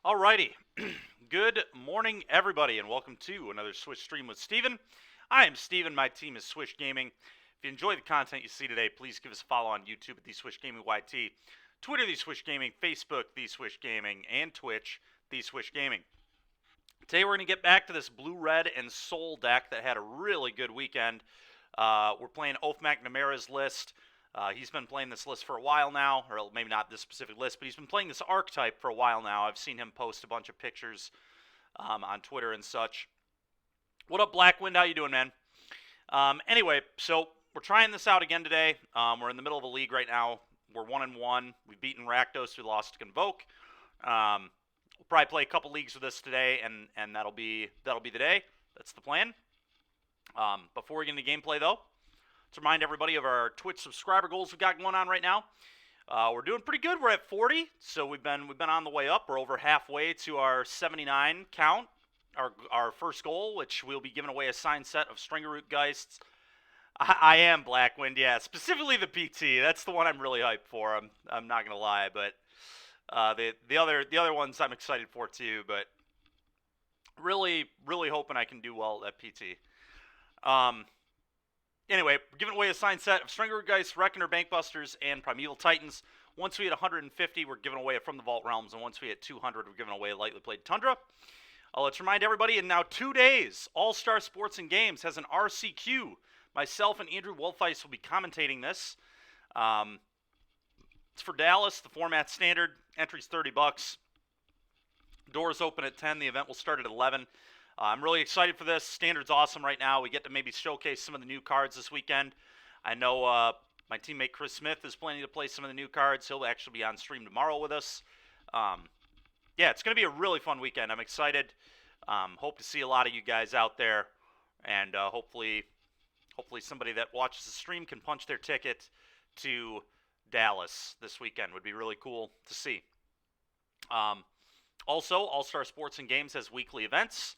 Alrighty. Good morning, everybody, and welcome to another Swish stream with Steven. I am Steven. My team is Swish Gaming. If you enjoy the content you see today, please give us a follow on YouTube at The Swish Gaming YT, Twitter, The Swish Gaming, Facebook, The Swish Gaming, and Twitch, The Swish Gaming. Today we're going to get back to this Blue, Red, and Soul deck that had a really good weekend. We're playing Oath McNamara's list. He's been playing this list for a while now, or maybe not this specific list, but he's been playing this archetype for a while now. I've seen him post a bunch of pictures on Twitter and such. What up, Blackwind? How you doing, man? Anyway, so we're trying this out again today. We're in the middle of a league right now. We're 1-1. We've beaten Rakdos. We lost to Convoke. We'll probably play a couple leagues with us today, and that'll be the day. That's the plan. Before we get into gameplay, though, to remind everybody of our Twitch subscriber goals we've got going on right now. We're doing pretty good. We're at 40, so we've been on the way up. We're over halfway to our 79 count, our first goal, which we'll be giving away a signed set of Stringerroot Geists. I am Blackwind, yeah, specifically the PT. That's the one I'm really hyped for. I'm not gonna lie, but the other ones I'm excited for too. But really hoping I can do well at PT. Anyway, we're giving away a signed set of Stringerroot Geists, Reckoner, Bankbusters, and Primeval Titans. Once we hit 150, we're giving away it from the Vault Realms, and once we hit 200, we're giving away a Lightly Played Tundra. Let's remind everybody, in now 2 days, All-Star Sports and Games has an RCQ. Myself and Andrew Wolfeis will be commentating this. It's for Dallas. The format's standard. Entry's $30. Doors open at 10. The event will start at 11. I'm really excited for this. Standard's awesome right now. We get to maybe showcase some of the new cards this weekend. I know my teammate Chris Smith is planning to play some of the new cards. He'll actually be on stream tomorrow with us. Yeah, it's going to be a really fun weekend. I'm excited. Hope to see a lot of you guys out there. And hopefully somebody that watches the stream can punch their ticket to Dallas this weekend. Would be really cool to see. Also, All-Star Sports and Games has weekly events.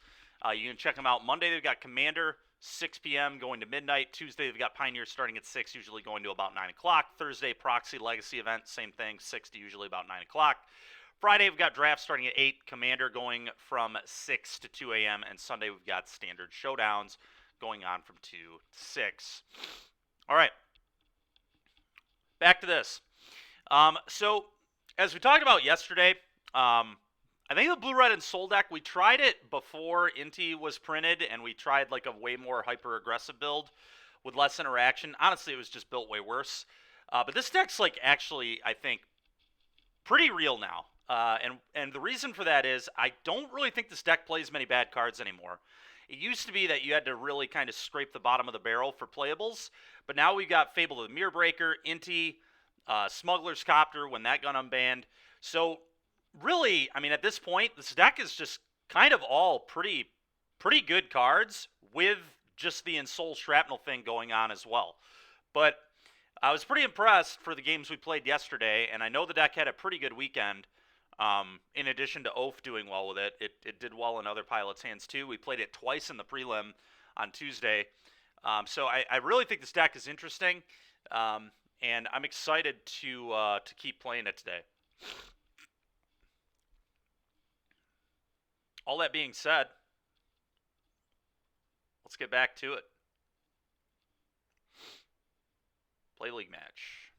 You can check them out. Monday, they've got Commander, 6 p.m. going to midnight. Tuesday, they've got Pioneer starting at 6, usually going to about 9 o'clock. Thursday, Proxy Legacy event, same thing, 6 to usually about 9 o'clock. Friday, we've got Draft starting at 8, Commander going from 6 to 2 a.m., and Sunday, we've got Standard Showdowns going on from 2 to 6. All right, back to this. So, as we talked about yesterday, I think the Blue, Red, and Soul deck, we tried it before Inti was printed, and we tried like a way more hyper-aggressive build with less interaction. Honestly, it was just built way worse. But this deck's like actually, I think, pretty real now. And the reason for that is I don't really think this deck plays many bad cards anymore. It used to be that you had to really kind of scrape the bottom of the barrel for playables, but now we've got Fable of the Mirror Breaker, Inti, Smuggler's Copter when that got unbanned. So really, I mean, at this point, this deck is just kind of all pretty good cards with just the ensoul shrapnel thing going on as well. But I was pretty impressed for the games we played yesterday, and I know the deck had a pretty good weekend. In addition to Oath doing well with it, it did well in other pilots' hands too. We played it twice in the prelim on Tuesday. So I really think this deck is interesting, and I'm excited to keep playing it today. All that being said, let's get back to it. Play league match.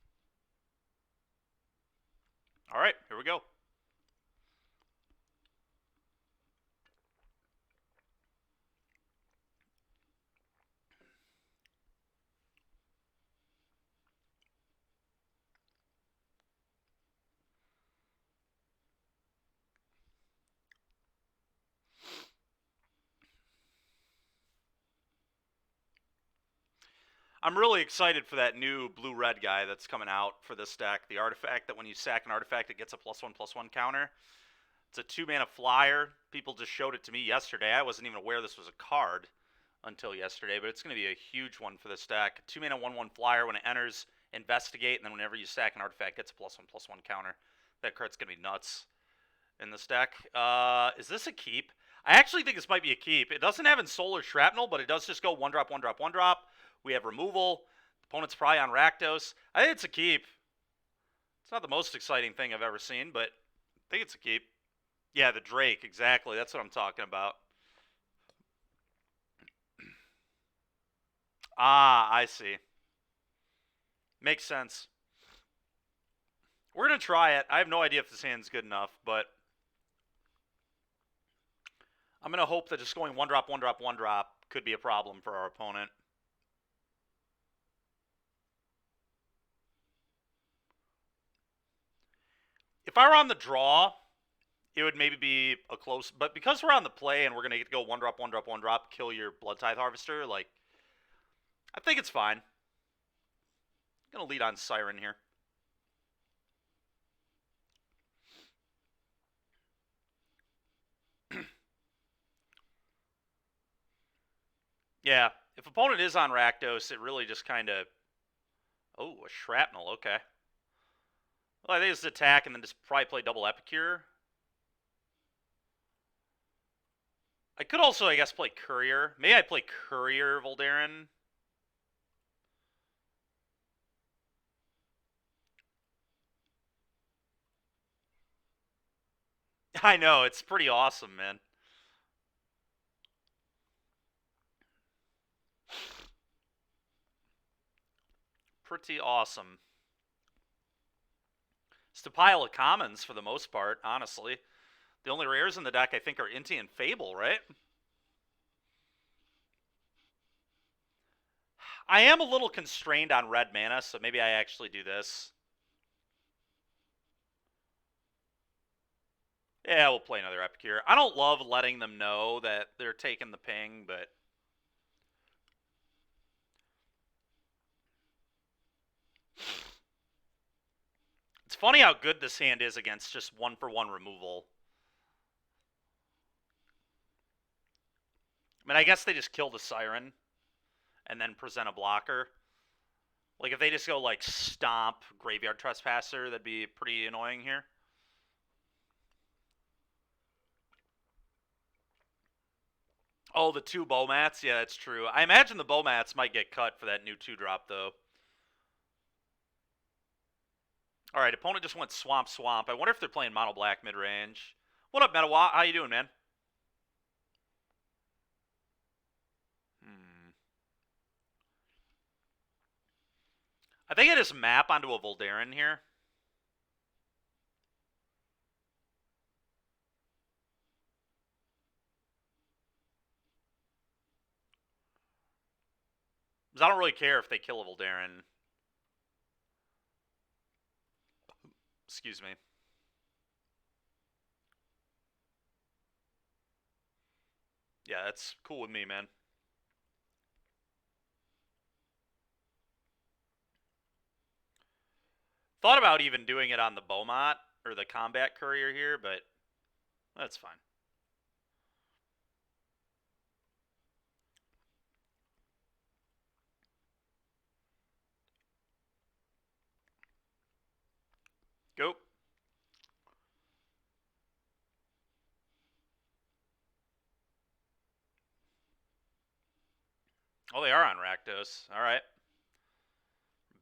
All right, here we go. I'm really excited for that new blue-red guy that's coming out for this deck. The artifact that when you sack an artifact, it gets a +1/+1 counter. It's a 2-mana flyer. People just showed it to me yesterday. I wasn't even aware this was a card until yesterday, but it's going to be a huge one for this deck. 2-mana 1/1 flyer. When it enters, investigate, and then whenever you sack an artifact, it gets a +1/+1 counter. That card's going to be nuts in this deck. Is this a keep? I actually think this might be a keep. It doesn't have ensoul or shrapnel, but it does just go 1-drop, 1-drop, 1-drop. We have removal. The opponent's probably on Rakdos. I think it's a keep. It's not the most exciting thing I've ever seen, but I think it's a keep. Yeah, the Drake, exactly. That's what I'm talking about. Ah, I see. Makes sense. We're gonna try it. I have no idea if this hand's good enough, but I'm gonna hope that just going one drop, one drop, one drop could be a problem for our opponent. If I were on the draw, it would maybe be a close. But because we're on the play and we're gonna go one drop, one drop, one drop, kill your Blood Tithe Harvester, like I think it's fine. I'm gonna lead on Siren here. Yeah, if opponent is on Rakdos, it really just kind of. Oh, a Shrapnel. Okay. Well, I think it's attack and then just probably play double Epicure. I could also, I guess, play Courier. Maybe I play Courier Voldaren. I know, it's pretty awesome, man. Pretty awesome. It's a pile of commons for the most part, honestly. The only rares in the deck, I think, are Inti and Fable, right? I am a little constrained on red mana, so maybe I actually do this. Yeah, we'll play another Epicure. I don't love letting them know that they're taking the ping, but it's funny how good this hand is against just one-for-one removal. I mean, I guess they just kill the Siren and then present a blocker. Like, if they just go, like, Stomp, Graveyard Trespasser, that'd be pretty annoying here. Oh, the two Bowmats? Yeah, that's true. I imagine the Bowmats might get cut for that new 2-drop, though. Alright, opponent just went Swamp Swamp. I wonder if they're playing Mono Black mid-range. What up, Metawa? How you doing, man? Hmm. I think I just map onto a Voldaren here. Because I don't really care if they kill a Voldaren. Excuse me. Yeah, that's cool with me, man. Thought about even doing it on the Beaumont or the Combat Courier here, but that's fine. Go. Oh, they are on Rakdos. All right.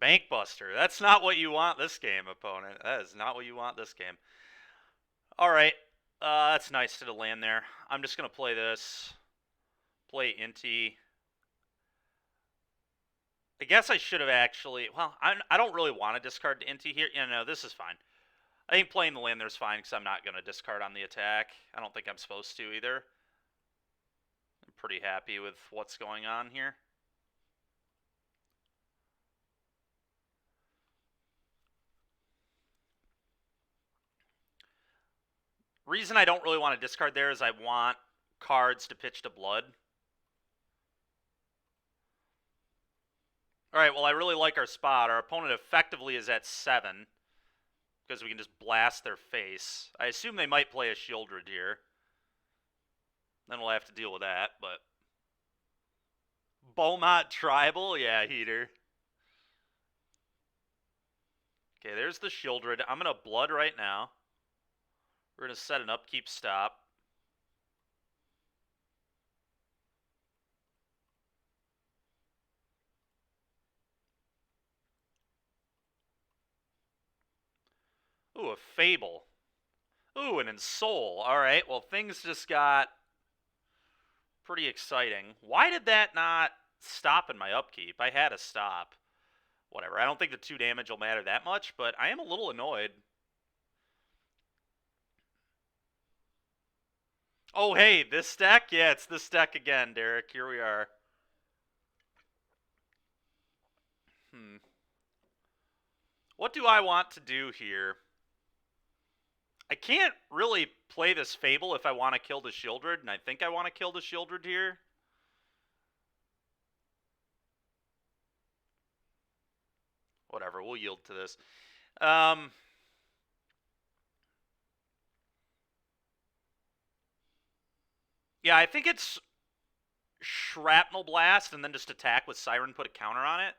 Bankbuster. That's not what you want this game, opponent. That is not what you want this game. All right. That's nice to land there. I'm just going to play this. Play Inti. I guess I should have actually. Well, I don't really want to discard the Inti here. Yeah, no, this is fine. I think playing the land there's fine because I'm not going to discard on the attack. I don't think I'm supposed to either. I'm pretty happy with what's going on here. Reason I don't really want to discard there is I want cards to pitch to blood. All right, well, I really like our spot. Our opponent effectively is at 7 because we can just blast their face. I assume they might play a Shieldred here. Then we'll have to deal with that, but... Beaumont Tribal? Yeah, Heater. Okay, there's the Shieldred. I'm going to Blood right now. We're going to set an upkeep stop. Ooh, a Fable. Ooh, an ensoul. All right, well, things just got pretty exciting. Why did that not stop in my upkeep? I had a stop. Whatever. I don't think the 2 damage will matter that much, but I am a little annoyed. Oh, hey, this deck? Yeah, it's this deck again, Derek. Here we are. What do I want to do here? I can't really play this Fable if I want to kill the Shieldred, and I think I want to kill the Shieldred here. Whatever, we'll yield to this. Yeah, I think it's Shrapnel Blast and then just attack with Siren, put a counter on it.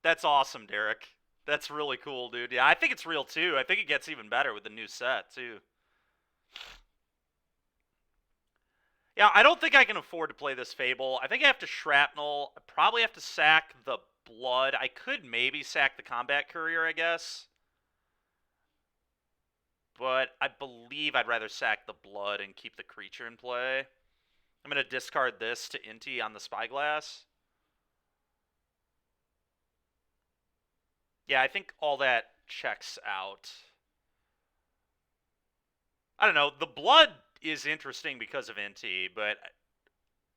That's awesome, Derek. That's really cool, dude. Yeah, I think it's real too. I think it gets even better with the new set too. Yeah, I don't think I can afford to play this Fable. I think I have to Shrapnel. I probably have to sack the Blood. I could maybe sack the Combat Courier, I guess. But I believe I'd rather sack the Blood and keep the creature in play. I'm going to discard this to Inti on the Spyglass. Yeah, I think all that checks out. I don't know. The Blood is interesting because of Inti, but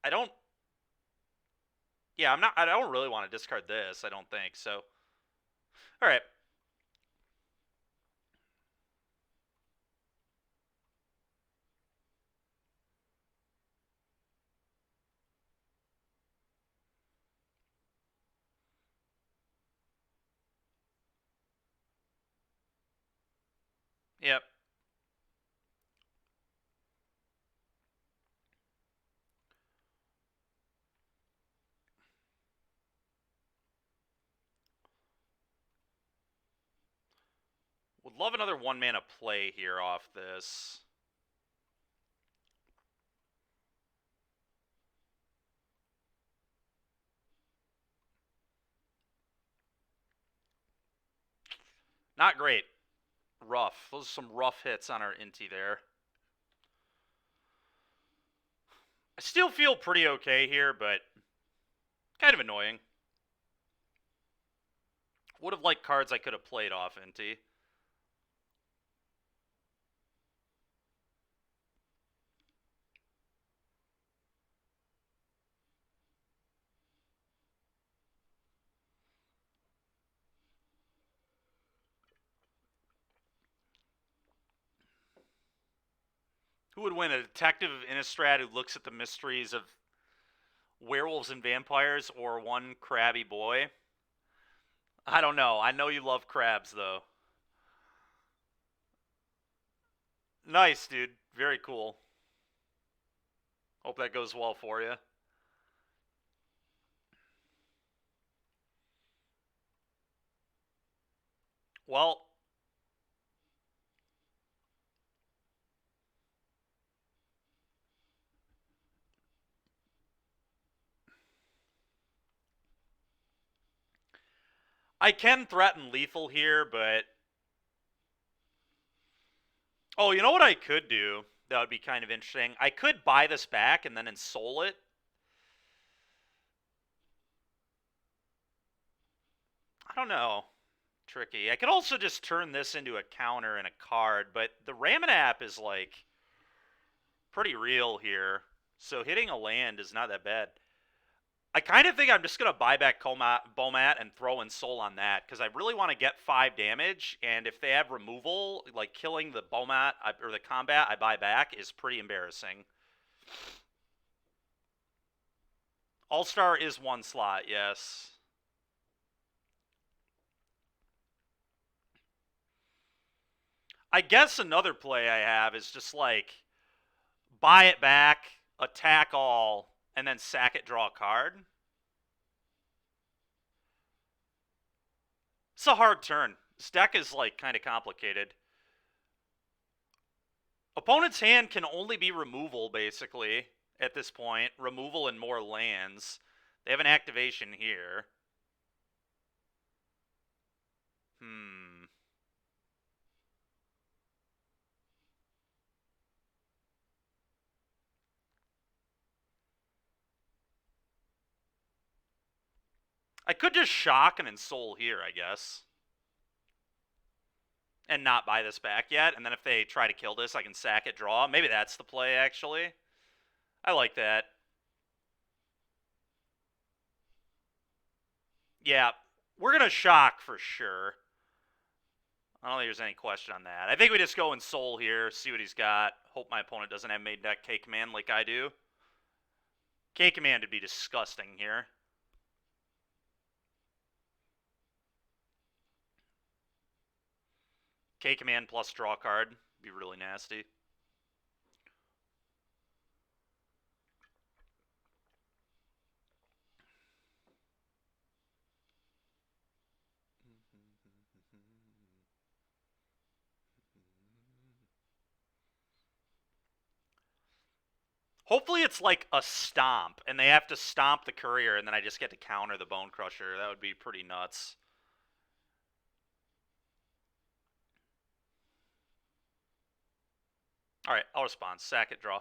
I don't. Yeah, I'm not. I don't really want to discard this. I don't think so. All right. Yep. Would love another 1-mana play here off this. Not great. Rough. Those are some rough hits on our Inti there. I still feel pretty okay here, but kind of annoying. Would have liked cards I could have played off Inti. Who would win? A detective of Innistrad who looks at the mysteries of werewolves and vampires, or one crabby boy? I don't know. I know you love crabs, though. Nice, dude. Very cool. Hope that goes well for you. Well, I can threaten lethal here, but... Oh, you know what I could do? That would be kind of interesting. I could buy this back and then ensoul it. I don't know. Tricky. I could also just turn this into a counter and a card, but the Ramanap is, like, pretty real here. So hitting a land is not that bad. I kind of think I'm just going to buy back Bomat and throw ensoul on that, because I really want to get 5 damage, and if they have removal, like killing the Bomat or the combat I buy back is pretty embarrassing. All-Star is 1 slot, yes. I guess another play I have is just like buy it back, attack all, and then sack it, draw a card. It's a hard turn. This deck is like kind of complicated. Opponent's hand can only be removal, basically, at this point. Removal and more lands. They have an activation here. I could just shock and ensoul here, I guess. And not buy this back yet. And then if they try to kill this, I can sack it, draw. Maybe that's the play, actually. I like that. Yeah, we're going to shock for sure. I don't think there's any question on that. I think we just go ensoul here, see what he's got. Hope my opponent doesn't have main deck K-Command like I do. K-Command would be disgusting here. K-Command plus draw card. Be really nasty. Hopefully it's like a stomp, and they have to stomp the courier, and then I just get to counter the Bone Crusher. That would be pretty nuts. Alright, I'll respond. Sack it, draw.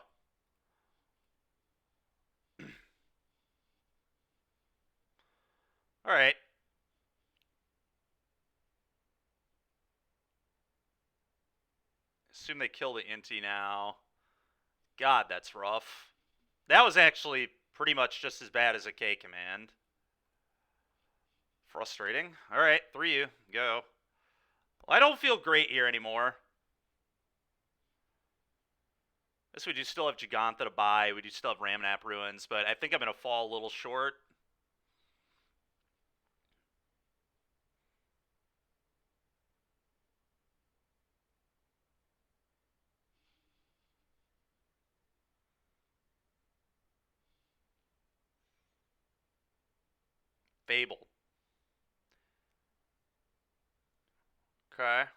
Alright. Assume they kill the Inti now. God, that's rough. That was actually pretty much just as bad as a K command. Frustrating. Alright, 3U. Go. Well, I don't feel great here anymore. Guess we do still have Gigantha to buy. We do still have Ramnap Ruins, but I think I'm going to fall a little short. Fable. Okay.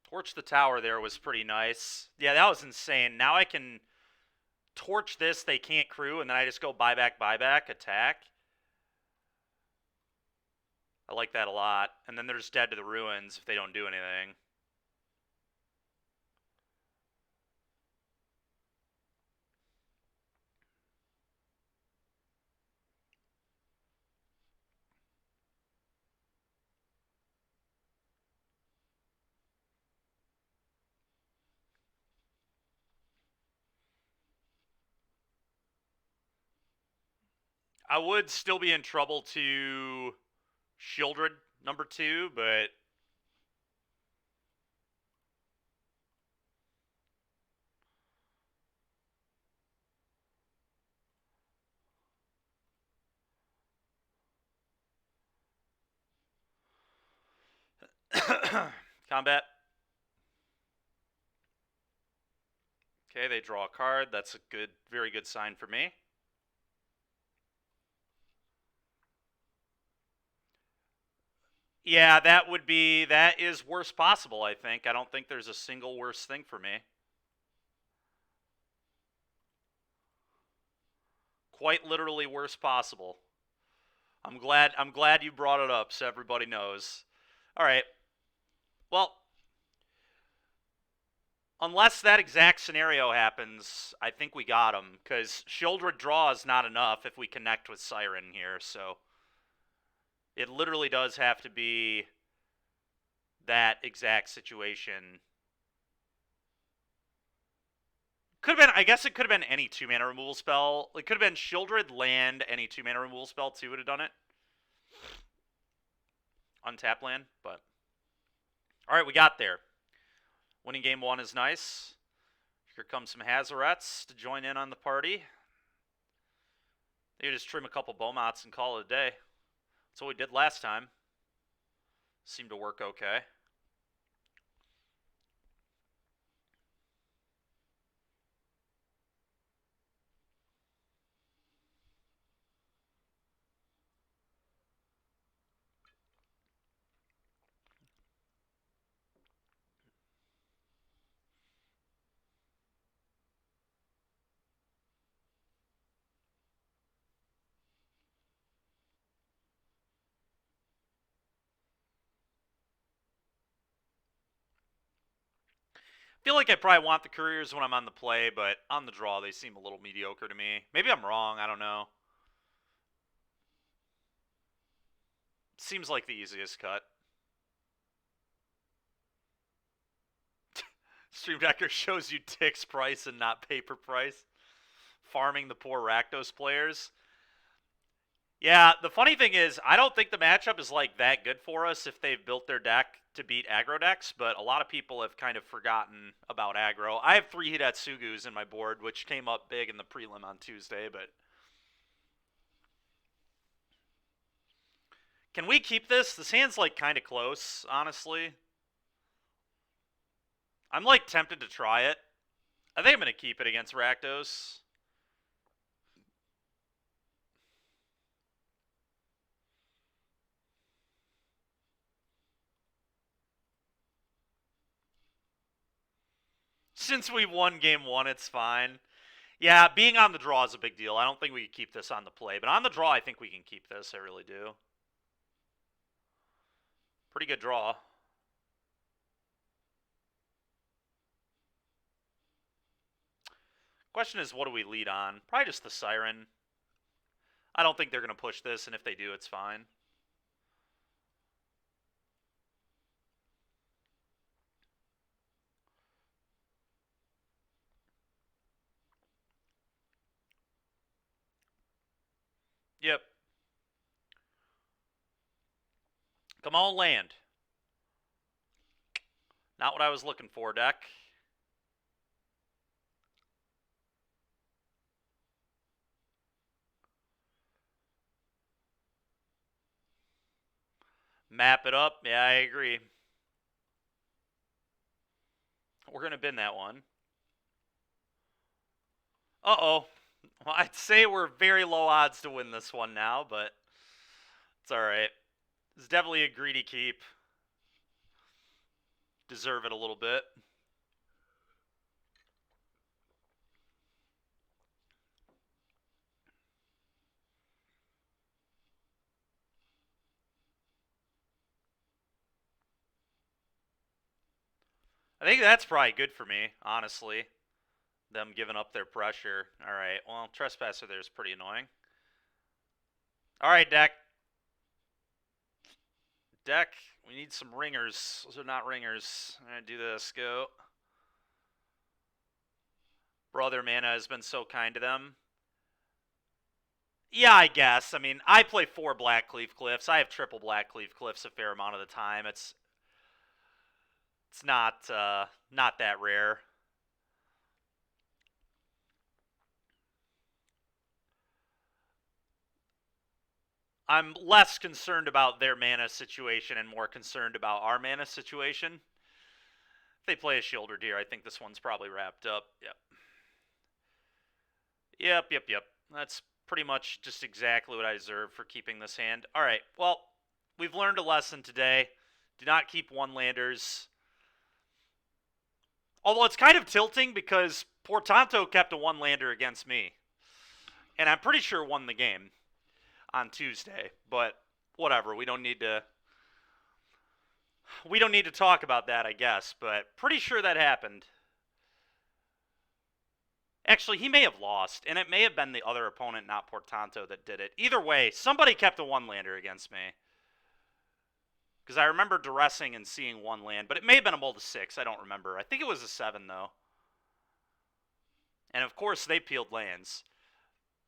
Torch the tower there was pretty nice. Yeah, that was insane. Now I can torch this, they can't crew, and then I just go buyback, attack. I like that a lot. And then they're just dead to the ruins if they don't do anything. I would still be in trouble to Shieldred number 2, but combat. Okay, they draw a card. That's a good, very good sign for me. Yeah, that is worst possible, I think. I don't think there's a single worst thing for me. Quite literally worst possible. I'm glad you brought it up so everybody knows. All right. Well, unless that exact scenario happens, I think we got him, because Shieldred draw is not enough if we connect with Siren here, so it literally does have to be that exact situation. Could have been, I guess it could have been any 2-mana removal spell. It could have been Shieldred, land, any 2-mana removal spell too would have done it. Untap land, but... Alright, we got there. Winning game 1 is nice. Here comes some Hazarets to join in on the party. They just trim a couple Beaumonts and call it a day. That's what we did last time. Seemed to work okay. feel like I probably want the Couriers when I'm on the play, but on the draw they seem a little mediocre to me. Maybe I'm wrong, I don't know. Seems like the easiest cut. Stream Decker shows you Tick's price and not paper price. Farming the poor Rakdos players. Yeah, the funny thing is, I don't think the matchup is like that good for us if they've built their deck to beat aggro decks, but a lot of people have kind of forgotten about aggro. I have 3 Hidetsugus in my board, which came up big in the prelim on Tuesday, but can we keep this? This hand's like kind of close, honestly. I'm like tempted to try it. I think I'm going to keep it against Rakdos. Since we won game 1, it's fine. Yeah, being on the draw is a big deal. I don't think we can keep this on the play, but on the draw, I think we can keep this. I really do. Pretty good draw. Question is, what do we lead on? Probably just the Siren. I don't think they're going to push this, and if they do, it's fine. Yep. Come on, land. Not what I was looking for, deck. Map it up. Yeah, I agree. We're going to bin that one. Uh-oh. Well, I'd say we're very low odds to win this one now, but it's all right. It's definitely a greedy keep. Deserve it a little bit. I think that's probably good for me, honestly. Them giving up their pressure. All right, well, Trespasser there is pretty annoying. All right, deck. Deck, we need some ringers. Those are not ringers. I'm going to do this. Go. Brother Mana has been so kind to them. Yeah, I guess. I mean, I play 4 Blackcleave Cliffs. I have triple Blackcleave Cliffs a fair amount of the time. It's not that rare. I'm less concerned about their mana situation and more concerned about our mana situation. If they play a Shielder Deer, I think this one's probably wrapped up. Yep. That's pretty much just exactly what I deserve for keeping this hand. All right, well, we've learned a lesson today. Do not keep one-landers. Although it's kind of tilting because Portanto kept a one-lander against me. And I'm pretty sure won the game on Tuesday. But whatever, we don't need to talk about that, I guess. But pretty sure that happened. Actually, he may have lost, and it may have been the other opponent, not Portanto, that did it. Either way, somebody kept a one-lander against me. Because I remember duressing and seeing one land, but it may have been a mold of 6. I don't remember. I think it was a 7, though. And, of course, they peeled lands.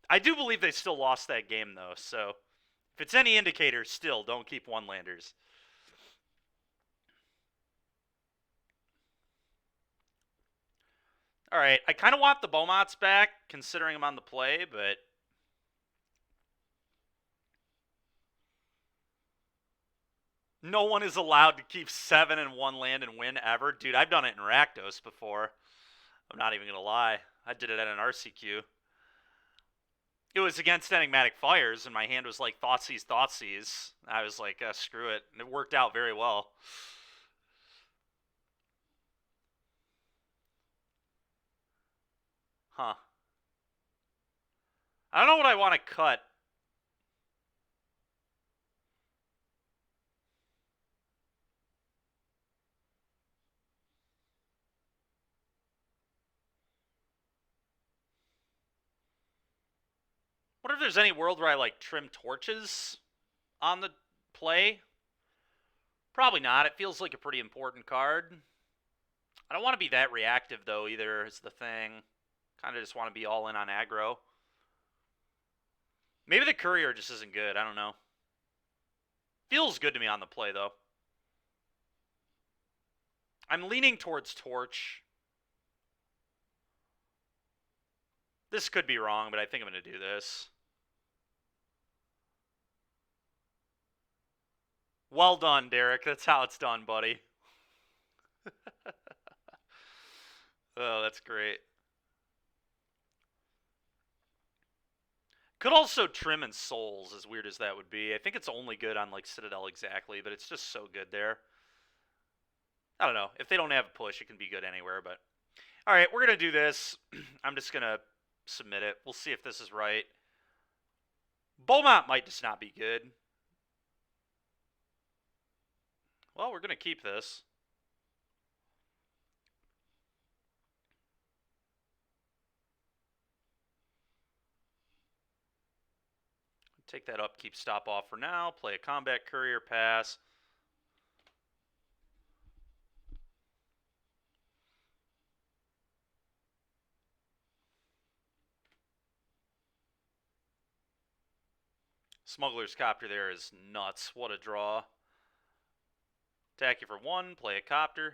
I do believe they still lost that game, though, so if it's any indicator, still, don't keep one-landers. All right, I kind of want the Beaumonts back, considering I'm on the play, but no one is allowed to keep 7 in one land and win ever. Dude, I've done it in Rakdos before. I'm not even going to lie. I did it at an RCQ. It was against Enigmatic Fires, and my hand was like Thoughtseize. I was like, screw it. And it worked out very well. Huh. I don't know what I want to cut. Wonder if there's any world where I like trim torches on the play. Probably not. It feels like a pretty important card. I don't want to be that reactive though either, is the thing. Kind of just want to be all in on aggro. Maybe the courier just isn't good. I don't know. Feels good to me on the play though. I'm leaning towards torch. This could be wrong, but I think I'm going to do this. Well done, Derek. That's how it's done, buddy. Oh, that's great. Could also trim and souls, as weird as that would be. I think it's only good on like Citadel exactly, but it's just so good there. I don't know. If they don't have a push, it can be good anywhere, but... Alright, we're going to do this. I'm just going to submit it. We'll see if this is right. Beaumont might just not be good. Well, we're going to keep this. Take that upkeep stop off for now. Play a combat courier, pass. Smuggler's Copter there is nuts. What a draw. Attack you for 1, play a copter.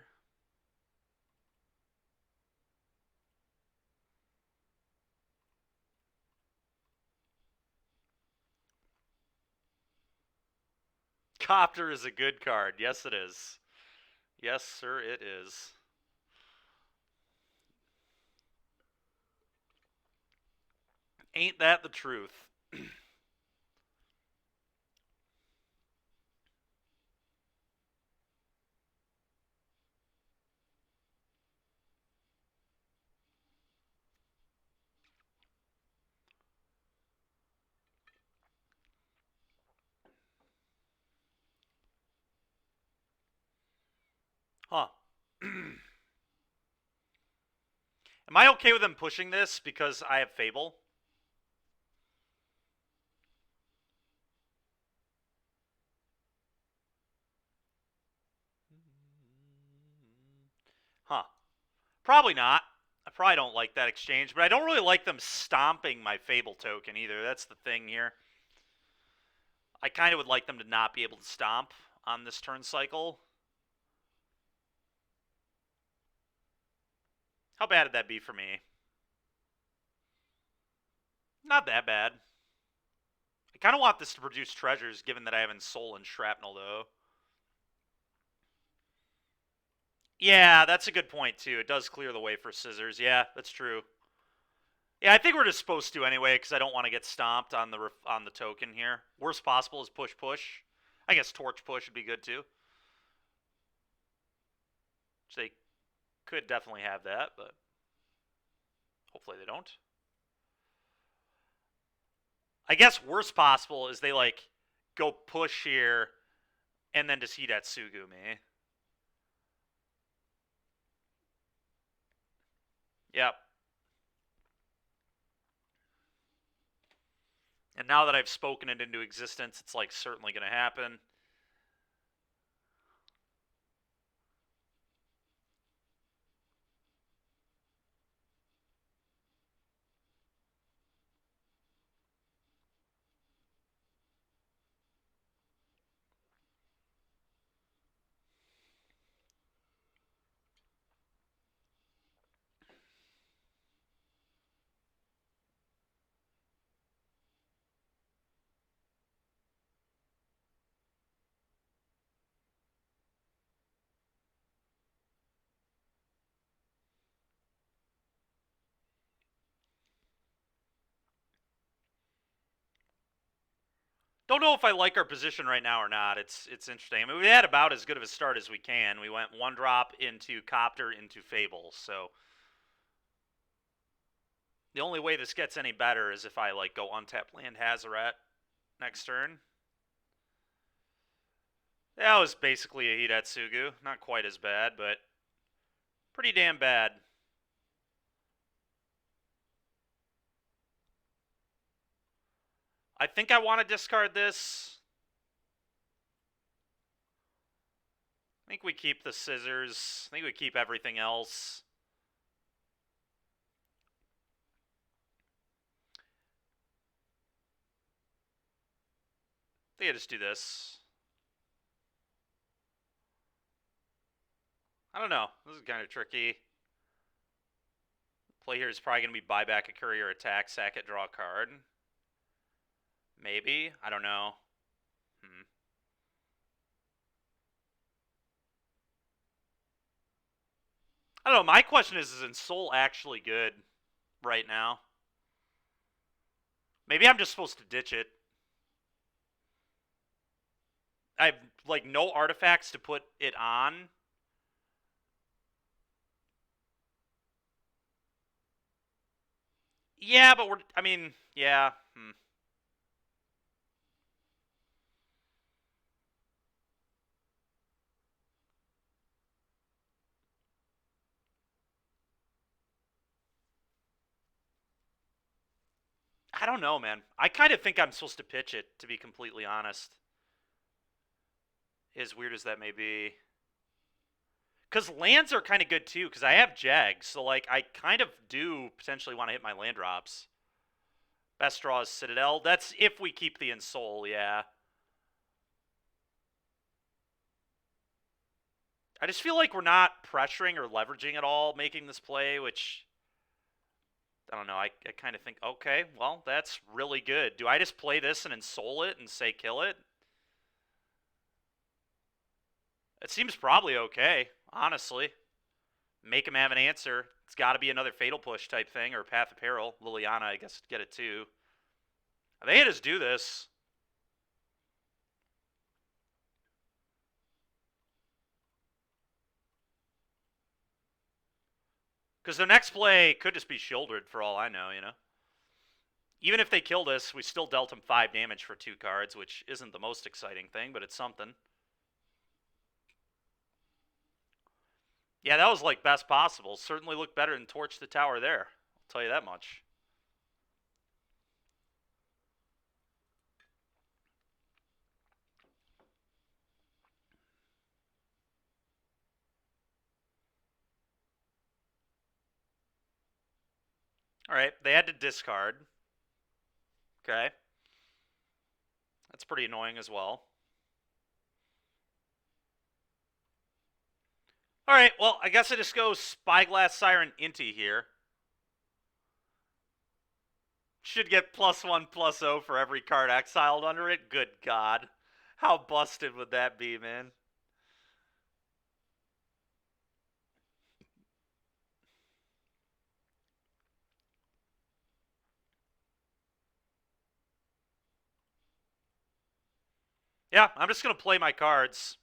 Copter is a good card. Yes, it is. Yes, sir, it is. Ain't that the truth? Huh. Am I okay with them pushing this because I have Fable? Huh. Probably not. I probably don't like that exchange, but I don't really like them stomping my Fable token either. That's the thing here. I kind of would like them to not be able to stomp on this turn cycle. How bad would that be for me? Not that bad. I kind of want this to produce treasures, given that I have ensoul and shrapnel, though. Yeah, that's a good point, too. It does clear the way for scissors. Yeah, that's true. Yeah, I think we're just supposed to anyway, because I don't want to get stomped on the token here. Worst possible is push push. I guess torch push would be good too. So they could definitely have that, but hopefully they don't. I guess worst possible is they like go push here and then just Hidatsugu me. Yep. And now that I've spoken it into existence, it's like certainly going to happen. Don't know if I like our position right now or not. It's interesting. I mean, we had about as good of a start as we can. We went one drop into Copter into Fable, so the only way this gets any better is if I like go untap land Hazoret next turn. That was basically a Hidatsugu. Not quite as bad, but pretty damn bad. I think I want to discard this. I think we keep the scissors. I think we keep everything else. I think I just do this. I don't know. This is kind of tricky. Play here is probably going to be buy back a courier attack, sack it, draw a card. Maybe. I don't know. I don't know. My question is ensoul actually good right now? Maybe I'm just supposed to ditch it. I have, like, no artifacts to put it on. Yeah, but I mean, yeah. I don't know, man. I kind of think I'm supposed to pitch it, to be completely honest. As weird as that may be. Because lands are kind of good, too, because I have Jags. So, like, I kind of do potentially want to hit my land drops. Best draw is Citadel. That's if we keep the ensoul, yeah. I just feel like we're not pressuring or leveraging at all making this play, which, I don't know, I kind of think, okay, well, that's really good. Do I just play this and ensoul it and say kill it? It seems probably okay, honestly. Make him have an answer. It's got to be another Fatal Push type thing, or Path of Peril. Liliana, I guess, get it too. They just do this. Because their next play could just be Shieldred for all I know, you know? Even if they kill this, we still dealt him 5 damage for 2 cards, which isn't the most exciting thing, but it's something. Yeah, that was like best possible. Certainly looked better than Torch the Tower there. I'll tell you that much. Alright, they had to discard. Okay. That's pretty annoying as well. Alright, well, I guess I just go Spyglass Siren Inti here. Should get +1/+0 for every card exiled under it. Good God. How busted would that be, man? Yeah, I'm just going to play my cards.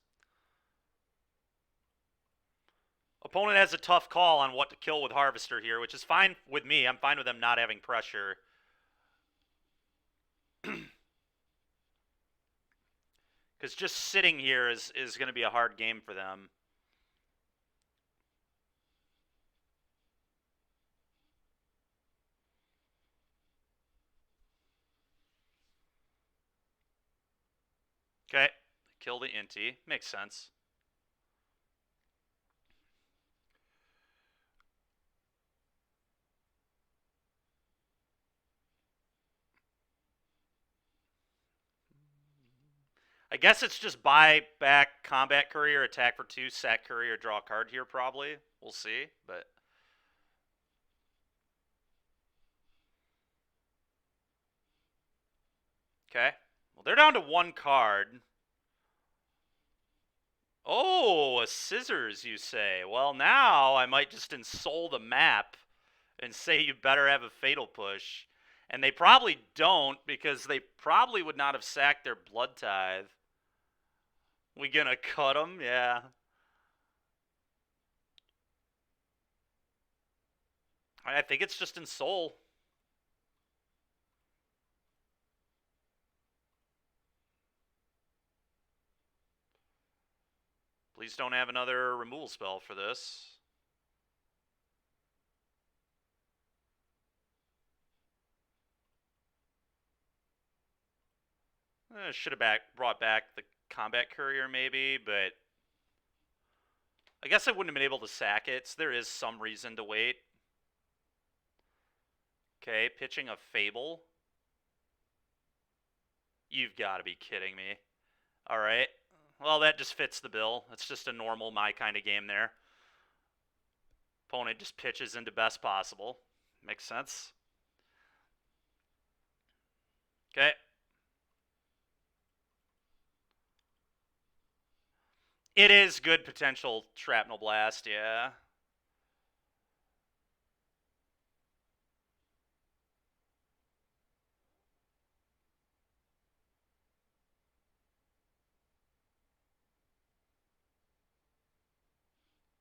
Opponent has a tough call on what to kill with Harvester here, which is fine with me. I'm fine with them not having pressure. Because just sitting here is going to be a hard game for them. Okay, kill the Inti. Makes sense. I guess it's just buy back Combat Courier, attack for 2, sack Courier, draw a card here probably. We'll see, but... Okay. Well, they're down to 1 card. Oh, a scissors, you say. Well, now I might just ensoul the map and say you better have a Fatal Push. And they probably don't, because they probably would not have sacked their Blood Tithe. We gonna cut them? Yeah. I think it's just ensoul. Please don't have another removal spell for this. Should have brought back the combat courier maybe, but I guess I wouldn't have been able to sack it, so there is some reason to wait. Okay, pitching a Fable. You've got to be kidding me. All right. Well, that just fits the bill. It's just a normal my kind of game there. Opponent just pitches into best possible. Makes sense. Okay. It is good potential Shrapnel Blast, yeah.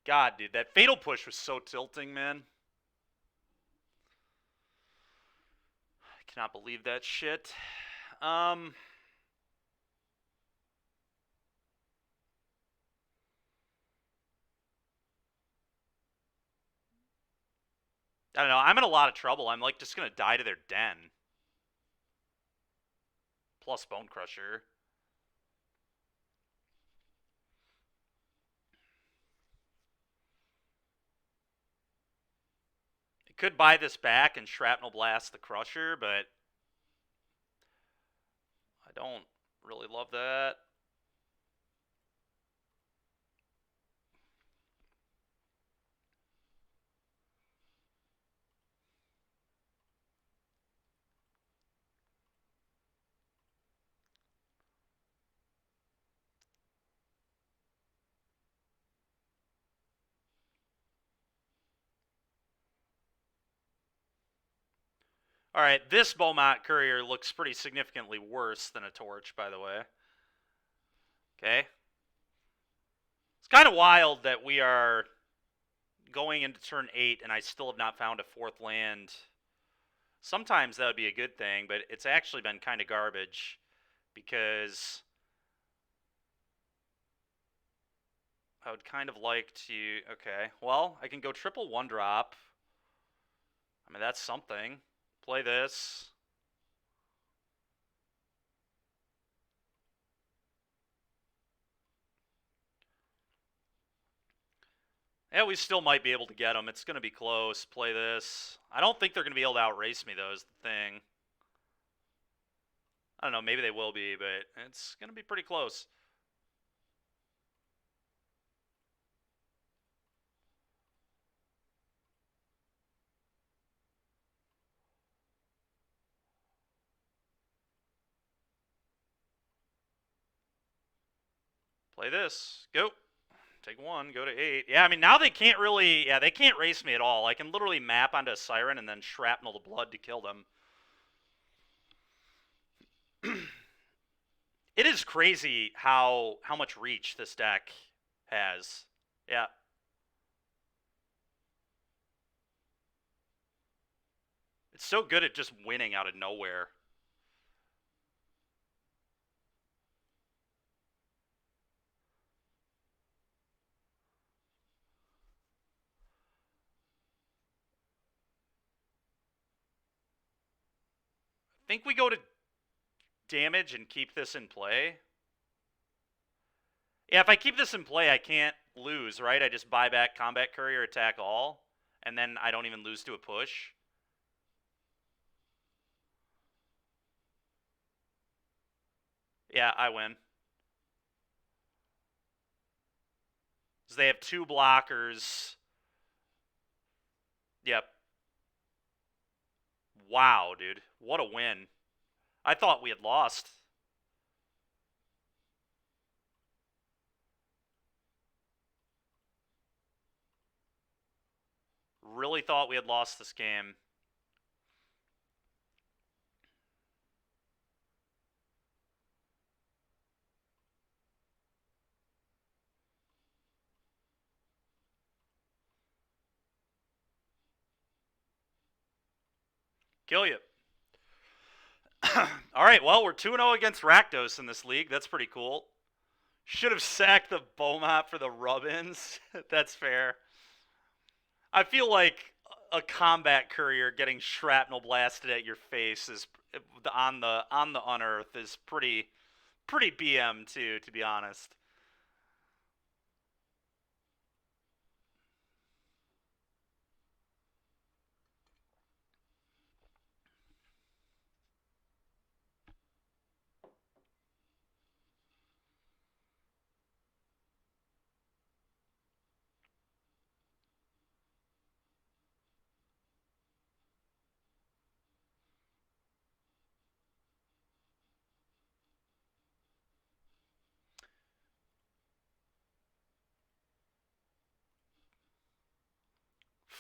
God, dude, that Fatal Push was so tilting, man. I cannot believe that shit. I don't know. I'm in a lot of trouble. I'm like just gonna die to their den. Plus Bone Crusher. It could buy this back and Shrapnel Blast the Crusher, but I don't really love that. All right, this Beaumont Courier looks pretty significantly worse than a Torch, by the way. Okay. It's kind of wild that we are going into turn 8 and I still have not found a 4th land. Sometimes that would be a good thing, but it's actually been kind of garbage because I would kind of like to... Okay, well, I can go triple 1-drop. I mean, that's something. Play this. Yeah, we still might be able to get them. It's going to be close. Play this. I don't think they're going to be able to outrace me, though, is the thing. I don't know. Maybe they will be, but it's going to be pretty close. Play this. Go. Take 1. Go to 8. Yeah, I mean, now they can't really... Yeah, they can't race me at all. I can literally map onto a Siren and then shrapnel the blood to kill them. It is crazy how much reach this deck has. Yeah. It's so good at just winning out of nowhere. I think we go to damage and keep this in play. Yeah, if I keep this in play, I can't lose, right? I just buy back Combat Courier, attack all, and then I don't even lose to a push. Yeah, I win. Because they have 2 blockers. Yep. Wow, dude. What a win. I thought we had lost. Really thought we had lost this game. Kill you. All right, well, we're 2-0 against Rakdos in this league. That's pretty cool. Should have sacked the Beaumont for the rub-ins. That's fair. I feel like a combat courier getting shrapnel blasted at your face is on the unearth is pretty Pretty BM too, to be honest.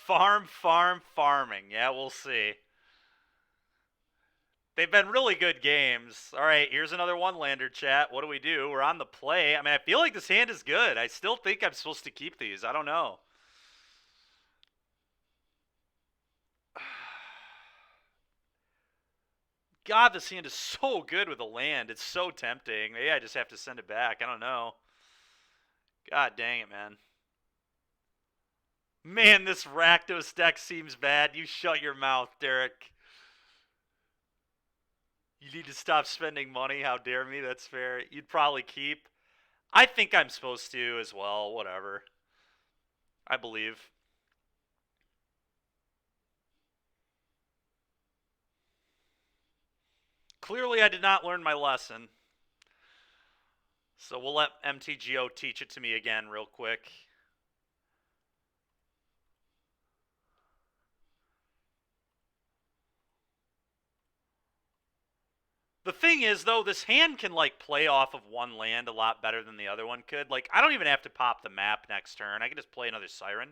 Farming. Yeah, we'll see. They've been really good games. All right, here's another one-lander, chat. What do we do? We're on the play. I mean, I feel like this hand is good. I still think I'm supposed to keep these. I don't know. God, this hand is so good with a land. It's so tempting. Maybe I just have to send it back. I don't know. God dang it, man. Man, this Rakdos deck seems bad. You shut your mouth, Derek. You need to stop spending money. How dare me? That's fair. You'd probably keep. I think I'm supposed to as well. Whatever. I believe. Clearly, I did not learn my lesson. So we'll let MTGO teach it to me again real quick. The thing is, though, this hand can, like, play off of one land a lot better than the other one could. Like, I don't even have to pop the map next turn. I can just play another Siren.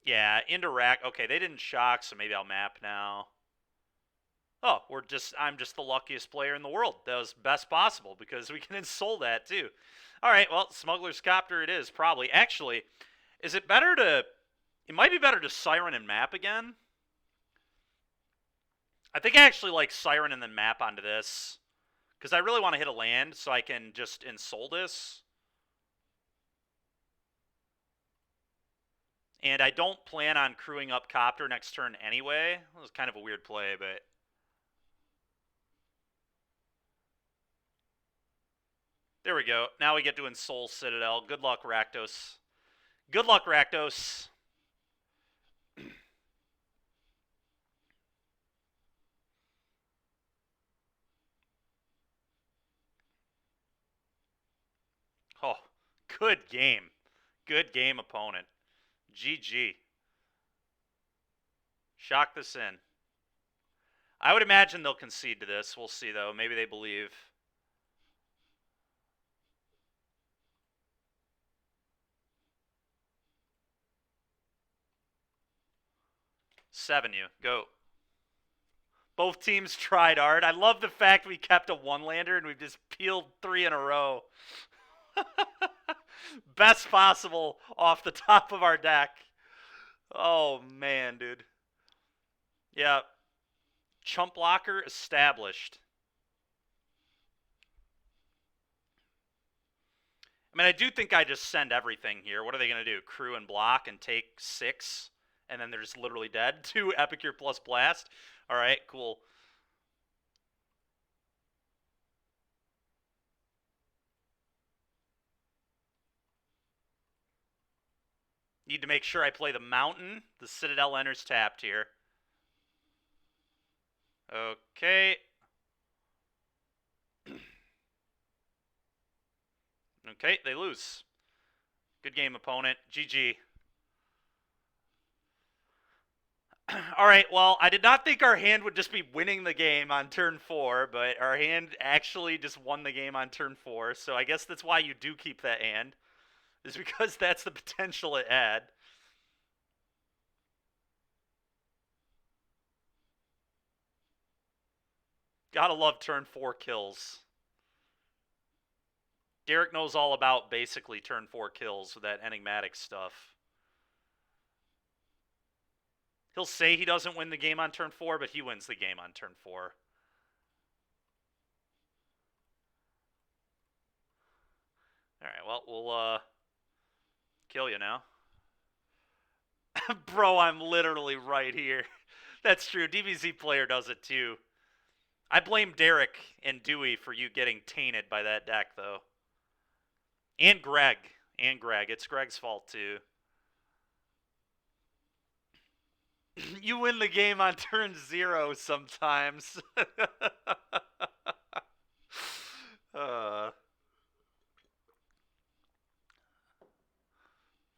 Yeah, into rack. Okay, they didn't shock, so maybe I'll map now. Oh, I'm just the luckiest player in the world. That was best possible because we can ensoul that too. All right, well, Smuggler's Copter it is probably. Actually, is it better to? It might be better to Siren and map again. I think I actually like Siren and then map onto this because I really want to hit a land so I can just ensoul this. And I don't plan on crewing up Copter next turn anyway. It was kind of a weird play, but there we go. Now we get to ensoul Citadel. Good luck, Rakdos. Good luck, Rakdos. Oh, good game. Good game, opponent. GG. Shock this in. I would imagine they'll concede to this. We'll see, though. Maybe they believe. Seven you. Go. Both teams tried hard. I love the fact we kept a one-lander and we've just peeled three in a row. Best possible off the top of our deck. Oh, man, dude. Yeah. Chump blocker established. I mean, I do think I just send everything here. What are they going to do? Crew and block and take 6? And then they're just literally dead? 2 Epicure plus Blast? All right, cool. Need to make sure I play the Mountain. The Citadel enters tapped here. Okay. Okay, they lose. Good game, opponent. GG. All right, well, I did not think our hand would just be winning the game on turn 4, but our hand actually just won the game on turn 4, so I guess that's why you do keep that hand, is because that's the potential it had. Gotta love turn 4 kills. Derek knows all about basically turn 4 kills with that enigmatic stuff. He'll say he doesn't win the game on turn 4, but he wins the game on turn 4. Alright, well, we'll kill you now. Bro, I'm literally right here. That's true. DBZ player does it too. I blame Derek and Dewey for you getting tainted by that deck, though. And Greg. It's Greg's fault, too. You win the game on turn 0 sometimes.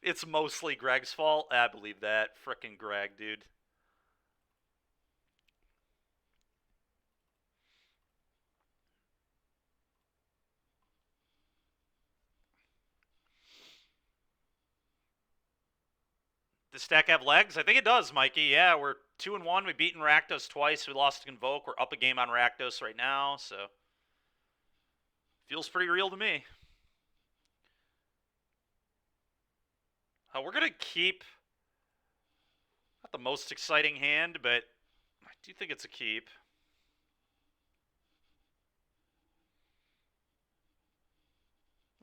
It's mostly Greg's fault. I believe that. Frickin' Greg, dude. Does Stack have legs? I think it does, Mikey. Yeah, we're 2-1. We've beaten Rakdos twice. We lost to Convoke. We're up a game on Rakdos right now, so feels pretty real to me. We're gonna keep not the most exciting hand, but I do think it's a keep.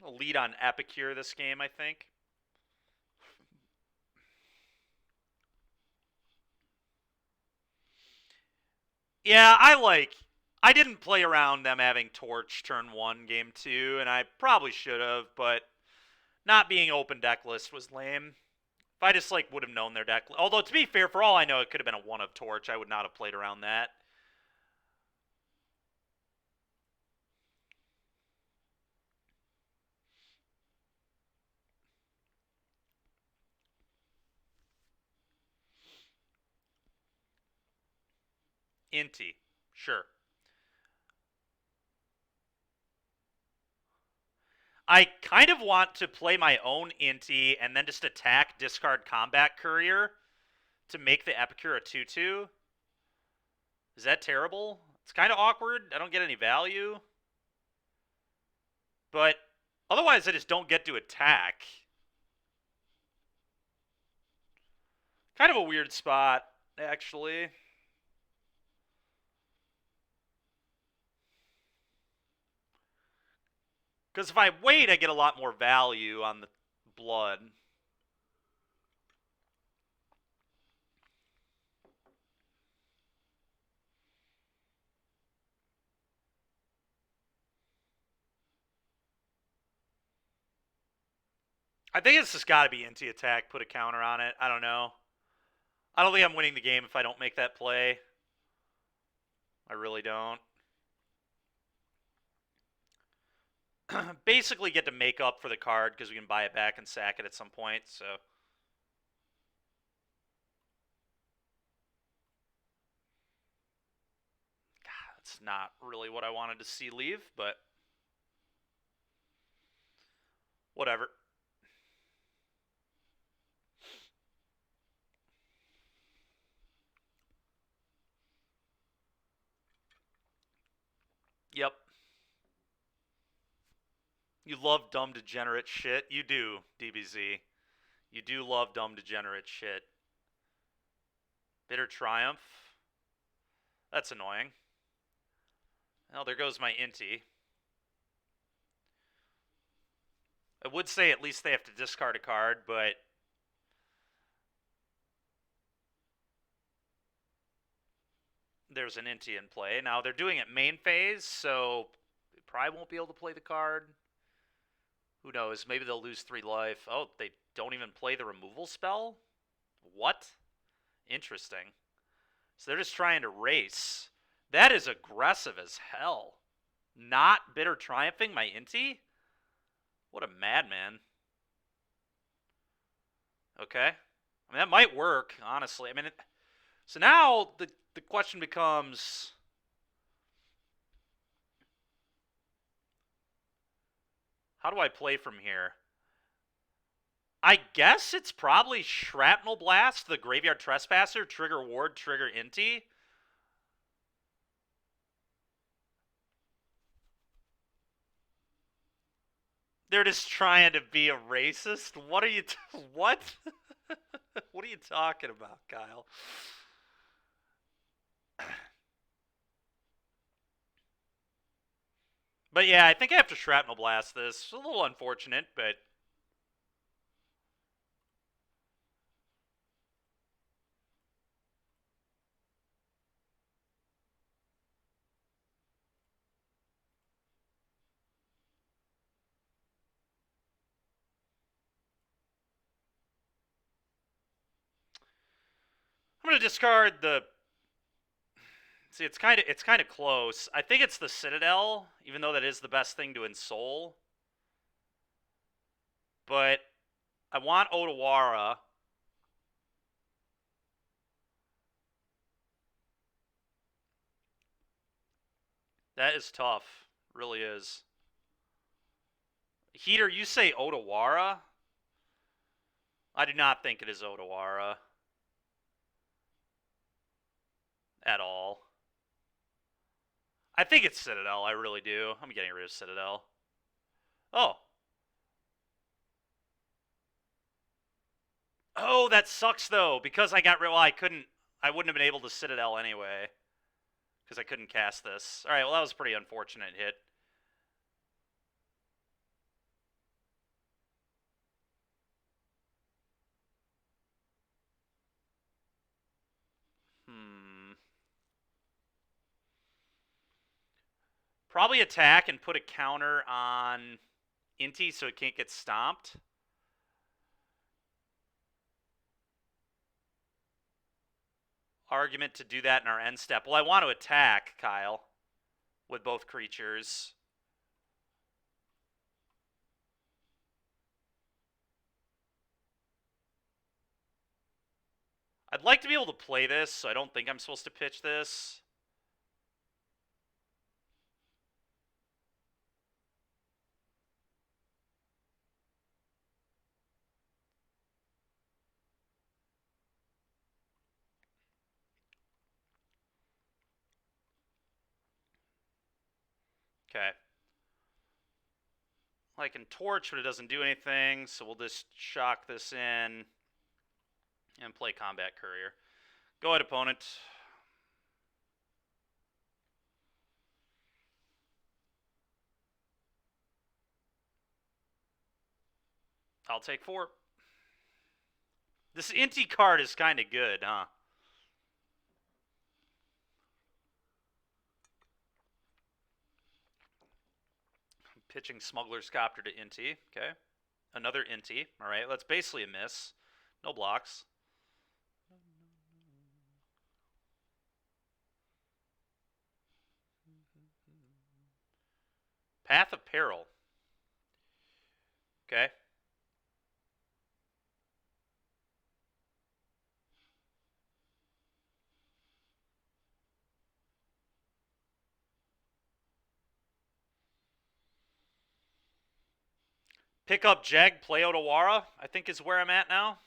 A lead on Epicure this game, I think. Yeah, I didn't play around them having Torch turn 1, game 2, and I probably should have, but not being open deck list was lame. If I just would have known their deck, although to be fair, for all I know, it could have been a 1 of Torch. I would not have played around that. Inti, sure. I kind of want to play my own Inti and then just attack, discard Combat Courier to make the Epicure a 2-2. Is that terrible? It's kind of awkward. I don't get any value. But otherwise, I just don't get to attack. Kind of a weird spot, actually. Because if I wait, I get a lot more value on the blood. I think it's just got to be Inti attack, put a counter on it. I don't know. I don't think I'm winning the game if I don't make that play. I really don't. Basically get to make up for the card because we can buy it back and sack it at some point, so... God, that's not really what I wanted to see leave, but... whatever. Yep. You love dumb degenerate shit. You do, DBZ. You do love dumb degenerate shit. Bitter Triumph. That's annoying. Well, there goes my Inti. I would say at least they have to discard a card, but... there's an Inti in play. Now, they're doing it main phase, so they probably won't be able to play the card. Who knows? Maybe they'll lose 3 life. Oh, they don't even play the removal spell? What? Interesting. So they're just trying to race. That is aggressive as hell. Not Bitter Triumphing my Inti? What a madman. Okay. I mean, that might work, honestly. I mean, so now the question becomes... how do I play from here? I guess it's probably Shrapnel Blast, the Graveyard Trespasser, trigger Ward, trigger Inti. They're just trying to be a racist? What are you... what? What are you talking about, Kyle? But yeah, I think I have to Shrapnel Blast this. It's a little unfortunate, but... I'm gonna discard the. See, it's kind of close. I think it's the Citadel, even though that is the best thing to ensoul. But I want Otawara. That is tough. Really is. Heater, you say Otawara? I do not think it is Otawara. At all. I think it's Citadel. I really do. I'm getting rid of Citadel. Oh. Oh, that sucks, though. Because I got rid... Well, I couldn't... I wouldn't have been able to Citadel anyway. Because I couldn't cast this. Alright, well, that was a pretty unfortunate hit. Probably attack and put a counter on Inti so it can't get stomped. Argument to do that in our end step. Well, I want to attack, Kyle, with both creatures. I'd like to be able to play this, so I don't think I'm supposed to pitch this. Okay. I can torch, but it doesn't do anything, so we'll just shock this in and play Combat Courier. Go ahead, opponent. I'll take 4. This Inti card is kind of good, huh? Pitching Smuggler's Copter to Inti. Okay. Another Inti. All right, that's basically a miss. No blocks. Path of Peril. Okay. Pick up Jeg, play Otawara, I think is where I'm at now.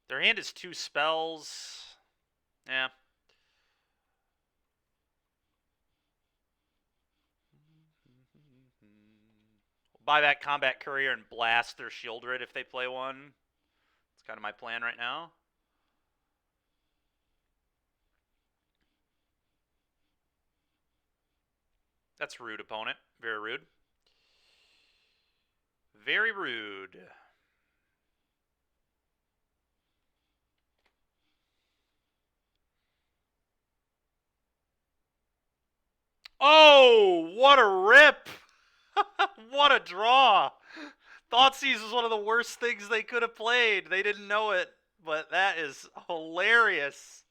Their hand is 2 spells. Yeah. Buy back Combat Courier and blast their Shieldred if they play one. That's kind of my plan right now. That's rude, opponent. Very rude. Very rude. Oh, what a rip! What a draw! Thoughtseize was one of the worst things they could have played. They didn't know it, but that is hilarious.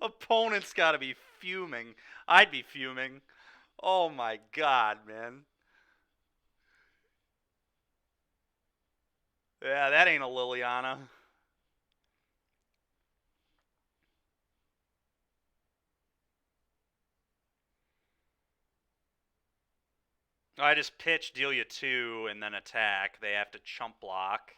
Opponent's got to be fuming. I'd be fuming. Oh my god, man. Yeah, that ain't a Liliana. I just pitch, deal you 2, and then attack. They have to chump block.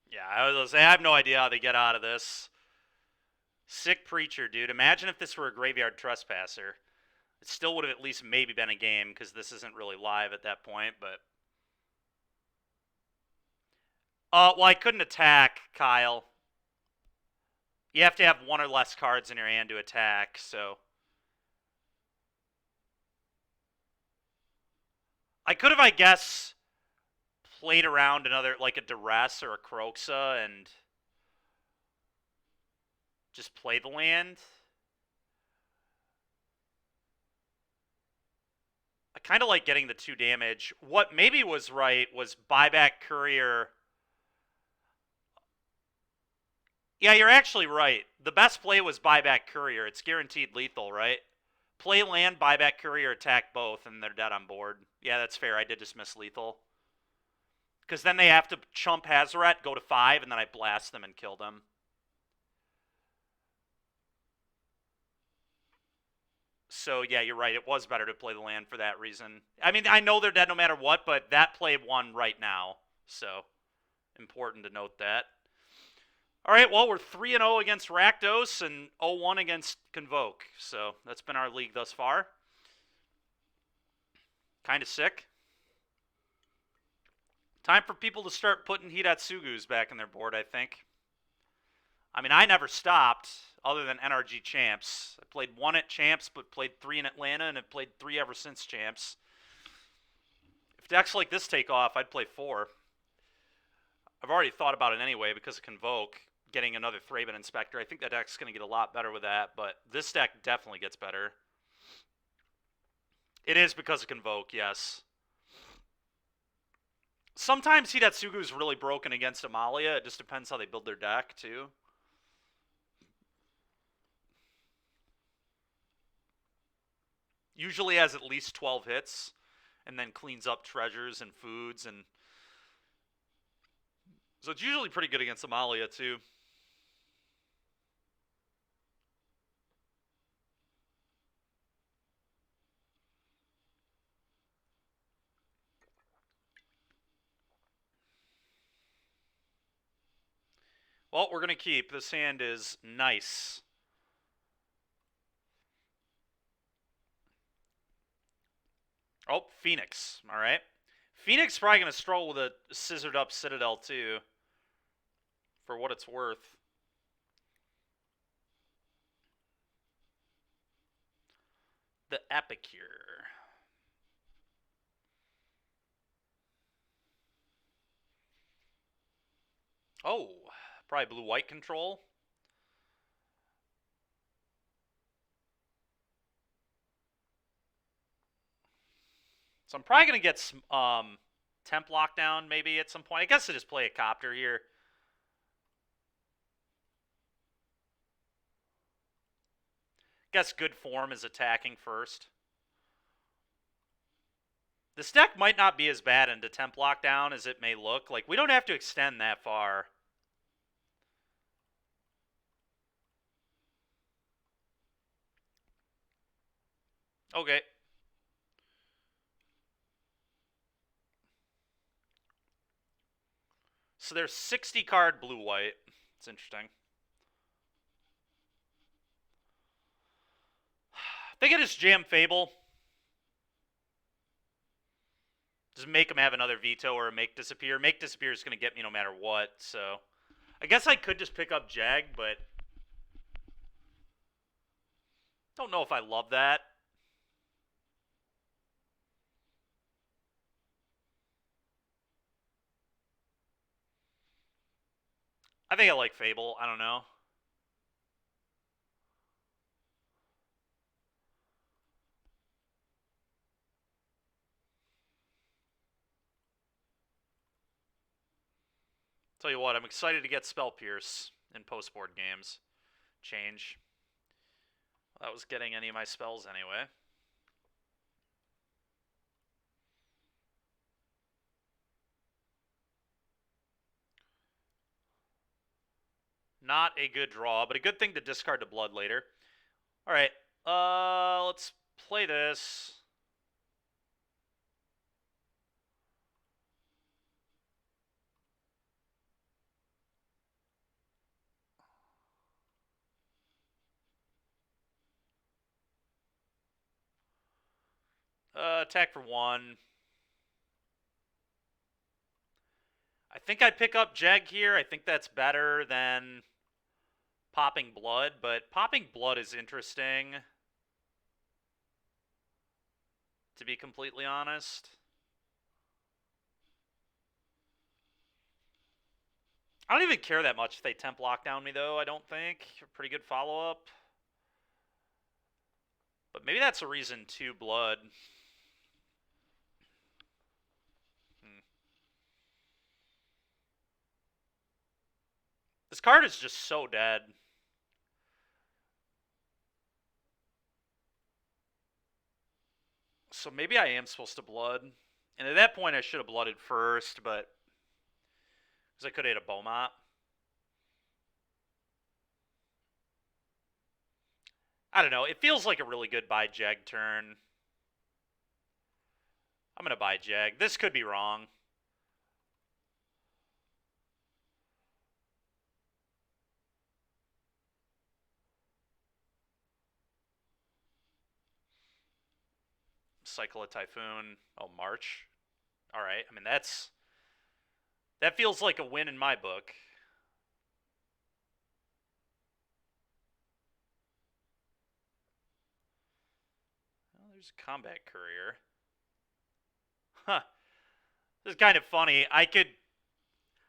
Yeah, I was gonna say, I have no idea how they get out of this. Sick Preacher, dude. Imagine if this were a Graveyard Trespasser. It still would have at least maybe been a game, because this isn't really live at that point, but... well, I couldn't attack, Kyle. You have to have 1 or less cards in your hand to attack, so... I could have, I guess, played around another, like a duress or a Croxa, and just play the land. I kind of like getting the 2 damage. What maybe was right was buyback Courier. Yeah, you're actually right. The best play was buyback Courier. It's guaranteed lethal, right? Play land, buyback Courier, attack both, and they're dead on board. Yeah, that's fair. I did just miss lethal. Because then they have to chump Hazoret, go to 5, and then I blast them and kill them. So, yeah, you're right. It was better to play the land for that reason. I mean, I know they're dead no matter what, but that play won right now. So, important to note that. All right, well, we're 3-0 against Rakdos and 0-1 against Convoke. So, that's been our league thus far. Kind of sick. Time for people to start putting Hidatsugus back in their board, I think. I mean, I never stopped, other than NRG Champs. I played 1 at Champs, but played 3 in Atlanta, and have played 3 ever since Champs. If decks like this take off, I'd play 4. I've already thought about it anyway because of Convoke, getting another Thraben Inspector. I think that deck's going to get a lot better with that, but this deck definitely gets better. It is because of Convoke, yes. Sometimes Hidatsugu is really broken against Amalia. It just depends how they build their deck, too. Usually has at least 12 hits, and then cleans up treasures and foods, and so it's usually pretty good against Amalia, too. Well, we're going to keep. This hand is nice. Oh, Phoenix. All right. Phoenix probably going to stroll with a scissored up Citadel, too, for what it's worth. The Epicure. Oh, probably blue-white control. So I'm probably going to get some temp lockdown maybe at some point. I guess I just play a copter here. Guess good form is attacking first. This deck might not be as bad into temp lockdown as it may look. Like, we don't have to extend that far. Okay. So there's 60 card blue-white. It's interesting. They could just jam Fable. Just make him have another veto or make disappear. Make disappear is going to get me no matter what, so I guess I could just pick up Jag, but don't know if I love that. I think I like Fable. I don't know. Tell you what, I'm excited to get Spell Pierce in post-board games. Change. Well, that was getting any of my spells anyway. Not a good draw, but a good thing to discard to blood later. All right, let's play this. Attack for 1. I think I pick up Jag here. I think that's better than popping blood, but popping blood is interesting, to be completely honest. I don't even care that much if they temp lockdown me, though, I don't think. Pretty good follow-up. But maybe that's a reason, too, blood. This card is just so dead. So maybe I am supposed to blood. And at that point, I should have blooded first, but... because I could have hit a Beaumont. I don't know. It feels like a really good buy Jag turn. I'm going to buy Jag. This could be wrong. Cycle a Typhoon. Oh, March. All right. I mean, that feels like a win in my book. Well, there's a Combat Courier. Huh. This is kind of funny. I think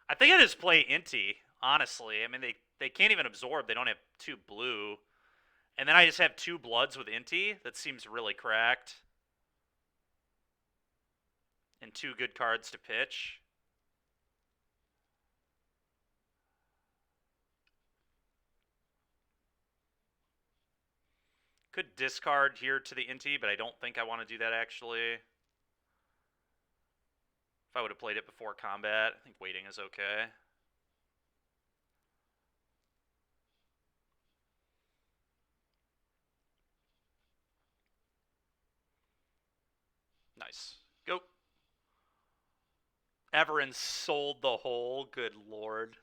I just play Inti, honestly. I mean, they can't even absorb. They don't have 2 blue. And then I just have 2 bloods with Inti. That seems really cracked. And 2 good cards to pitch. Could discard here to the Inti, but I don't think I want to do that, actually. If I would have played it before combat, I think waiting is okay. Nice. Go. Everin sold the hole. Good lord.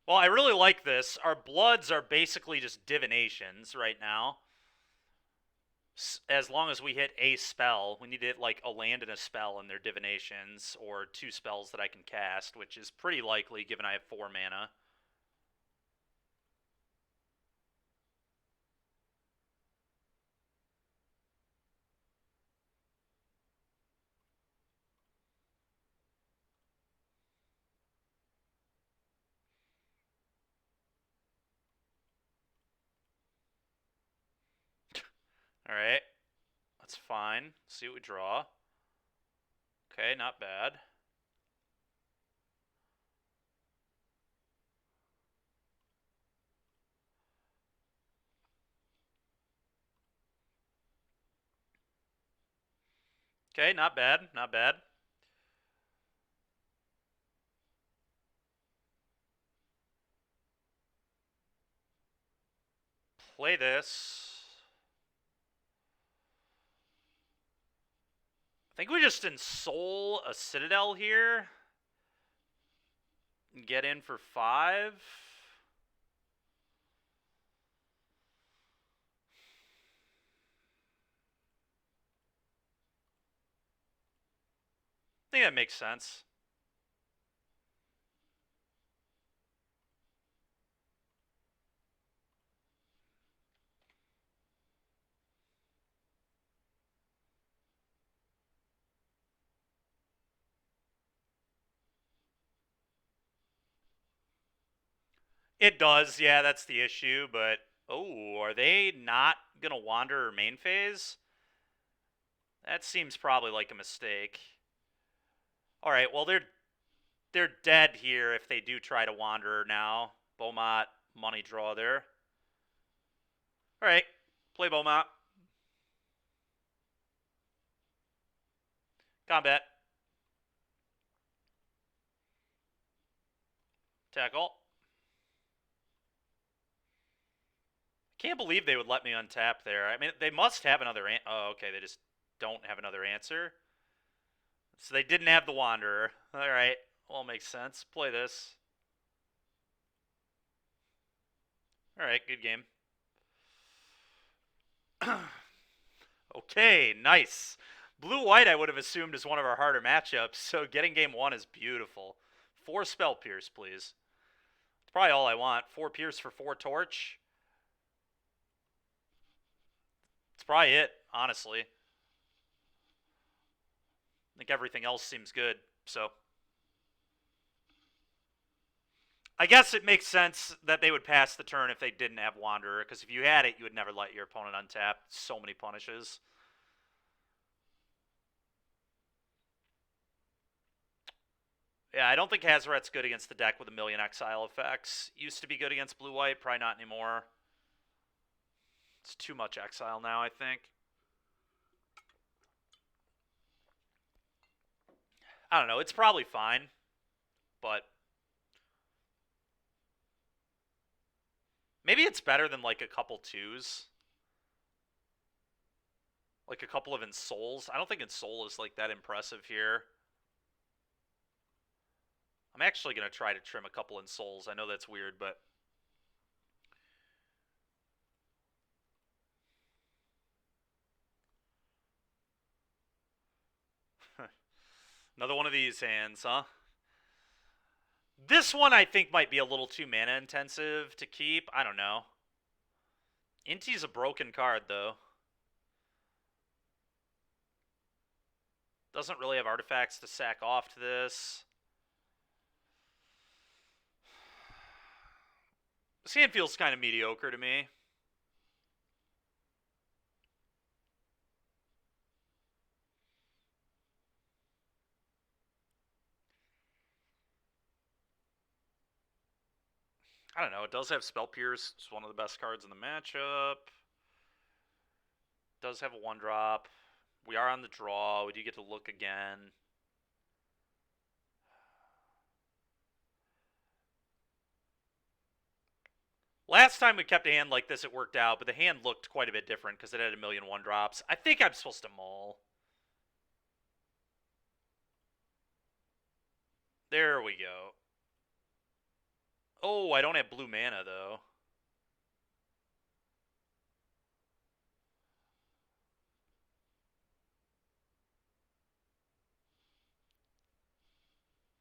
Well, I really like this. Our bloods are basically just divinations right now. As long as we hit a spell, we need to hit like a land and a spell in their divinations, or 2 spells that I can cast, which is pretty likely given I have 4 mana. Alright. That's fine. See what we draw. Okay, not bad. Okay, not bad. Not bad. Play this. I think we just ensoul a Citadel here. And get in for 5. I think that makes sense. It does, yeah, that's the issue, but... oh, are they not going to wander main phase? That seems probably like a mistake. Alright, well, they're dead here if they do try to wander now. Beaumont, money draw there. Alright, play Beaumont. Combat. Tackle. Can't believe they would let me untap there. I mean, they must have another... oh, okay, they just don't have another answer. So they didn't have the Wanderer. Alright, well, makes sense. Play this. Alright, good game. Okay, nice. Blue-white I would have assumed is one of our harder matchups, so getting game 1 is beautiful. 4 Spell Pierce, please. It's probably all I want. 4 Pierce for 4 Torch. That's probably it, honestly. I think everything else seems good. So I guess it makes sense that they would pass the turn if they didn't have Wanderer, because if you had it, you would never let your opponent untap. So many punishes. Yeah, I don't think Hazoret's good against the deck with a million exile effects. Used to be good against blue-white, probably not anymore. It's too much exile now, I think. I don't know, it's probably fine, but maybe it's better than like a couple twos. Like a couple of ensouls. I don't think ensoul is like that impressive here. I'm actually going to try to trim a couple ensouls. I know that's weird, but another one of these hands, huh? This one I think might be a little too mana intensive to keep. I don't know. Inti's a broken card, though. Doesn't really have artifacts to sack off to this. This hand feels kind of mediocre to me. I don't know. It does have Spell Pierce. It's one of the best cards in the matchup. It does have a 1-drop. We are on the draw. We do get to look again. Last time we kept a hand like this, it worked out, but the hand looked quite a bit different because it had a million 1-drops. I think I'm supposed to maul. There we go. Oh, I don't have blue mana, though.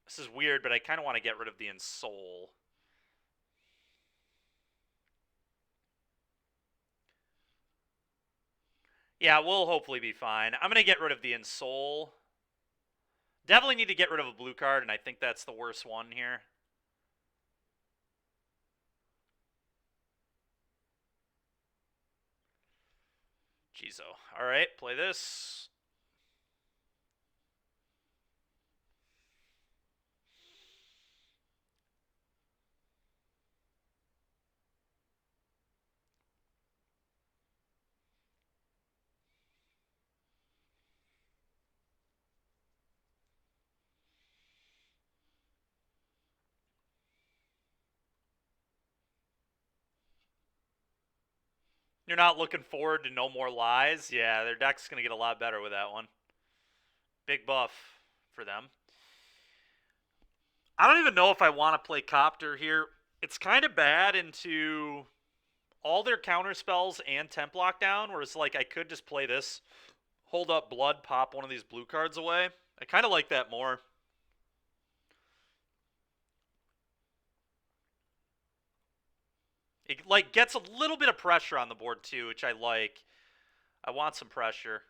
This is weird, but I kind of want to get rid of the ensoul. Yeah, we'll hopefully be fine. I'm going to get rid of the ensoul. Definitely need to get rid of a blue card, and I think that's the worst one here. Jizo. Alright, play this. You're not looking forward to No More Lies? Yeah, their deck's going to get a lot better with that one. Big buff for them. I don't even know if I want to play Copter here. It's kind of bad into all their counter spells and temp lockdown, whereas like I could just play this, hold up blood, pop one of these blue cards away. I kind of like that more. It like gets a little bit of pressure on the board too, which I like. I want some pressure.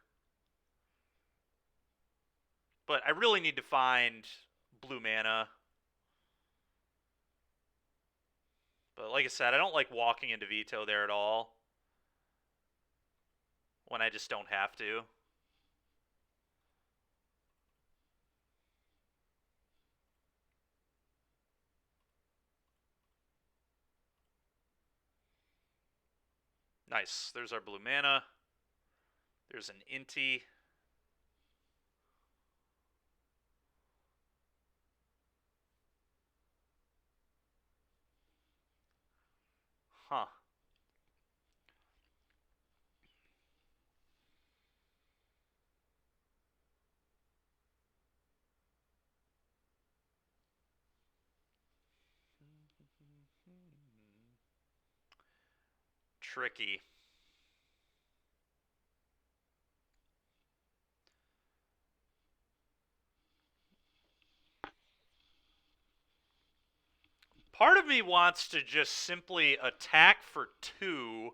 But I really need to find blue mana. But like I said, I don't like walking into veto there at all. When I just don't have to. Nice. There's our blue mana. There's an Inti. Huh. Tricky. Part of me wants to just simply attack for 2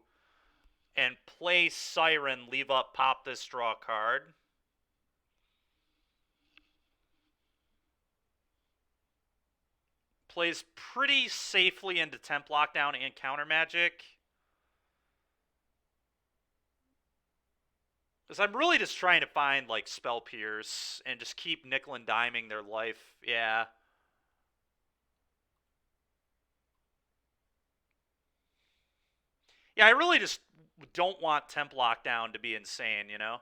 And play Siren, leave up, pop this, draw a card. Plays pretty safely into Temp Lockdown and Counter Magic. Because I'm really just trying to find, like, Spell Pierce and just keep nickel and diming their life. Yeah. Yeah, I really just don't want Temp Lockdown to be insane, you know?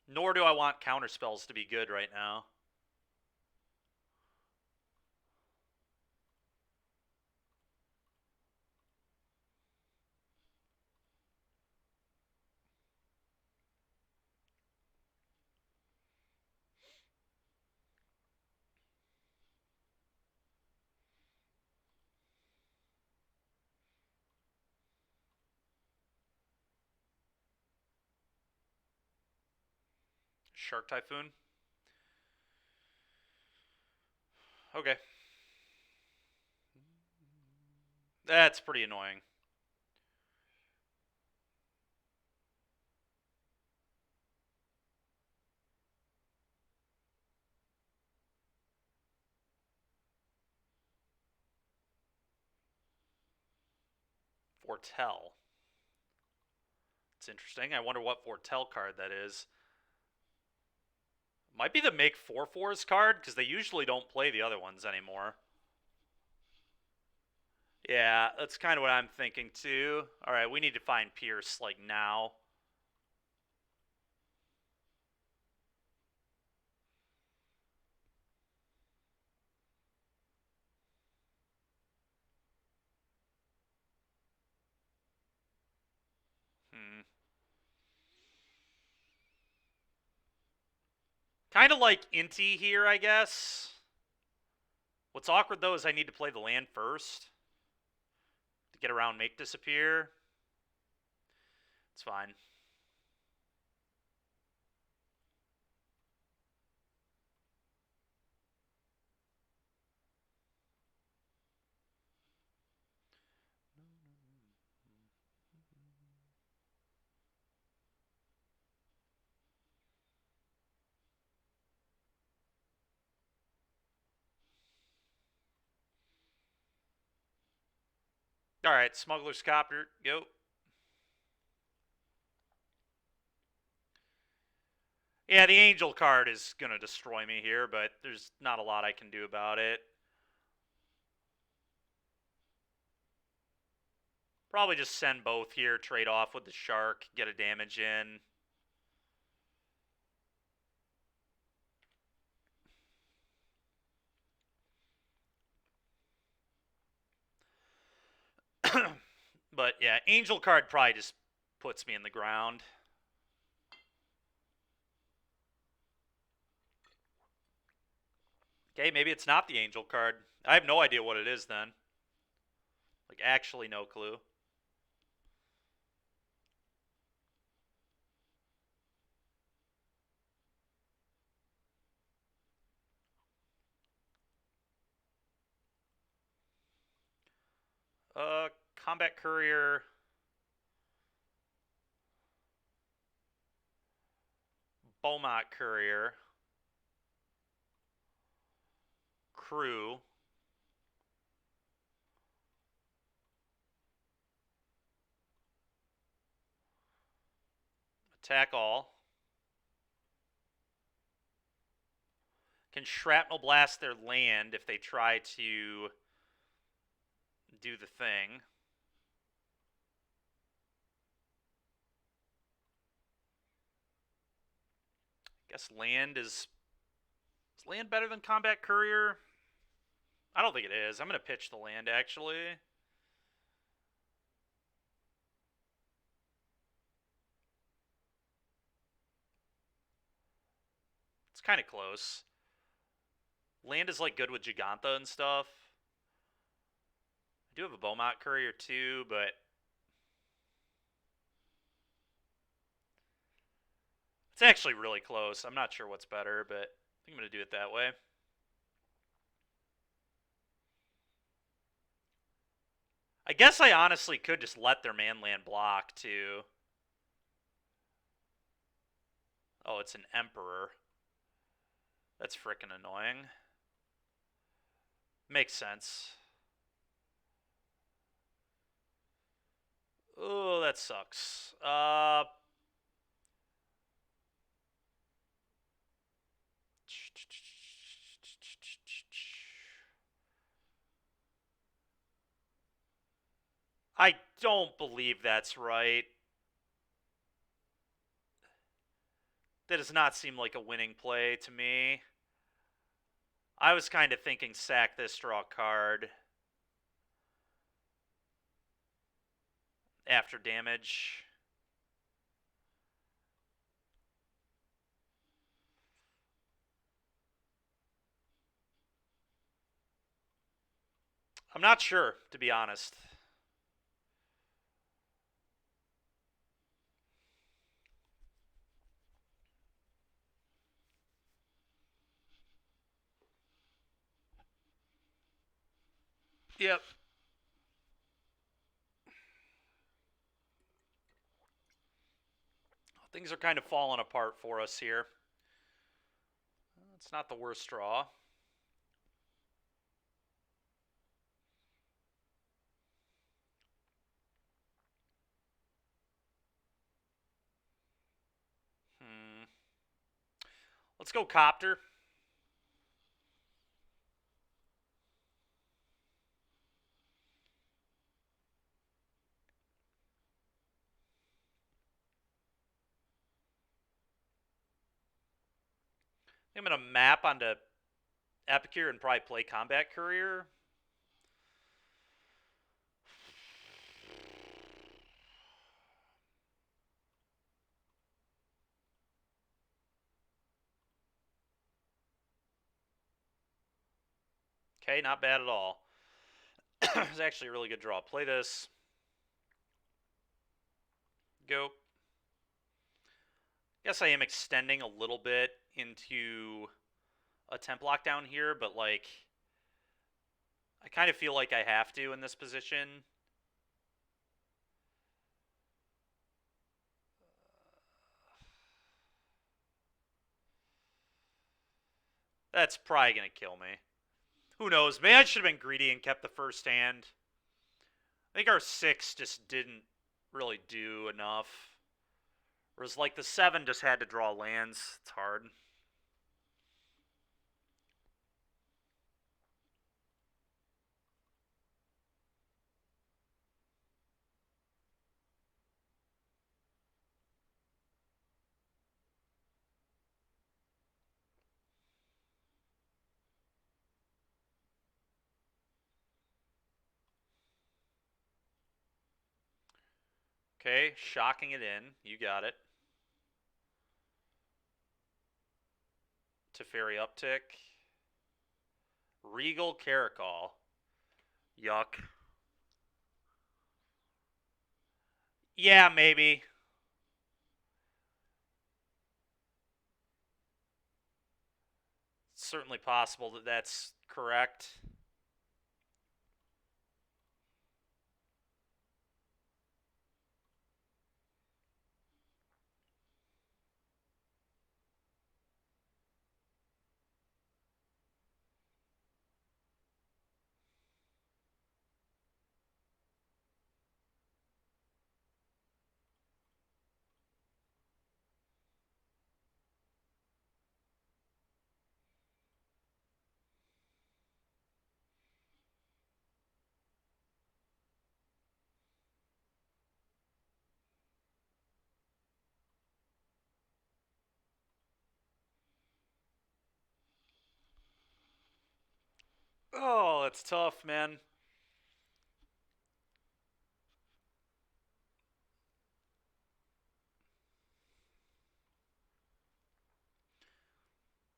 Nor do I want counter spells to be good right now. Shark Typhoon. Okay. That's pretty annoying. Foretell. It's interesting. I wonder what Foretell card that is. Might be the make 4/4s card, because they usually don't play the other ones anymore. Yeah, that's kind of what I'm thinking too. Alright, we need to find Pierce, like, now. Kind of like Inti here, I guess. What's awkward, though, is I need to play the land first to get around Make Disappear. It's fine. Alright, Smuggler's Copter, go. Yeah, the Angel card is going to destroy me here, but there's not a lot I can do about it. Probably just send both here, trade off with the Shark, get a damage in. But yeah, Angel card probably just puts me in the ground. Okay, maybe it's not the Angel card. I have no idea what it is then. Like, actually no clue. Combat Courier. Beaumont Courier. Crew. Attack all. Can Shrapnel Blast their land if they try to do the thing. I guess land is land better than Combat Courier? I don't think it is. I'm going to pitch the land, actually. It's kind of close. Land is, like, good with Giganta and stuff. I do have a Beaumont Courier, too, but it's actually really close. I'm not sure what's better, but I think I'm going to do it that way. I guess I honestly could just let their man land block, too. Oh, it's an Emperor. That's frickin' annoying. Makes sense. Oh, that sucks. I don't believe that's right. That does not seem like a winning play to me. I was kind of thinking sack this, draw a card after damage. I'm not sure, to be honest. Yep. Things are kind of falling apart for us here. It's not the worst draw. Let's go Copter. I'm going to map onto Epicure and probably play Combat Courier. Okay, not bad at all. It's actually a really good draw. Play this. Go. Guess I am extending a little bit into a temp lockdown here, but like I kind of feel like I have to in this position. That's probably going to kill me. Who knows? Maybe I should have been greedy and kept the first hand. I think our 6 just didn't really do enough. Whereas like the 7 just had to draw lands. It's hard. Okay, shocking it in. You got it. Teferi uptick. Regal Caracol. Yuck. Yeah, maybe. It's certainly possible that that's correct. Oh, that's tough, man.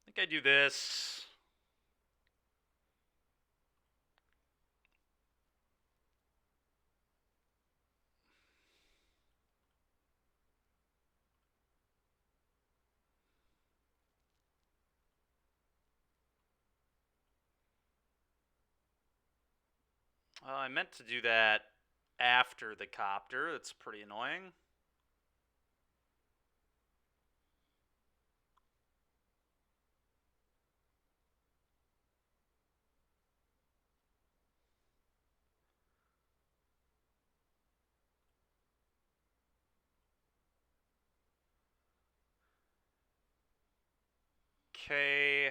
I think I do this. I meant to do that after the copter. That's pretty annoying. Okay.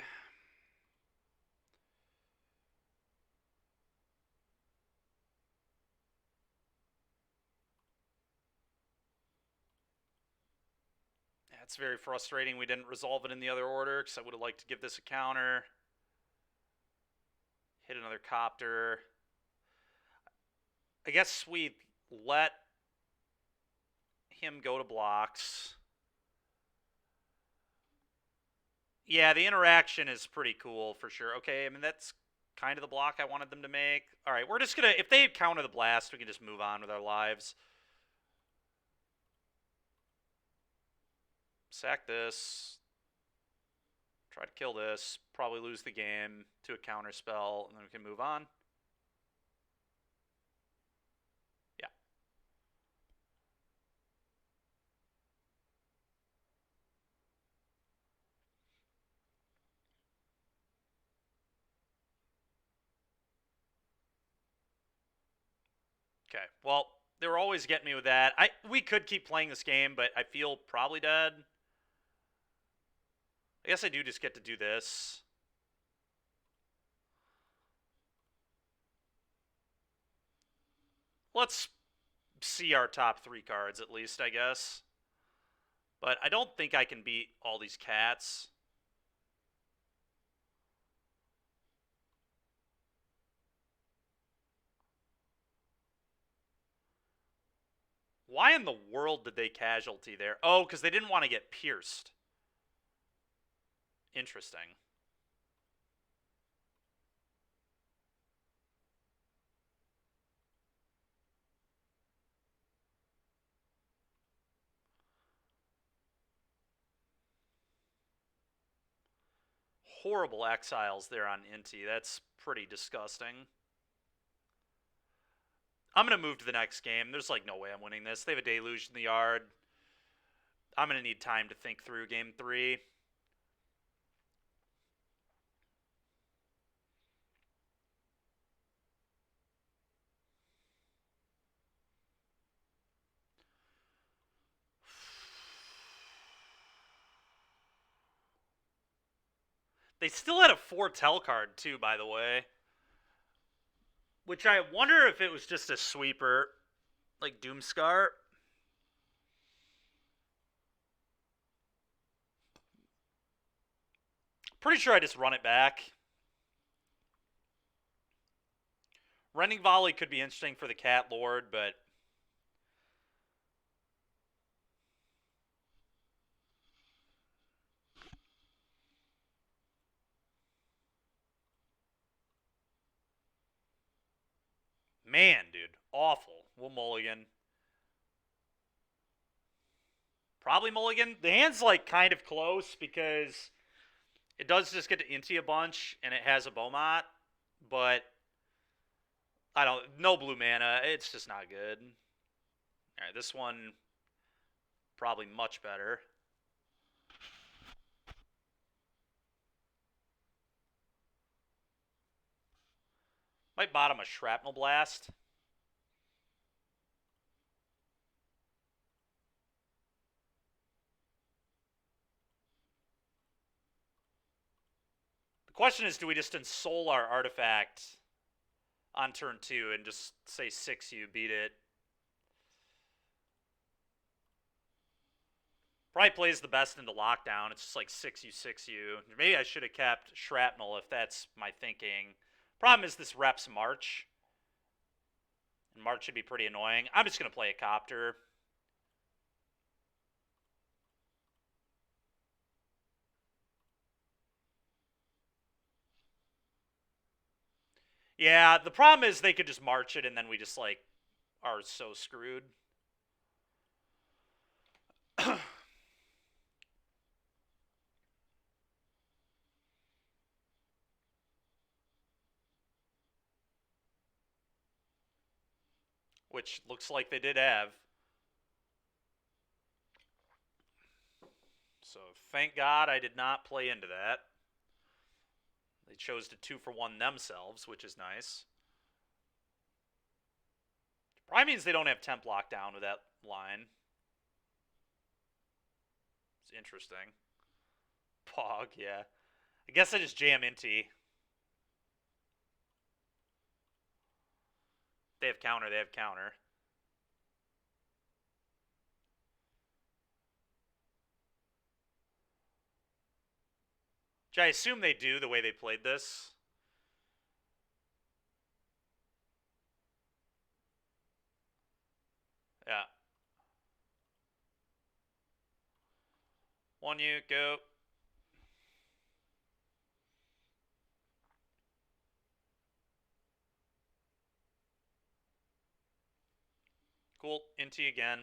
That's very frustrating. We didn't resolve it in the other order because I would have liked to give this a counter. Hit another copter. I guess we let him go to blocks. Yeah, the interaction is pretty cool for sure. Okay, I mean, that's kind of the block I wanted them to make. All right, we're just going to, if they counter the blast, we can just move on with our lives. Sack this. Try to kill this. Probably lose the game to a counter spell, and then we can move on. Yeah. Okay. Well, they were always getting me with that. We could keep playing this game, but I feel probably dead. I guess I do just get to do this. Let's see our top 3 cards at least, I guess. But I don't think I can beat all these cats. Why in the world did they casualty there? Oh, because they didn't want to get pierced. Interesting. Horrible exiles there on Inti. That's pretty disgusting. I'm going to move to the next game. There's like no way I'm winning this. They have a deluge in the yard. I'm going to need time to think through game 3. They still had a foretell card too, by the way. Which I wonder if it was just a sweeper, like Doomscar. Pretty sure I just run it back. Rending Volley could be interesting for the Cat Lord, but man, dude, awful. We'll mulligan. Probably mulligan. The hand's like kind of close because it does just get to Inti a bunch and it has a Beaumont, but I don't. No blue mana. It's just not good. All right, this one probably much better. Might bottom a Shrapnel Blast. The question is, do we just ensoul our artifact on turn 2 and just say 6-you, beat it? Probably plays the best into lockdown. It's just like 6-you, 6-you. Maybe I should have kept Shrapnel if that's my thinking. Problem is this reps March. And March should be pretty annoying. I'm just going to play a Copter. Yeah, the problem is they could just March it and then we just like are so screwed. which looks like they did have. So thank God I did not play into that. They chose to 2-for-1 themselves, which is nice. Probably means they don't have temp lockdown with that line. It's interesting. Pog, yeah. I guess I just jam into. They have counter, they have counter. Which I assume they do the way they played this. Yeah. One you, go. Cool, into again.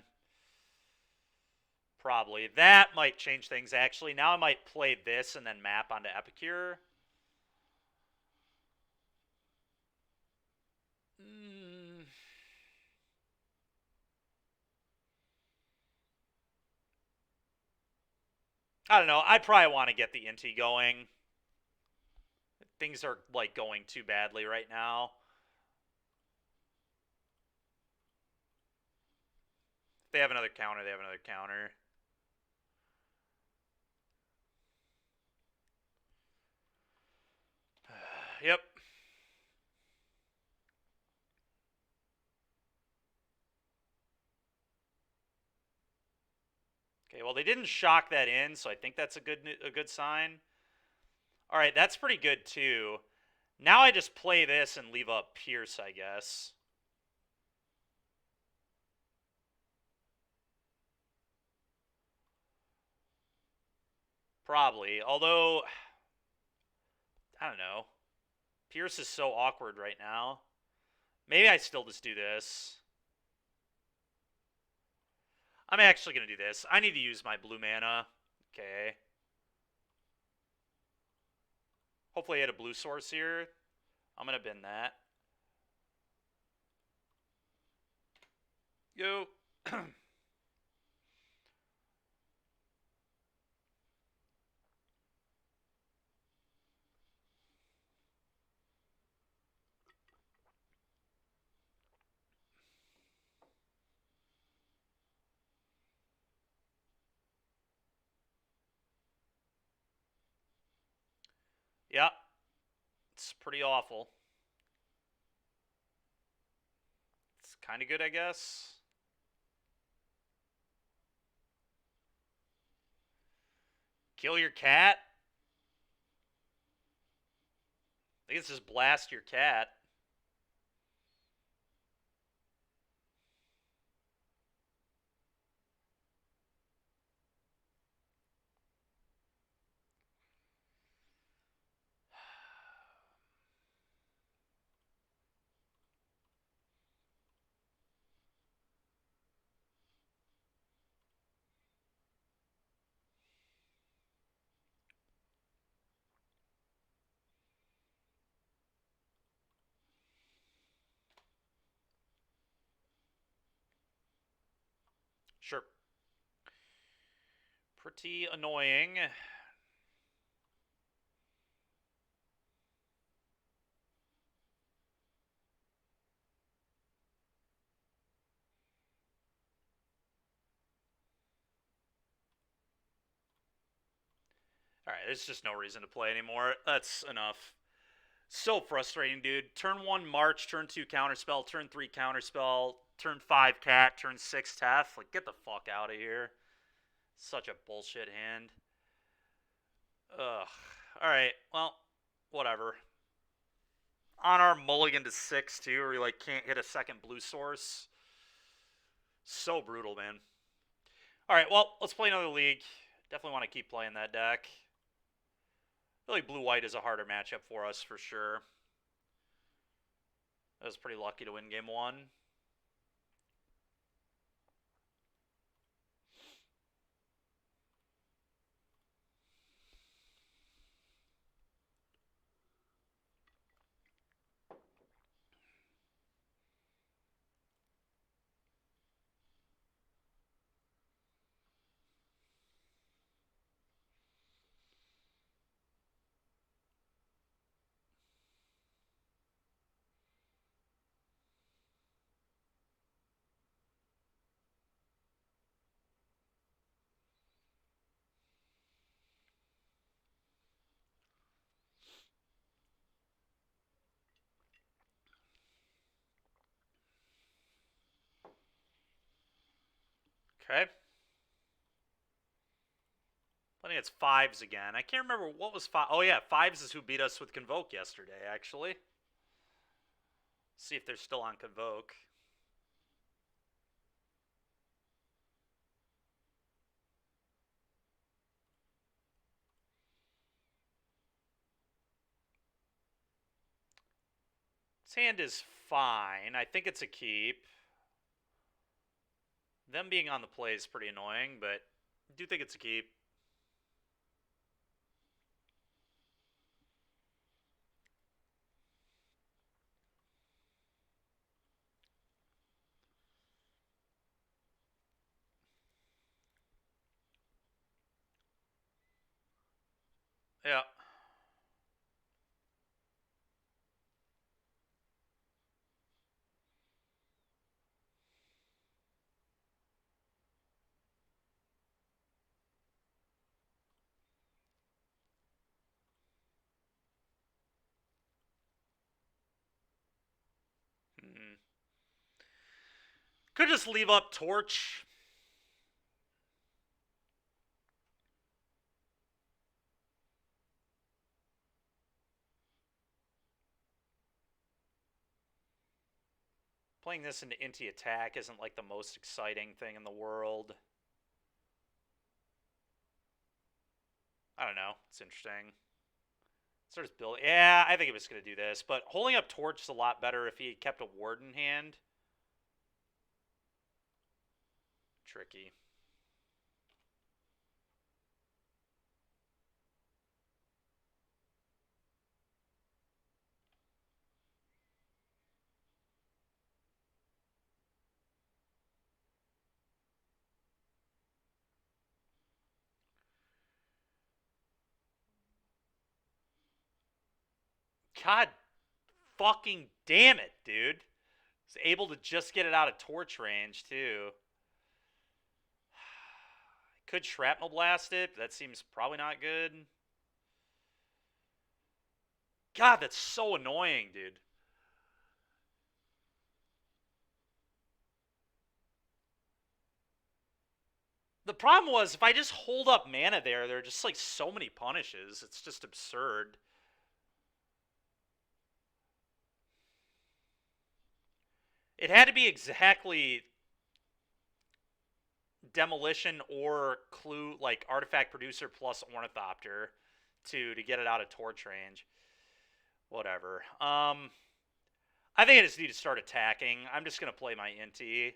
Probably. That might change things, actually. Now I might play this and then map onto Epicure. I don't know. I probably want to get the Inti going. Things are, like, going too badly right now. If they have another counter, they have another counter. Yep. Okay, well, they didn't shock that in, so I think that's a good sign. All right, that's pretty good, too. Now I just play this and leave up Pierce, I guess. Probably. Although, I don't know. Pierce is so awkward right now. Maybe I still just do this. I'm actually going to do this. I need to use my blue mana. Okay. Hopefully I had a blue source here. I'm going to bin that. Yo. Yeah. It's pretty awful. It's kind of good, I guess. Kill your cat? I think it's just blast your cat. Sure. Pretty annoying. Alright, there's just no reason to play anymore. That's enough. So frustrating, dude. Turn 1 March, turn 2 Counterspell, turn 3 Counterspell, turn 5 Cat, turn 6 Tef. Like, get the fuck out of here. Such a bullshit hand. Ugh. Alright, well, whatever. On our mulligan to 6, too, where we, like, can't hit a second blue source. So brutal, man. Alright, well, let's play another league. Definitely want to keep playing that deck. I feel like blue-white is a harder matchup for us, for sure. I was pretty lucky to win game 1. Okay. I think it's fives again. I can't remember what was five. Oh yeah, fives is who beat us with Convoke yesterday. Actually, see if they're still on Convoke. This hand is fine. I think it's a keep. Them being on the play is pretty annoying, but I do think it's a keep. Yeah. Hmm. Could just leave up Torch. Playing this into Inti attack isn't like the most exciting thing in the world. I don't know. It's interesting. Starts building. Yeah, I think he was going to do this, but holding up Torch is a lot better if he had kept a ward in hand. Tricky. God fucking damn it, dude. He's able to just get it out of Torch range, too. Could Shrapnel Blast it, but that seems probably not good. God, that's so annoying, dude. The problem was, if I just hold up mana there are just like so many punishes. It's just absurd. It had to be exactly Demolition or Clue, like Artifact Producer plus Ornithopter to get it out of Torch range. Whatever. I think I just need to start attacking. I'm just going to play my Inti.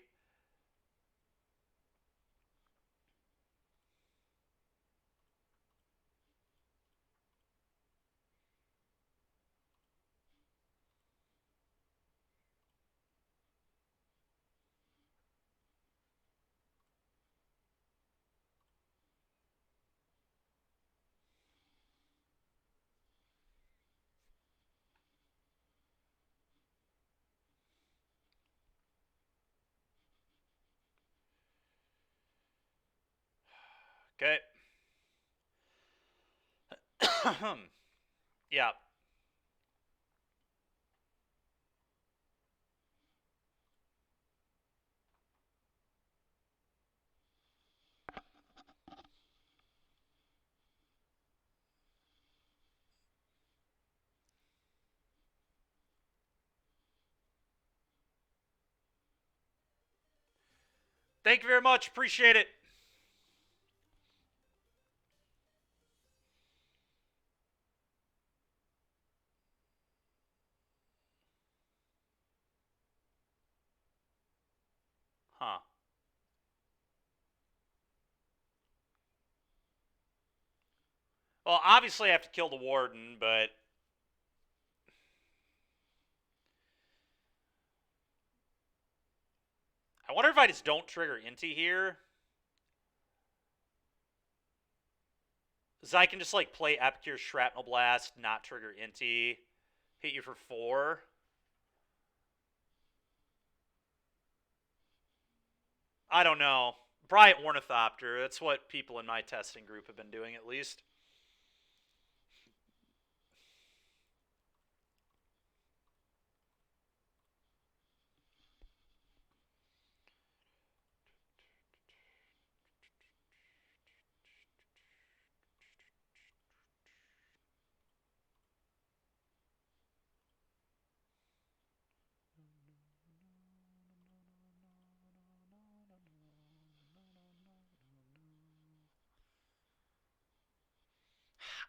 Okay. Yeah. Thank you very much. Appreciate it. Huh. Well, obviously I have to kill the Warden, but I wonder if I just don't trigger Inti here. Because I can just like play Epicure Shrapnel Blast, not trigger Inti, hit you for 4. I don't know. Probably Ornithopter. That's what people in my testing group have been doing, at least.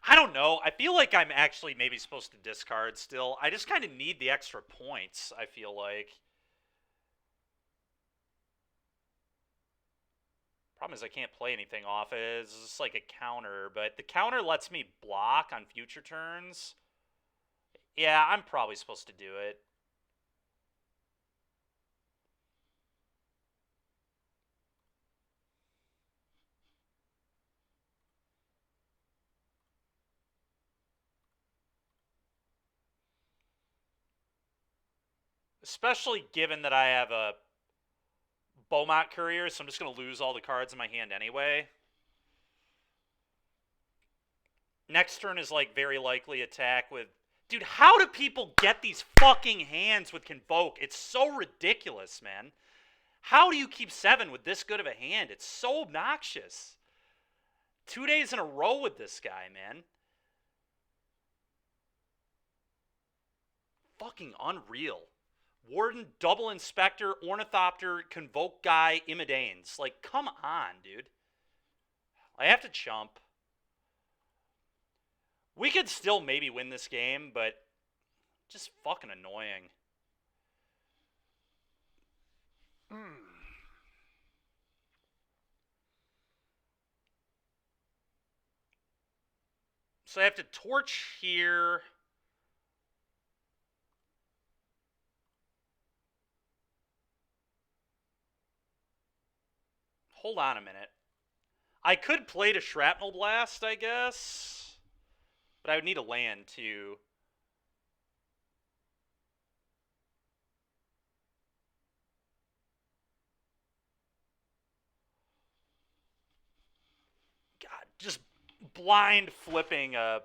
I don't know. I feel like I'm actually maybe supposed to discard still. I just kind of need the extra points, I feel like. Problem is I can't play anything off it. It's just like a counter, but the counter lets me block on future turns. Yeah, I'm probably supposed to do it. Especially given that I have a Beaumont Courier, so I'm just going to lose all the cards in my hand anyway. Next turn is like very likely attack with... Dude, how do people get these fucking hands with Convoke? It's so ridiculous, man. How do you keep 7 with this good of a hand? It's so obnoxious. 2 days in a row with this guy, man. Fucking unreal. Warden, Double Inspector, Ornithopter, Convoke Guy, Imidanes. Like, come on, dude. I have to chump. We could still maybe win this game, but just fucking annoying. So I have to torch here. Hold on a minute. I could play to Shrapnel Blast, I guess. But I would need a land, too. God, just blind flipping a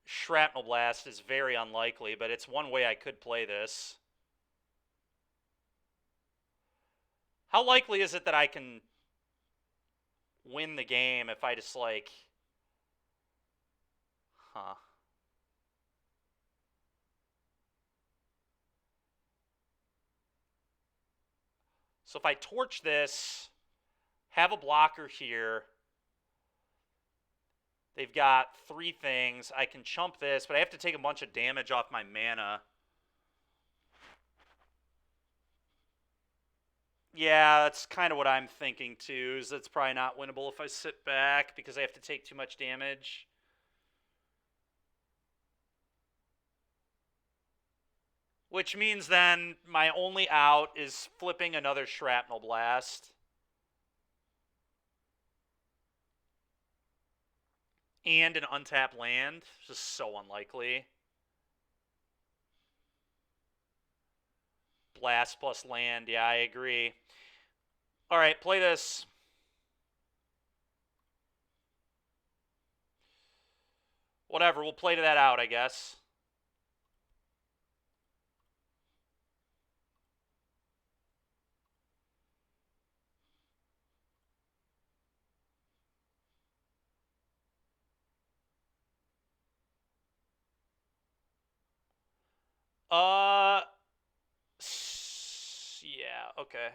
Shrapnel Blast is very unlikely, but it's one way I could play this. How likely is it that I can win the game if I just, like... Huh. So if I torch this, have a blocker here, they've got 3 things. I can chump this, but I have to take a bunch of damage off my mana. Yeah, that's kind of what I'm thinking too, is that's probably not winnable if I sit back because I have to take too much damage. Which means then my only out is flipping another Shrapnel Blast. And an untapped land. Just so unlikely. Blast plus land. Yeah, I agree. All right, play this. Whatever, we'll play to that out, I guess. Yeah, okay.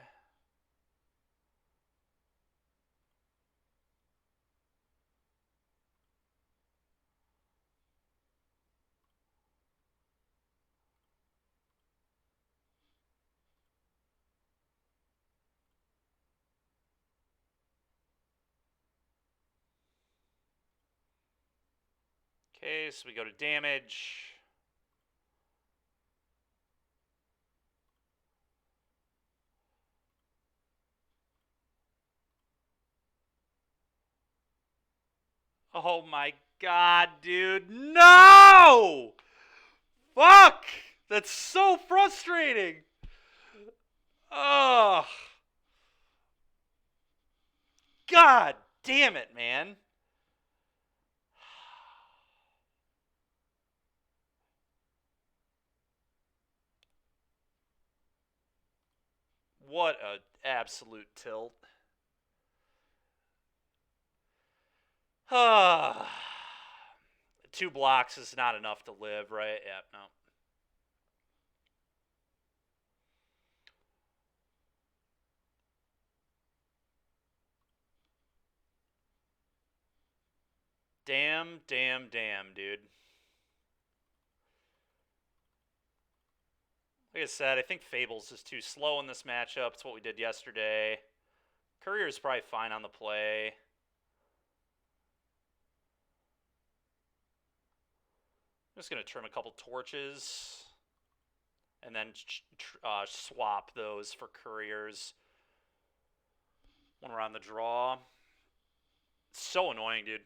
Okay, so we go to damage. Oh my god, dude. No! Fuck! That's so frustrating. Oh. God damn it, man. What a absolute tilt. 2 blocks is not enough to live, right? Yeah, no. Damn, damn, damn, dude. Like I said, I think Fables is too slow in this matchup. It's what we did yesterday. Courier's probably fine on the play. I'm just going to trim a couple torches and then swap those for Couriers when we're on the draw. It's so annoying, dude,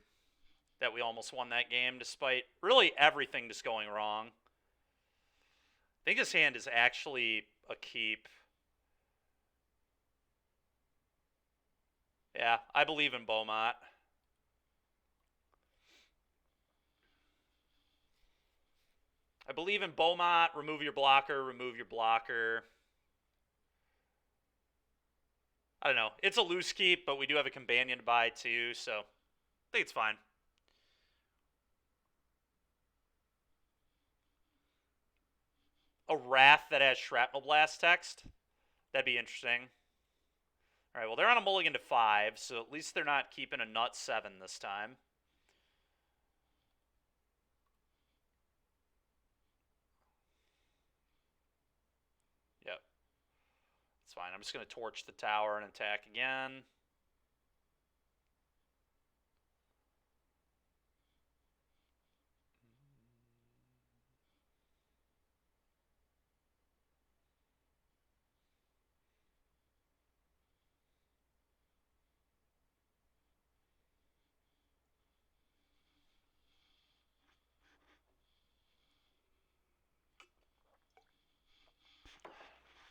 that we almost won that game despite really everything just going wrong. I think this hand is actually a keep. Yeah, I believe in Beaumont. I believe in Beaumont. Remove your blocker. Remove your blocker. I don't know. It's a loose keep, but we do have a companion to buy too, so I think it's fine. A Wrath that has Shrapnel Blast text? That'd be interesting. All right, well, they're on a mulligan to 5, so at least they're not keeping a nut 7 this time. Yep. It's fine. I'm just going to torch the tower and attack again.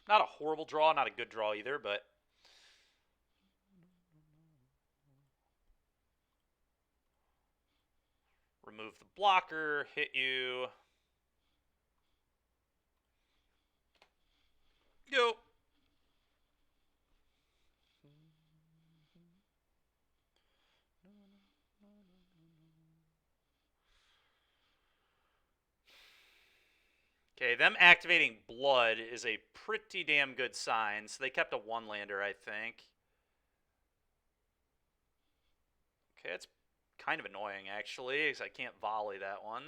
Not a horrible draw, not a good draw either, but remove the blocker, hit you. Go. Okay, them activating Blood is a pretty damn good sign. So they kept a 1-lander, I think. Okay, it's kind of annoying, actually, because I can't volley that one.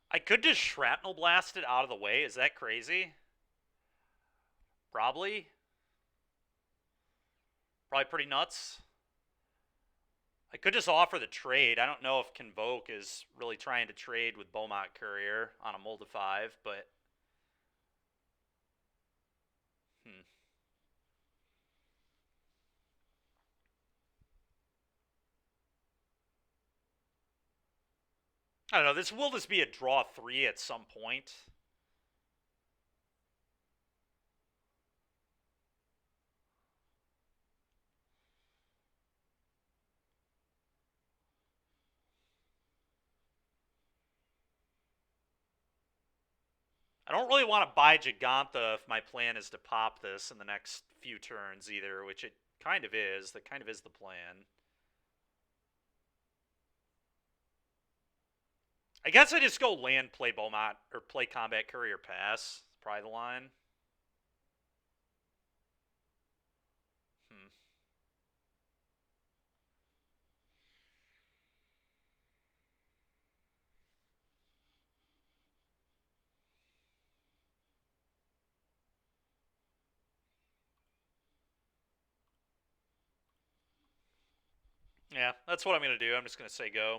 I could just Shrapnel Blast it out of the way. Is that crazy? Probably. Probably pretty nuts. I could just offer the trade. I don't know if Convoke is really trying to trade with Beaumont Courier on a mull to 5, but... I don't know. Will this be a draw 3 at some point? I don't really want to buy Gigantha if my plan is to pop this in the next few turns either, which it kind of is. That kind of is the plan. I guess I just go land, play Beaumont, or play Combat Courier pass. Probably the line. Yeah, that's what I'm going to do. I'm just going to say go.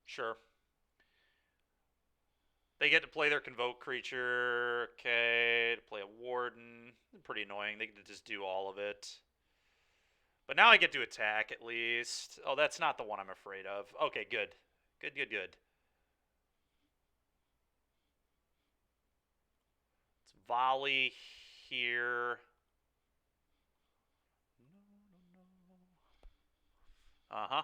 Sure. They get to play their Convoke creature. Okay, to play a Warden. Pretty annoying. They get to just do all of it. But now I get to attack at least. Oh, that's not the one I'm afraid of. Okay, good. Good, good, good. Let's volley here. Uh-huh.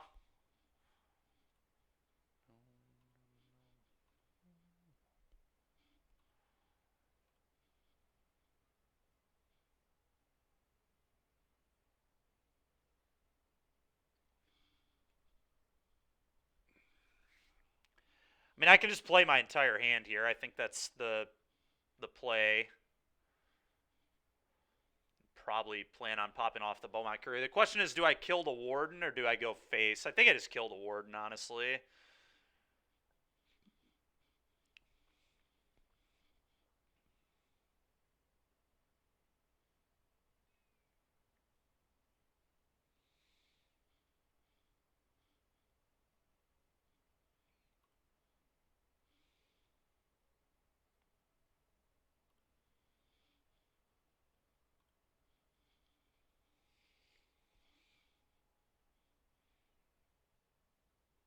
mean, I can just play my entire hand here. I think that's the play. Probably plan on popping off the Beaumont Courier. The question is, do I kill the Warden or do I go face? I think I just kill the Warden, honestly.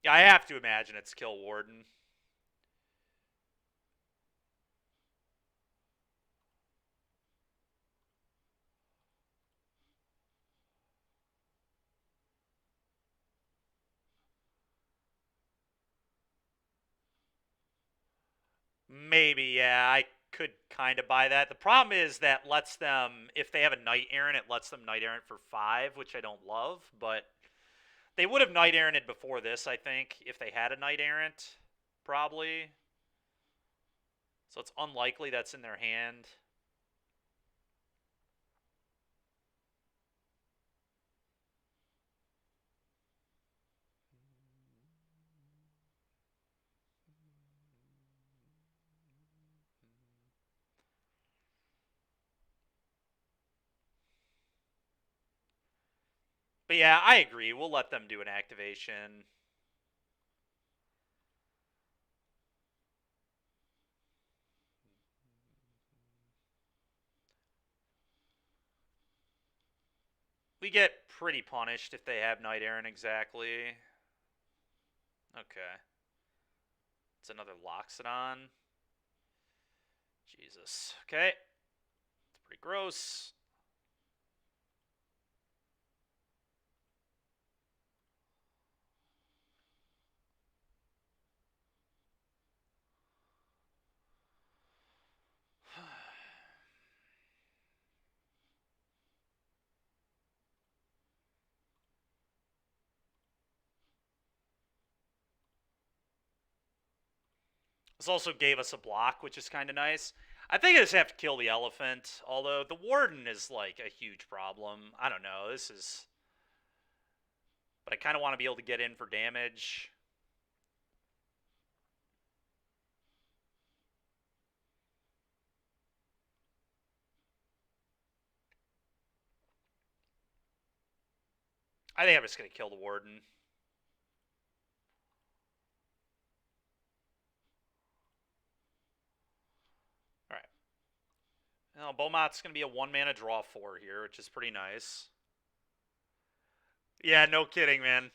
Yeah, I have to imagine it's kill Warden. Maybe, yeah, I could kind of buy that. The problem is that lets them, if they have a Knight Errant, it lets them Knight Errant for 5, which I don't love, but they would have Knight Erranted before this, I think, if they had a Knight Errant, probably. So it's unlikely that's in their hand. But yeah, I agree. We'll let them do an activation. We get pretty punished if they have Knight Errant exactly. Okay. It's another Loxodon. Jesus. Okay. It's pretty gross. This also gave us a block, which is kind of nice. I think I just have to kill the elephant, although the Warden is like a huge problem. I don't know. This is... But I kind of want to be able to get in for damage. I think I'm just going to kill the Warden. Alright. Now, Beaumont's going to be a 1-mana draw 4 here, which is pretty nice. Yeah, no kidding, man.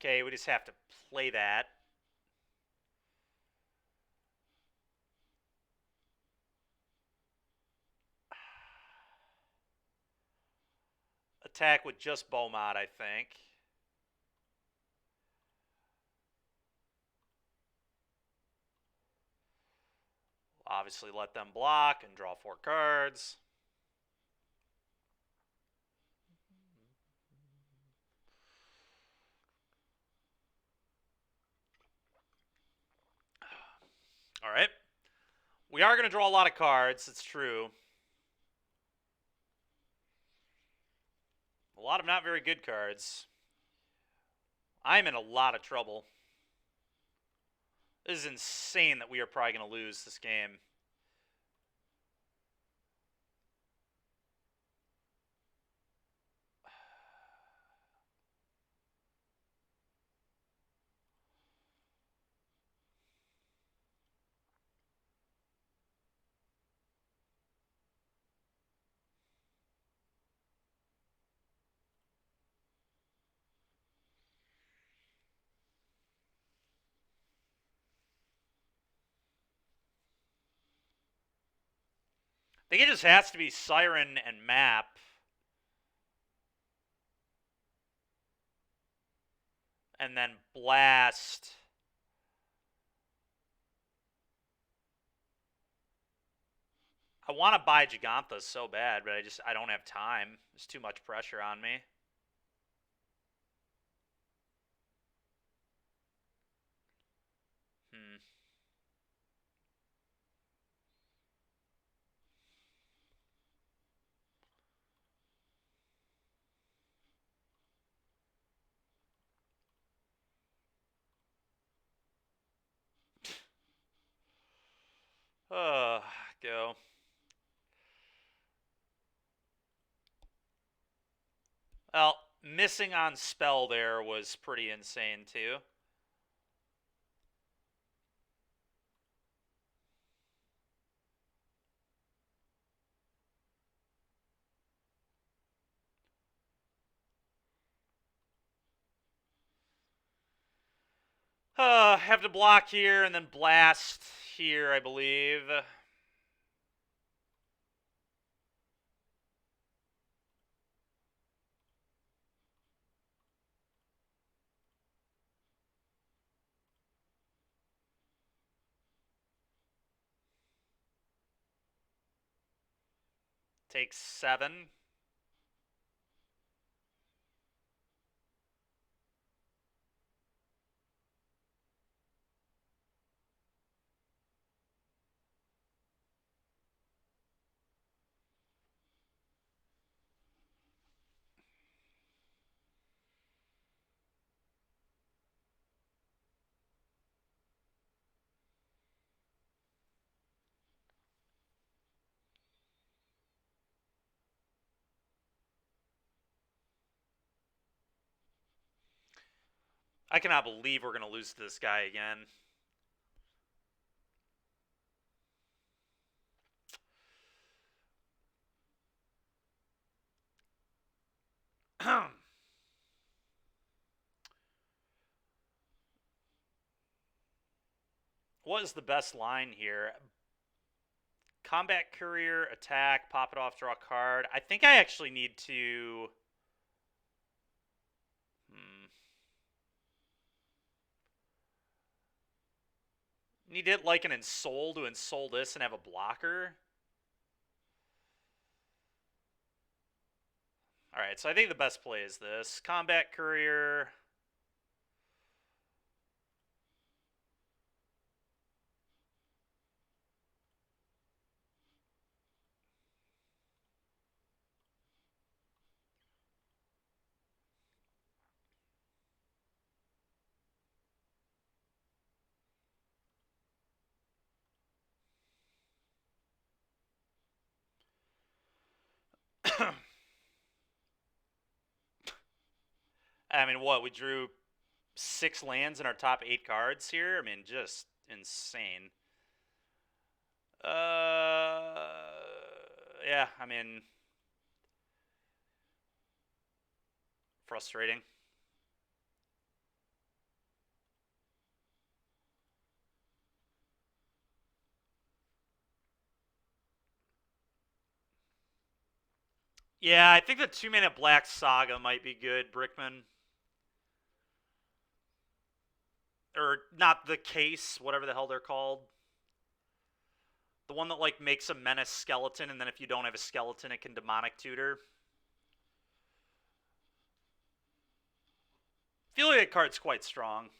Okay, we just have to play that. Attack with just Beaumont, I think. Obviously let them block and draw 4 cards. Alright. We are going to draw a lot of cards, it's true. A lot of not very good cards. I'm in a lot of trouble. This is insane that we are probably going to lose this game. I think it just has to be Siren and Map. And then Blast. I want to buy Gigantha so bad, but I don't have time. There's too much pressure on me. Hmm. Go. Well, missing on spell there was pretty insane too. Have to block here and then blast here, I believe. Takes 7. I cannot believe we're going to lose to this guy again. What is the best line here? Combat courier, attack, pop it off, draw a card. I think I actually need to. Hmm, need it like an ensoul to ensoul this and have a blocker. Alright, so I think the best play is this. Combat courier. I mean, what? We drew 6 lands in our top 8 cards here? I mean, just insane. Yeah, I mean, frustrating. Yeah, I think the 2-mana Black Saga might be good, Brickman. Or not the case, whatever the hell they're called. The one that like makes a menace skeleton, and then if you don't have a skeleton, it can demonic tutor. I feel like that card's quite strong.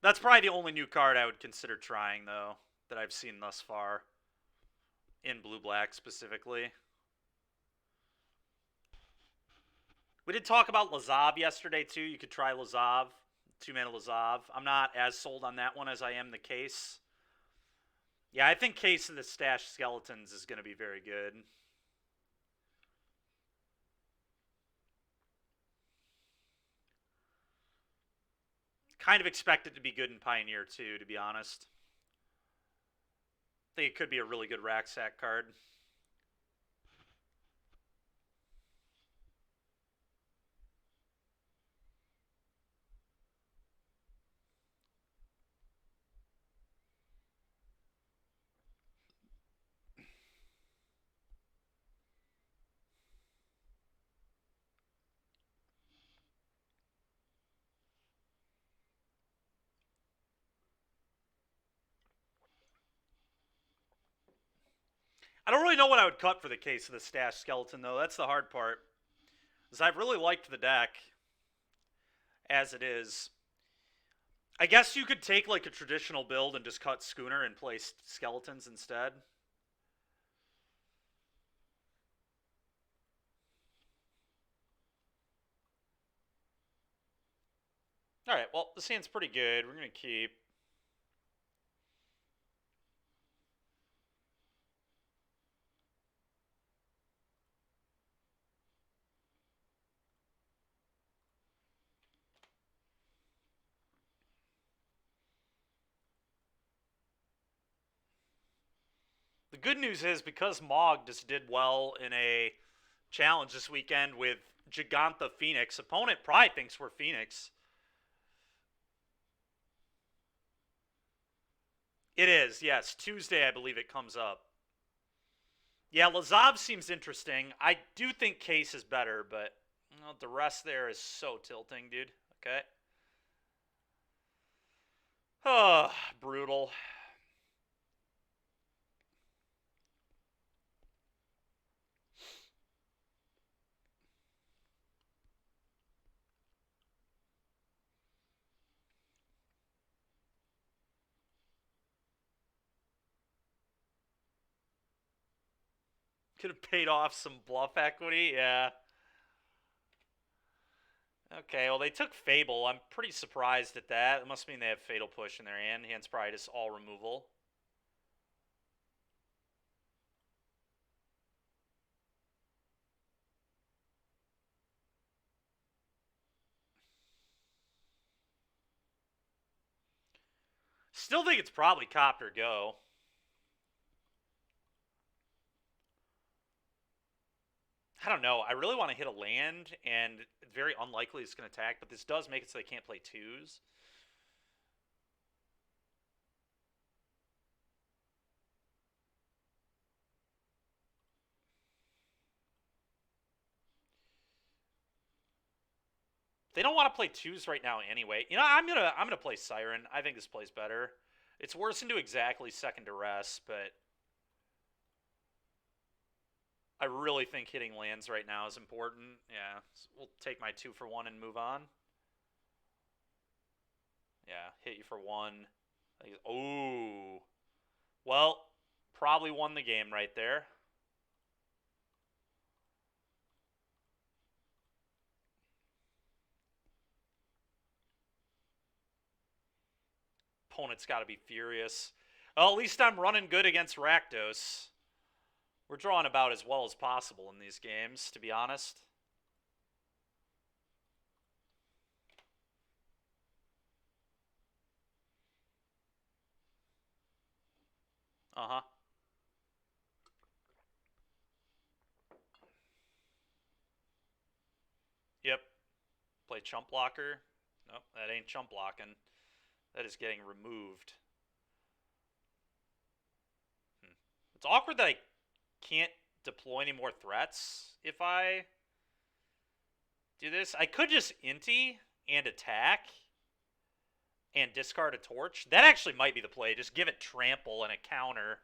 That's probably the only new card I would consider trying, though, that I've seen thus far. In blue-black, specifically. We did talk about Lazav yesterday, too. You could try Lazav. 2-mana Lazav. I'm not as sold on that one as I am the case. Yeah, I think Case of the Stash Skeletons is going to be very good. Kind of expect it to be good in Pioneer, too, to be honest. I think it could be a really good rack sack card. I don't really know what I would cut for the Case of the Stash skeleton, though. That's the hard part. Because I've really liked the deck as it is. I guess you could take like a traditional build and just cut Schooner and play skeletons instead. Alright, well, this hand's pretty good. We're going to keep. The good news is because Mog just did well in a challenge this weekend with Giganta Phoenix, opponent probably thinks we're Phoenix. It is, yes. Tuesday, I believe it comes up. Yeah, Lazav seems interesting. I do think Case is better, but the rest there is so tilting, dude. Okay. Oh, brutal. Could have paid off some bluff equity, yeah. Okay, well, they took Fable. I'm pretty surprised at that. It must mean they have Fatal Push in their hand. Hand's probably just all removal. Still think it's probably Copter Go. I don't know. I really want to hit a land, and it's very unlikely it's going to attack, but this does make it so they can't play twos. They don't want to play twos right now anyway. You know, I'm gonna play Siren. I think this plays better. It's worse into exactly second duress, but I really think hitting lands right now is important. Yeah, so we'll take my 2-for-1 and move on. Yeah, hit you for 1. Oh, well, probably won the game right there. Opponent's got to be furious. Well, at least I'm running good against Rakdos. We're drawing about as well as possible in these games, to be honest. Uh-huh. Yep. Play chump blocker. Nope, that ain't chump blocking. That is getting removed. It's awkward that I can't deploy any more threats if I do this. I could just inti and attack and discard a torch. That actually might be the play. Just give it trample and a counter.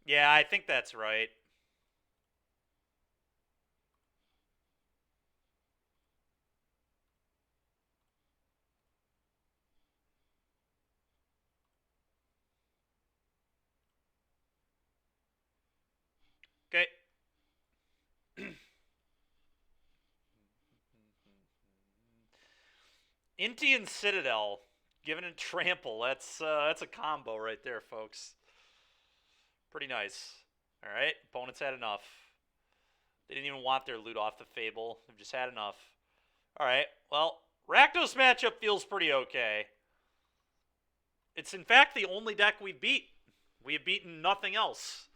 Yeah, I think that's right. Okay. Inti and Citadel, given a trample. That's a combo right there, folks. Pretty nice. All right, opponents had enough. They didn't even want their loot off the Fable. They've just had enough. All right, well, Rakdos matchup feels pretty okay. It's in fact the only deck we beat. We have beaten nothing else.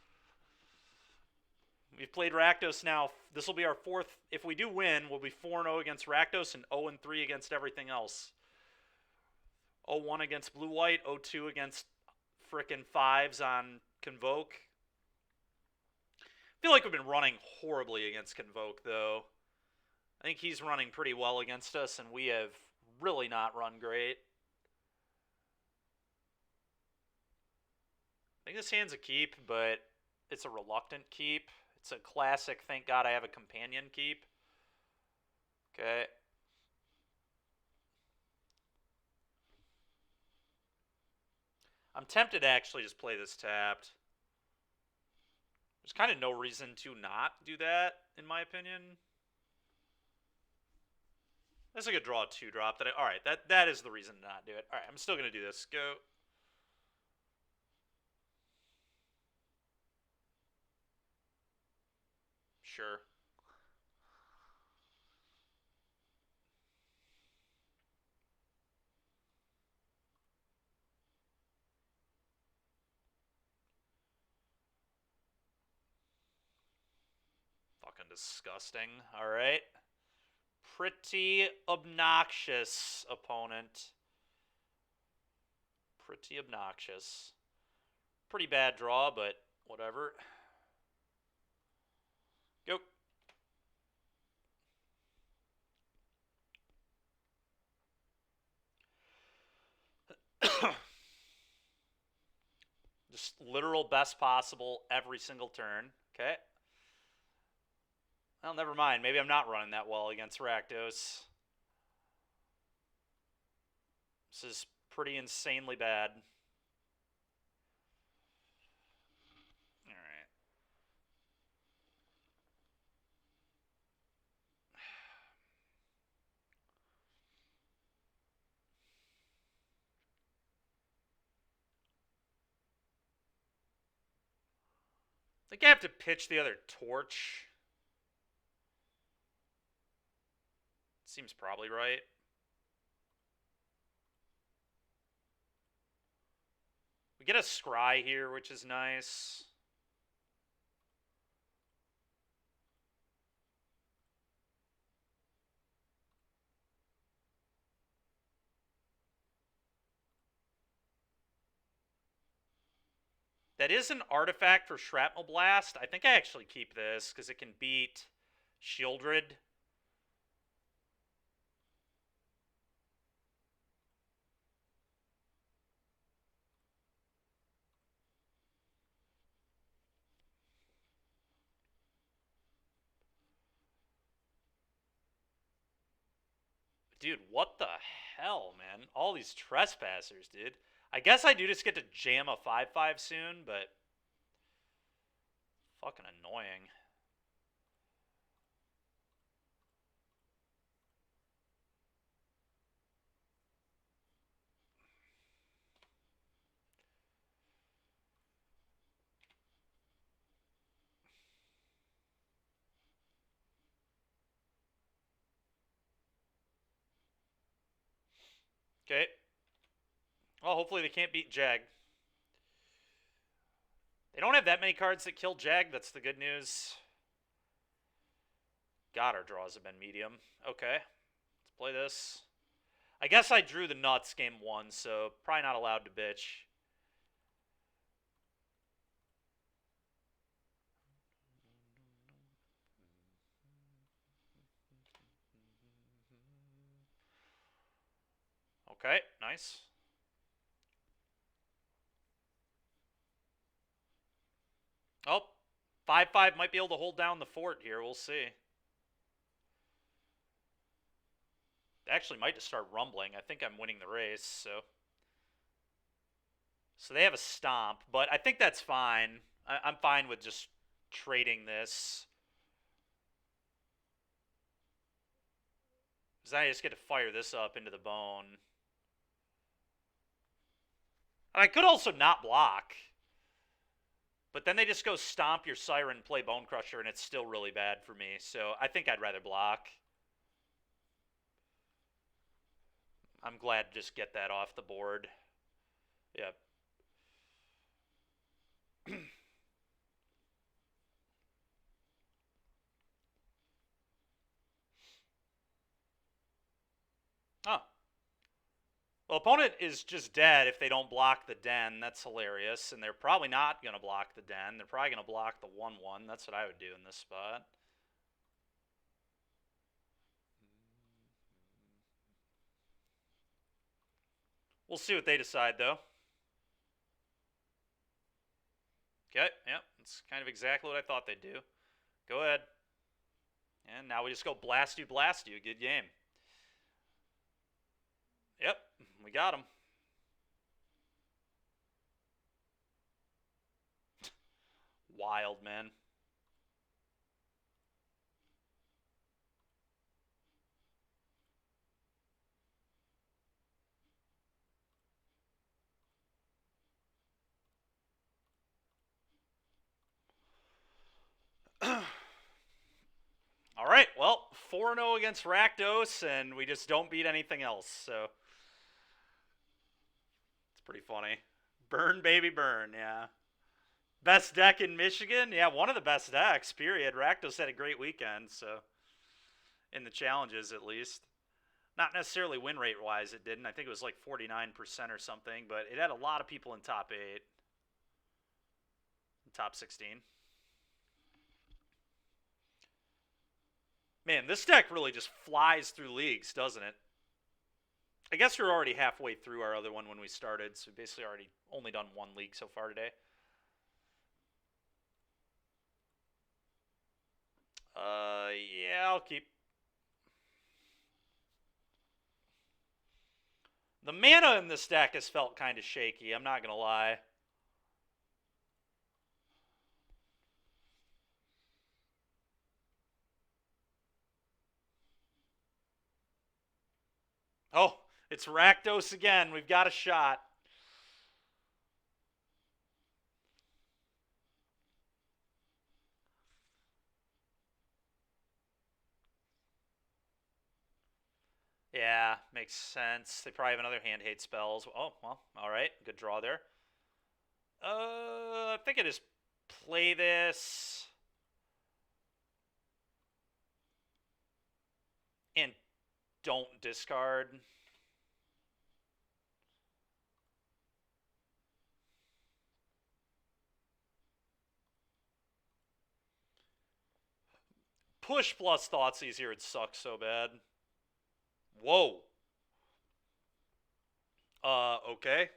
We've played Rakdos now. This will be our 4th. If we do win, we'll be 4-0 against Rakdos and 0-3 against everything else. 0-1 against Blue-White, 0-2 against frickin' 5s on Convoke. feel like we've been running horribly against Convoke, though. I think he's running pretty well against us, and we have really not run great. I think this hand's a keep, but it's a reluctant keep. It's a classic, thank God I have a companion keep. Okay. I'm tempted to actually just play this tapped. There's kind of no reason to not do that, in my opinion. That's like a draw 2-drop. Alright, that is the reason to not do it. Alright, I'm still going to do this. Go. Sure. Fucking disgusting. Alright. Pretty obnoxious, opponent. Pretty obnoxious. Pretty bad draw, but whatever. Go. Just literal best possible every single turn. Okay. Well, never mind. Maybe I'm not running that well against Rakdos. This is pretty insanely bad. Alright. I think I have to pitch the other torch. Seems probably right. We get a scry here, which is nice. That is an artifact for Shrapnel Blast. I think I actually keep this because it can beat Shieldred. Dude, what the hell, man? All these trespassers, dude. I guess I do just get to jam a 5/5 soon, but fucking annoying. Okay. Well, hopefully they can't beat Jag. They don't have that many cards that kill Jag. That's the good news. God, our draws have been medium. Okay. Let's play this. I guess I drew the nuts game 1, so probably not allowed to bitch. Okay, nice. Oh, 5/5 might be able to hold down the fort here. We'll see. They actually might just start rumbling. I think I'm winning the race, so they have a stomp, but I think that's fine. I'm fine with just trading this. Because I just get to fire this up into the bone. And I could also not block. But then they just go stomp your Siren, play Bone Crusher, and it's still really bad for me. So I think I'd rather block. I'm glad to just get that off the board. Yep. Oh. Well, opponent is just dead if they don't block the den. That's hilarious. And they're probably not going to block the den. They're probably going to block the 1/1. That's what I would do in this spot. We'll see what they decide, though. Okay, yep, that's kind of exactly what I thought they'd do. Go ahead. And now we just go blast you. Good game. Yep, we got him. Wild, man. All right, well, 4-0 against Rakdos, and we just don't beat anything else, so it's pretty funny. Burn, baby, burn, yeah. Best deck in Michigan? Yeah, one of the best decks, period. Rakdos had a great weekend, so in the challenges at least. Not necessarily win rate wise, it didn't. I think it was like 49% or something, but it had a lot of people in top 8, top 16. Man, this deck really just flies through leagues, doesn't it? I guess we're already halfway through our other one when we started, so we basically already only done one league so far today. Yeah, I'll keep. The mana in this deck has felt kind of shaky, I'm not going to lie. Oh, it's Rakdos again. We've got a shot. Yeah, makes sense. They probably have another hand hate spells. Oh, well, all right. Good draw there. I think I just play this and don't discard. Push plus Thoughtseize here. It sucks so bad. Whoa. Okay.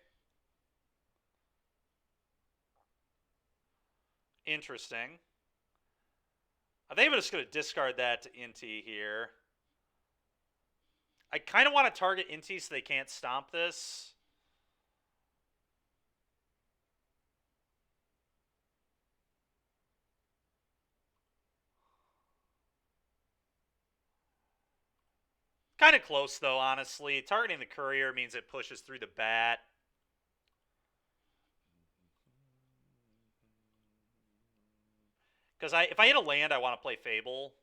Interesting. I think I'm just going to discard that to Inti here. I kind of want to target Inti so they can't stomp this. Kind of close, though, honestly. Targeting the Courier means it pushes through the bat. Because if I hit a land, I want to play Fable.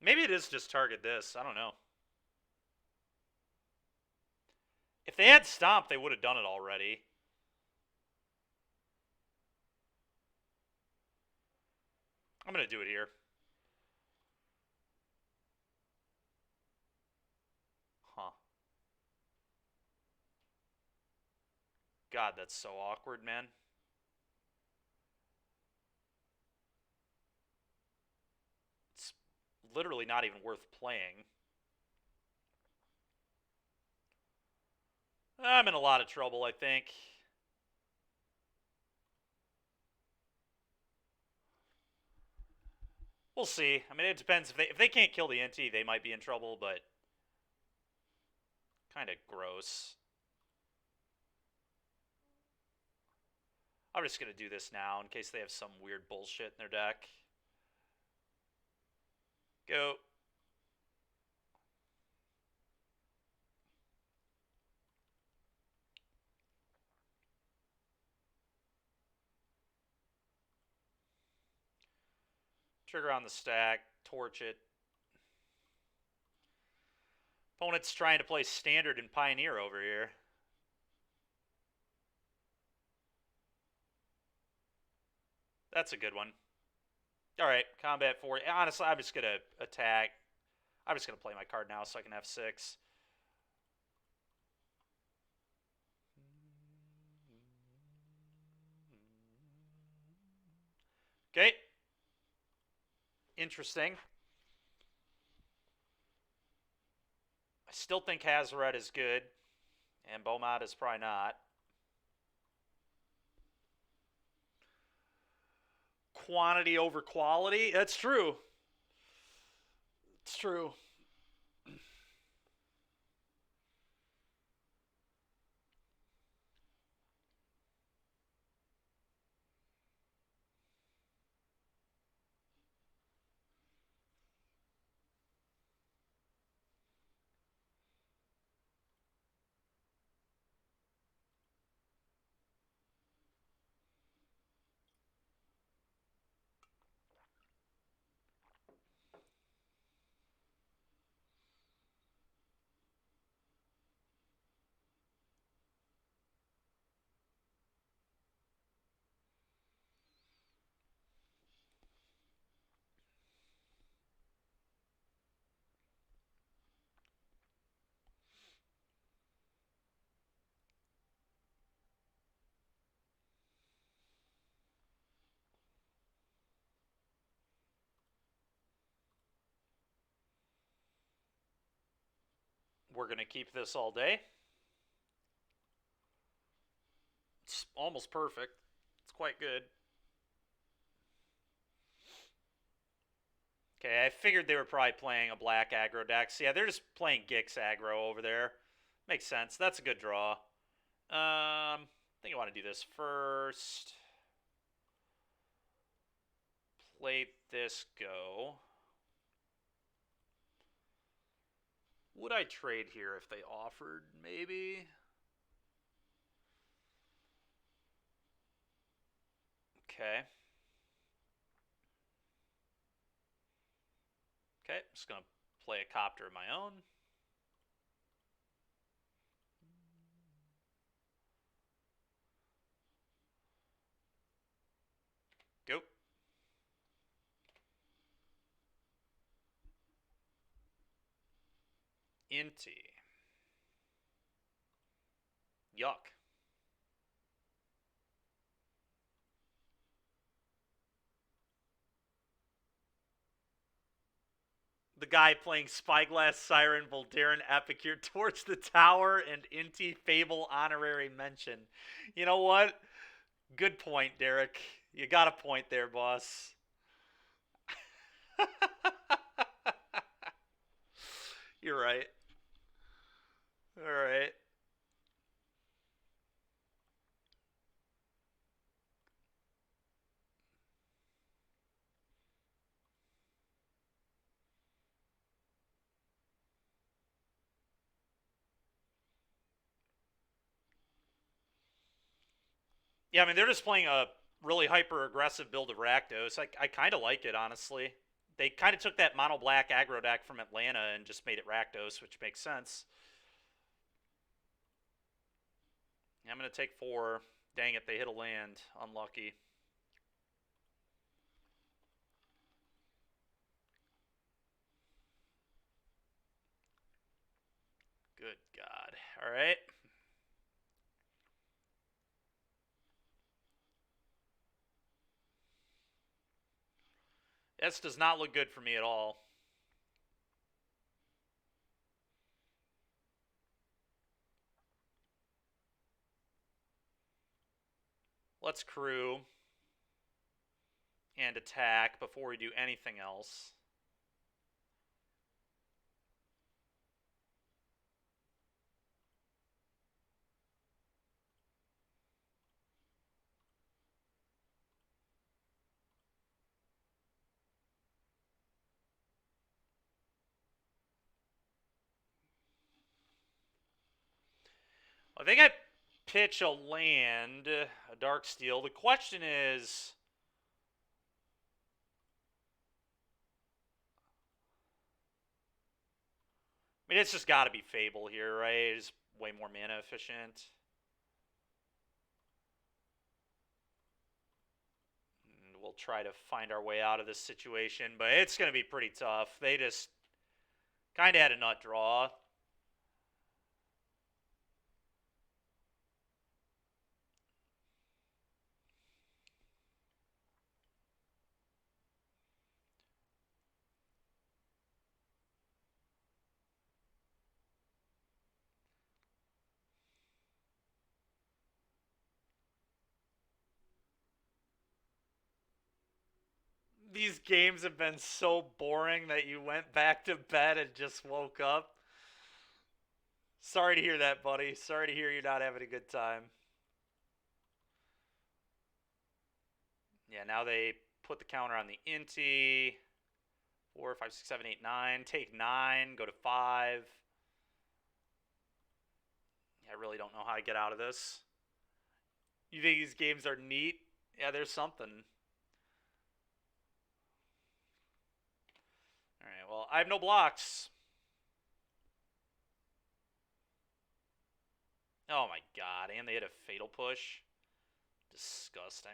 Maybe it is just target this. I don't know. If they had Stomp, they would have done it already. I'm going to do it here. Huh. God, that's so awkward, man. It's literally not even worth playing. I'm in a lot of trouble, I think. We'll see. I mean, it depends. If they can't kill the NT, they might be in trouble, but kind of gross. I'm just going to do this now in case they have some weird bullshit in their deck. Go. Trigger on the stack. Torch it. Opponent's trying to play Standard and Pioneer over here. That's a good one. All right, combat 4. Honestly, I'm just going to attack. I'm just going to play my card now so I can have 6. Okay. Interesting. I still think Hazoret is good, and Beaumont is probably not. Quantity over quality? That's true. It's true. We're going to keep this all day. It's almost perfect. It's quite good. Okay, I figured they were probably playing a black aggro deck. So yeah, they're just playing Gix aggro over there. Makes sense. That's a good draw. I think I want to do this first. Play this go. Would I trade here if they offered? Maybe. Okay. Okay, I'm just going to play a copter of my own. Go. Inty. Yuck. The guy playing Spyglass Siren, Voldaren Epicure, Torch the Tower, and Inti Fable honorary mention. You know what? Good point, Derek. You got a point there, boss. You're right. All right. Yeah, I mean, they're just playing a really hyper-aggressive build of Rakdos. I kind of like it, honestly. They kind of took that mono-black aggro deck from Atlanta and just made it Rakdos, which makes sense. I'm going to take 4. Dang it, they hit a land. Unlucky. Good God. All right. This does not look good for me at all. Let's crew and attack before we do anything else. I think I pitch a land, a Dark Steel. The question is, I mean, it's just got to be Fable here, right? It's way more mana efficient. And we'll try to find our way out of this situation, but it's going to be pretty tough. They just kind of had a nut draw. These games have been so boring that you went back to bed and just woke up. Sorry to hear that, buddy. Sorry to hear you're not having a good time. Yeah, now they put the counter on the Inti. 4, 5, 6, 7, 8, 9. Take 9, go to 5. I really don't know how I get out of this. You think these games are neat? Yeah, there's something. Alright, well, I have no blocks. Oh my god, and they hit a fatal push. Disgusting.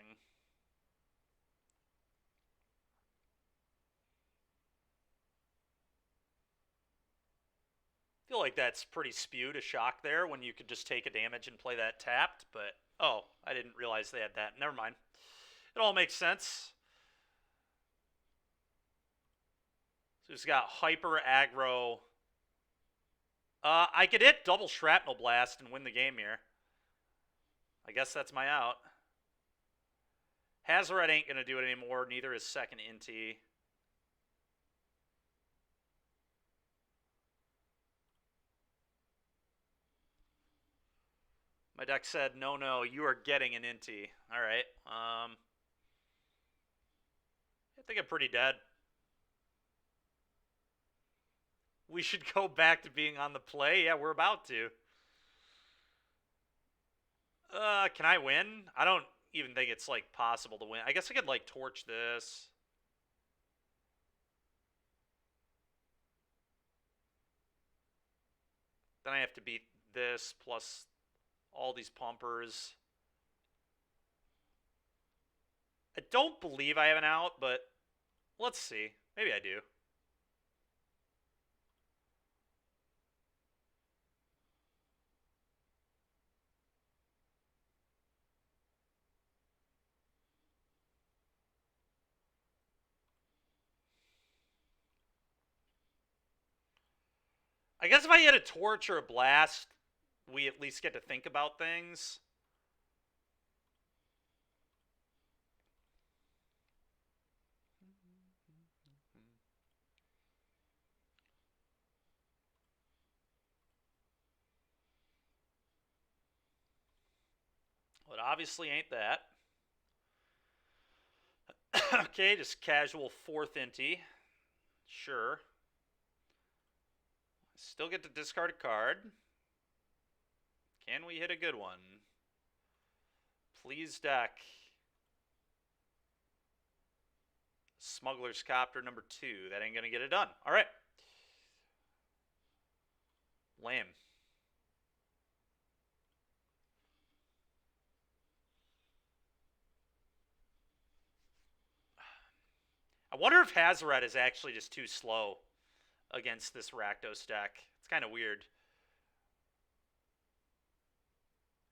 I feel like that's pretty spew to shock there when you could just take a damage and play that tapped, but oh, I didn't realize they had that. Never mind. It all makes sense. So he's got hyper aggro. I could hit double shrapnel blast and win the game here. I guess that's my out. Hazoret ain't gonna do it anymore. Neither is second Inti. My deck said, no, you are getting an Inti. All right. I think I'm pretty dead. We should go back to being on the play. Yeah, we're about to. Can I win? I don't even think it's, like, possible to win. I guess I could, like, torch this. Then I have to beat this plus all these pumpers. I don't believe I have an out, but let's see. Maybe I do. I guess if I hit a torch or a blast, we at least get to think about things. Well, it obviously ain't that. Okay, just casual fourth Inti. Sure. Still get to discard a card. Can we hit a good one? Please, deck. Smuggler's Copter number 2. That ain't gonna get it done. All right. Lame. I wonder if Hazoret is actually just too slow against this Rakdos deck. It's kind of weird.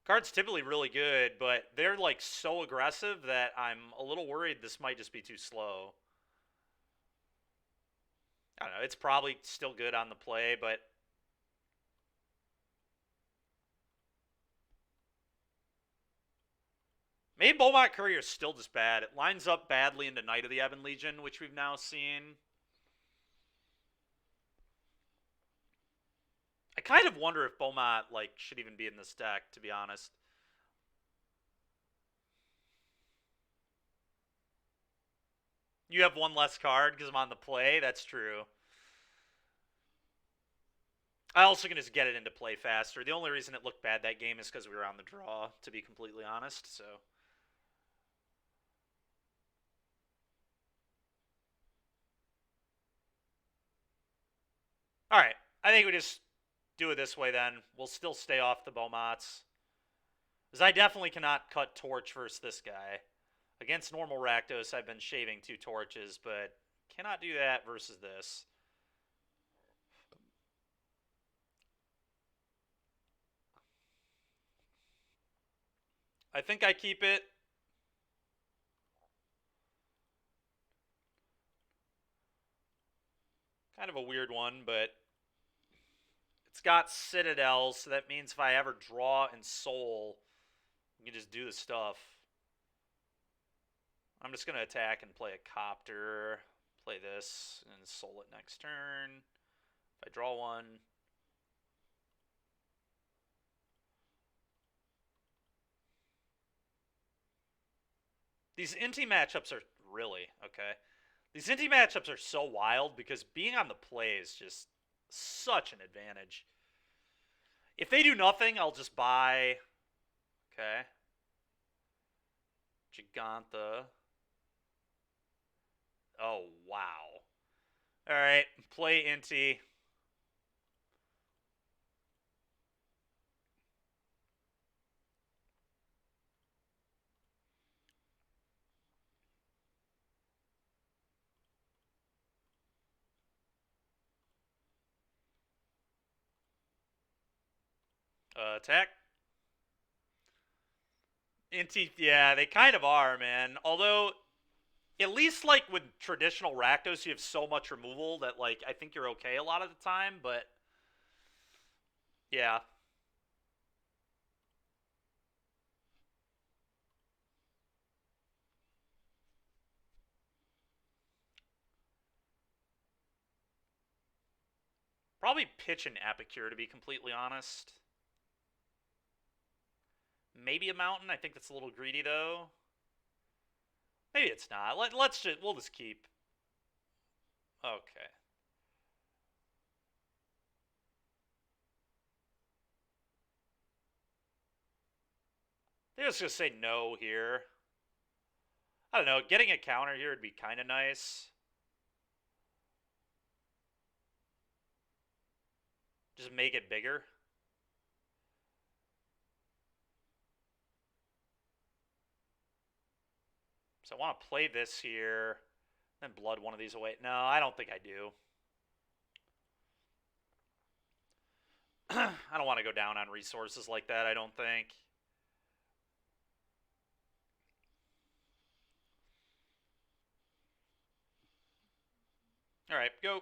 Card's typically really good, but they're like so aggressive that I'm a little worried this might just be too slow. I don't know. It's probably still good on the play, but maybe Beaumont Courier is still just bad. It lines up badly into Knight of the Ebon Legion, which we've now seen. I kind of wonder if Beaumont like should even be in this deck, to be honest. You have one less card because I'm on the play. That's true. I also can just get it into play faster. The only reason it looked bad that game is because we were on the draw, to be completely honest. So, all right. I think we just do it this way then. We'll still stay off the Beaumonts. Because I definitely cannot cut Torch versus this guy. Against normal Rakdos, I've been shaving 2 torches, but cannot do that versus this. I think I keep it. Kind of a weird one, but it's got Citadel, so that means if I ever draw ensoul, you can just do the stuff. I'm just going to attack and play a Copter, play this, and soul it next turn. If I draw one. These Inti matchups are really, okay. These Inti matchups are so wild because being on the play is just such an advantage. If they do nothing, I'll just buy. Okay. Giganta. Oh, wow. Alright, play Inti. Attack. Inti, yeah, they kind of are, man. Although, at least like with traditional Rakdos, you have so much removal that like I think you're okay a lot of the time, but yeah. Probably pitch an Epicure to be completely honest. Maybe a Mountain. I think that's a little greedy though. Maybe it's not. We'll just keep. Okay. They're just gonna say no here. I don't know. Getting a counter here would be kind of nice. Just make it bigger. So I want to play this here, then blood one of these away. No, I don't think I do. I don't want to go down on resources like that, I don't think. All right, go.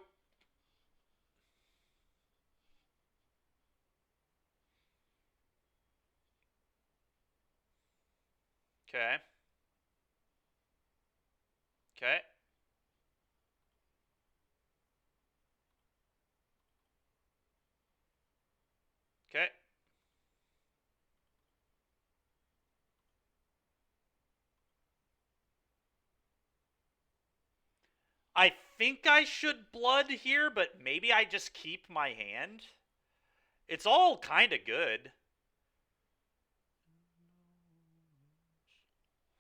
Okay. Okay. Okay. I think I should blood here, but maybe I just keep my hand. It's all kind of good.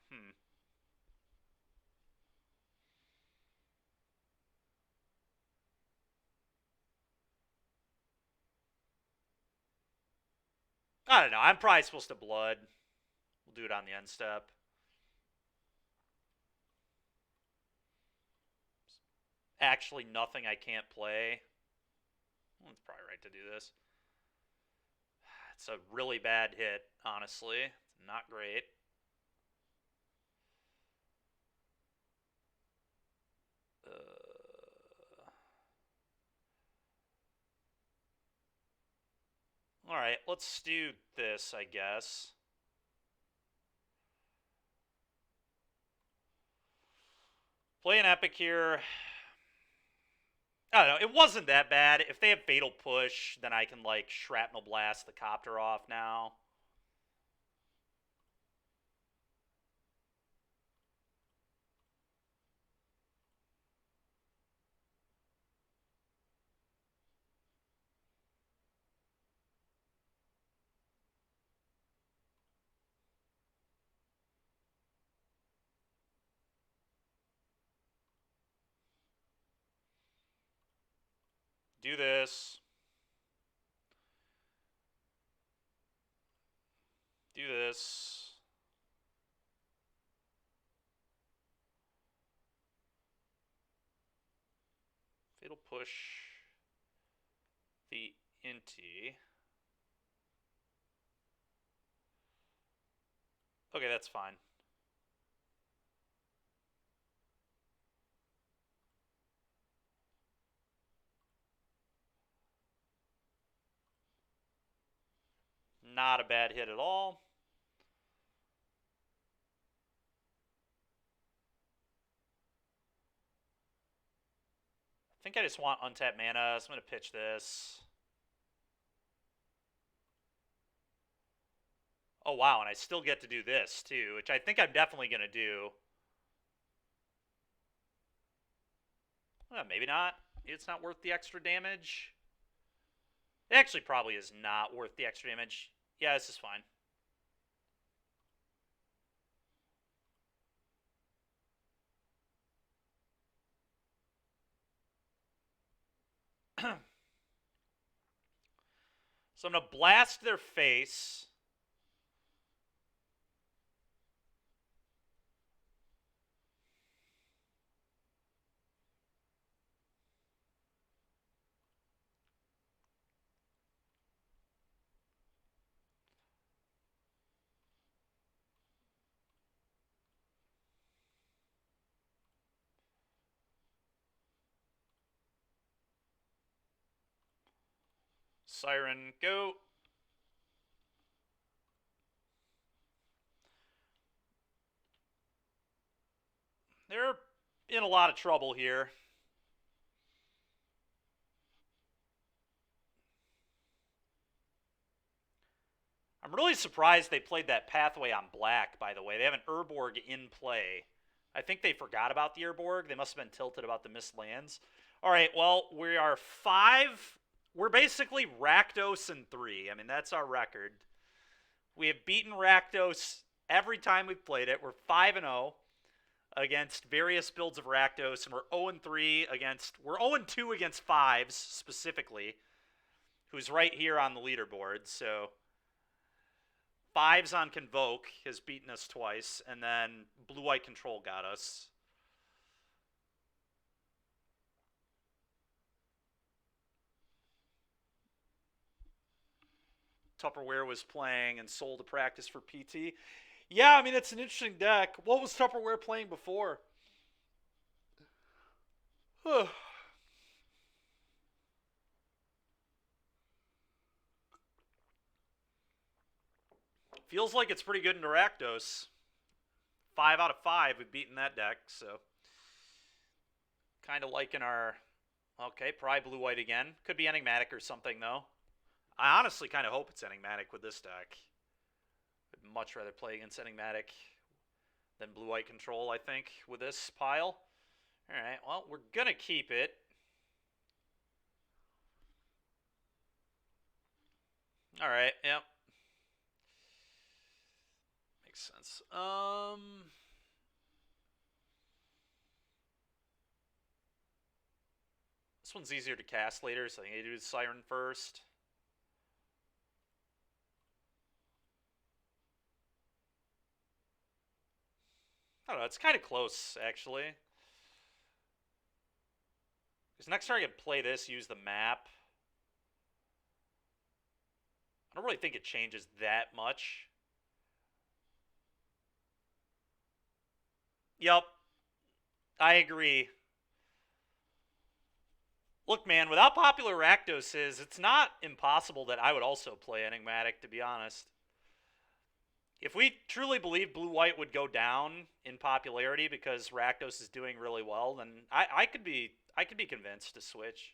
Hmm. I don't know. I'm probably supposed to blood. We'll do it on the end step. Actually, nothing I can't play. Well, it's probably right to do this. It's a really bad hit, honestly. It's not great. Alright, let's do this, I guess. Play an Epic here. I don't know. It wasn't that bad. If they have Fatal Push, then I can, like, Shrapnel Blast the Copter off now. Do this. Do this. Fatal push the Inti. Okay, that's fine. Not a bad hit at all. I think I just want untapped mana, so I'm going to pitch this. Oh, wow, and I still get to do this, too, which I think I'm definitely going to do. Maybe not. It's not worth the extra damage. It actually probably is not worth the extra damage. Yeah, this is fine. So I'm going to blast their face. Siren, go. They're in a lot of trouble here. I'm really surprised they played that pathway on black, by the way. They have an Urborg in play. I think they forgot about the Urborg. They must have been tilted about the missed lands. All right, well, we are 5. We're basically Rakdos and 3. I mean, that's our record. We have beaten Rakdos every time we've played it. We're 5-0 against various builds of Rakdos, and we're 0-3 against... We're 0-2 against 5s, specifically, who's right here on the leaderboard, so... 5s on Convoke has beaten us twice, and then Blue-White Control got us. Tupperware was playing and sold to practice for PT. Yeah, I mean, it's an interesting deck. What was Tupperware playing before? Feels like it's pretty good in Rakdos. 5 out of 5 we've beaten that deck, so kind of liking our... Okay, probably Blue-White again. Could be Enigmatic or something, though. I honestly kind of hope it's Enigmatic with this deck. I'd much rather play against Enigmatic than Blue-White Control, I think, with this pile. Alright, well, we're going to keep it. Alright, yep. Makes sense. This one's easier to cast later, so I think I do Siren first. I don't know, it's kind of close, actually. Because next turn I can play this, use the map. I don't really think it changes that much. Yep. I agree. Look, man, without popular Rakdoses, it's not impossible that I would also play Enigmatic, to be honest. If we truly believe Blue-White would go down in popularity because Rakdos is doing really well, then I could be convinced to switch.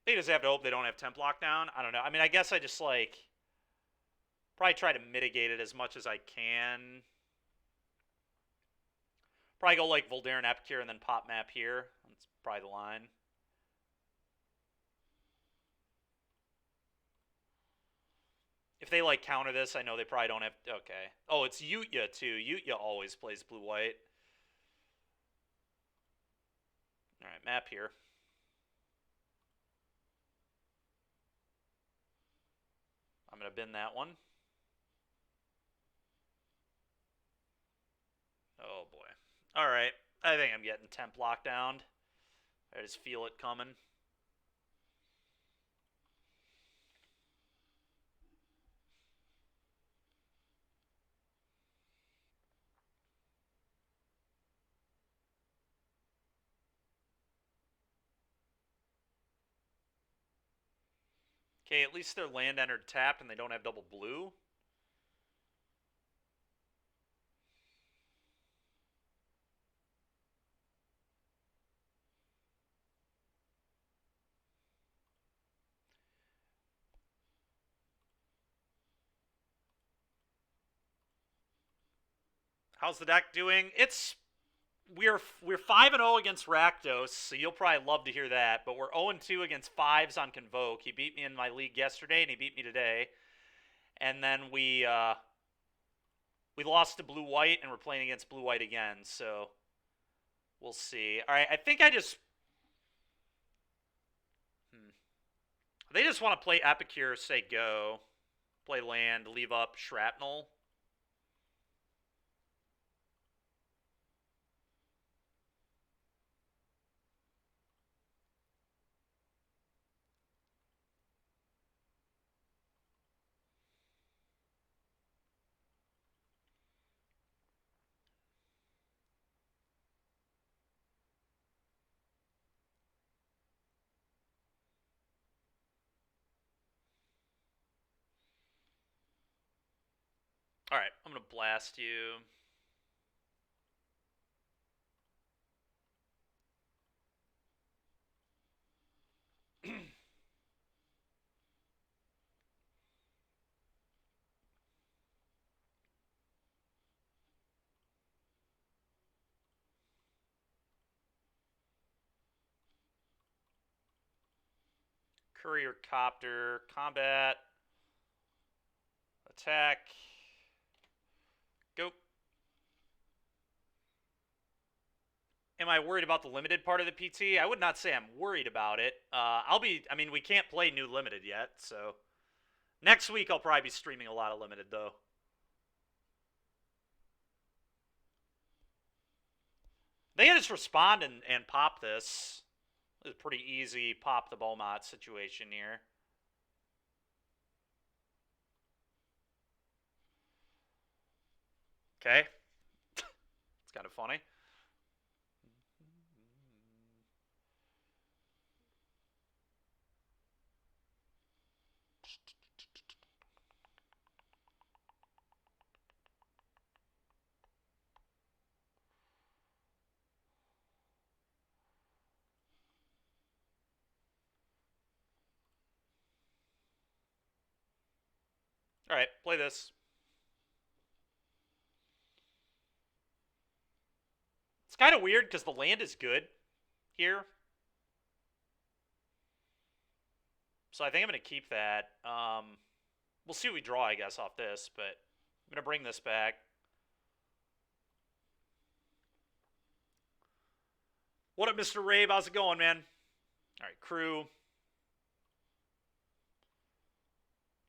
They just have to hope they don't have temp lockdown. I don't know. I mean, I guess I just, like, probably try to mitigate it as much as I can. Probably go, like, Voldaren Epicure and then pop map here. That's probably the line. If they, like, counter this, I know they probably don't have... Okay. Oh, it's Utya, too. Utya always plays blue-white. Alright, map here. going to bin that one. Oh, boy. All right. I think I'm getting temp lockdown. I just feel it coming. Okay, at least their land entered tapped and they don't have double blue. How's the deck doing? We're 5-0 against Rakdos, so you'll probably love to hear that. But we're 0-2 against fives on Convoke. He beat me in my league yesterday, and he beat me today. And then we lost to blue white, and we're playing against blue white again. So we'll see. All right, I think I just they just want to play Epicure, say go, play land, leave up Shrapnel. All right, I'm gonna blast you. Courier Copter, combat, attack, go. Am I worried about the limited part of the PT? I would not say I'm worried about it. I mean, we can't play new limited yet, so next week I'll probably be streaming a lot of limited, though. They just respond and pop this. It's a pretty easy pop the Beaumont situation here. Okay. It's kind of funny. All right, play this. It's kind of weird because the land is good here. So I think I'm going to keep that. We'll see what we draw, I guess, off this, but I'm going to bring this back. What up, Mr. Rave? How's it going, man? All right, crew.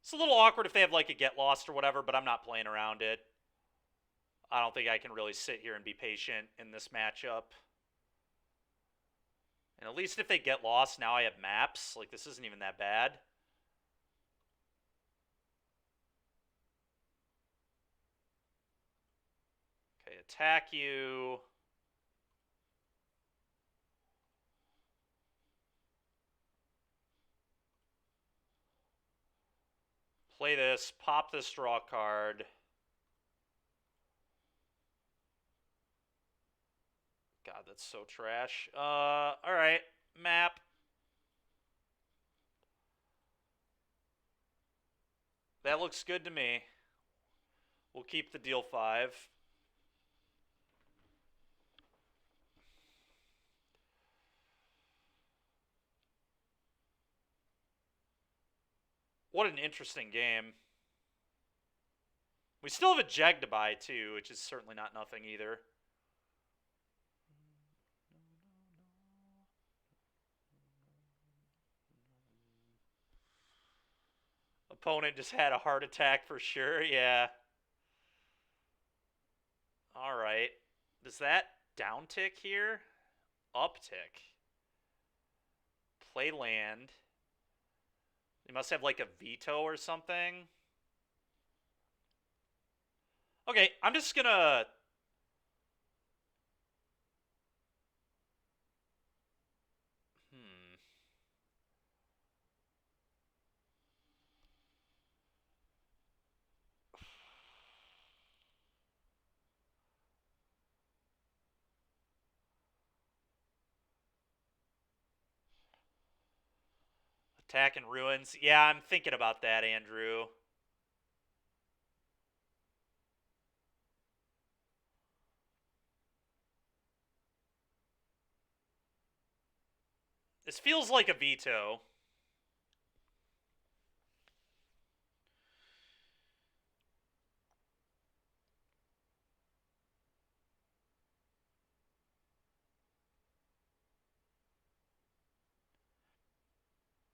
It's a little awkward if they have like a get lost or whatever, but I'm not playing around it. I don't think I can really sit here and be patient in this matchup. And at least if they get lost, now I have maps. Like, this isn't even that bad. Okay, attack you. Play this, pop this draw card. God, that's so trash. All right, map. That looks good to me. We'll keep the deal 5. What an interesting game. We still have a Jag to buy, too, which is certainly not nothing either. Opponent just had a heart attack for sure, yeah. Alright. Does that down tick here? Up tick. Play land. They must have like a veto or something. Okay, I'm just gonna... Attack and ruins. Yeah, I'm thinking about that, Andrew. This feels like a veto.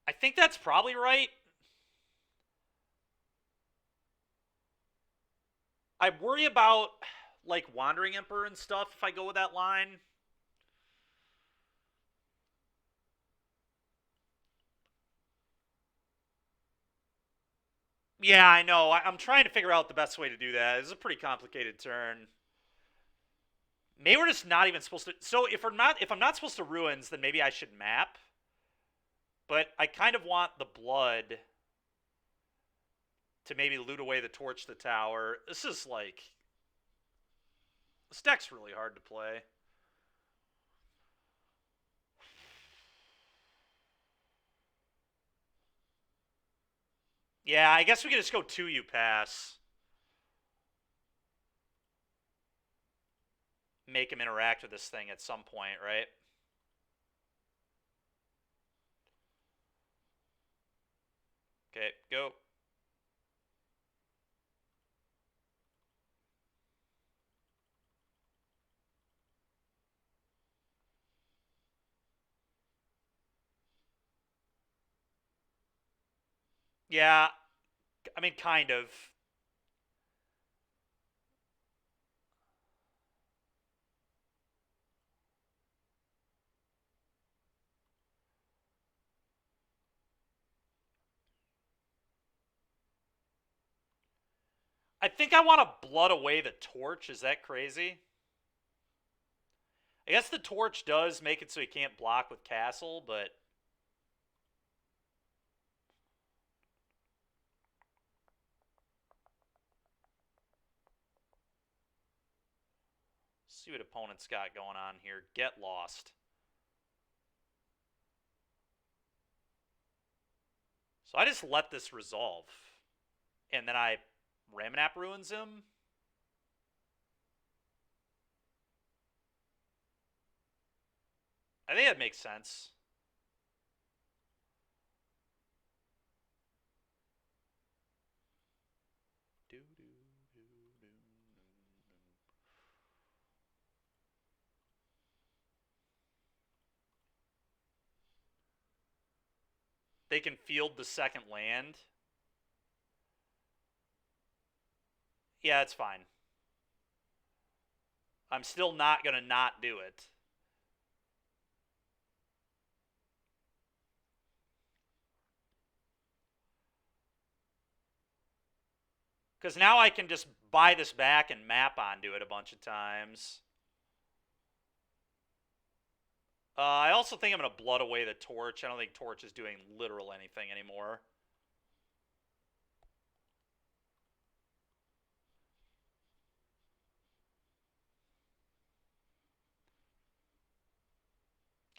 I think that's probably right. I worry about, like, Wandering Emperor and stuff if I go with that line. Yeah, I know. I'm trying to figure out the best way to do that. It's a pretty complicated turn. Maybe we're just not even supposed to. So if I'm not supposed to ruins, then maybe I should map. But I kind of want the blood to maybe loot away the torch the tower. This is like, this deck's really hard to play. Yeah, I guess we could just go 2 you pass. Make him interact with this thing at some point, right? Okay, go. Yeah, I mean, kind of. I think I want to blood away the torch. Is that crazy? I guess the torch does make it so he can't block with castle, but... Let's see what opponent's got going on here. Get lost. So I just let this resolve. And then I Ramanap ruins him. I think that makes sense. They can field the second land. Yeah, it's fine. I'm still not going to not do it. Because now I can just buy this back and map onto it a bunch of times. I also think I'm going to blood away the torch. I don't think torch is doing literal anything anymore.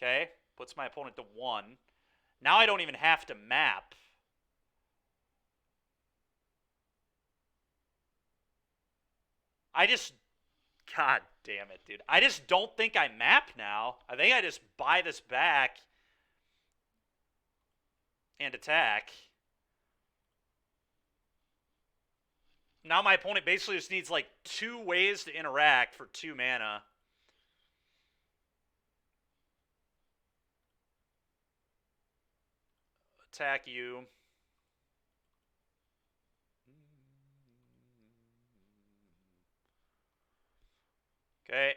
Okay, puts my opponent to 1. Now I don't even have to map. I just... God damn it, dude. I just don't think I map now. I think I just buy this back and attack. Now my opponent basically just needs like 2 ways to interact for 2 mana. Attack you. Okay.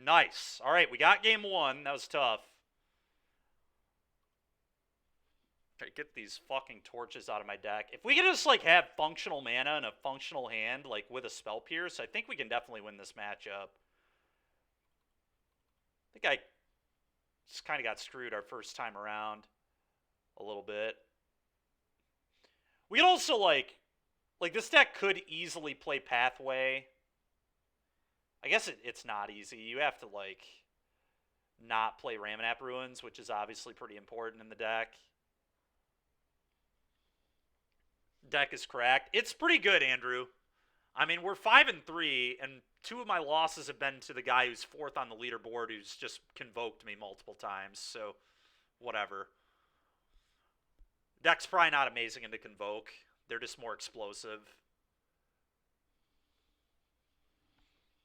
Nice. All right, we got game one. That was tough. Okay, get these fucking torches out of my deck. If we could just like have functional mana and a functional hand, like with a spell pierce, I think we can definitely win this matchup. I think I just kind of got screwed our first time around a little bit. We could also like this deck could easily play Pathway. I guess it's not easy. You have to like not play Ramanap Ruins, which is obviously pretty important in the deck. Deck is cracked. It's pretty good, Andrew. I mean, we're 5-3, and 2 of my losses have been to the guy who's 4th on the leaderboard, who's just convoked me multiple times. So, whatever. Deck's probably not amazing into convoke. They're just more explosive.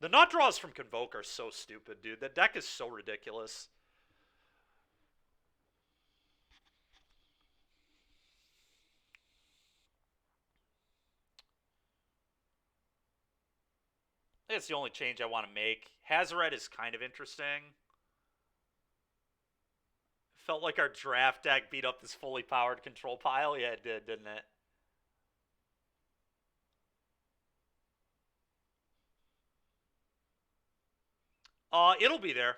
The nut draws from convoke are so stupid, dude. The deck is so ridiculous. I think it's the only change I want to make. Hazoret is kind of interesting. Felt like our draft deck beat up this fully powered control pile. Yeah, it did, didn't it? It'll be there.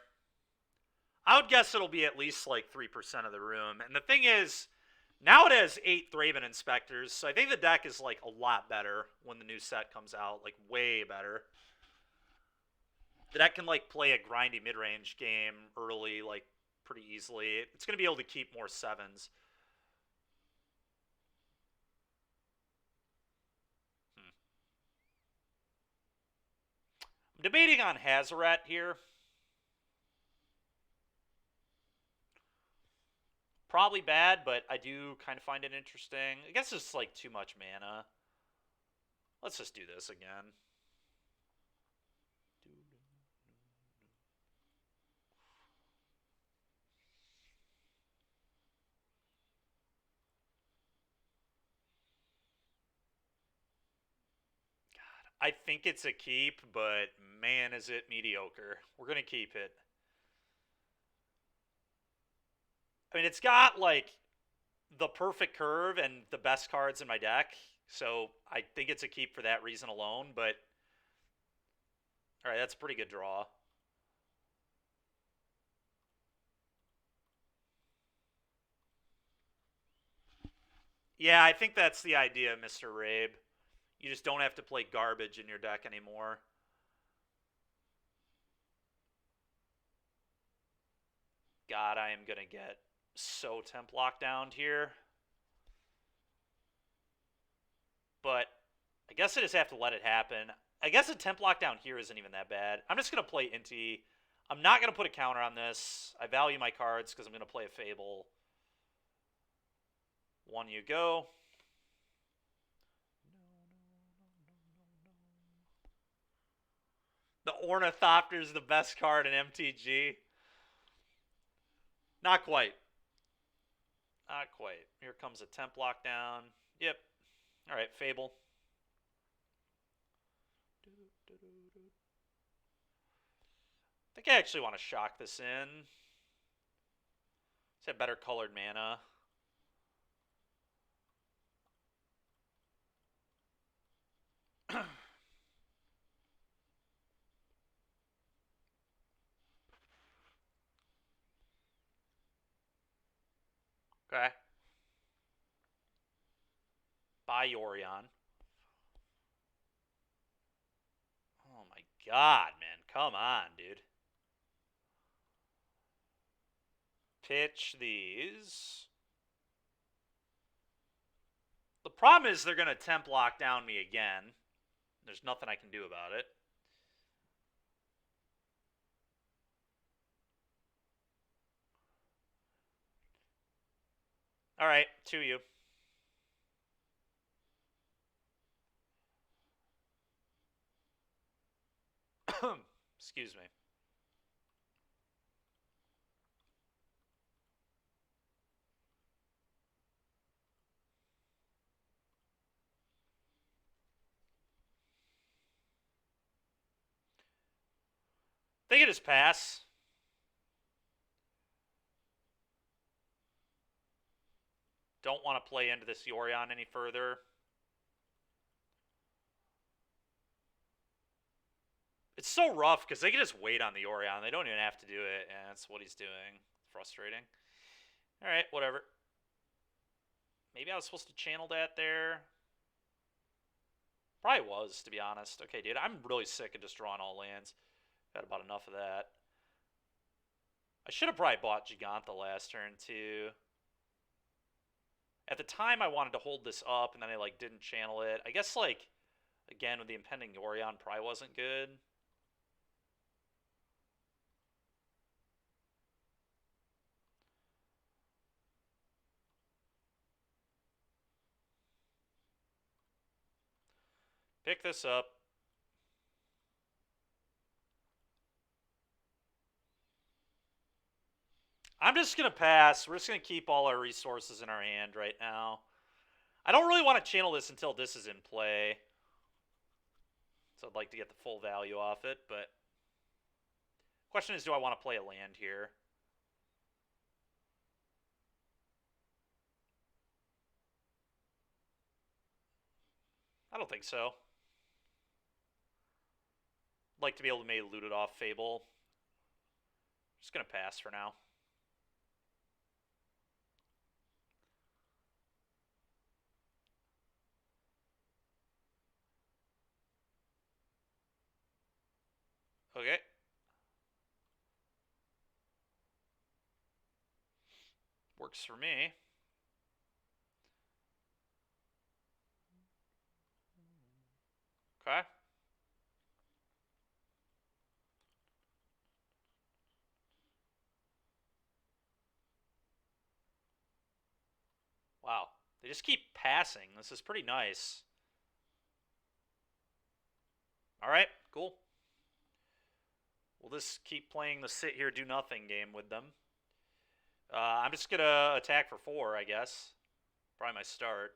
I would guess it'll be at least like 3% of the room. And the thing is, now it has 8 Thraben Inspectors, so I think the deck is like a lot better when the new set comes out. Like, way better. The deck can like play a grindy mid-range game early, like, pretty easily. It's going to be able to keep more 7s. I'm debating on Hazoret here. Probably bad, but I do kind of find it interesting. I guess it's like too much mana. Let's just do this again. I think it's a keep, but man, is it mediocre. We're going to keep it. I mean, it's got, like, the perfect curve and the best cards in my deck, so I think it's a keep for that reason alone, but... Alright, that's a pretty good draw. Yeah, I think that's the idea, Mr. Rabe. You just don't have to play garbage in your deck anymore. God, I am going to get so temp lockdowned here. But I guess I just have to let it happen. I guess a temp lockdown here isn't even that bad. I'm just going to play Inti. I'm not going to put a counter on this. I value my cards because I'm going to play a Fable. 1 you go. The Ornithopter is the best card in MTG. Not quite. Not quite. Here comes a temp lockdown. Yep. All right, Fable. I think I actually want to shock this in. It's have better colored mana. Okay. Buy Yorion. Oh my god, man. Come on, dude. Pitch these. The problem is they're going to temp lock down me again. There's nothing I can do about it. All right, to you. Excuse me. They can just pass. Don't want to play into this Yorion any further. It's so rough because they can just wait on the Yorion. They don't even have to do it, and that's what he's doing. Frustrating. All right, whatever. Maybe I was supposed to channel that there. Probably was, to be honest. Okay, dude, I'm really sick of just drawing all lands. Got about enough of that. I should have probably bought Giganta last turn, too. At the time, I wanted to hold this up, and then I, like, didn't channel it. I guess, like, again, with the impending Yorion, probably wasn't good. Pick this up. I'm just going to pass. We're just going to keep all our resources in our hand right now. I don't really want to channel this until this is in play. So I'd like to get the full value off it, but question is, do I want to play a land here? I don't think so. I'd like to be able to maybe loot it off Fable. Just going to pass for now. Okay. Works for me. Okay. Wow. They just keep passing. This is pretty nice. Alright, cool. We'll just keep playing the sit here, do nothing game with them. I'm just going to attack for 4, I guess. Probably my start.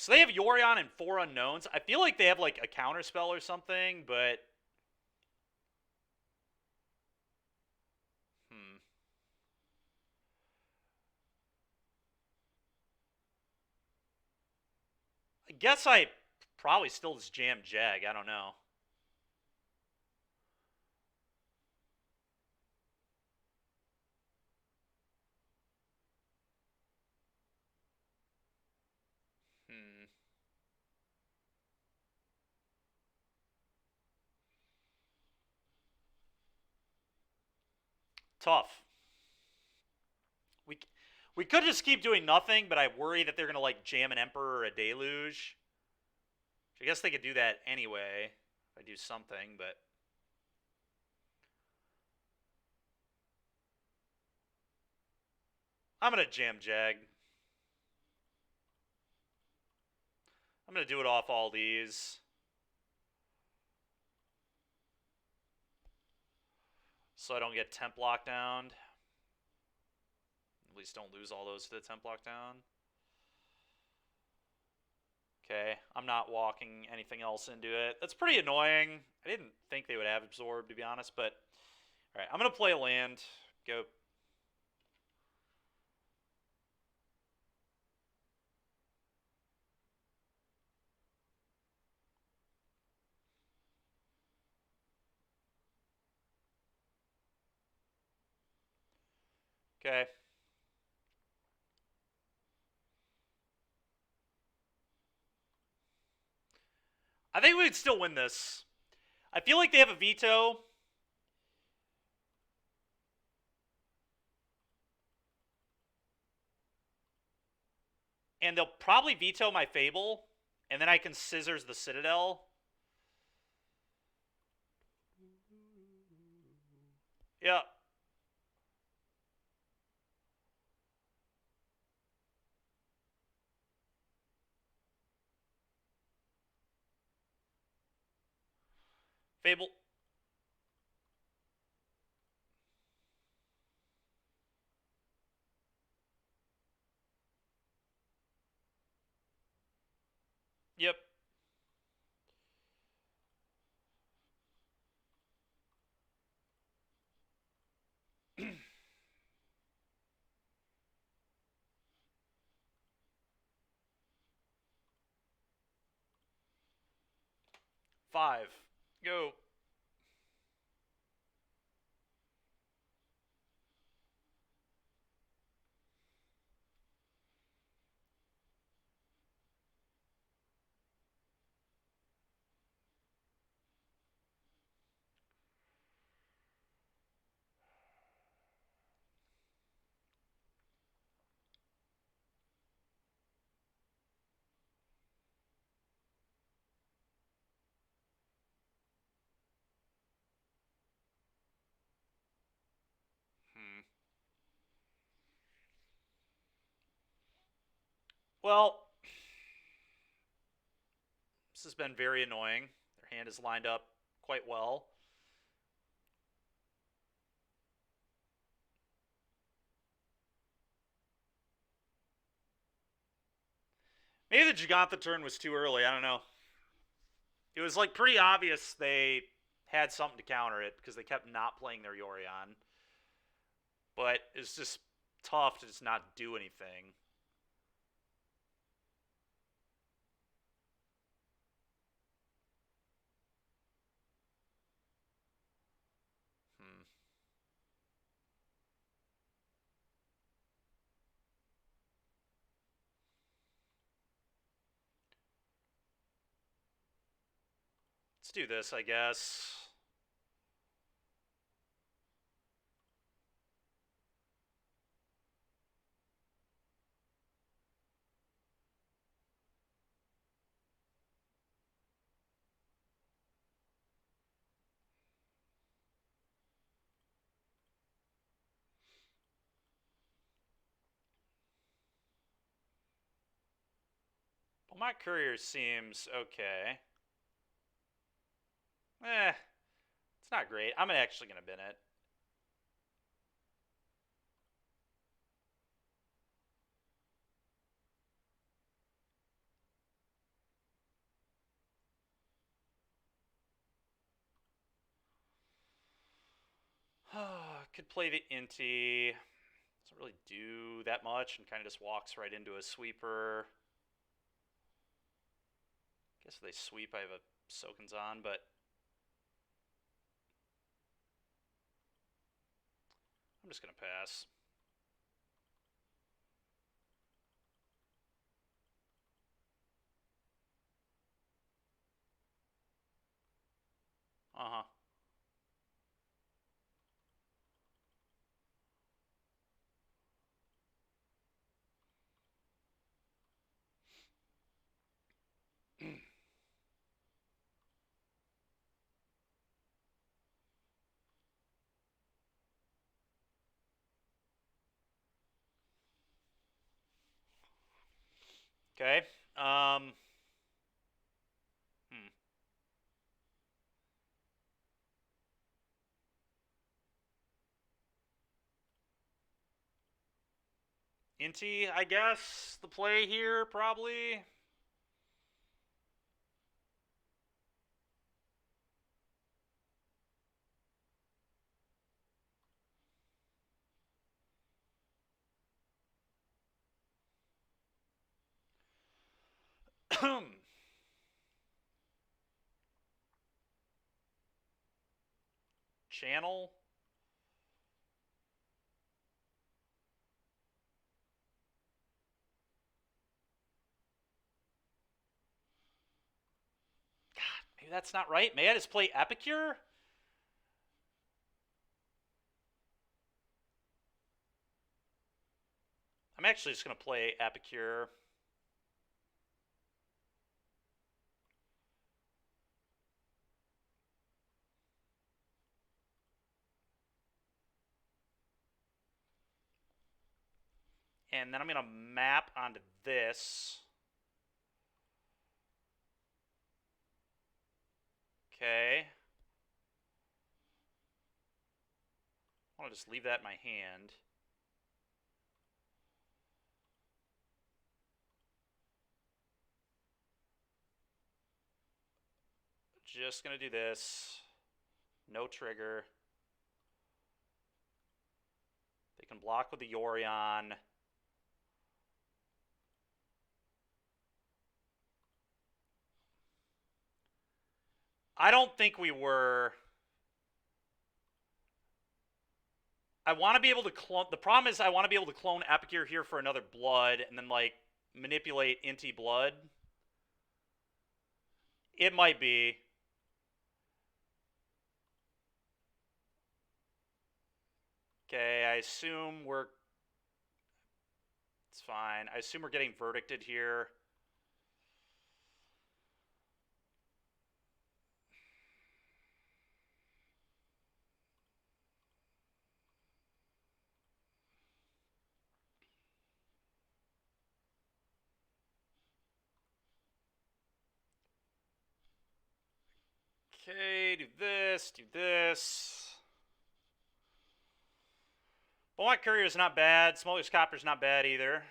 So they have Yorion and 4 unknowns. I feel like they have like a counter spell or something, but I guess I probably still just jam Jag. I don't know. Tough. We could just keep doing nothing, but I worry that they're gonna like jam an Emperor or a Deluge. I guess they could do that anyway if I do something, but I'm gonna jam Jag. I'm gonna do it off all these. So I don't get temp lockdown. At least don't lose all those to the temp lockdown. Okay, I'm not walking anything else into it. That's pretty annoying. I didn't think they would have absorbed, to be honest, but alright, I'm gonna play a land. Go. Okay. I think we could still win this. I feel like they have a veto. And they'll probably veto my Fable. And then I can Scissors the Citadel. Yeah. Fable. Yep. Five. Go. Hmm. Well, this has been very annoying. Their hand is lined up quite well. Maybe the Gigantha turn was too early. I don't know. It was like pretty obvious they had something to counter it because they kept not playing their Yorion. But it's just tough to just not do anything. Hmm. Let's do this, I guess. Well, my courier seems okay. It's not great. I'm actually going to bin it. Could play the Inti. Doesn't really do that much and kind of just walks right into a sweeper. Guess if they sweep, I have a Soken's on, but I'm just going to pass. Uh-huh. Okay. Hmm. Inti, I guess, the play here, probably. Channel. God, maybe that's not right. May I just play Epicure? I'm actually just going to play Epicure. And then I'm going to map onto this. Okay. I want to just leave that in my hand. Just going to do this. No trigger. They can block with the Yorion. I don't think we were... I want to be able to clone... The problem is I want to be able to clone Epicure here for another blood and then, like, manipulate Inti blood. It might be. Okay, I assume we're... It's fine. I assume we're getting verdicted here. Okay, do this, do this. Beaumont Courier is not bad. Smolder's Copper's not bad either.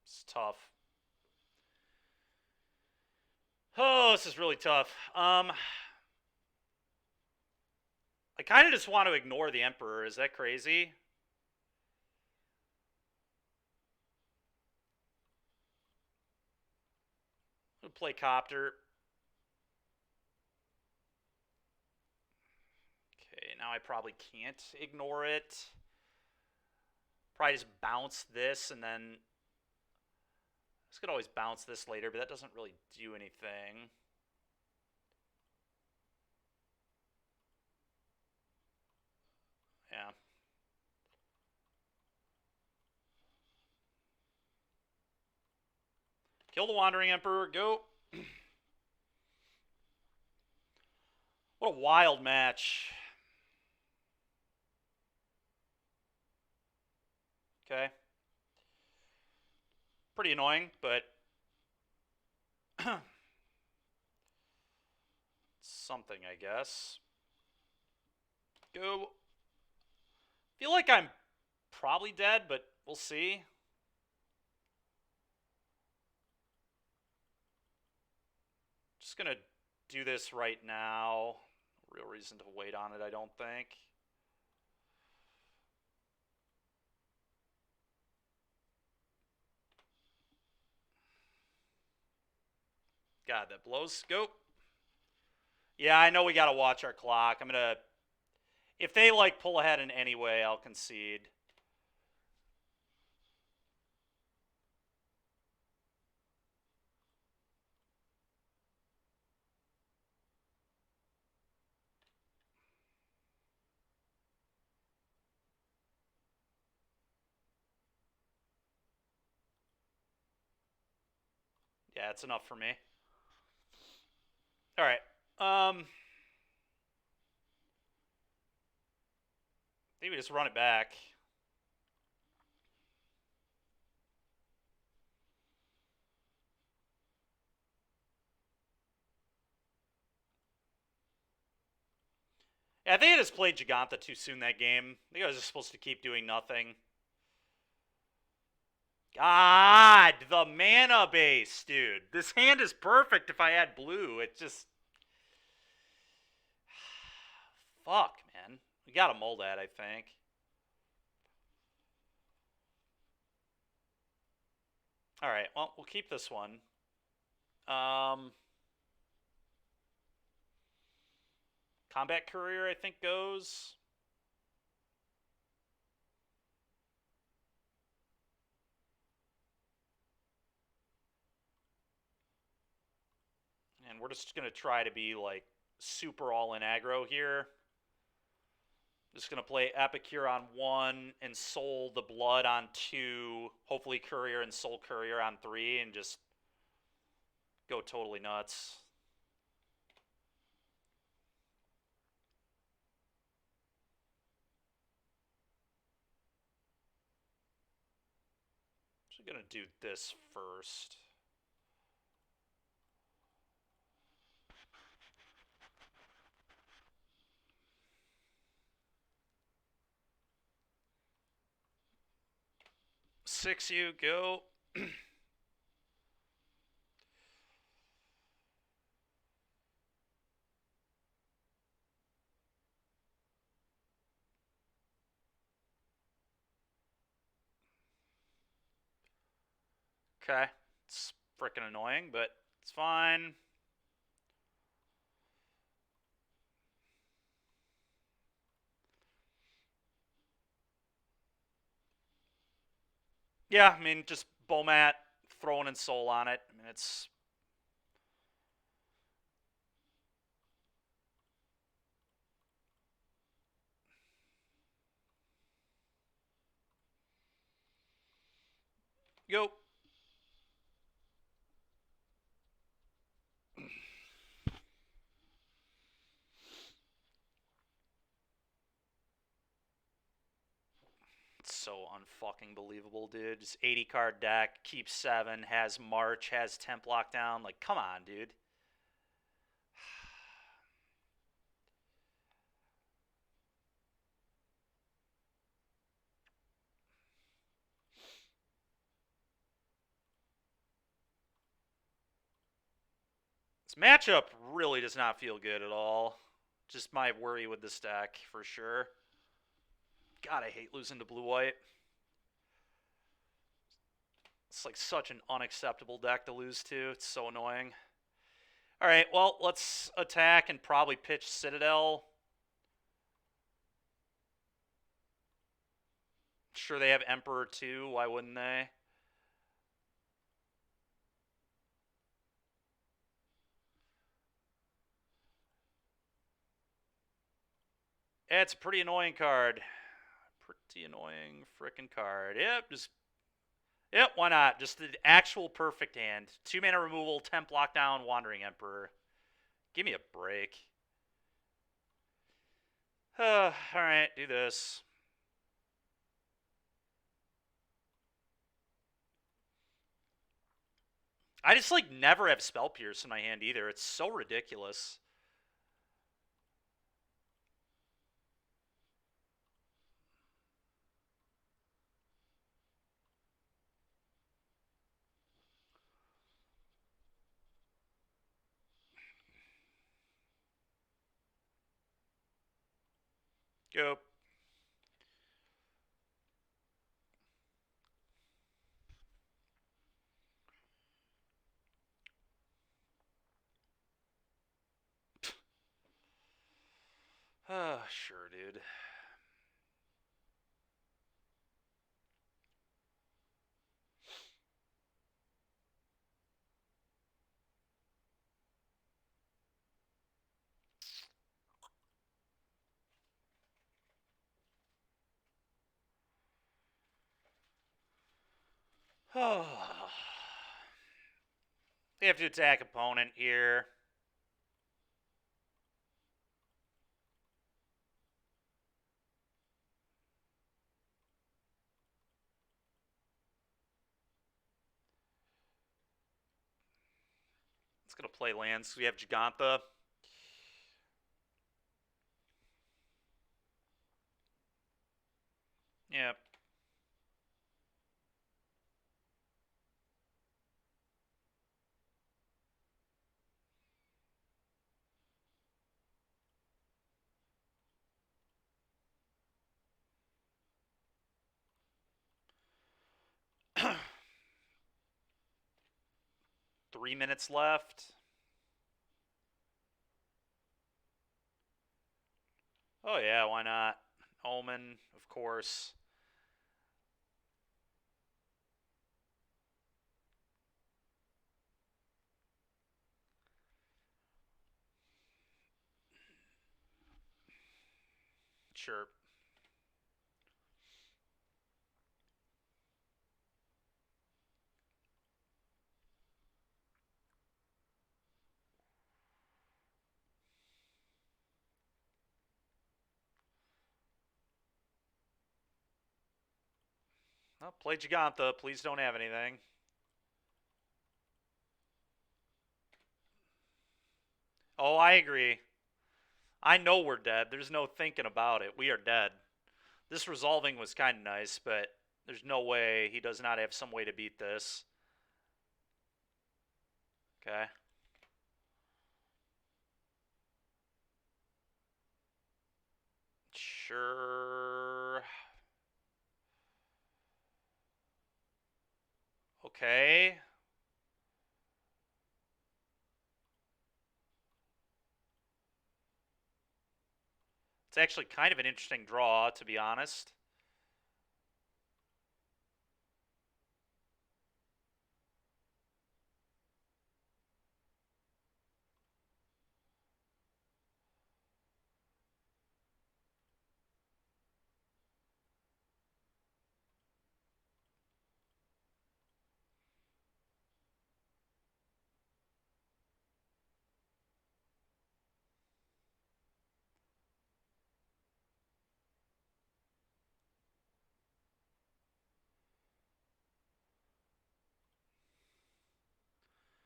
It's tough. Oh, this is really tough. I kind of just want to ignore the Emperor. Is that crazy? I'm gonna play Copter. Okay, now I probably can't ignore it. Probably just bounce this and then... This could always bounce this later, but that doesn't really do anything. Yeah. Kill the Wandering Emperor. Go. What a wild match. Okay. Pretty annoying, but... something, I guess. Go. Feel like I'm probably dead, but we'll see. Just gonna do this right now. Real reason to wait on it, I don't think. God, that blows. Go. Yeah, I know we gotta watch our clock. I'm gonna... If they, like, pull ahead in any way, I'll concede. Yeah, it's enough for me. All right. Maybe just run it back. Yeah, I think I just played Giganta too soon that game. I think I was just supposed to keep doing nothing. God, the mana base, dude. This hand is perfect if I had blue. It just... Fuck, man. We gotta mull that, I think. Alright, well, we'll keep this one. Combat Courier, I think, goes. And we're just going to try to be, like, super all-in aggro here. Just going to play Epicure on 1, Ensoul the Blood on 2, hopefully Courier and Soul Courier on 3, and just go totally nuts. I'm going to do this first. Six you, go. Okay. It's freaking annoying, but it's fine. Yeah, I mean, just Bomat, throwing Ensoul on it. I mean, it's... Go. It's so unfucking believable, dude. Just 80 card deck, keeps 7, has March, has Temp lockdown. Like, come on, dude. This matchup really does not feel good at all. Just my worry with this deck, for sure. God, I hate losing to blue-white. It's like such an unacceptable deck to lose to. It's so annoying. All right, well, let's attack and probably pitch Citadel. Sure, they have Emperor too. Why wouldn't they? Yeah, it's a pretty annoying card. Pretty annoying freaking card. Yep, just... Yep, why not? Just the actual perfect hand. 2-mana removal, Temp lockdown, Wandering Emperor. Give me a break. Alright, do this. I just, like, never have Spell Pierce in my hand either. It's so ridiculous. Go. Sure, dude. They have to attack opponent here. It's going to play lands. We have Gigantha. Yep. Yeah. 3 minutes left. Oh, yeah, why not? Omen, of course. Sure. Well, play Gigantha. Please don't have anything. Oh, I agree. I know we're dead. There's no thinking about it. We are dead. This resolving was kind of nice, but there's no way he does not have some way to beat this. Okay. Sure. Okay. It's actually kind of an interesting draw, to be honest.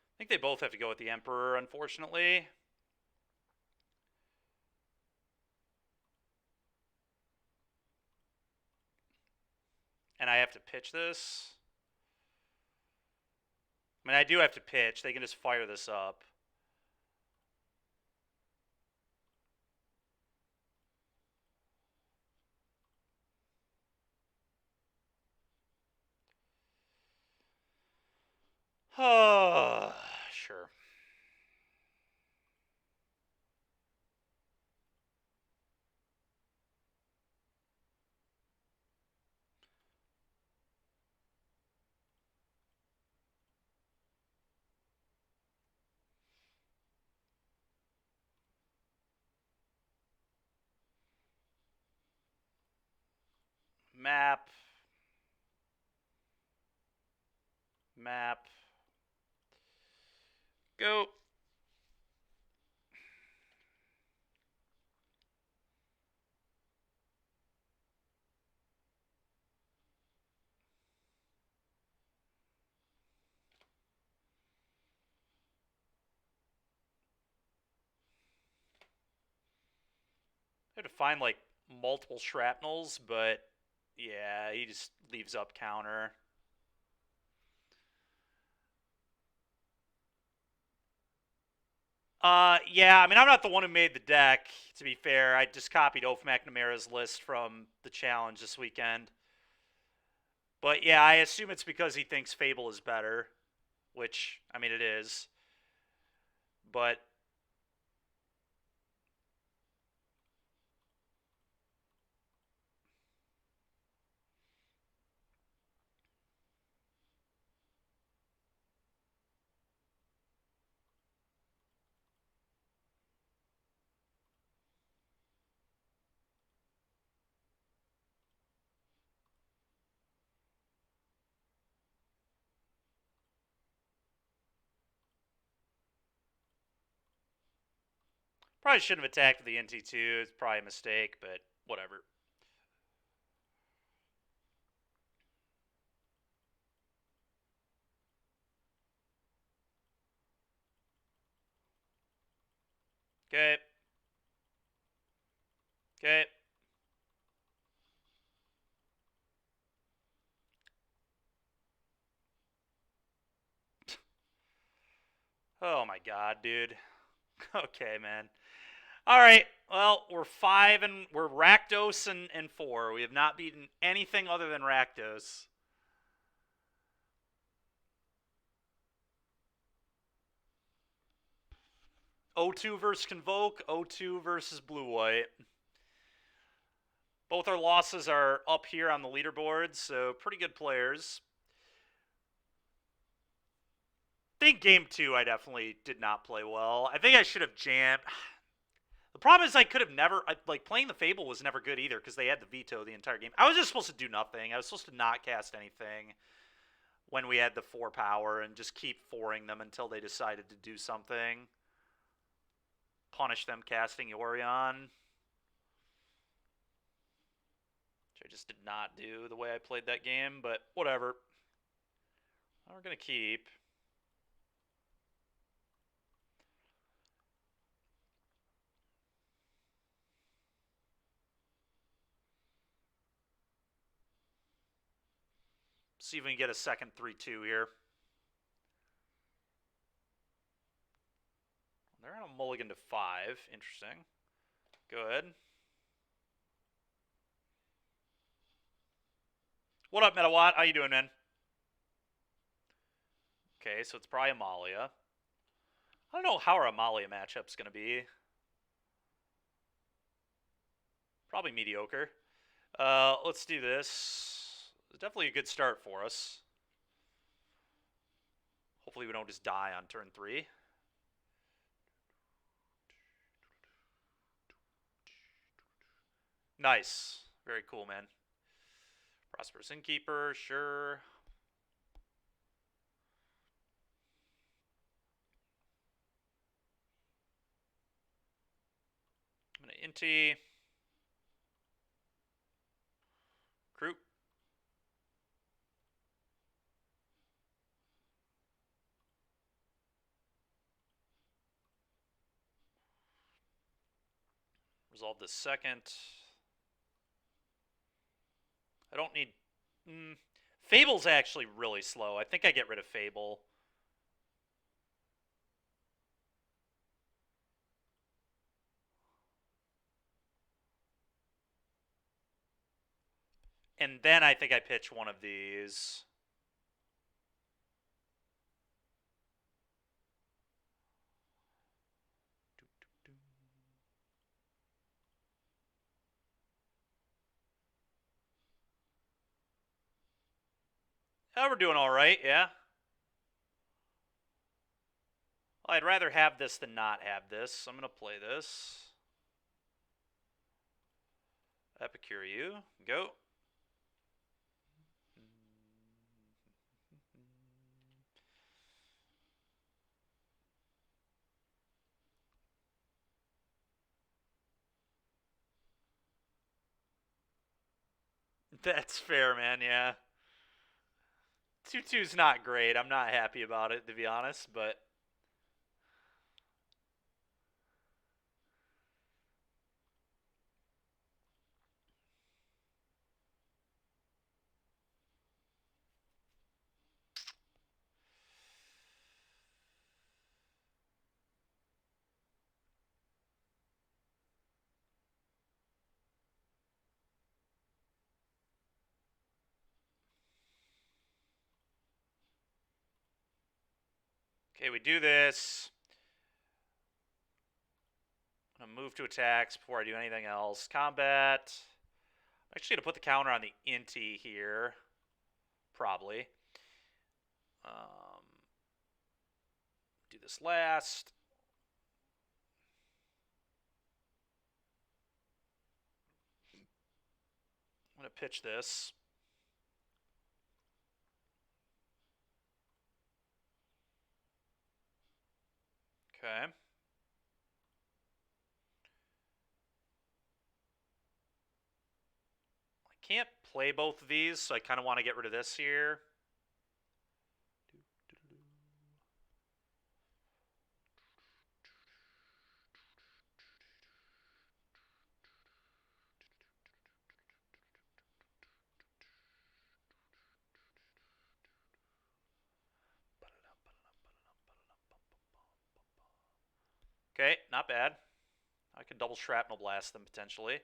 I think they both have to go with the Emperor, unfortunately. And I have to pitch this. I mean, I do have to pitch. They can just fire this up. Sure. Map. Map. Go. I had to find like multiple shrapnels, but yeah, he just leaves up counter. Yeah, I mean, I'm not the one who made the deck, to be fair. I just copied Oaf McNamara's list from the challenge this weekend. But yeah, I assume it's because he thinks Fable is better, which, I mean, it is. But probably shouldn't have attacked with the NT2. It's probably a mistake, but whatever. Okay. Okay. Oh my god, dude. Okay, man. All right. Well, we're Rakdos and 4. We have not beaten anything other than Rakdos. 0-2 versus Convoke, 0-2 versus Blue White. Both our losses are up here on the leaderboard, so pretty good players. I think game 2 I definitely did not play well. I think I should have jammed. The problem is I could have never, like, playing the Fable was never good either because they had the veto the entire game. I was just supposed to do nothing. I was supposed to not cast anything when we had the 4 power and just keep 4ing them until they decided to do something. Punish them casting Yorion. Which I just did not do the way I played that game, but whatever. We're going to keep. See if we can get a second 3-2 here. They're on a mulligan to 5. Interesting. Good. What up, Metawatt? How you doing, man? Okay, so it's probably Amalia. I don't know how our Amalia matchup's going to be. Probably mediocre. Let's do this. It's definitely a good start for us. Hopefully we don't just die on turn 3. Nice. Very cool, man. Prosperous Innkeeper, sure. I'm going to Inti. Crew. Resolve this second. I don't need... Fable's actually really slow. I think I get rid of Fable. And then I think I pitch one of these. Oh, we're doing all right, yeah. Well, I'd rather have this than not have this, so I'm going to play this. Epicure you. Go. That's fair, man, yeah. 2-2's not great. I'm not happy about it, to be honest, but... Okay, we do this. I'm going to move to attacks before I do anything else. Combat. I'm actually going to put the counter on the Inti here. Probably. Do this last. I'm going to pitch this. Okay. I can't play both of these, so I kind of want to get rid of this here. Okay, not bad. I could double shrapnel blast them potentially.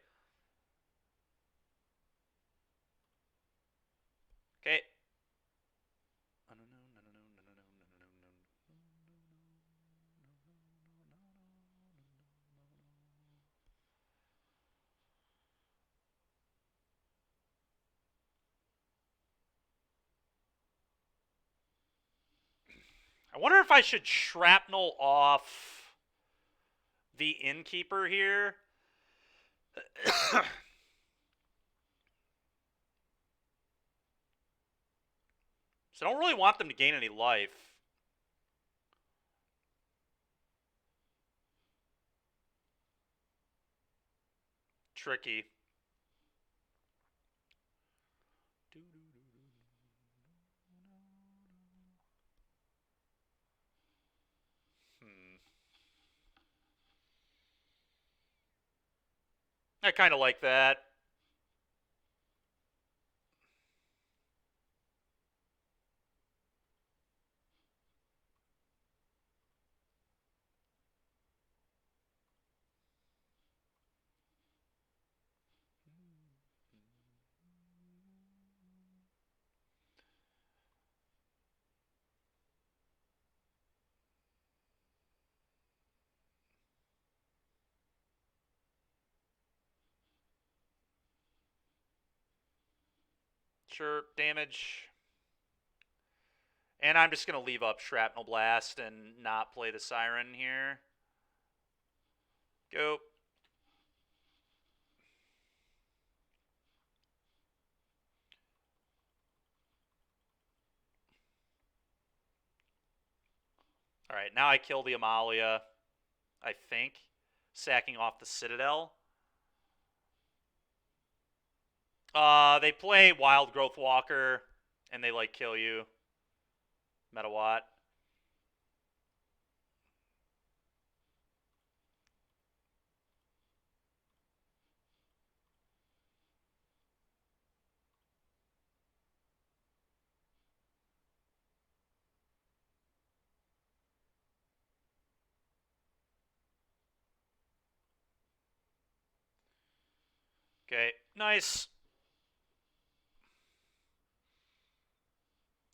Okay. I wonder if I should shrapnel off the innkeeper here. So I don't really want them to gain any life. Tricky. I kind of like that. Sure, damage. And I'm just going to leave up Shrapnel Blast and not play the Siren here. Go. Alright, now I kill the Amalia, I think. Sacking off the Citadel. They play Wild Growth Walker, and they, like, kill you. Metawatt. Okay, nice.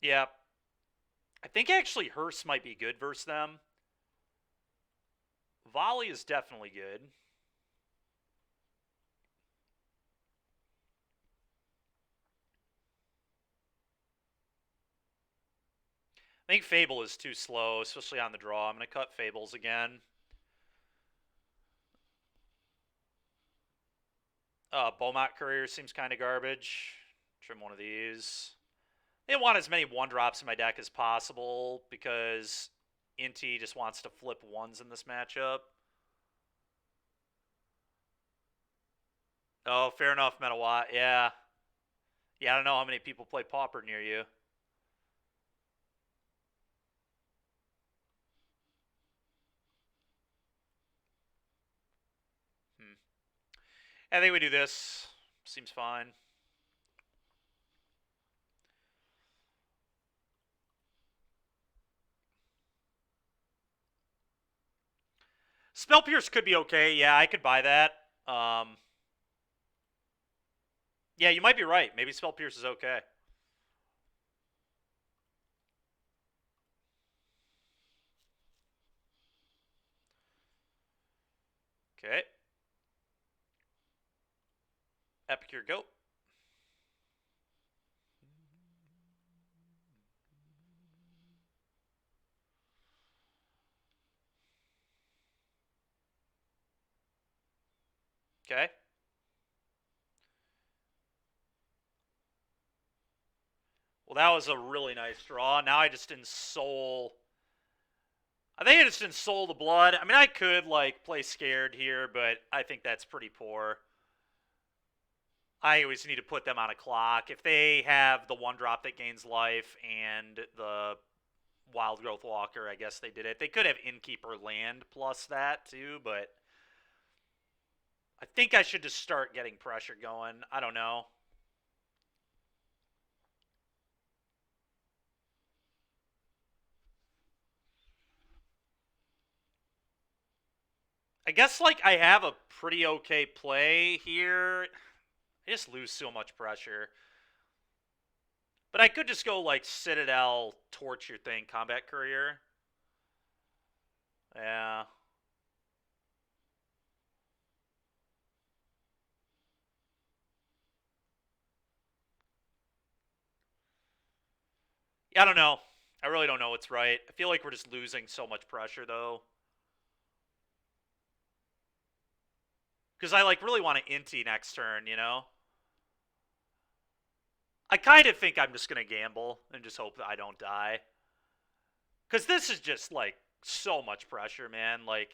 Yeah. I think actually Hearse might be good versus them. Volley is definitely good. I think Fable is too slow, especially on the draw. I'm going to cut Fables again. Beaumont Courier seems kind of garbage. Trim one of these. They want as many 1-drops in my deck as possible because Inti just wants to flip 1s in this matchup. Oh, fair enough, Metawatt. Yeah. Yeah, I don't know how many people play Pauper near you. I think we do this. Seems fine. Spell Pierce could be okay. Yeah, I could buy that. Yeah, you might be right. Maybe Spell Pierce is okay. Okay. Epicure, go. Okay. Well, that was a really nice draw. Now I just ensoul. I think I just ensoul the blood. I mean, I could, like, play scared here, but I think that's pretty poor. I always need to put them on a clock. If they have the 1-drop that gains life and the Wild Growth Walker, I guess they did it. They could have Innkeeper land plus that, too, but I think I should just start getting pressure going. I don't know. I guess, like, I have a pretty okay play here. I just lose so much pressure. But I could just go, like, Citadel, torch your thing, Combat Courier. Yeah. Yeah, I don't know. I really don't know what's right. I feel like we're just losing so much pressure, though. Because I like really want to inty next turn, you know? I kind of think I'm just going to gamble and just hope that I don't die. Because this is just like so much pressure, man. Like,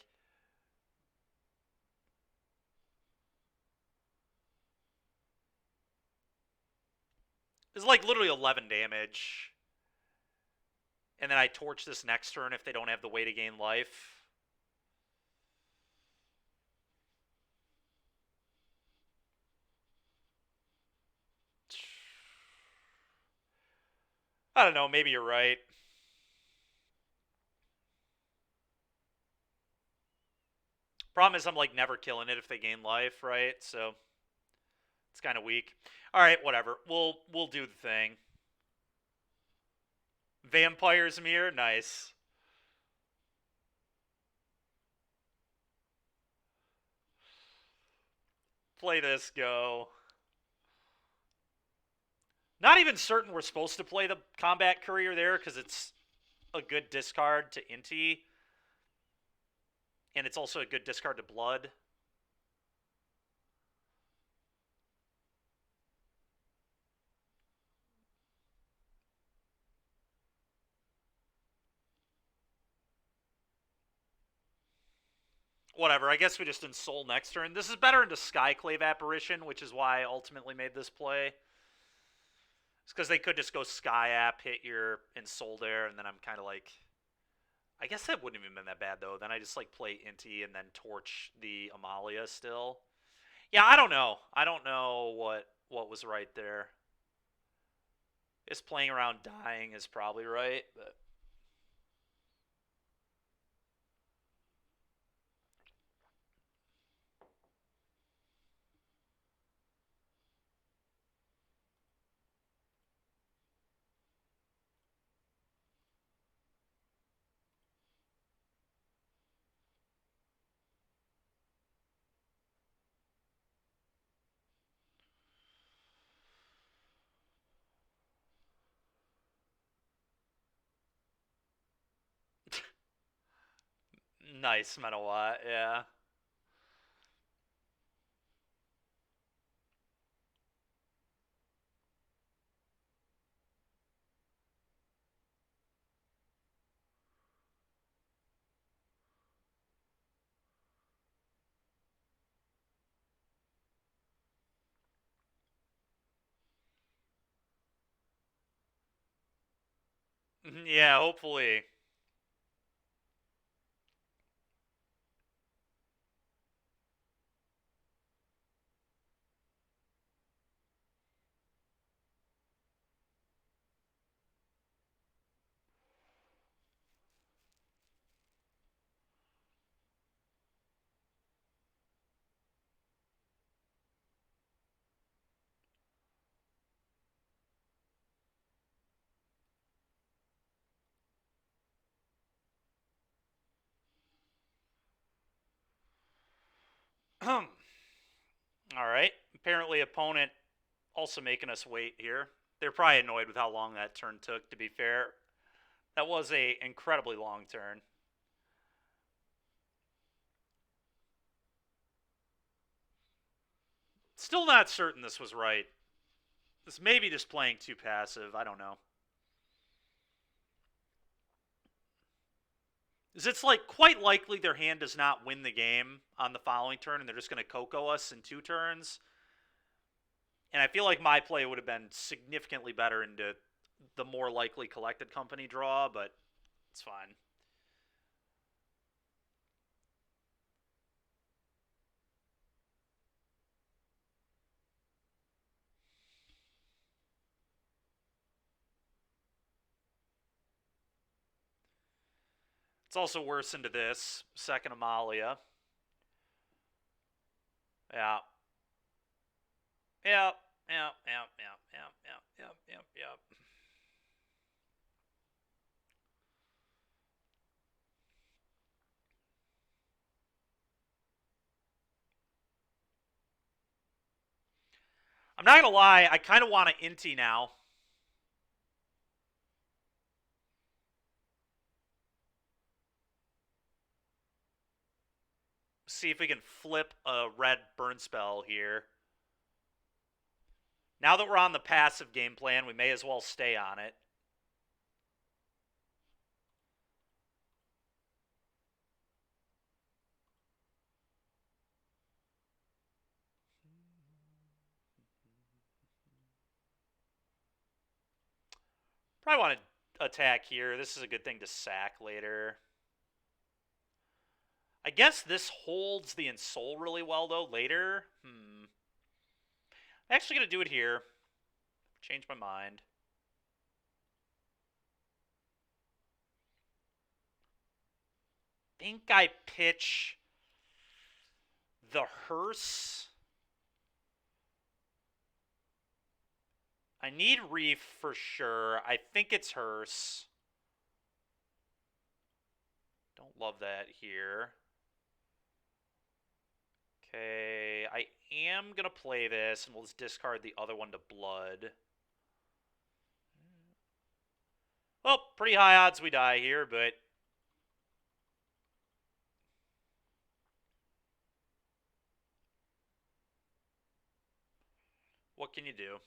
it's like literally 11 damage. And then I torch this next turn if they don't have the way to gain life. I don't know, maybe you're right. Problem is I'm like never killing it if they gain life, right? So it's kind of weak. All right, whatever. We'll do the thing. Vampire's Mirror, nice. Play this, go. Not even certain we're supposed to play the Combat Courier there because it's a good discard to Inti. And it's also a good discard to Blood. Whatever, I guess we just ensoul next turn. This is better into Skyclave Apparition, which is why I ultimately made this play. It's because they could just go Sky App, hit your ensoul there, and then I'm kind of like... I guess that wouldn't have even been that bad, though. Then I just like play Inti and then torch the Amalia still. Yeah, I don't know. I don't know what was right there. Is playing around dying is probably right, but... Nice, Menawatt, yeah. Yeah, hopefully. All right. Apparently, opponent also making us wait here. They're probably annoyed with how long that turn took, to be fair. That was a incredibly long turn. Still not certain this was right. This may be just playing too passive. I don't know. It's like quite likely their hand does not win the game on the following turn, and they're just going to Coco us in 2 turns. And I feel like my play would have been significantly better into the more likely Collected Company draw, but it's fine. It's also worse into this. Second Amalia. Yeah. Yep. Yep. Yep. Yep. Yep. Yep. Yep. Yep. Yep. I'm not gonna lie, I kind of want to Inti now. see if we can flip a red burn spell here. Now that we're on the passive game plan, we may as well stay on it. Probably want to attack here. This is a good thing to sack later. I guess this holds the ensoul really well, though, later. I'm actually going to do it here. Change my mind. Think I pitch the hearse. I need Reef for sure. I think it's hearse. Don't love that here. Okay, I am going to play this, and we'll just discard the other one to blood. Well, pretty high odds we die here, but... what can you do?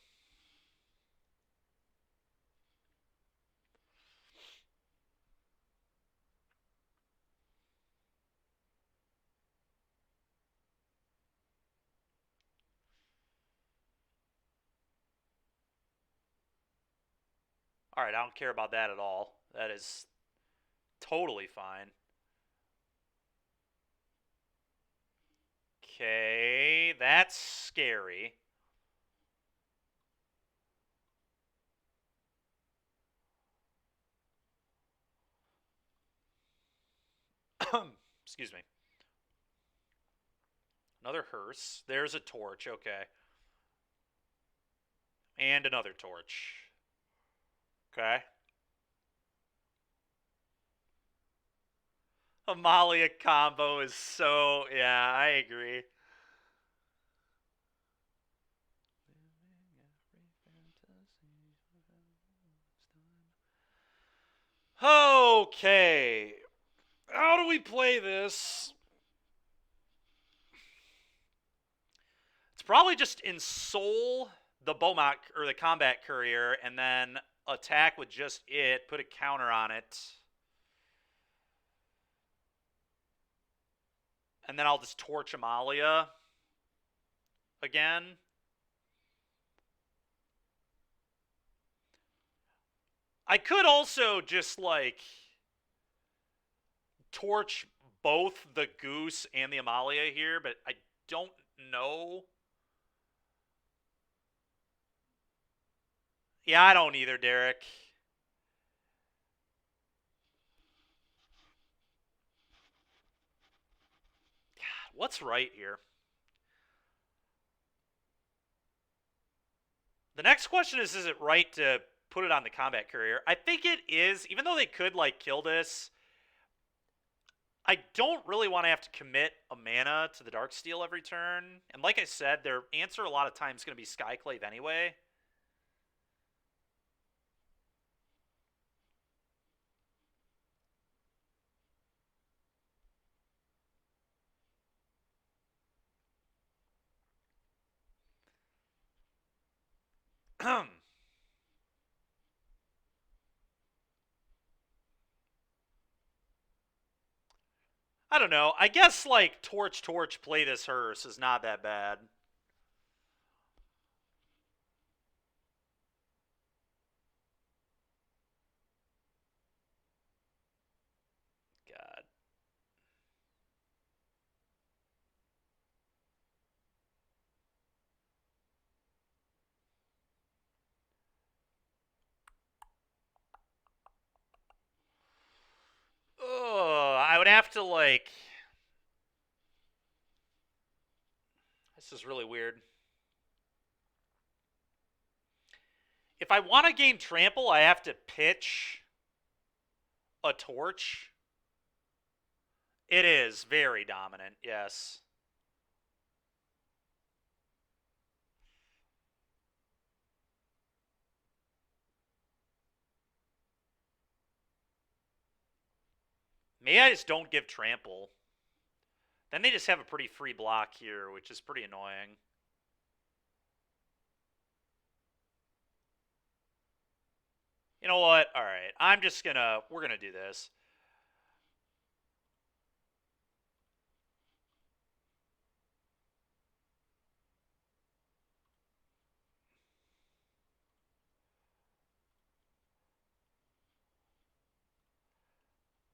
Alright, I don't care about that at all. That is totally fine. Okay, that's scary. Excuse me. Another hearse. There's a torch, okay. And another torch. Okay. Amalia combo is so... yeah, I agree. Okay. How do we play this? It's probably just ensoul the Beaumont or the combat courier and then attack with just it, put a counter on it. And then I'll just torch Amalia again. I could also just like torch both the Goose and the Amalia here, but I don't know. Yeah, I don't either, Derek. God, what's right here? The next question is it right to put it on the combat courier? I think it is, even though they could like kill this. I don't really want to have to commit a mana to the Darksteel every turn. And like I said, their answer a lot of times is going to be Skyclave anyway. I don't know. I guess like Torch, play this hearse is not that bad. God. Ugh, I would have to like... this is really weird. If I want to gain trample, I have to pitch a torch. It is very dominant, yes. Maybe I just don't give trample. Then they just have a pretty free block here, which is pretty annoying. You know what? All right. We're going to do this.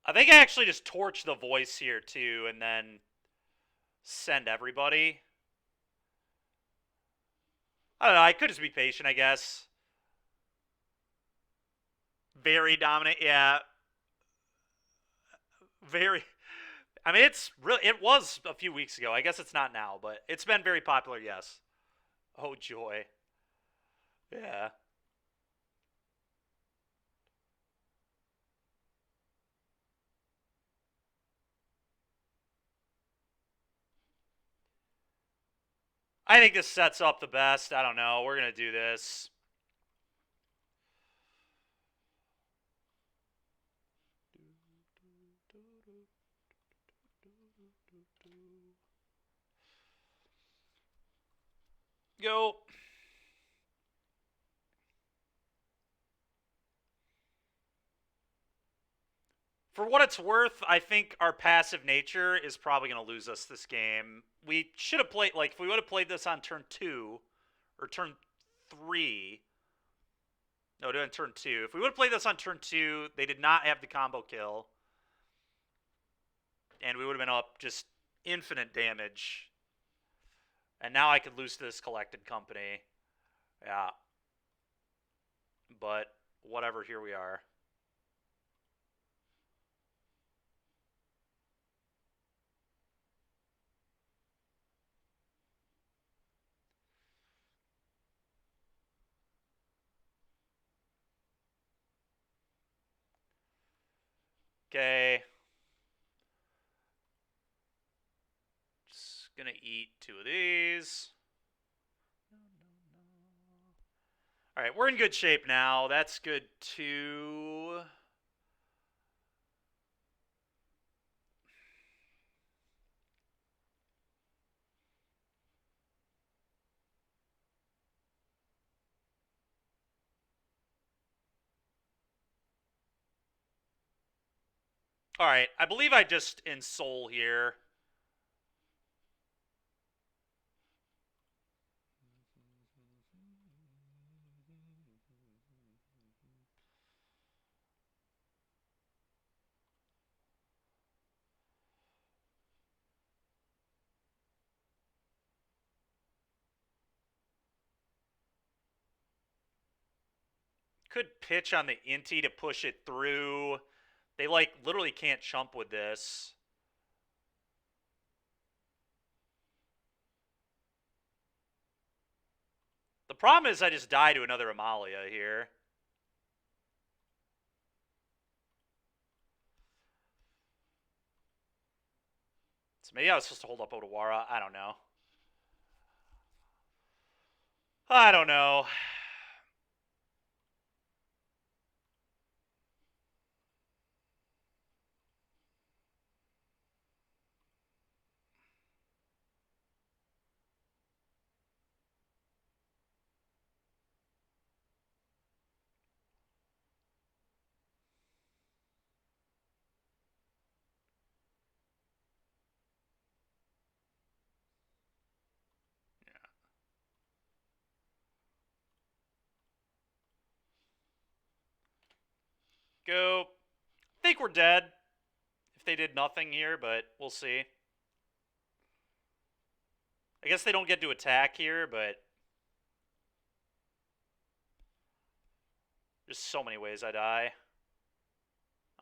I think I actually just torch the voice here too and then send everybody. I don't know. I could just be patient, I guess. Very dominant. Yeah. Very. I mean, it was a few weeks ago. I guess it's not now, but it's been very popular, yes. Oh, joy. Yeah. I think this sets up the best. I don't know. We're going to do this. Go. For what it's worth, I think our passive nature is probably going to lose us this game. We should have played, like, if we would have played this on turn 2 or turn 3. No, on turn 2. If we would have played this on turn 2, they did not have the combo kill. And we would have been up just infinite damage. And now I could lose to this collected company. Yeah. But whatever, here we are. Okay. Just gonna eat 2 of these. Alright, we're in good shape now. That's good too. Alright, I believe I just ensoul here. Could pitch on the Inti to push it through. They, like, literally can't chump with this. The problem is I just die to another Amalia here. So maybe I was supposed to hold up Odawara. I don't know. I don't know. Go. I think we're dead if they did nothing here, but we'll see. I guess they don't get to attack here, but there's so many ways I die.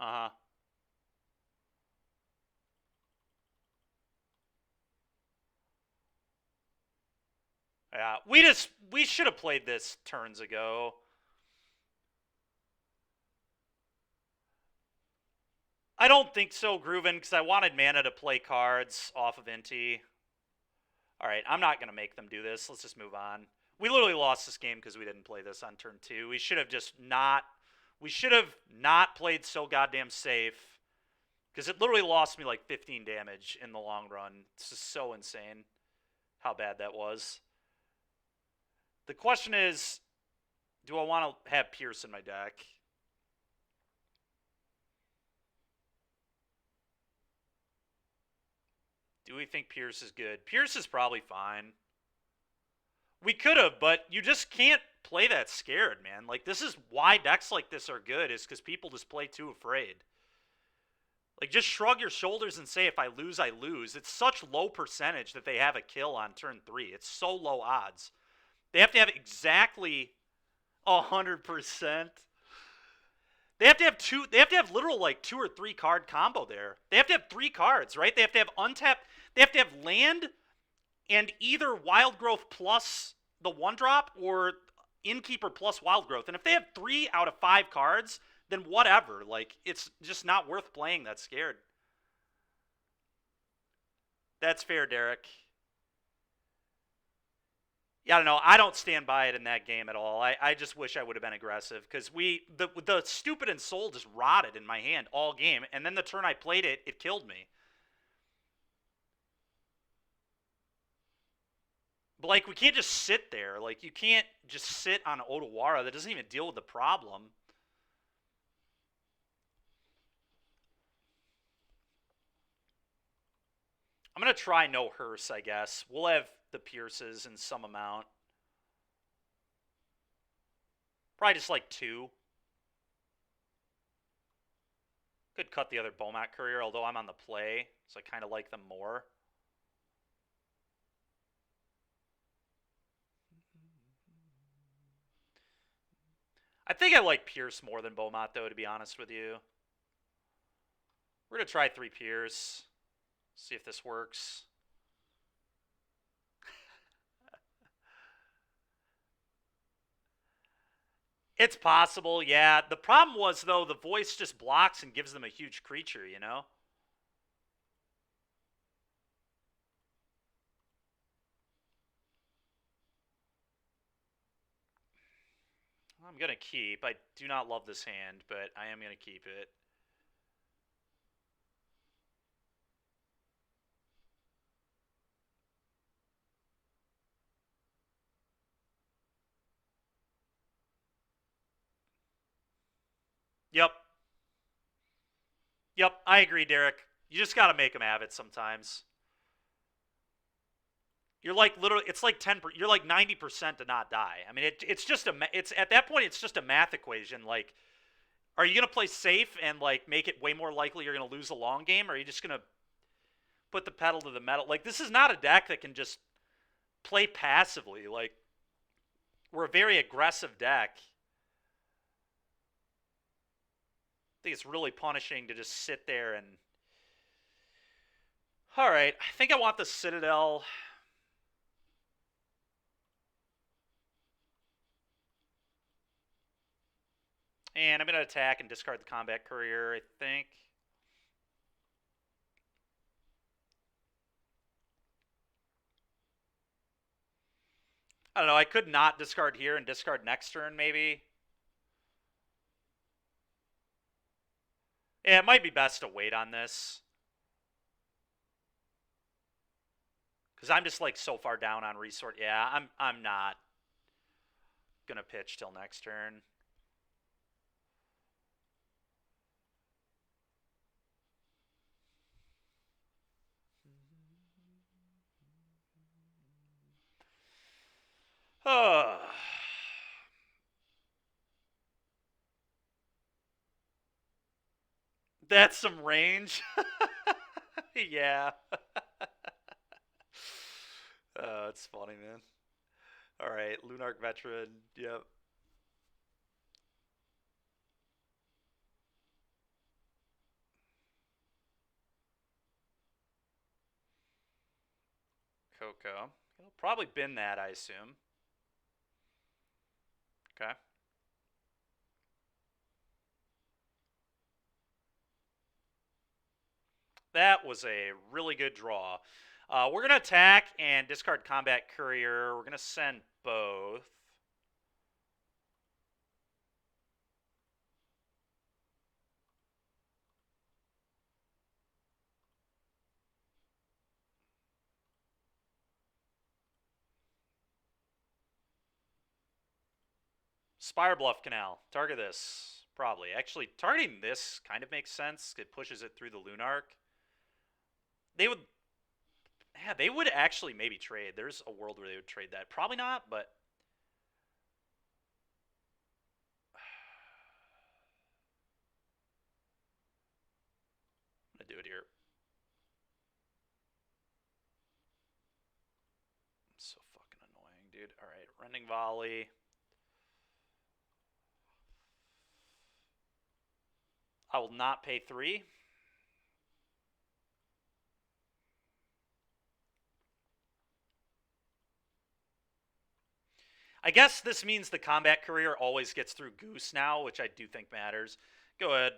Uh-huh. Yeah, we should have played this turns ago. I don't think so, Grooven, because I wanted mana to play cards off of Inti. Alright, I'm not going to make them do this. Let's just move on. We literally lost this game because we didn't play this on turn 2. We should have just not... We should have not played so goddamn safe Because it literally lost me like 15 damage in the long run. It's just so insane how bad that was. The question is, do I want to have Pierce in my deck? Do we think Pierce is good? Pierce is probably fine. We could have, but you just can't play that scared, man. Like, this is why decks like this are good, is because people just play too afraid. Like, just shrug your shoulders and say, if I lose, I lose. It's such low percentage that they have a kill on turn 3. It's so low odds. They have to have exactly 100%. They have to have two. They have to have literal like 2 or 3 card combo there. They have to have 3 cards, right? They have to have untapped. They have to have land and either Wild Growth plus the 1-drop or Innkeeper plus Wild Growth. And if they have 3 out of 5 cards, then whatever. Like, it's just not worth playing that scared. That's fair, Derek. Yeah, I don't know. I don't stand by it in that game at all. I just wish I would have been aggressive because the stupid ensoul just rotted in my hand all game, and then the turn I played it, it killed me. But like, we can't just sit there. Like, you can't just sit on Otawara. That doesn't even deal with the problem. I'm gonna try no hearse, I guess. We'll have the Pierces in some amount. Probably just like 2. Could cut the other Bomat Courier, although I'm on the play, so I kind of like them more. I think I like Pierce more than Beaumont, though, to be honest with you. We're going to try 3 Pierce. See if this works. It's possible, yeah. The problem was, though, the voice just blocks and gives them a huge creature, you know? I'm going to keep. I do not love this hand, but I am going to keep it. Yep. Yep, I agree, Derek. You just got to make them have it sometimes. You're like literally, it's like 10. You're like 90% to not die. I mean, it's just a. It's at that point, it's just a math equation. Like, are you gonna play safe and like make it way more likely you're gonna lose a long game, or are you just gonna put the pedal to the metal? Like, this is not a deck that can just play passively. Like, we're a very aggressive deck. I think it's really punishing to just sit there and. All right, I think I want the Citadel. And I'm going to attack and discard the Combat Courier, I think. I don't know. I could not discard here and discard next turn, maybe. Yeah, it might be best to wait on this. Because I'm just, like, so far down on resort. Yeah, I'm not going to pitch till next turn. That's some range. Yeah. It's funny, man. All right, Lunarch Veteran. Yep. Coco. It'll probably bin that, I assume. Okay. That was a really good draw. We're going to attack and discard Combat Courier. We're going to send both. Spire Bluff Canal. Target this. Probably. Actually, targeting this kind of makes sense. It pushes it through the Lunark. They would... Yeah, they would actually maybe trade. There's a world where they would trade that. Probably not, but... I'm going to do it here. So fucking annoying, dude. Alright, Rending Volley. I will not pay 3. I guess this means the combat courier always gets through Goose now, which I do think matters. Go ahead.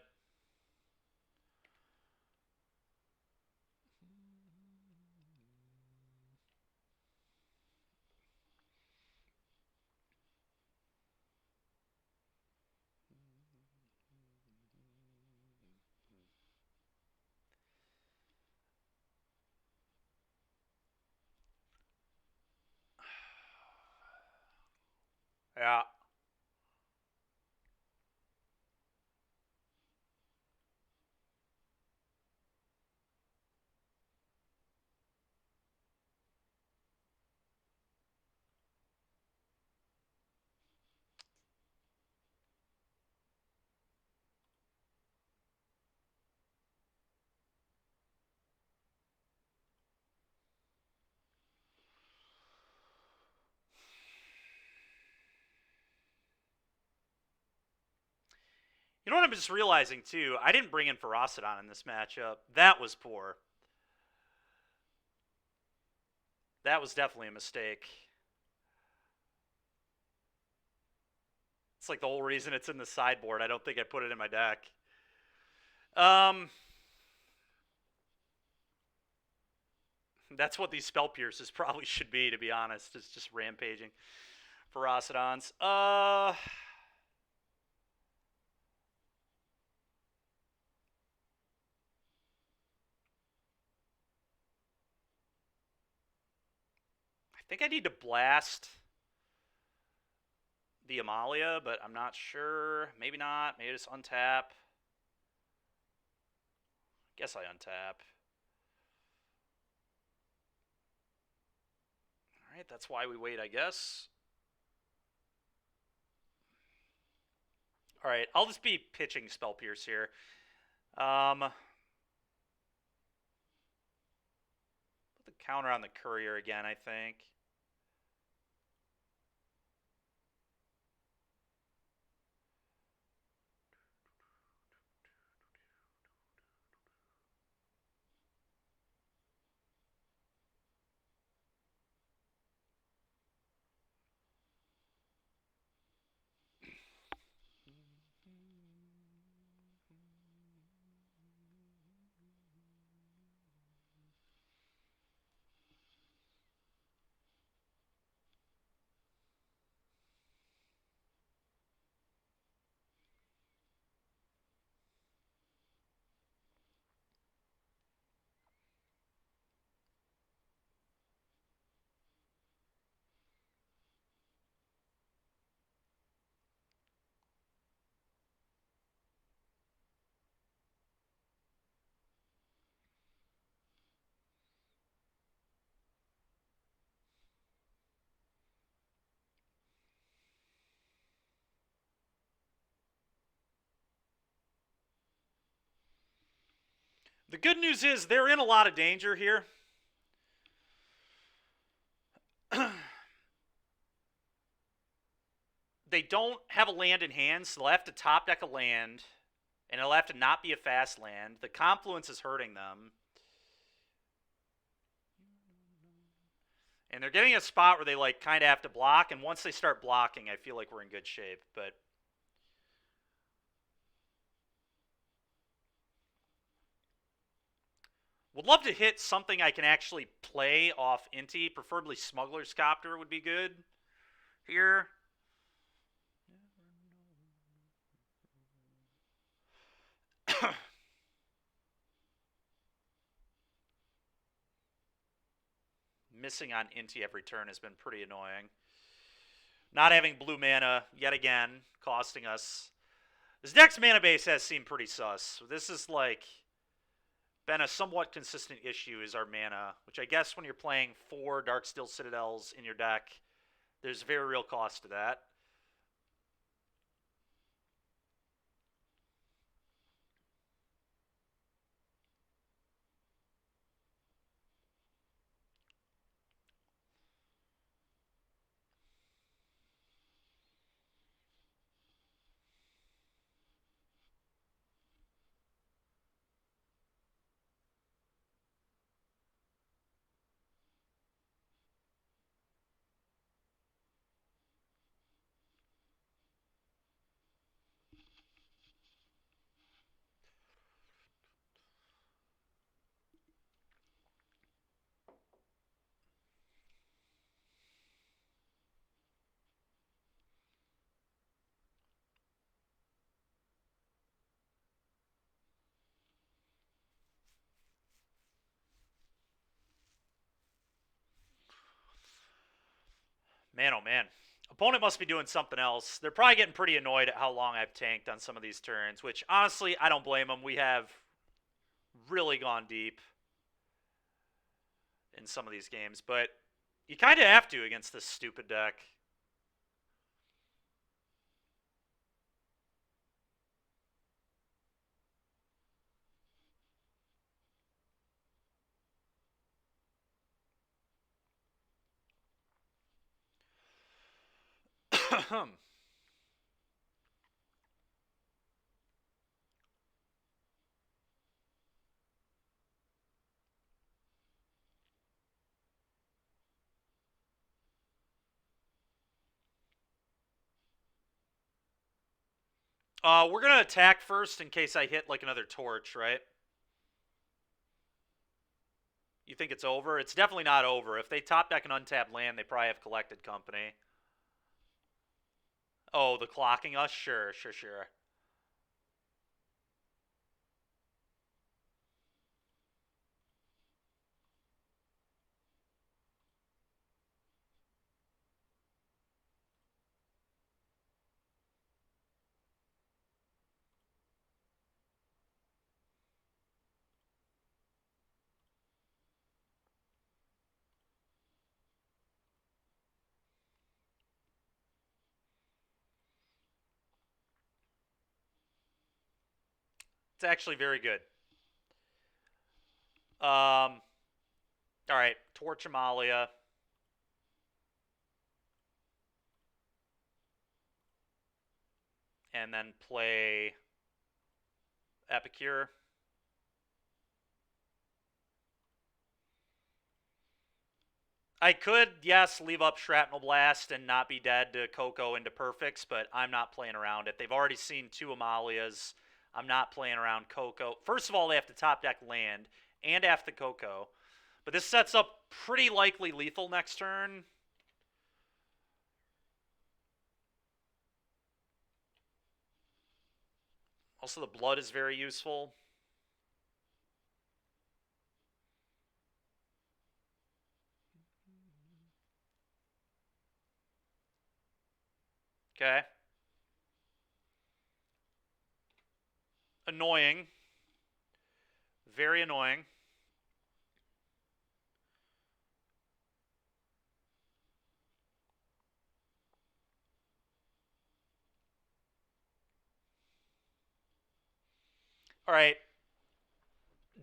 Yeah. You know what I'm just realizing, too? I didn't bring in Ferocidon in this matchup. That was poor. That was definitely a mistake. It's like the whole reason it's in the sideboard. I don't think I put it in my deck. That's what these Spell Pierces probably should be, to be honest. It's just rampaging Ferocidons. I think I need to blast the Amalia, but I'm not sure. Maybe not. Maybe just untap. Guess I untap. Alright, that's why we wait, I guess. Alright, I'll just be pitching Spell Pierce here. Put the counter on the Courier again, I think. The good news is they're in a lot of danger here. They don't have a land in hand, so they'll have to top deck a land, and it'll have to not be a fast land. The Confluence is hurting them. And they're getting a spot where they like kind of have to block, and once they start blocking, I feel like we're in good shape. But would love to hit something I can actually play off Inti. Preferably Smuggler's Copter would be good here. Missing on Inti every turn has been pretty annoying. Not having blue mana yet again, costing us. This deck's mana base has seemed pretty sus. This is like been a somewhat consistent issue is our mana, which I guess when you're playing 4 Darksteel Citadels in your deck, there's very real cost to that. Man, oh man. Opponent must be doing something else. They're probably getting pretty annoyed at how long I've tanked on some of these turns, which honestly, I don't blame them. We have really gone deep in some of these games, but you kind of have to against this stupid deck. We're going to attack first in case I hit like another torch, right? You think it's over? It's definitely not over. If they top deck an untapped land, they probably have collected company. Oh, the clocking us? Sure, sure, sure. It's actually very good. All right, Torch Amalia. And then play Epicure. I could, yes, leave up Shrapnel Blast and not be dead to Coco into Perfects, but I'm not playing around it. They've already seen 2 Amalias. I'm not playing around Coco. First of all, they have to top deck land and after Coco. But this sets up pretty likely lethal next turn. Also, the blood is very useful. Okay. Annoying. Very annoying. All right.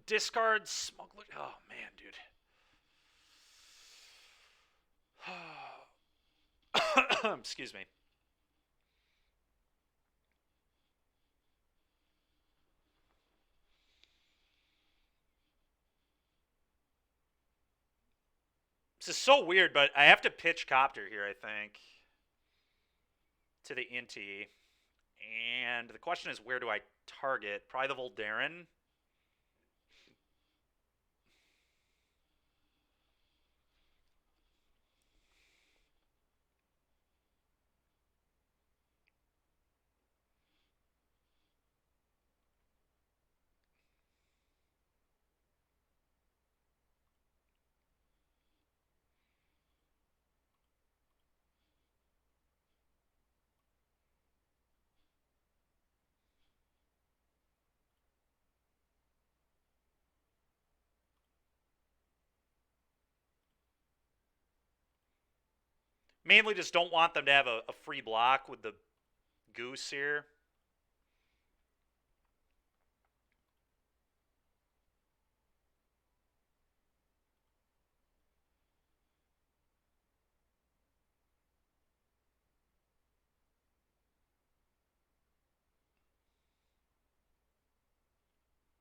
Discard Smuggler. Oh, man, dude. Excuse me. This is so weird, but I have to pitch Copter here, I think, to the Inti. And the question is, where do I target? Probably the Voldaren. Mainly just don't want them to have a free block with the goose here.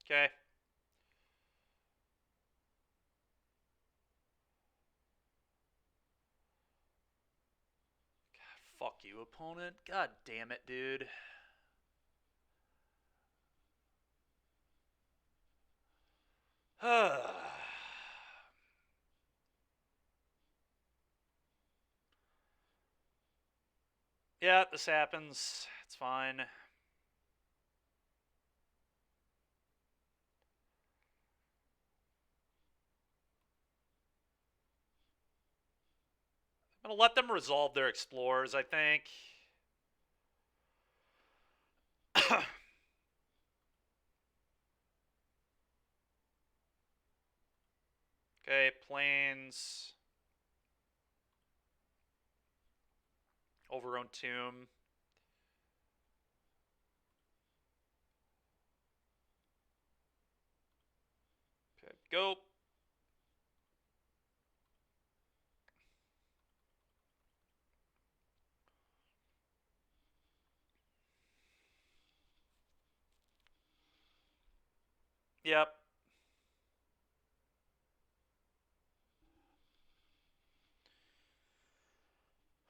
Okay. Fuck you, opponent. God damn it, dude. Yeah, this happens. It's fine. I'm going to let them resolve their explorers, I think. Okay, plains. Overgrown tomb. Okay, go. Yep.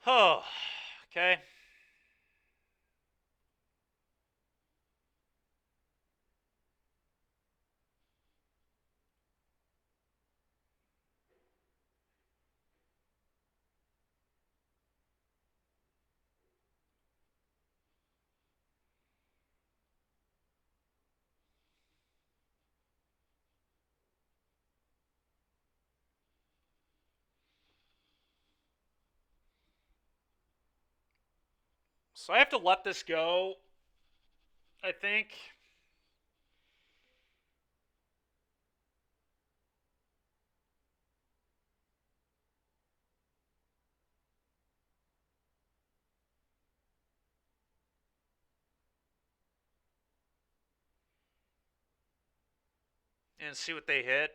Oh, okay. So I have to let this go, I think. And see what they hit.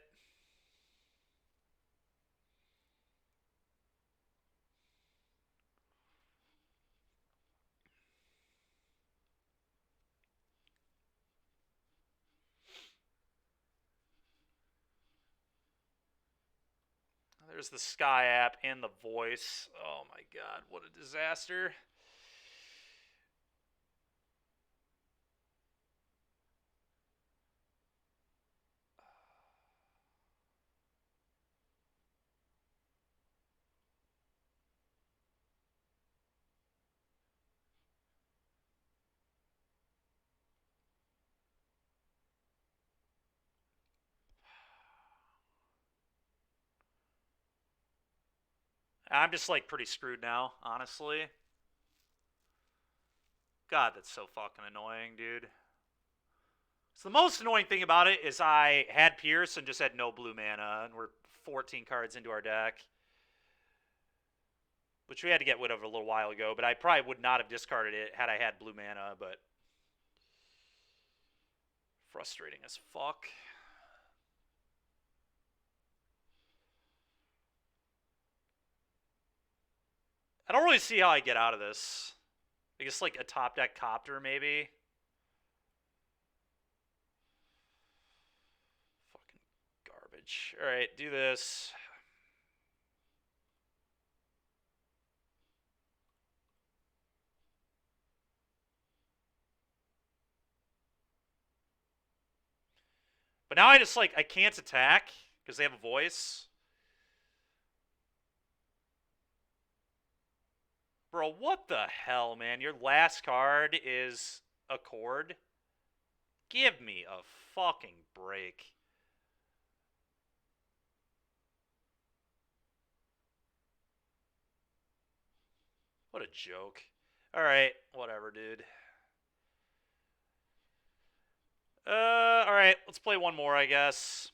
There's the Sky app and the voice. Oh my god, what a disaster. I'm just like pretty screwed now, honestly. God, that's so fucking annoying, dude. So the most annoying thing about it is I had Pierce and just had no blue mana, and we're 14 cards into our deck. Which we had to get rid of a little while ago, but I probably would not have discarded it had I had blue mana, but frustrating as fuck. I don't really see how I get out of this. I guess like a top deck copter, maybe. Fucking garbage. Alright, do this. But now I just like, I can't attack because they have a voice. Bro, what the hell, man? Your last card is Accord? Give me a fucking break. What a joke. Alright, whatever, dude. Alright, let's play one more, I guess.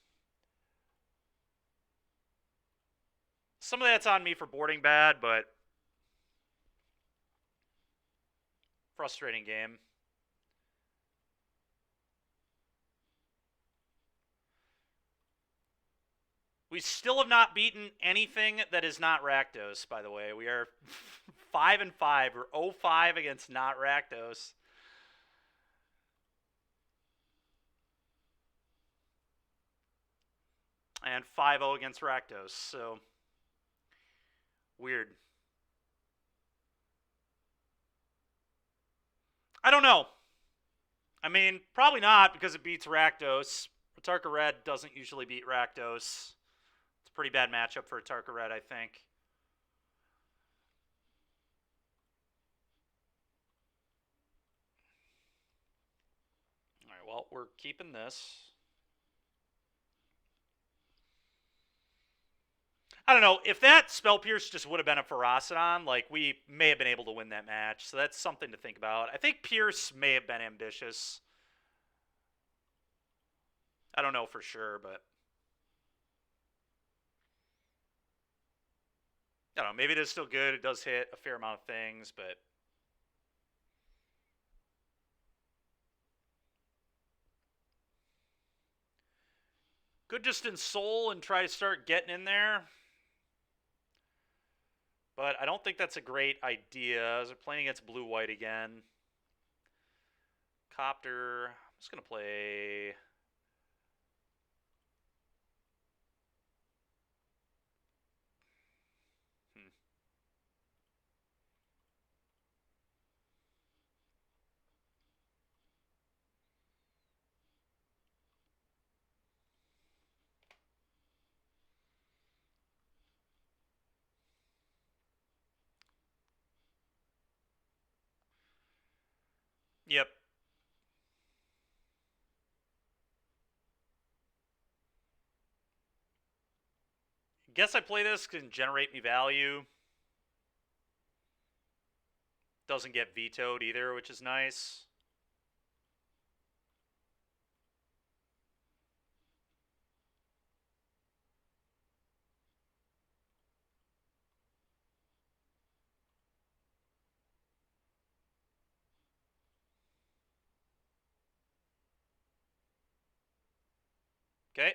Some of that's on me for boarding bad, but Frustrating game. We still have not beaten anything that is not Rakdos, by the way. We are 5-5. We're 0-5 against not Rakdos. And 5-0 against Rakdos, so weird. I don't know. I mean, probably not because it beats Rakdos. Ratarka Red doesn't usually beat Rakdos. It's a pretty bad matchup for Ratarka Red, I think. All right, well, we're keeping this. I don't know. If that Spell Pierce just would have been a Ferocidon, like, we may have been able to win that match. So that's something to think about. I think Pierce may have been ambitious. I don't know for sure, but I don't know. Maybe it is still good. It does hit a fair amount of things, but could just ensoul and try to start getting in there. But I don't think that's a great idea. As we're playing against blue-white again. Copter. I'm just going to play... Yep. Guess I play this, can generate me value. Doesn't get vetoed either, which is nice. Okay.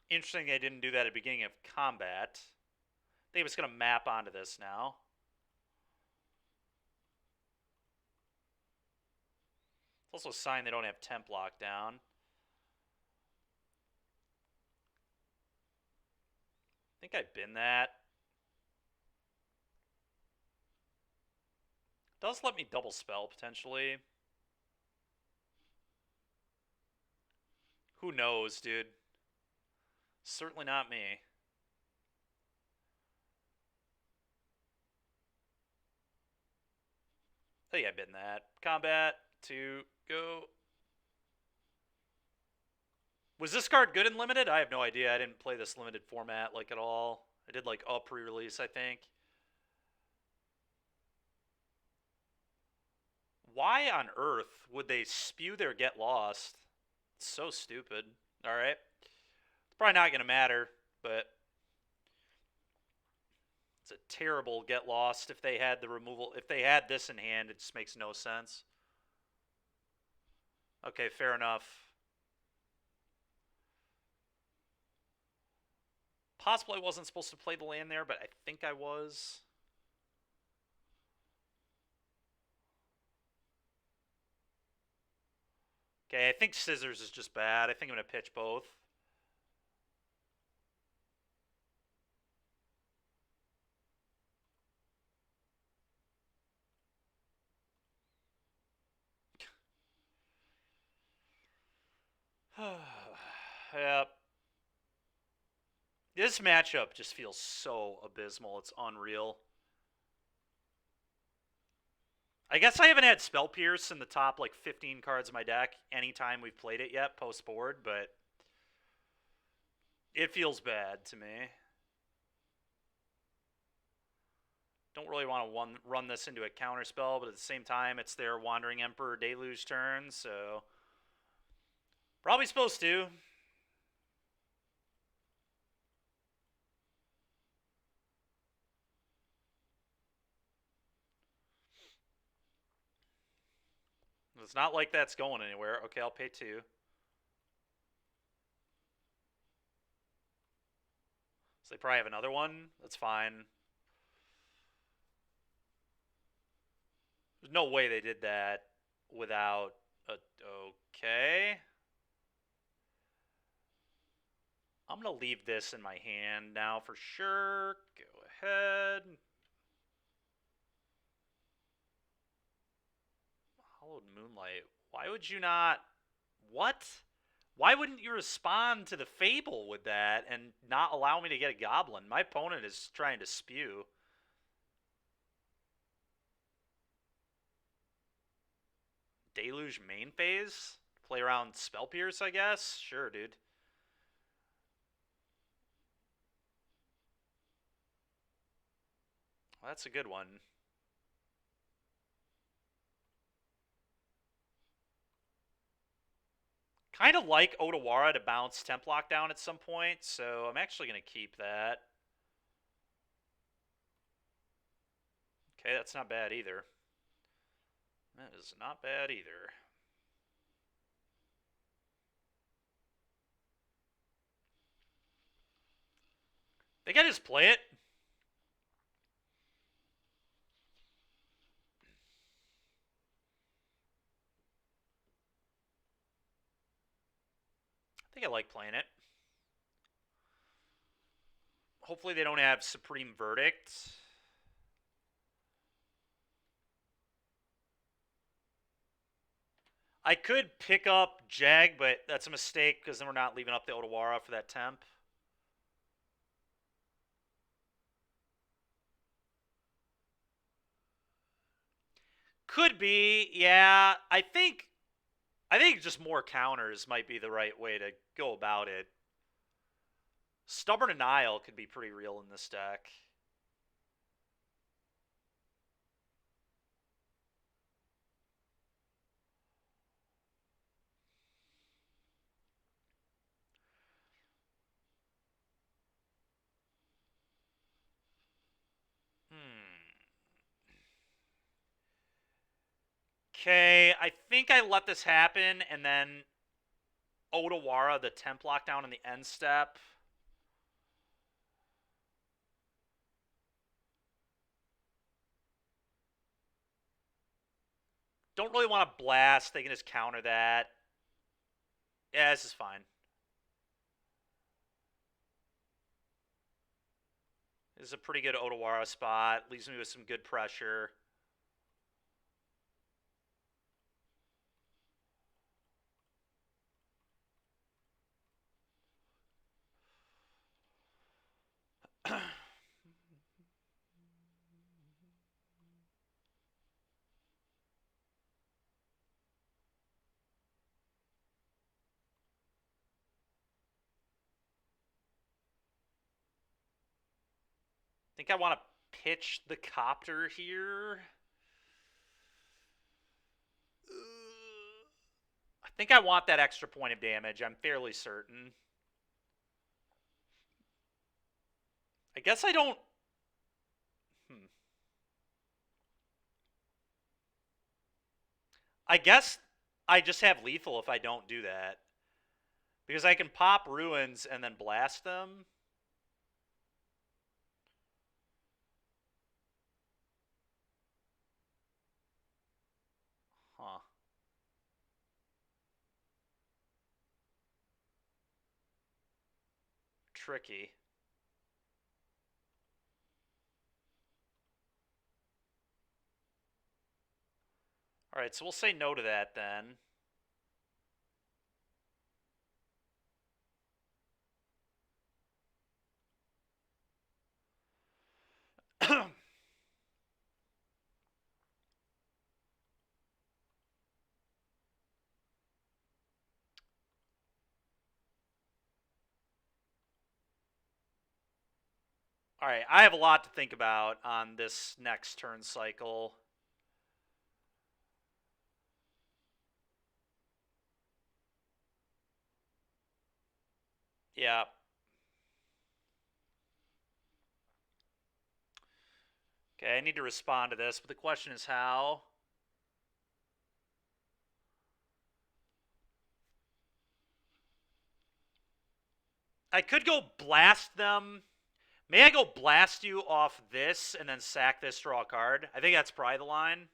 Interesting they didn't do that at the beginning of combat. I think it's going to map onto this now. It's also a sign they don't have temp locked down. I think I bin that. Does let me double spell, potentially. Who knows, dude? Certainly not me. I think I bin that. Combat, 2, go. Was this card good in limited? I have no idea. I didn't play this limited format, like, at all. I did, like, a pre-release, I think. Why on earth would they spew their Get Lost? It's so stupid. Alright. It's probably not going to matter, but it's a terrible Get Lost if they had the removal. If they had this in hand, it just makes no sense. Okay, fair enough. Possibly I wasn't supposed to play the land there, but I think I was. Okay, I think Scissors is just bad. I think I'm going to pitch both. Yep. This matchup just feels so abysmal. It's unreal. I guess I haven't had Spell Pierce in the top, like, 15 cards of my deck anytime we've played it yet, post-board, but it feels bad to me. Don't really want to run this into a counterspell, but at the same time, it's their Wandering Emperor Deluge turn, so probably supposed to. It's not like that's going anywhere. Okay, I'll pay 2. So they probably have another one. That's fine. There's no way they did that without a... Okay. I'm going to leave this in my hand now for sure. Go ahead. Hollowed Moonlight. Why would you not... What? Why wouldn't you respond to the Fable with that and not allow me to get a Goblin? My opponent is trying to spew. Deluge main phase? Play around Spell Pierce, I guess? Sure, dude. Well, that's a good one. Kind of like Otawara to bounce Templock down at some point, so I'm actually going to keep that. Okay, that's not bad either. That is not bad either. They can just play it. I think I like playing it. Hopefully they don't have Supreme Verdict. I could pick up Jag, but that's a mistake because then we're not leaving up the Otawara for that temp. Could be, yeah. I think just more counters might be the right way to go about it. Stubborn Denial could be pretty real in this deck. Okay, I think I let this happen, and then Otawara, the temp lockdown in the end step. Don't really want to blast. They can just counter that. Yeah, this is fine. This is a pretty good Otawara spot. Leaves me with some good pressure. I think I want to pitch the Copter here. I think I want that extra point of damage. I'm fairly certain. I guess I don't... I guess I just have lethal if I don't do that. Because I can pop Ruins and then blast them. Huh. Tricky. Alright, so we'll say no to that then. Alright, I have a lot to think about on this next turn cycle. Yeah. Okay, I need to respond to this, but the question is how. I could go blast them. May I go blast you off this and then sack this, draw a card? I think that's probably the line.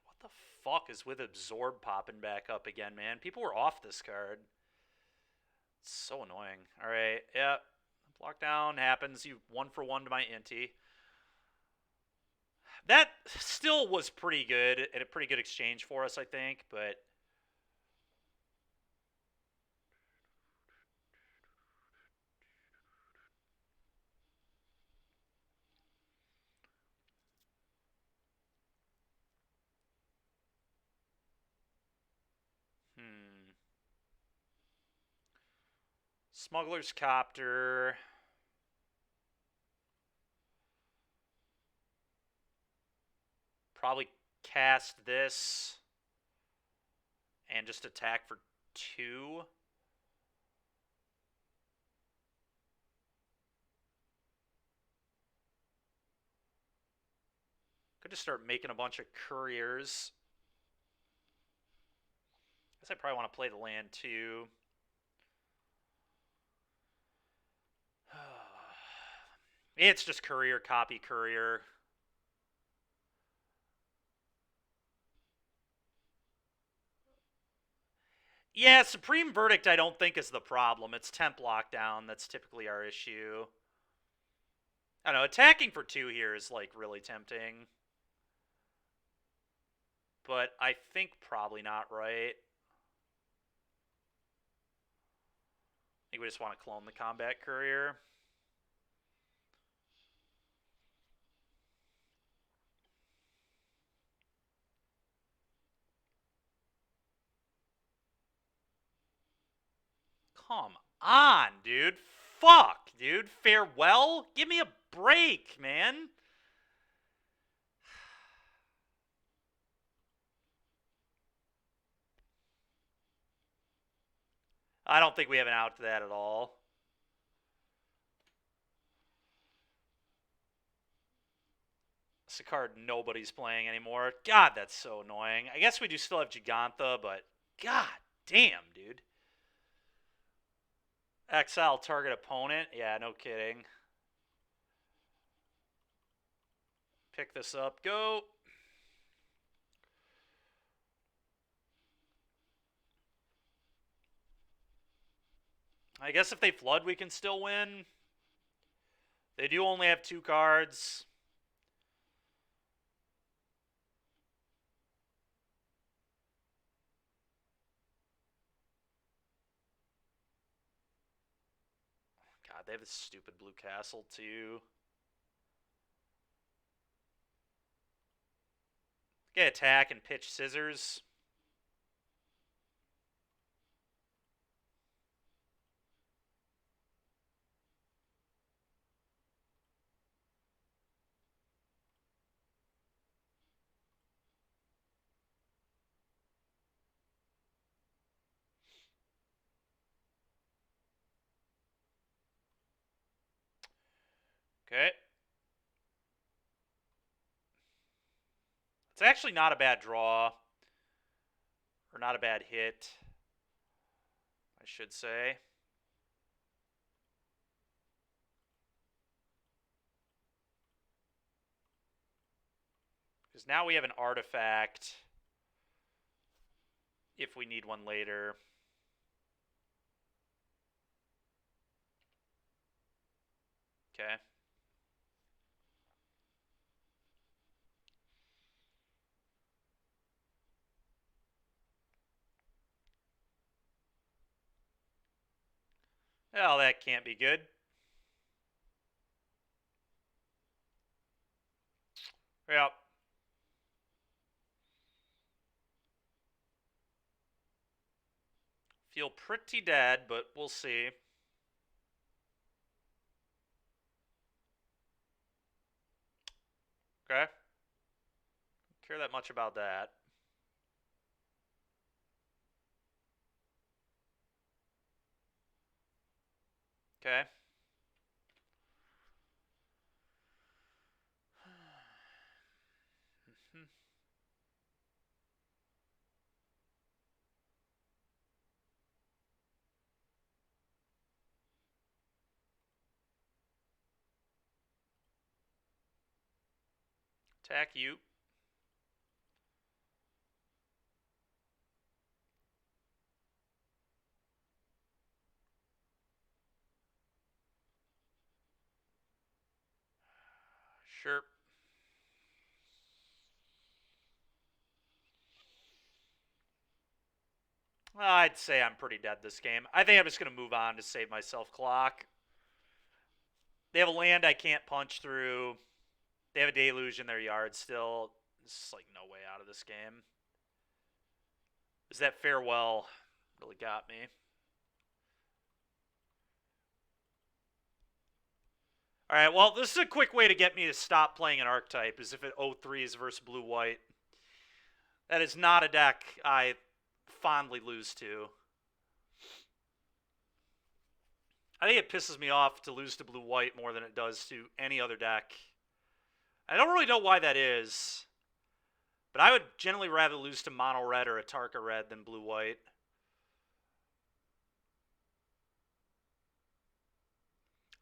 What the fuck is with Absorb popping back up again, man? People were off this card. It's so annoying. All right, yeah. Block down happens. You 1-for-1 to my Inti. That still was pretty good and a pretty good exchange for us, I think, but Smuggler's Copter. Probably cast this and just attack for 2. Could just start making a bunch of couriers. Guess I probably want to play the land too. It's just courier, copy courier. Yeah, Supreme Verdict I don't think is the problem. It's temp lockdown that's typically our issue. I don't know, attacking for 2 here is like really tempting. But I think probably not right. I think we just want to clone the combat courier. Come on, dude. Fuck, dude. Farewell? Give me a break, man. I don't think we have an out to that at all. It's a card nobody's playing anymore. God, that's so annoying. I guess we do still have Gigantha, but god damn, dude. Exile target opponent? Yeah, no kidding. Pick this up. Go. I guess if they flood, we can still win. They do only have 2 cards. God, they have this stupid blue castle, too. Get attack and pitch scissors. Okay. It's actually not a bad draw. Or not a bad hit, I should say. Because now we have an artifact if we need one later. Okay. Well, that can't be good. Yep. Feel pretty dead, but we'll see. Okay. Don't care that much about that. Okay. Attack you. Sure. I'd say I'm pretty dead this game. I think I'm just going to move on to save myself clock. They have a land I can't punch through. They have a deluge in their yard still. There's like no way out of this game. Is that farewell really got me? All right, well, this is a quick way to get me to stop playing an archetype, is if it 0-3s versus blue-white. That is not a deck I fondly lose to. I think it pisses me off to lose to blue-white more than it does to any other deck. I don't really know why that is, but I would generally rather lose to mono-red or a Tarka red than blue-white.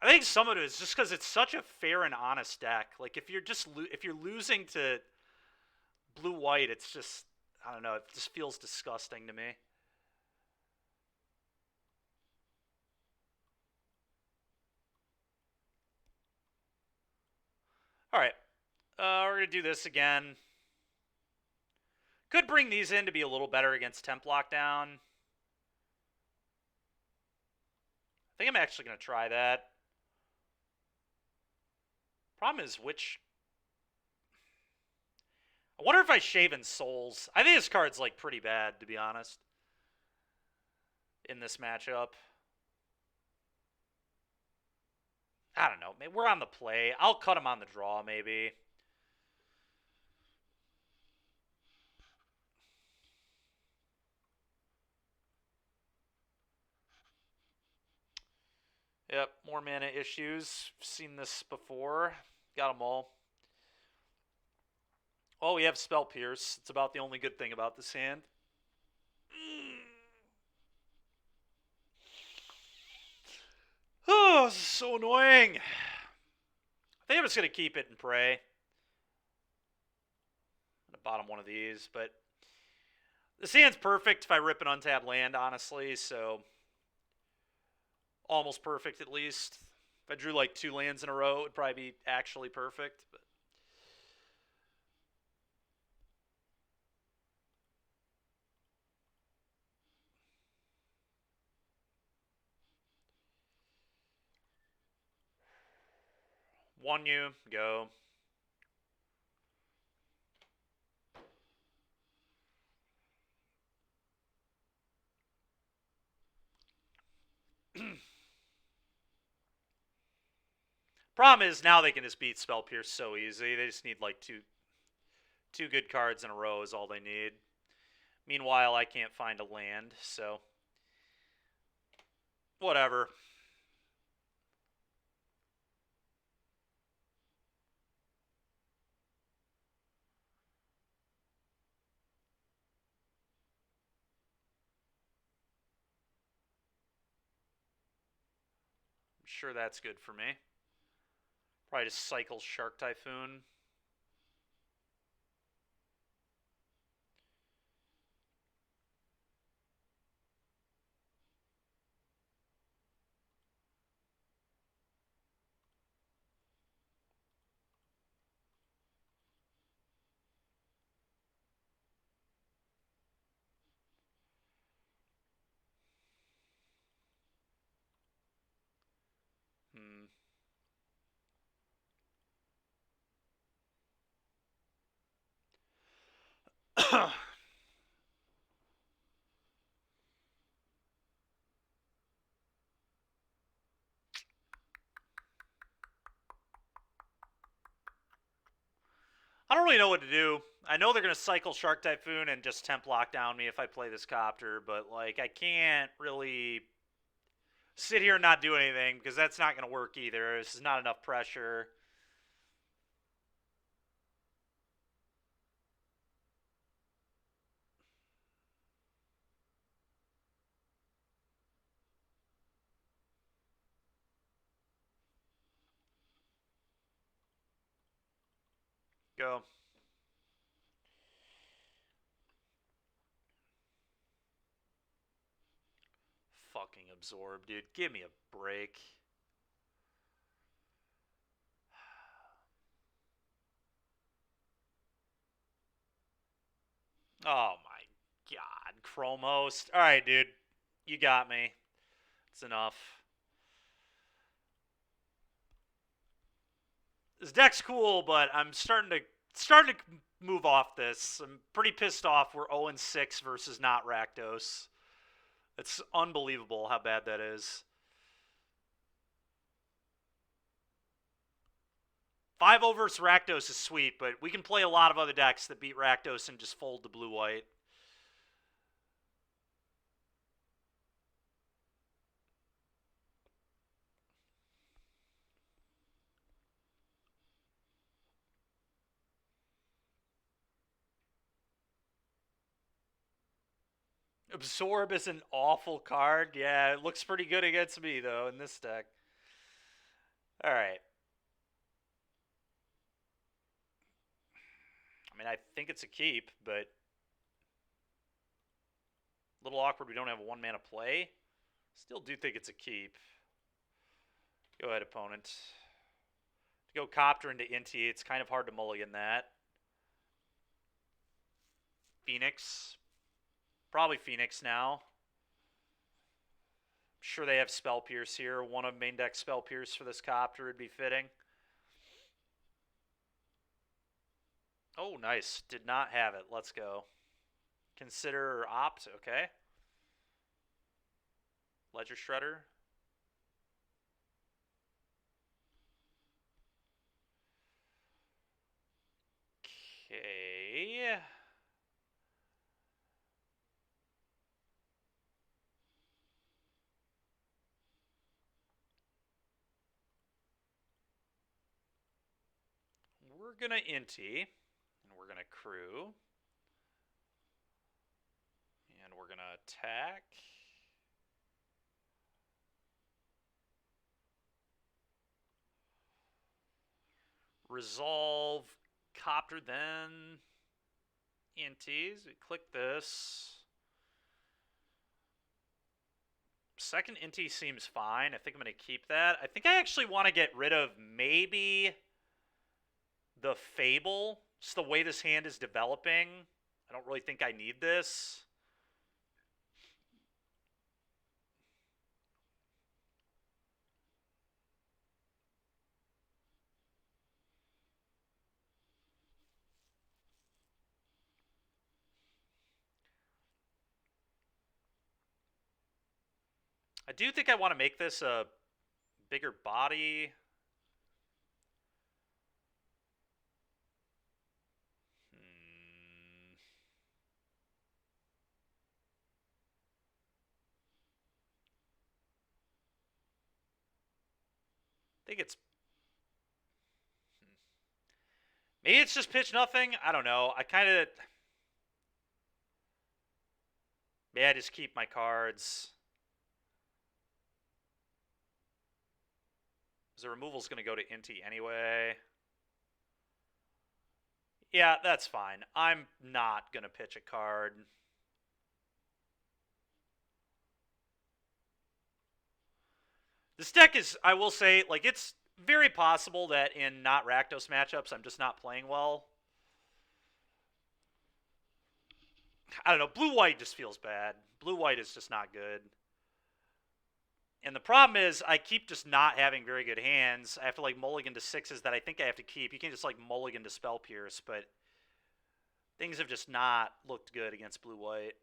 I think some of it is just because it's such a fair and honest deck. Like if you're losing to blue-white, it's just, I don't know, it just feels disgusting to me. All right, we're gonna do this again. Could bring these in to be a little better against temp lockdown. I think I'm actually gonna try that. Problem is which. I wonder if I shave Ensouls. I think this card's like pretty bad, to be honest, in this matchup. I don't know. Maybe we're on the play. I'll cut him on the draw, maybe. Yep, more mana issues. Seen this before. Got them all. Oh, we have Spell Pierce. It's about the only good thing about this hand. Oh, this is so annoying. I think I'm just going to keep it and pray. I'm going to bottom one of these, but this hand's perfect if I rip an untapped land, honestly, so almost perfect at least. If I drew like 2 lands in a row, it would probably be actually perfect. But one you, go. Problem is now they can just beat Spell Pierce so easy. They just need like two good cards in a row is all they need. Meanwhile, I can't find a land, so whatever. I'm sure that's good for me. Probably just cycle Shark Typhoon. Hmm. don't really know what to do. I know they're going to cycle Shark Typhoon and just temp lock down me if I play this copter, but like I can't really sit here and not do anything because that's not going to work either. This is not enough pressure. Go. Fucking absorb, dude. Give me a break. Oh my god. Chrome host. Alright, dude. You got me. It's enough. This deck's cool, but I'm starting to move off this. I'm pretty pissed off. We're 0-6 versus not Rakdos. It's unbelievable how bad that is. 5-0 versus Rakdos is sweet, but we can play a lot of other decks that beat Rakdos and just fold to blue-white. Absorb is an awful card. Yeah, it looks pretty good against me, though, in this deck. Alright. I mean, I think it's a keep, but a little awkward we don't have a one-mana play. Still do think it's a keep. Go ahead, opponent. To go Copter into Inti, it's kind of hard to mulligan that. Phoenix. Probably Phoenix now. I'm sure they have Spell Pierce here. One of main deck Spell Pierce for this Copter would be fitting. Oh, nice. Did not have it. Let's go. Consider opt. Okay. Ledger Shredder. Okay. We're going to Inti. And we're going to Crew. And we're going to attack. Resolve. Copter then. Intis. We click this. Second Inti seems fine. I think I'm going to keep that. I think I actually want to get rid of maybe the Fable. Just the way this hand is developing. I don't really think I need this. I do think I want to make this a bigger body. I think it's... Maybe it's just pitch nothing. I don't know. I kind of... Maybe I just keep my cards. The removal's going to go to Inti anyway. Yeah, that's fine. I'm not going to pitch a card. This deck is, I will say, like, it's very possible that in not Rakdos matchups, I'm just not playing well. I don't know. Blue-white just feels bad. Blue-white is just not good. And the problem is I keep just not having very good hands. I have to, like, mulligan to sixes that I think I have to keep. You can't just, like, mulligan to Spell Pierce, but things have just not looked good against blue-white.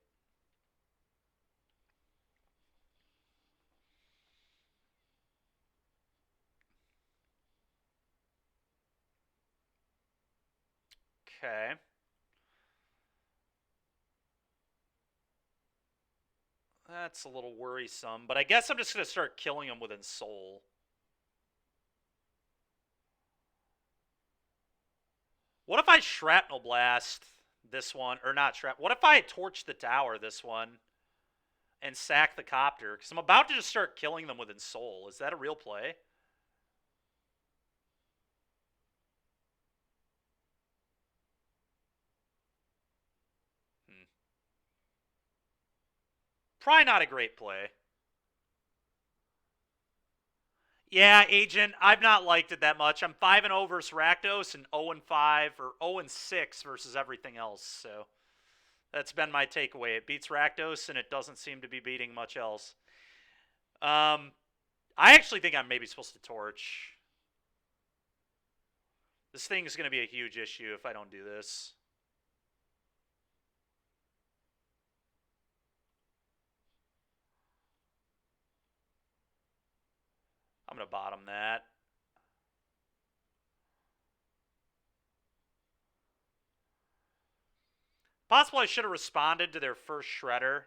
Okay. That's a little worrisome, but I guess I'm just going to start killing him with ensoul. What if I shrapnel blast this one, or not shrapnel? What if I torch the tower this one and sack the copter? Because I'm about to just start killing them with ensoul. Is that a real play? Hmm. Probably not a great play. Yeah, Agent, I've not liked it that much. I'm 5-0 versus Rakdos and 0-5 or 0-6 versus everything else. So that's been my takeaway. It beats Rakdos and it doesn't seem to be beating much else. I actually think I'm maybe supposed to torch. This thing is going to be a huge issue if I don't do this. I'm going to bottom that. Possible I should have responded to their first shredder.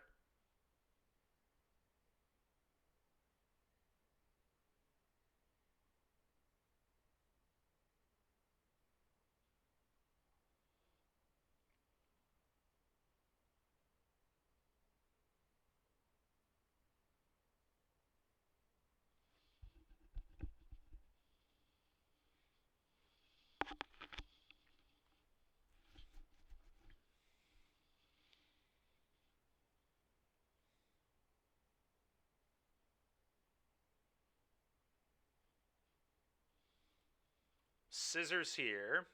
Scissors here.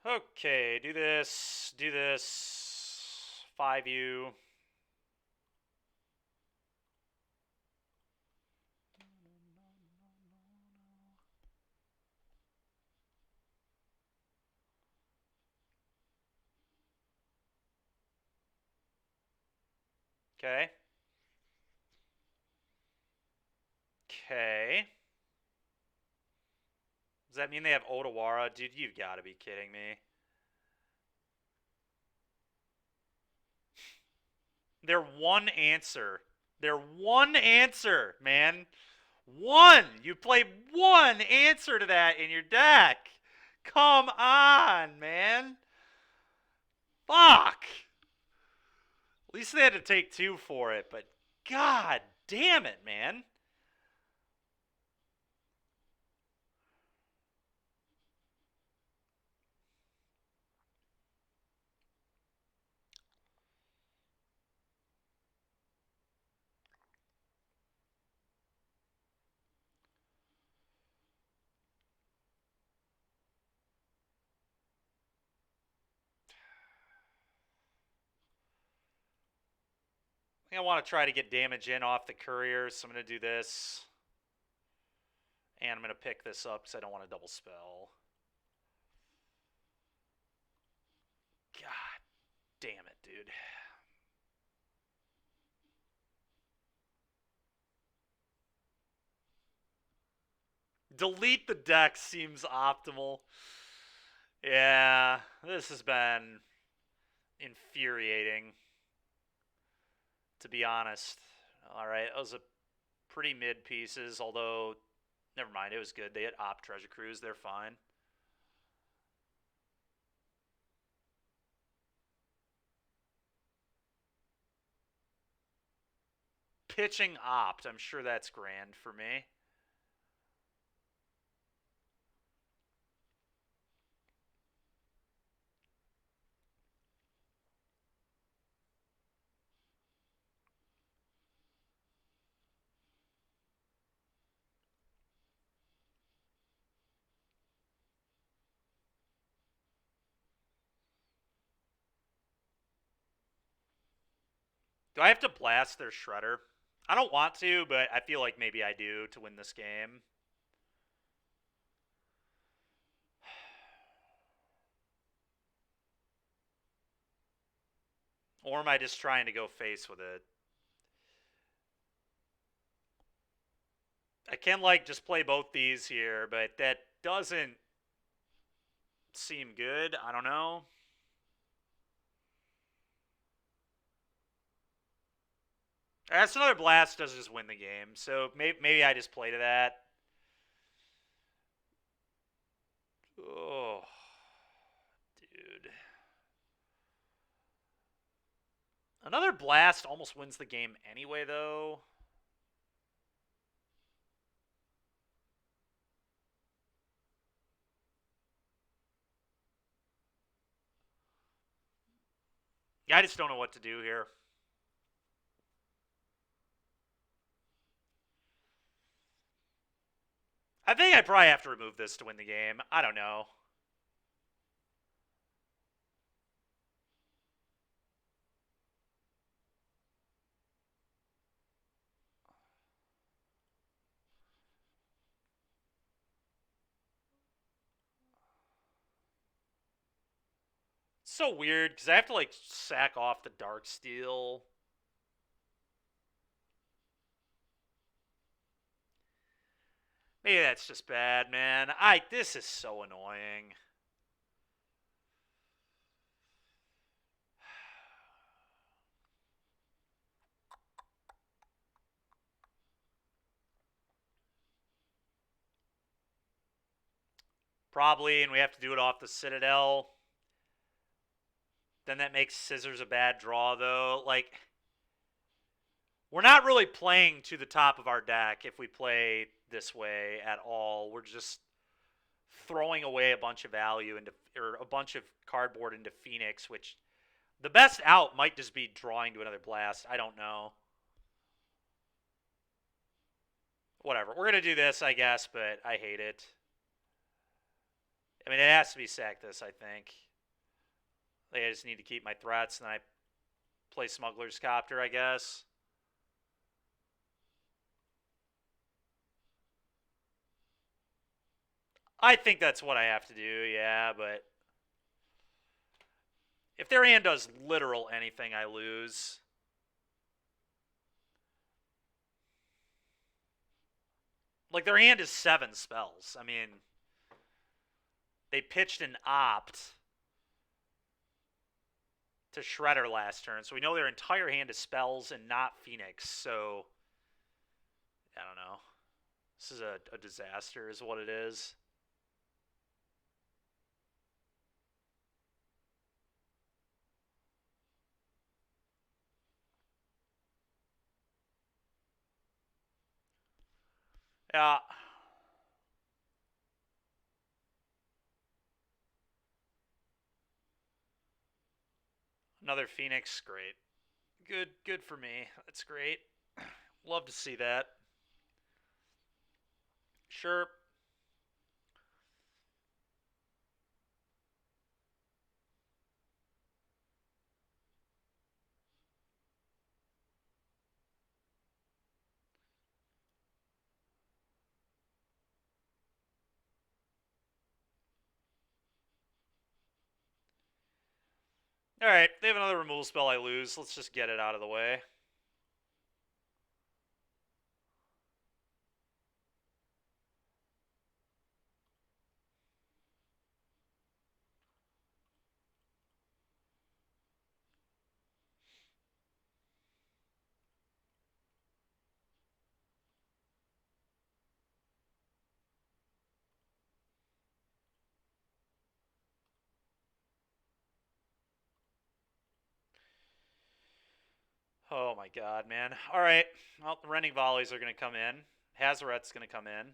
Okay, do this, 5U. Okay. Okay. Does that mean they have Otawara? Dude, you've got to be kidding me. They're one answer. They're one answer, man. One. You play one answer to that in your deck. Come on, man. Fuck. At least they had to take two for it, but god damn it, man. I think I want to try to get damage in off the courier, so I'm going to do this. And I'm going to pick this up because I don't want to double spell. God damn it, dude. Delete the deck seems optimal. Yeah, this has been infuriating, to be honest. Alright, that was a pretty mid pieces, although, never mind, it was good. They had Op Treasure Cruise, they're fine. Pitching Opt, I'm sure that's grand for me. Do I have to blast their Shredder? I don't want to, but I feel like maybe I do to win this game. Or am I just trying to go face with it? I can, just play both these here, but that doesn't seem good. I don't know. That's another blast. Does just win the game. So maybe I just play to that. Oh, dude. Another blast almost wins the game anyway, though. Yeah, I just don't know what to do here. I think I probably have to remove this to win the game. I don't know. It's so weird because I have to sack off the Dark Steel. Maybe that's just bad, man. This is so annoying. Probably, and we have to do it off the Citadel. Then that makes Scissors a bad draw, though. We're not really playing to the top of our deck if we play this way at all. We're just throwing away a bunch of value or a bunch of cardboard into Phoenix, which the best out might just be drawing to another blast. I don't know. Whatever. We're going to do this, I guess, but I hate it. I mean, it has to be sack this, I think. I just need to keep my threats, and then I play Smuggler's Copter, I guess. I think that's what I have to do, yeah, but if their hand does literal anything, I lose. Their hand is 7 spells. I mean, they pitched an Opt to Shredder last turn, so we know their entire hand is spells and not Phoenix, so I don't know. This is a disaster is what it is. Yeah. Another Phoenix, great. Good for me. That's great. Love to see that. Sure. Alright, they have another removal spell I lose. Let's just get it out of the way. Oh my god, man. Alright. Well, the Rending Volleys are going to come in. Hazoret's going to come in.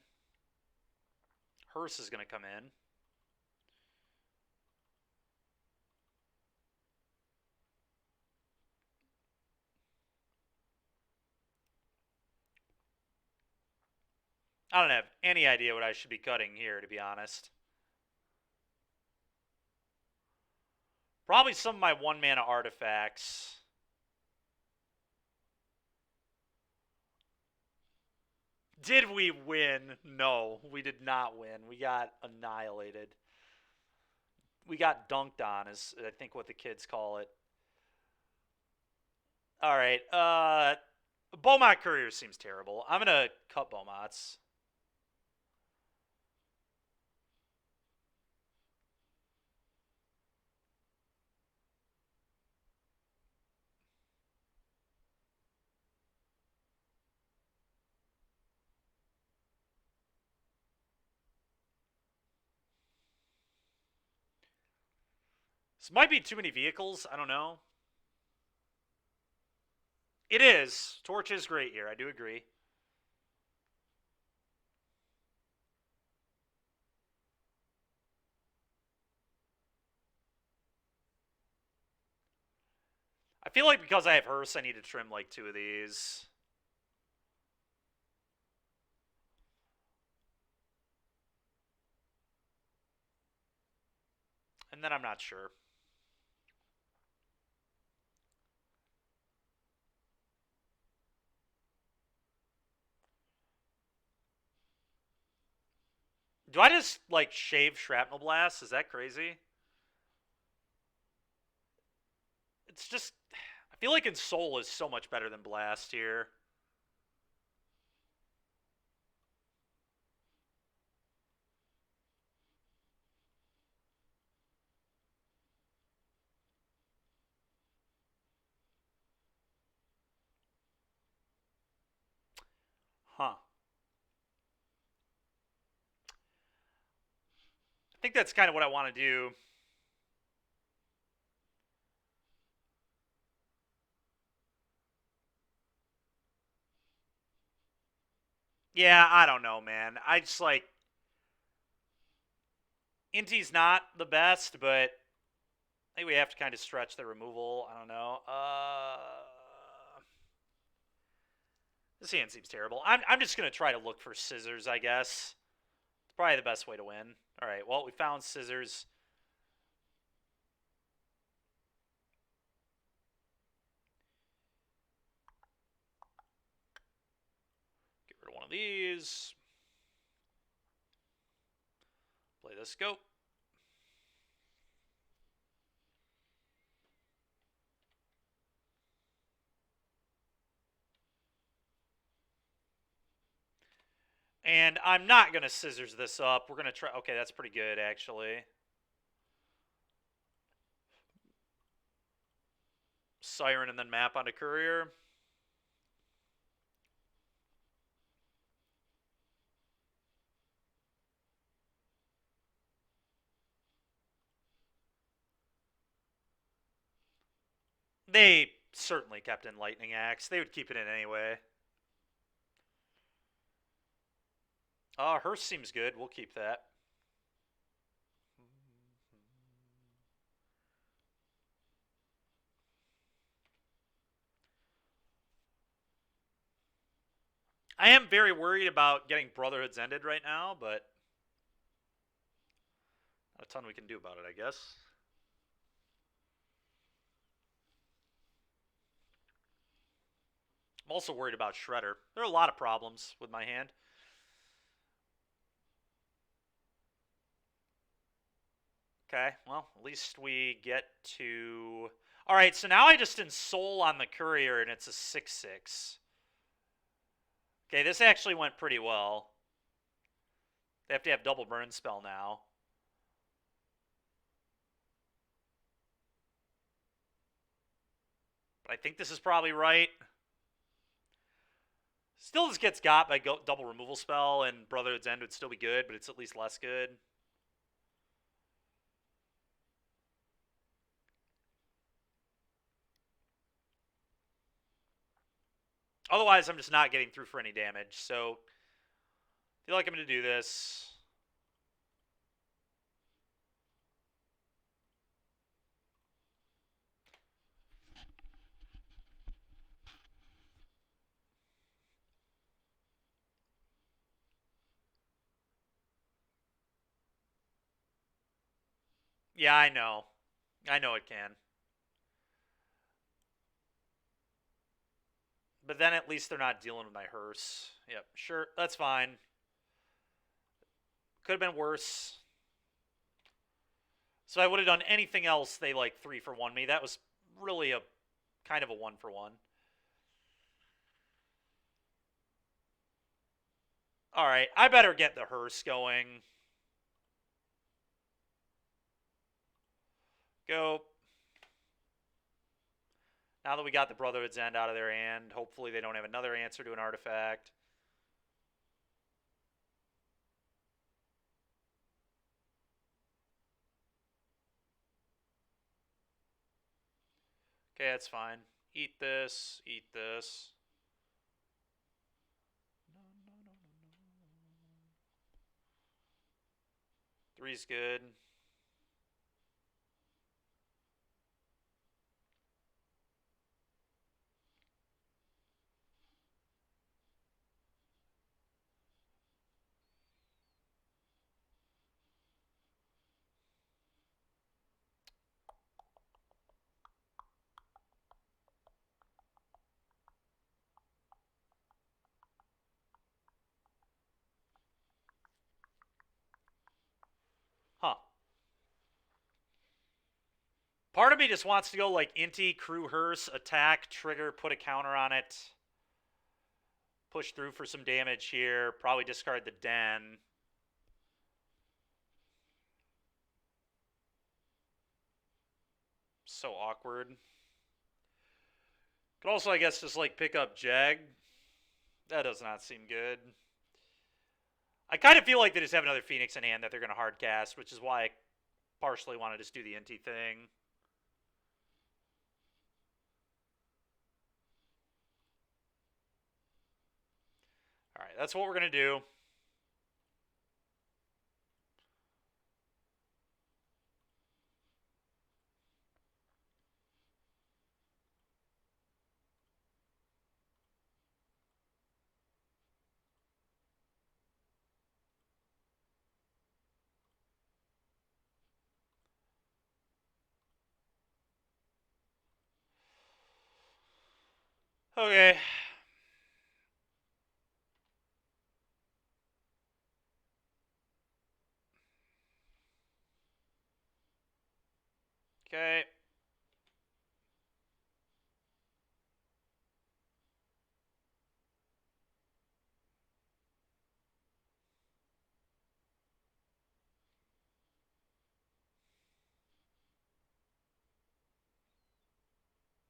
Hearse is going to come in. I don't have any idea what I should be cutting here, to be honest. Probably some of my 1-mana artifacts. Did we win? No, we did not win. We got annihilated. We got dunked on, is I think what the kids call it. All right. Beaumont Courier seems terrible. I'm going to cut Beaumonts. This might be too many vehicles. I don't know. It is. Torch is great here. I do agree. I feel like because I have hearse, I need to trim like 2 of these. And then I'm not sure. Do I just, like, shave Shrapnel Blast? Is that crazy? It's just... I feel like ensoul is so much better than Blast here. Huh. I think that's kind of what I want to do. Yeah, I don't know, man. I just, like... Inti's not the best, but... I think we have to kind of stretch the removal. I don't know. This hand seems terrible. I'm just going to try to look for scissors, I guess. It's probably the best way to win. All right, well, we found scissors. Get rid of one of these. Play this, go. And I'm not going to scissors this up. We're going to try... Okay, that's pretty good, actually. Siren and then map onto Courier. They certainly kept in Lightning Axe. They would keep it in anyway. Hearse seems good. We'll keep that. I am very worried about getting Brotherhoods ended right now, but not a ton we can do about it, I guess. I'm also worried about Shredder. There are a lot of problems with my hand. Okay, well, at least we get to... Alright, so now I just ensoul on the Courier, and it's a 6/6. Okay, this actually went pretty well. They have to have double burn spell now. But I think this is probably right. Still just gets got by double removal spell, and Brotherhood's End would still be good, but it's at least less good. Otherwise, I'm just not getting through for any damage, so I feel like I'm going to do this. Yeah, I know. I know it can. But then at least they're not dealing with my hearse. Yep, sure, that's fine. Could have been worse. So I would have done anything else, they like 3-for-1 me. That was really a kind of a 1-for-1. Alright, I better get the hearse going. Go. Now that we got the Brotherhood's End out of their hand, hopefully they don't have another answer to an artifact. Okay, that's fine. Eat this. Eat this. No, no, no, no, no. Three's good. Huh. Part of me just wants to go like Inti, Crew Hearse, attack, trigger, put a counter on it. Push through for some damage here. Probably discard the Den. So awkward. Could also, I guess, just like pick up Jag. That does not seem good. I kind of feel like they just have another Phoenix in hand that they're going to hard cast, which is why I partially want to just do the Inti thing. All right, that's what we're going to do. Okay. Okay.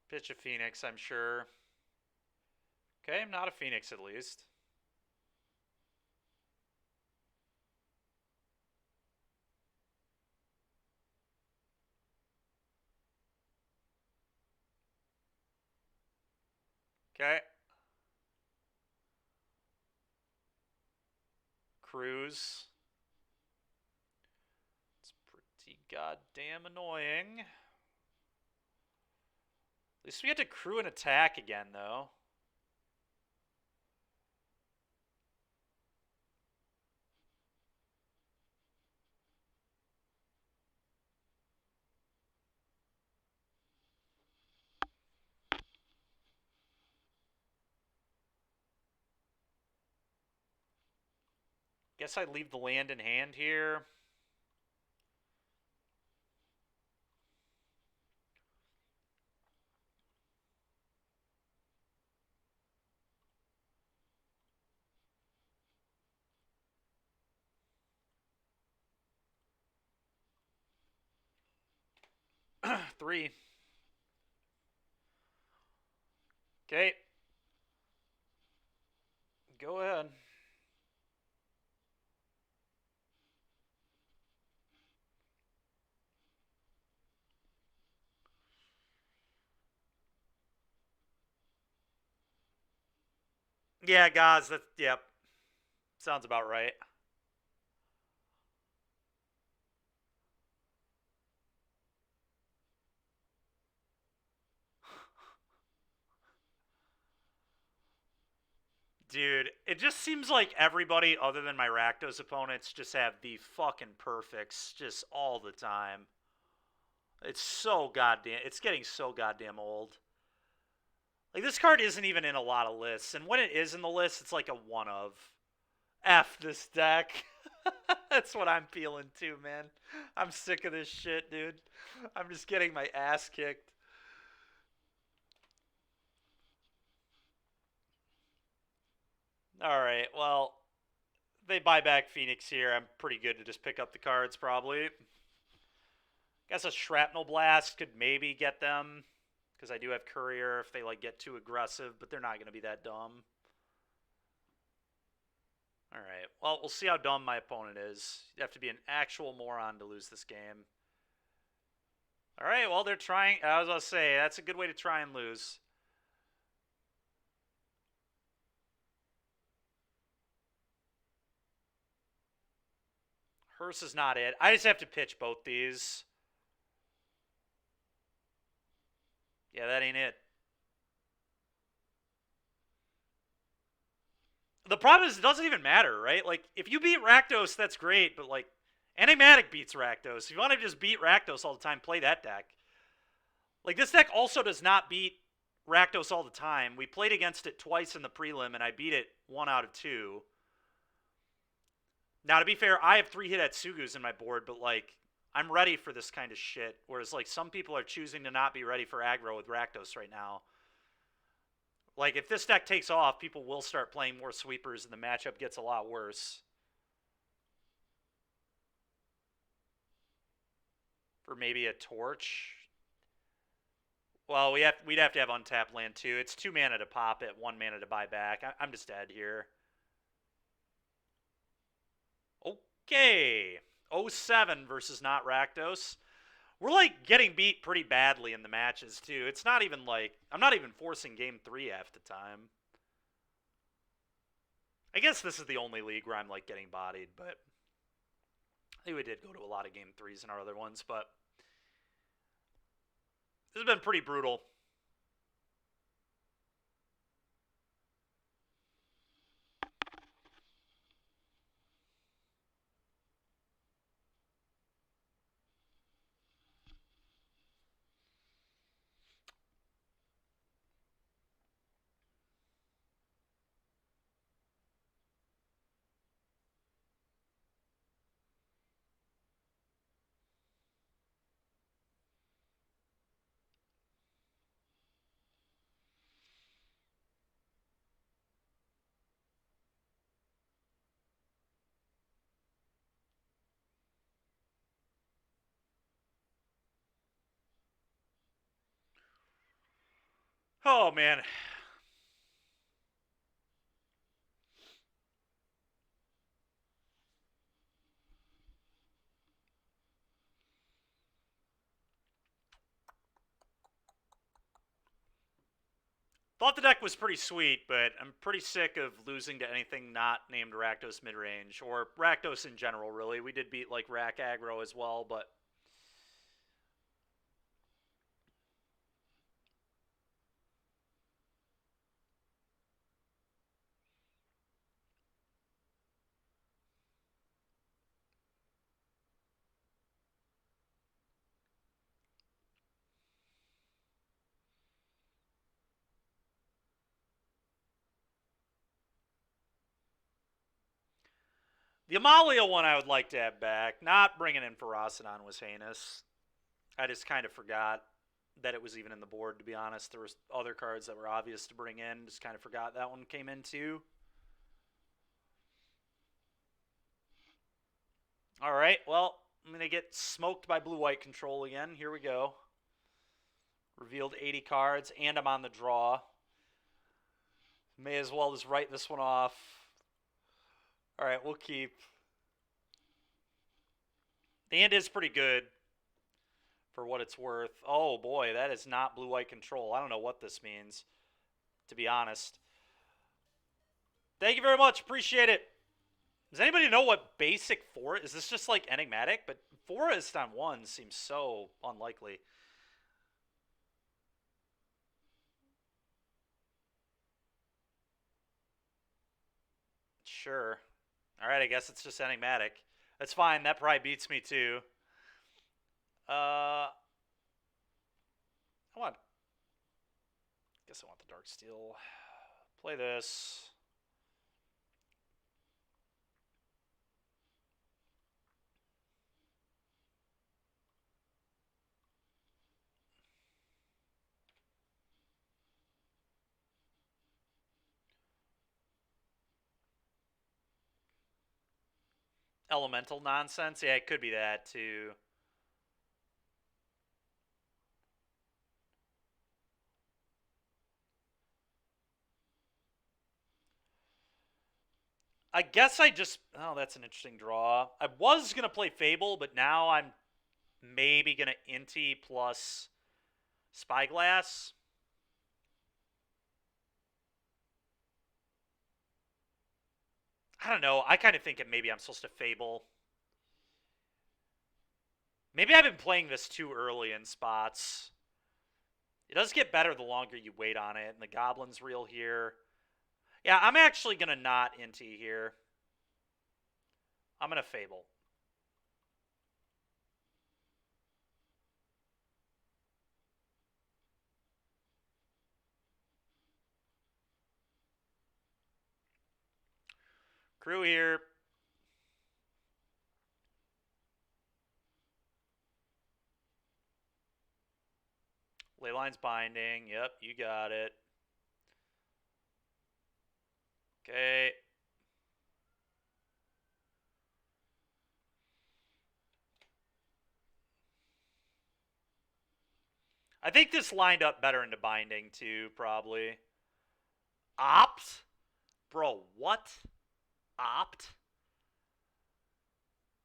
Pitch a Phoenix, I'm sure. Okay, not a Phoenix at least. Okay. Cruise. It's pretty goddamn annoying. At least we get to crew and attack again, though. Guess I leave the land in hand here. Three. Okay. Go ahead. Yeah, guys, that yep. Sounds about right. Dude, it just seems like everybody other than my Rakdos opponents just have the fucking perfects just all the time. It's so goddamn. It's getting so goddamn old. Like, this card isn't even in a lot of lists, and when it is in the list, it's like a one of. F this deck. That's what I'm feeling too, man. I'm sick of this shit, dude. I'm just getting my ass kicked. Alright, well, they buy back Phoenix here. I'm pretty good to just pick up the cards, probably. Guess a Shrapnel Blast could maybe get them, because I do have Courier if they like get too aggressive, but they're not going to be that dumb. Alright, well, we'll see how dumb my opponent is. You'd have to be an actual moron to lose this game. All right, well, they're trying. I was going to say, that's a good way to try and lose. Hearse is not it. I just have to pitch both these. Yeah, that ain't it. The problem is it doesn't even matter, right? Like, if you beat Rakdos, that's great, but, like, Enigmatic beats Rakdos. If you want to just beat Rakdos all the time, play that deck. Like, this deck also does not beat Rakdos all the time. We played against it twice in the prelim, and I beat it 1 out of 2. Now, to be fair, I have 3 Hidetsugus in my board, but, like, I'm ready for this kind of shit. Whereas, like, some people are choosing to not be ready for aggro with Rakdos right now. Like, if this deck takes off, people will start playing more sweepers, and the matchup gets a lot worse. For maybe a Torch. Well, we'd have to have untapped land too. It's 2 mana to pop it, 1 mana to buy back. I'm just dead here. Okay. 07 versus not Rakdos. We're like getting beat pretty badly in the matches too. It's not even like I'm not even forcing game 3 half the time. I guess this is the only league where I'm like getting bodied, but I think we did go to a lot of game 3s in our other ones, but this has been pretty brutal. Oh man. Thought the deck was pretty sweet, but I'm pretty sick of losing to anything not named Rakdos midrange, or Rakdos in general, really. We did beat, like, Rak aggro as well, but... The Amalia one I would like to have back. Not bringing in Ferocidon was heinous. I just kind of forgot that it was even in the board, to be honest. There was other cards that were obvious to bring in. Just kind of forgot that one came in, too. All right, well, I'm going to get smoked by blue-white control again. Here we go. Revealed 80 cards, and I'm on the draw. May as well just write this one off. All right, we'll keep. The hand is pretty good for what it's worth. Oh, boy, that is not blue-white control. I don't know what this means, to be honest. Thank you very much. Appreciate it. Does anybody know what basic forest? Is this just like enigmatic? But forest on 1 seems so unlikely. Sure. All right, I guess it's just enigmatic. That's fine. That probably beats me too. I want. Guess I want the dark steel. Play this. Elemental nonsense. Yeah, it could be that too. I guess I just. Oh, that's an interesting draw. I was gonna play Fable, but now I'm maybe going to Inti plus Spyglass. I don't know. I kind of think maybe I'm supposed to Fable. Maybe I've been playing this too early in spots. It does get better the longer you wait on it, and the Goblin's real here. Yeah, I'm actually going to not Inti here. I'm going to Fable. Crew here. Leyline's binding. Yep, you got it. Okay. I think this lined up better into binding too, probably. Opt? Bro, what? Opt?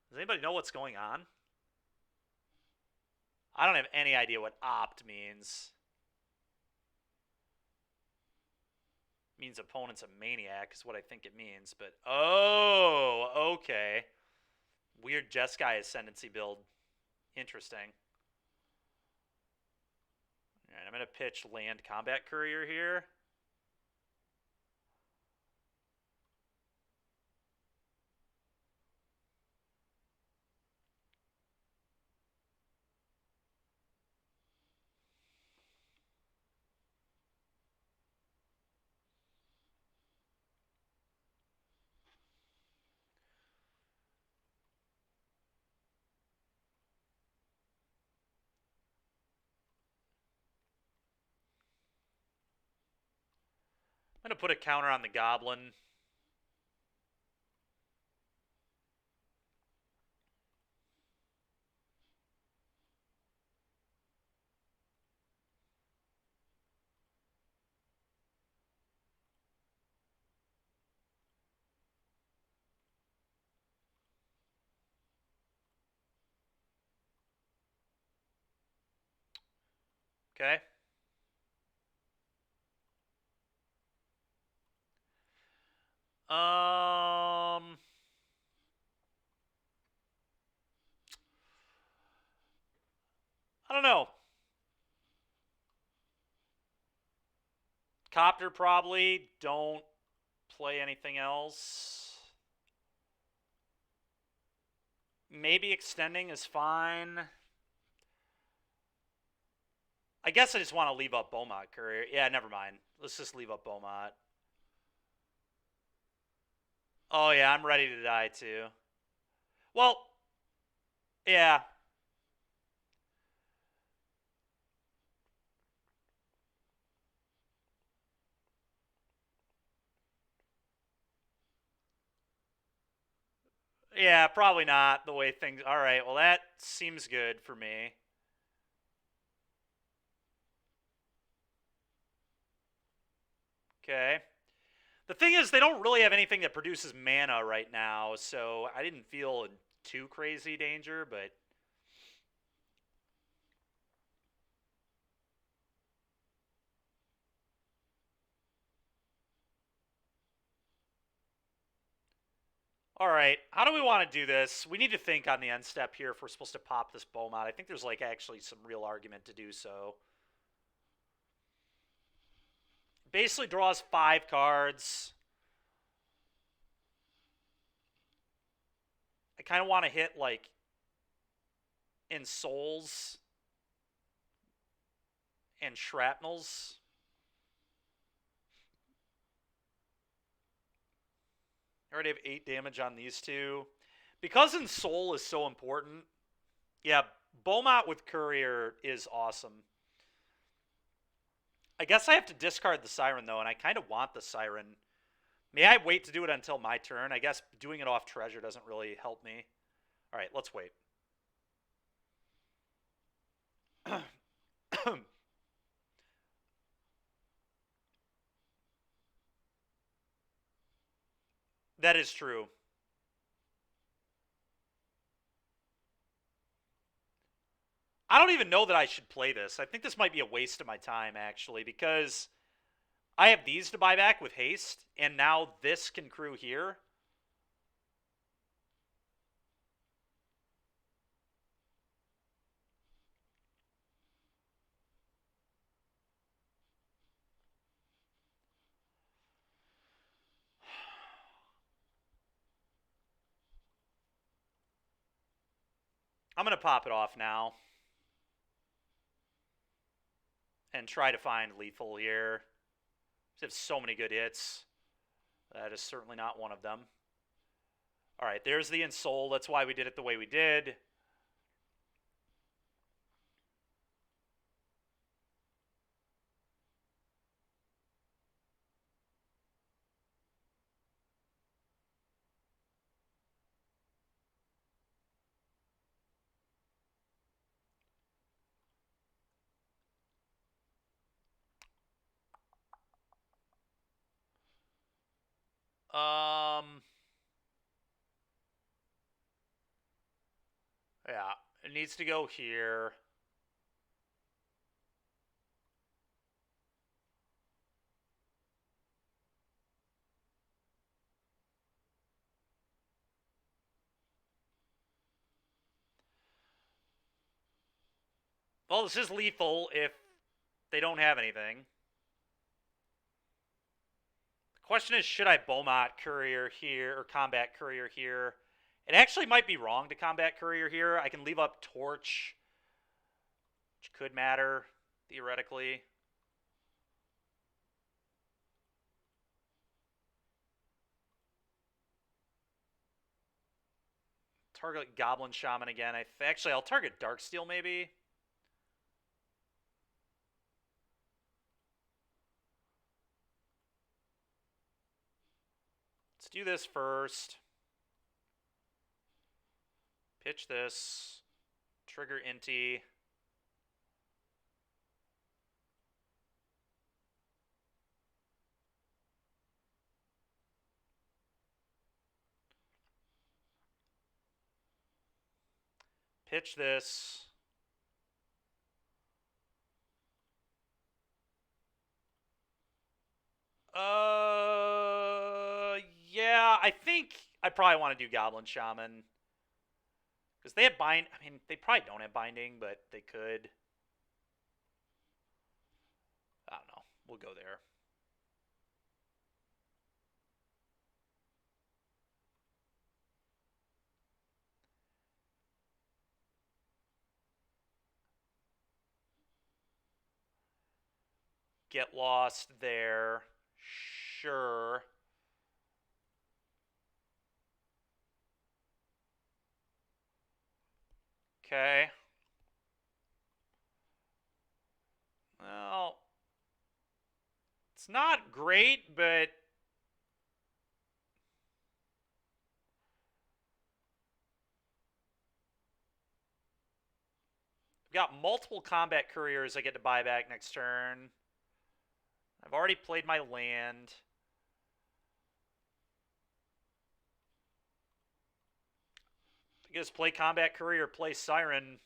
Does anybody know what's going on? I don't have any idea what opt means. It means opponent's a maniac is what I think it means, but oh, okay. Weird Jeskai Ascendancy build. Interesting. Alright, I'm going to pitch Land Combat Courier here. I'm going to put a counter on the Goblin. Okay. I don't know. Copter probably. Don't play anything else. Maybe extending is fine. I guess I just want to leave up Beaumont Courier. Yeah, never mind. Let's just leave up Beaumont. Oh, yeah, I'm ready to die, too. Well, yeah. Yeah, probably not the way things... All right, well, that seems good for me. Okay. The thing is, they don't really have anything that produces mana right now, so I didn't feel in too crazy danger, but... All right, how do we want to do this? We need to think on the end step here if we're supposed to pop this Beaumont. I think there's, like, actually some real argument to do so. Basically draws 5 cards. I kind of want to hit, like, ensouls and shrapnels. I already have 8 damage on these two. Because ensoul is so important, yeah, Beaumont with Courier is awesome. I guess I have to discard the Siren, though, and I kind of want the Siren. May I wait to do it until my turn? I guess doing it off treasure doesn't really help me. All right, let's wait. That is true. I don't even know that I should play this. I think this might be a waste of my time, actually, because I have these to buy back with haste, and now this can crew here. I'm going to pop it off now and try to find lethal here. They have so many good hits. That is certainly not one of them. All right, there's the ensoul. That's why we did it the way we did. Um, yeah, it needs to go here. Well, this is lethal if they don't have anything. The question is, should I Beaumont Courier here or Combat Courier here? It actually might be wrong to Combat Courier here. I can leave up Torch, which could matter, theoretically. Target Goblin Shaman again. Actually, I'll target Darksteel maybe. Let's do this first. Pitch this. Trigger Inti. Pitch this. Yeah, I think I probably want to do Goblin Shaman. Because they have bind. I mean, they probably don't have binding, but they could. I don't know. We'll go there. Get lost there. Sure. Okay. Well, it's not great, but I've got multiple combat couriers I get to buy back next turn. I've already played my land. I guess play combat courier, play siren.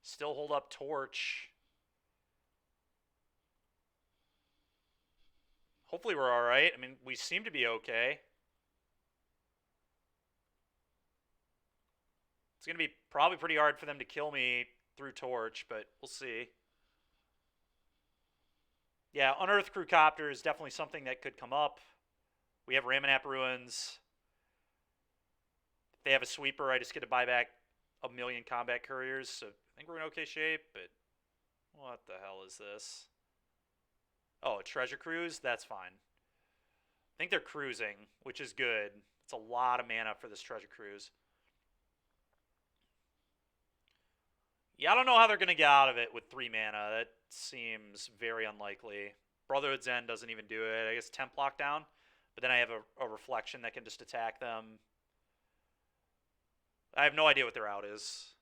Still hold up torch. Hopefully we're all right. I mean, we seem to be okay. It's going to be probably pretty hard for them to kill me through torch, but we'll see. Yeah, Unearthed Crew Copter is definitely something that could come up. We have Ramanap Ruins. If they have a sweeper, I just get to buy back a million combat couriers, so I think we're in okay shape, but what the hell is this? Oh, a treasure cruise? That's fine. I think they're cruising, which is good. It's a lot of mana for this treasure cruise. Yeah, I don't know how they're going to get out of it with 3 mana. That seems very unlikely. Brotherhood's End doesn't even do it. I guess Temp Lockdown. But then I have a Reflection that can just attack them. I have no idea what their out is.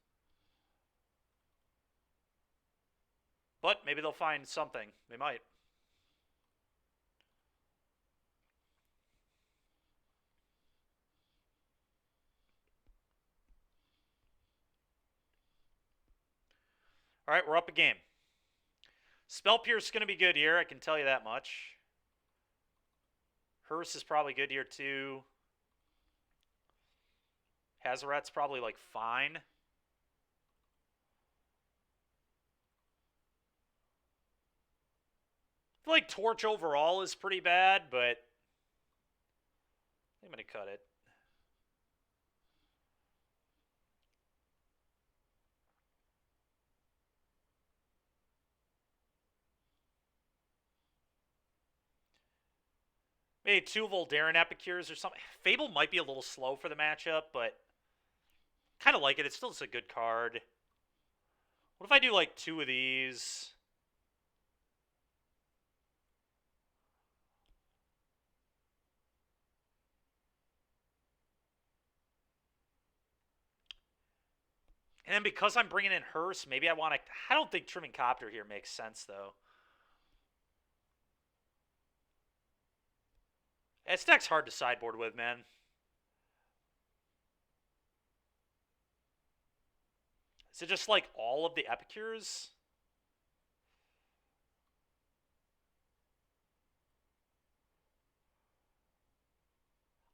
But maybe they'll find something. They might. All right, we're up a game. Spell Pierce is going to be good here, I can tell you that much. Hearse is probably good here too. Hazoret's probably like fine. I feel like Torch overall is pretty bad, but I'm going to cut it. Maybe 2 Voldarin Epicures or something. Fable might be a little slow for the matchup, but kind of like it. It's still just a good card. What if I do like 2 of these? And then because I'm bringing in Hearse, maybe I want to... I don't think Trimming Copter here makes sense, though. This deck's hard to sideboard with, man. Is it just like all of the Epicures?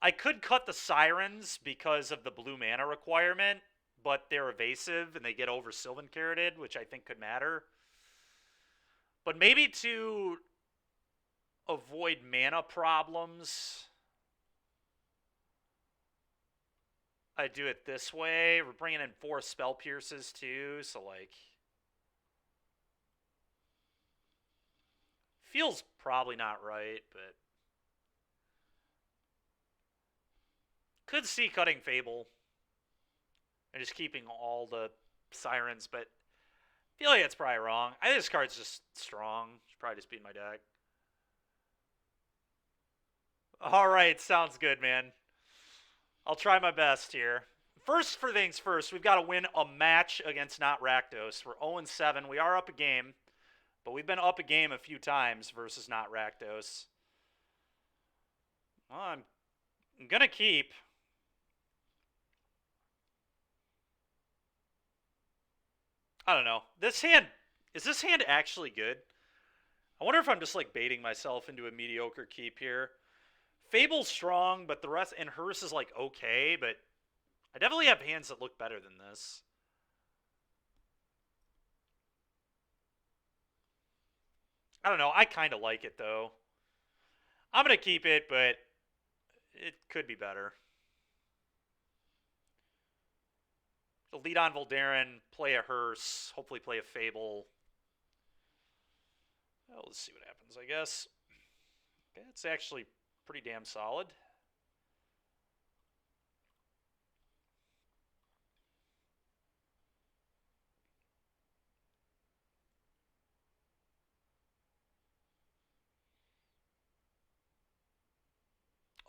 I could cut the Sirens because of the blue mana requirement, but they're evasive and they get over Sylvan Carroted, which I think could matter. But maybe to avoid mana problems, I do it this way. We're bringing in 4 Spell Pierces too, so like... feels probably not right, but... could see cutting Fable and just keeping all the Sirens, but I feel like it's probably wrong. I think this card's just strong. Should probably just be in my deck. All right, sounds good, man. I'll try my best here. First for things first, we've got to win a match against Not Rakdos. We're 0-7. We are up a game, but we've been up a game a few times versus Not Rakdos. Well, I'm going to keep... I don't know. This hand, is this hand actually good? I wonder if I'm just like baiting myself into a mediocre keep here. Fable's strong, but the rest, and Hearse is like okay, but I definitely have hands that look better than this. I don't know. I kind of like it though. I'm going to keep it, but it could be better. So lead on Voldarin, play a Hearse, hopefully play a Fable. Well, let's see what happens, I guess. Okay, it's actually pretty damn solid.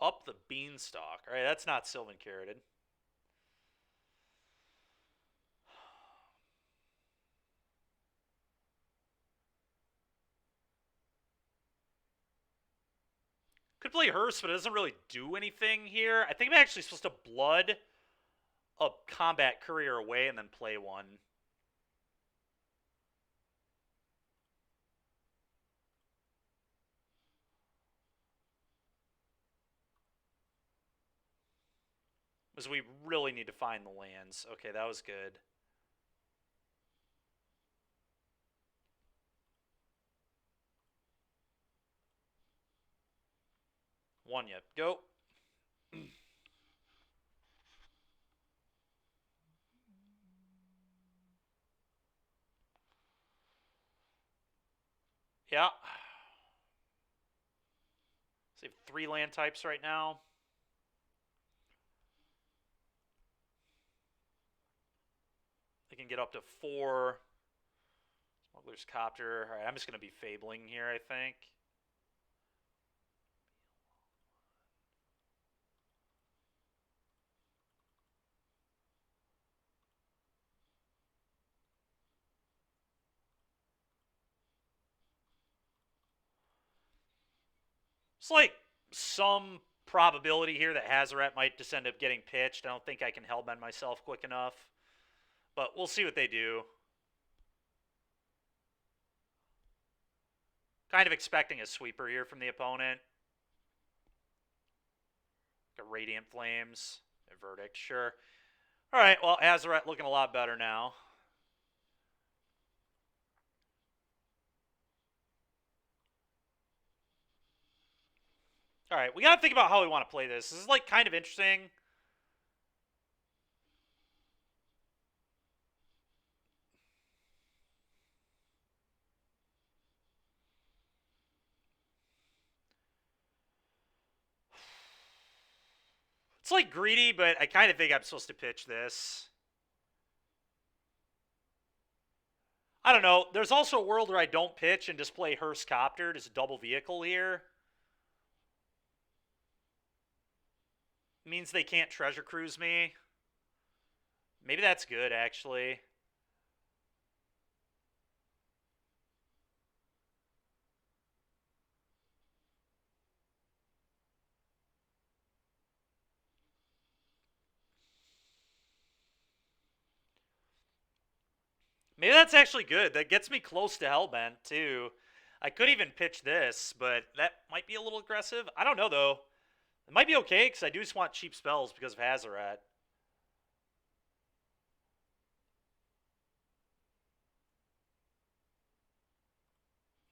Up the beanstalk. All right, that's not Sylvan Carroted. Could play Hearse, but it doesn't really do anything here. I think I'm actually supposed to blood a combat courier away and then play one. Because we really need to find the lands. Okay, that was good. One yet. Go. Yeah. So we have 3 land types right now. They can get up to 4. Smuggler's Copter. All right, I'm just going to be fabling here, I think. It's like some probability here that Hazoret might just end up getting pitched. I don't think I can hellbend myself quick enough. But we'll see what they do. Kind of expecting a sweeper here from the opponent. Got Radiant Flames. A Verdict, sure. All right, well, Azeret looking a lot better now. All right, we got to think about how we want to play this. This is, like, kind of interesting. It's, like, greedy, but I kind of think I'm supposed to pitch this. I don't know. There's also a world where I don't pitch and just play Hearst Copter, just double vehicle here. Means they can't treasure cruise me. Maybe that's good, actually. Maybe that's actually good. That gets me close to Hellbent, too. I could even pitch this, but that might be a little aggressive. I don't know, though. It might be okay, because I do just want cheap spells because of Hazoret.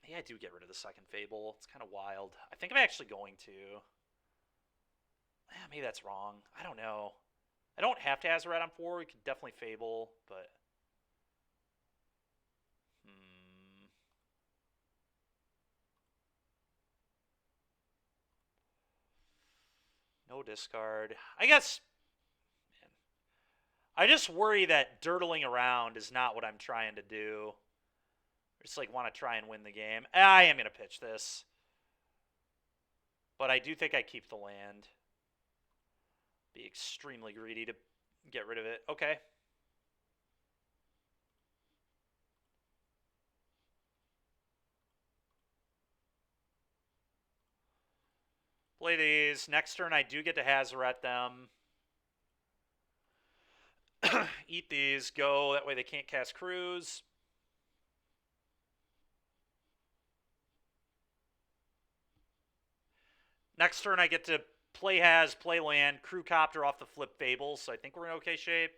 Maybe I do get rid of the second Fable. It's kind of wild. I think I'm actually going to. Maybe that's wrong. I don't know. I don't have to Hazoret on 4. We could definitely Fable, but... No discard. I guess... Man. I just worry that dirtling around is not what I'm trying to do. I just like want to try and win the game. I am going to pitch this. But I do think I keep the land. Be extremely greedy to get rid of it. Okay. Play these. Next turn I do get to Hazoret them. Eat these. Go. That way they can't cast Cruise. Next turn I get to play play land, Crew Copter off the flip Fable, so I think we're in okay shape.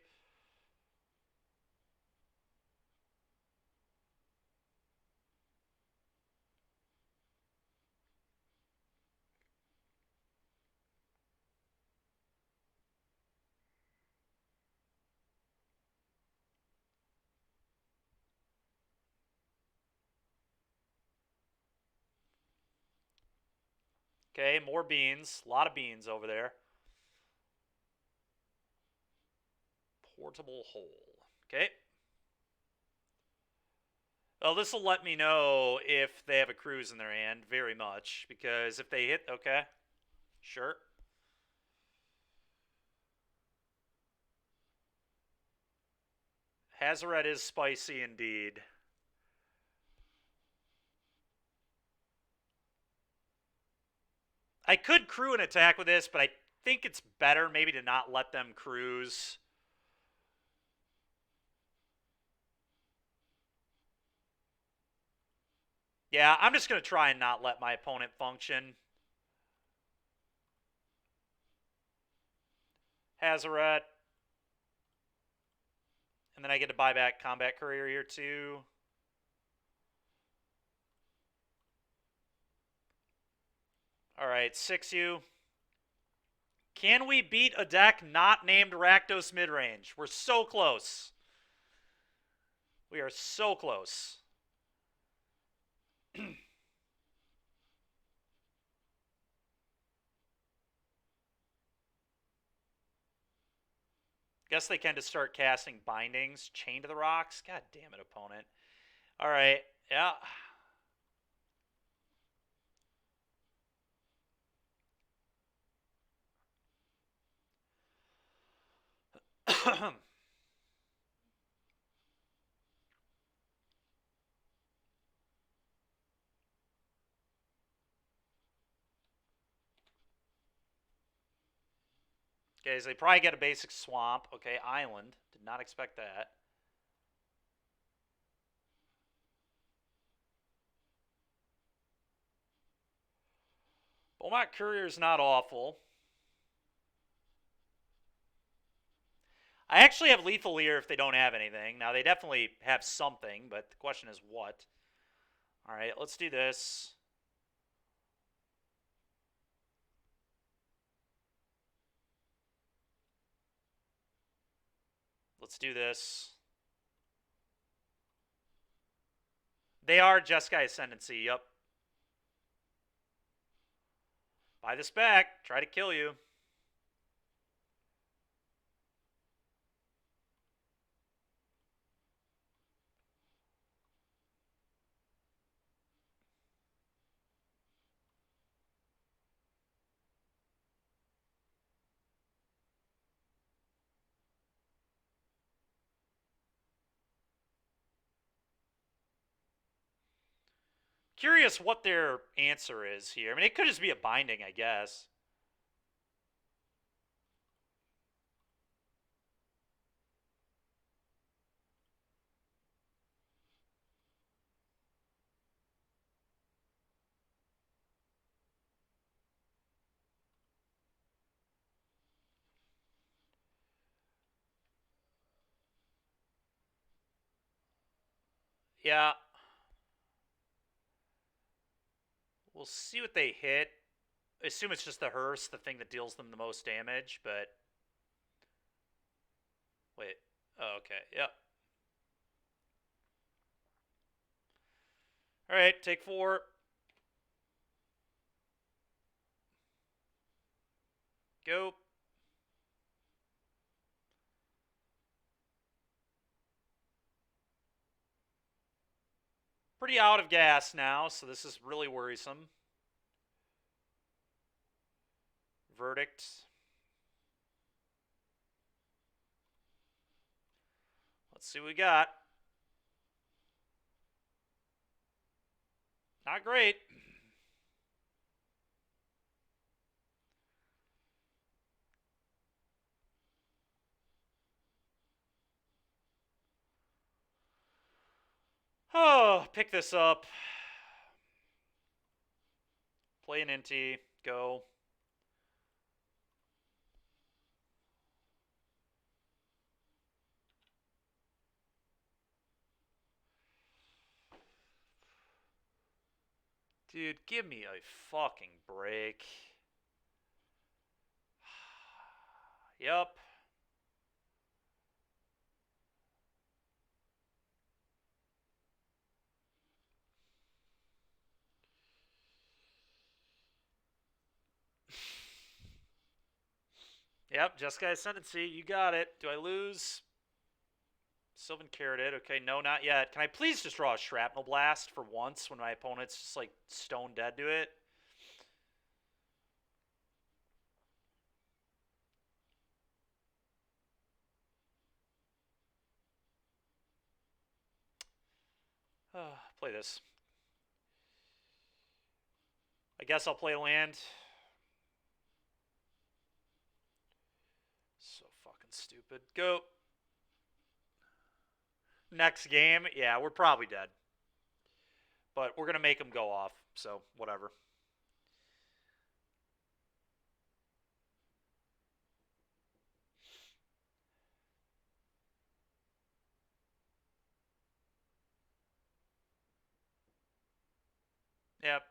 Okay, more beans. A lot of beans over there. Portable hole. Okay. Well, this will let me know if they have a cruise in their hand, very much, because if they hit, okay, sure. Hazoret is spicy indeed. I could crew an attack with this, but I think it's better maybe to not let them cruise. Yeah, I'm just going to try and not let my opponent function. Hazoret. And then I get to buy back Combat Courier here too. Alright, 6U. Can we beat a deck not named Rakdos Midrange? We're so close. We are so close. Guess they can to start casting Bindings. Chain to the Rocks. God damn it, opponent. Alright, yeah. Okay, so they probably get a basic swamp. Okay, island. Did not expect that. Beaumont Courier's not awful. I actually have Lethal Ear if they don't have anything. Now, they definitely have something, but the question is what. All right, let's do this. Let's do this. They are Jeskai Ascendancy, yep. Buy this back. Try to kill you. Curious what their answer is here. I mean, it could just be a binding, I guess. Yeah. We'll see what they hit. I assume it's just the hearse, the thing that deals them the most damage, but... Wait. Oh, okay. Yep. Alright, take 4. Go. Pretty out of gas now, so this is really worrisome. Verdict. Let's see what we got. Not great. Oh, pick this up. Play an Inti. Go. Dude, give me a fucking break. Yup. Yep, Jeskai Ascendancy. You got it. Do I lose? Sylvan Carroted. Okay, no, not yet. Can I please just draw a Shrapnel Blast for once when my opponent's just, like, stone dead to it? Play this. I guess I'll play land. So fucking stupid. Go. Next game, yeah, we're probably dead. But we're going to make them go off, so whatever. Yep.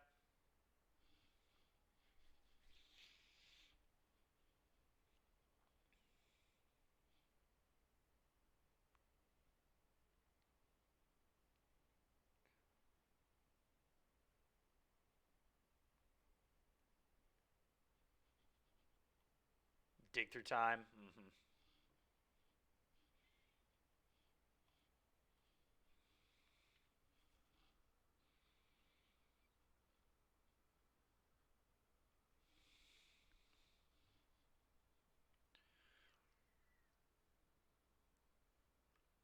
Dig through time. Mm-hmm.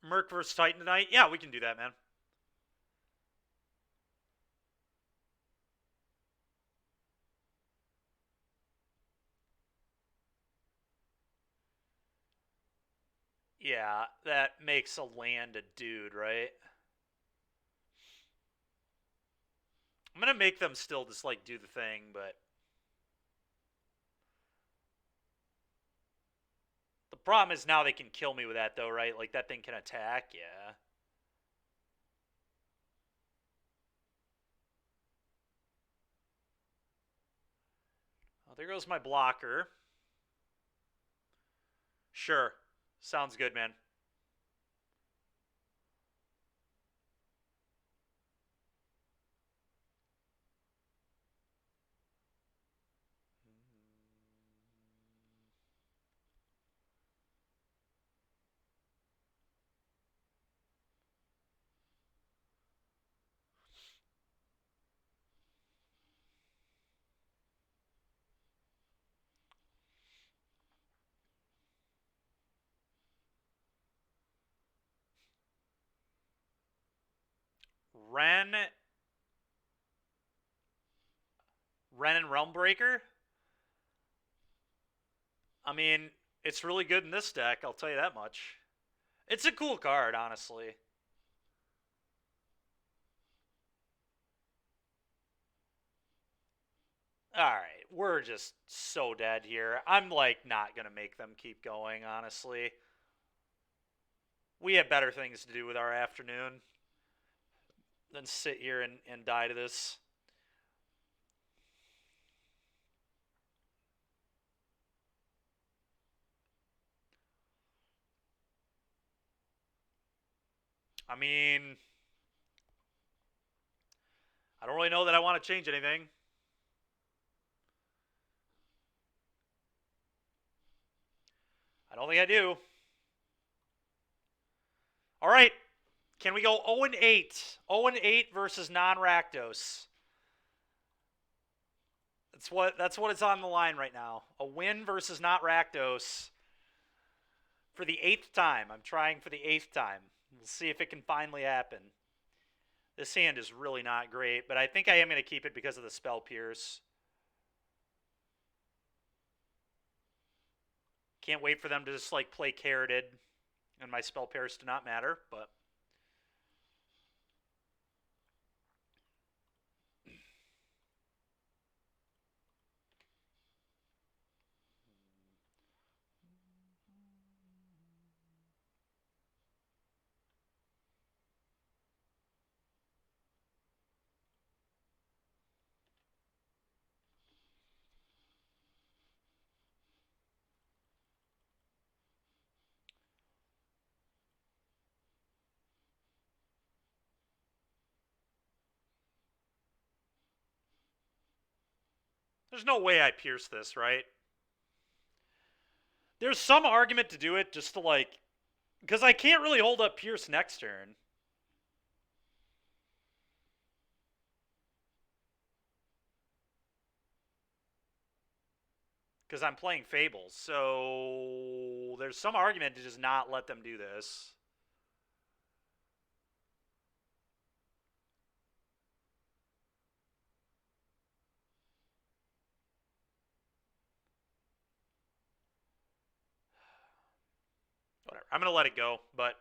Merc versus Titan tonight? Yeah, we can do that, man. Yeah, that makes a land a dude, right? I'm going to make them still just, like, do the thing, but... problem is now they can kill me with that, though, right? Like, that thing can attack, yeah. Oh, there goes my blocker. Sure. Sounds good, man. Ren and Realmbreaker? I mean, it's really good in this deck, I'll tell you that much. It's a cool card, honestly. Alright, we're just so dead here. I'm, like, not gonna make them keep going, honestly. We have better things to do with our afternoon than sit here and die to this. I mean, I don't really know that I want to change anything. I don't think I do. All right. Can we go 0-8? 0-8 versus non-Rakdos. That's what it's on the line right now. A win versus not Rakdos for the 8th time. I'm trying for the 8th time. We'll see if it can finally happen. This hand is really not great, but I think I am going to keep it because of the Spell Pierce. Can't wait for them to just, like, play Carroted and my Spell Pierce to not matter, but... There's no way I pierce this, right? There's some argument to do it just to, like... Because I can't really hold up Pierce next turn. Because I'm playing Fables. So there's some argument to just not let them do this. Whatever. I'm going to let it go, but...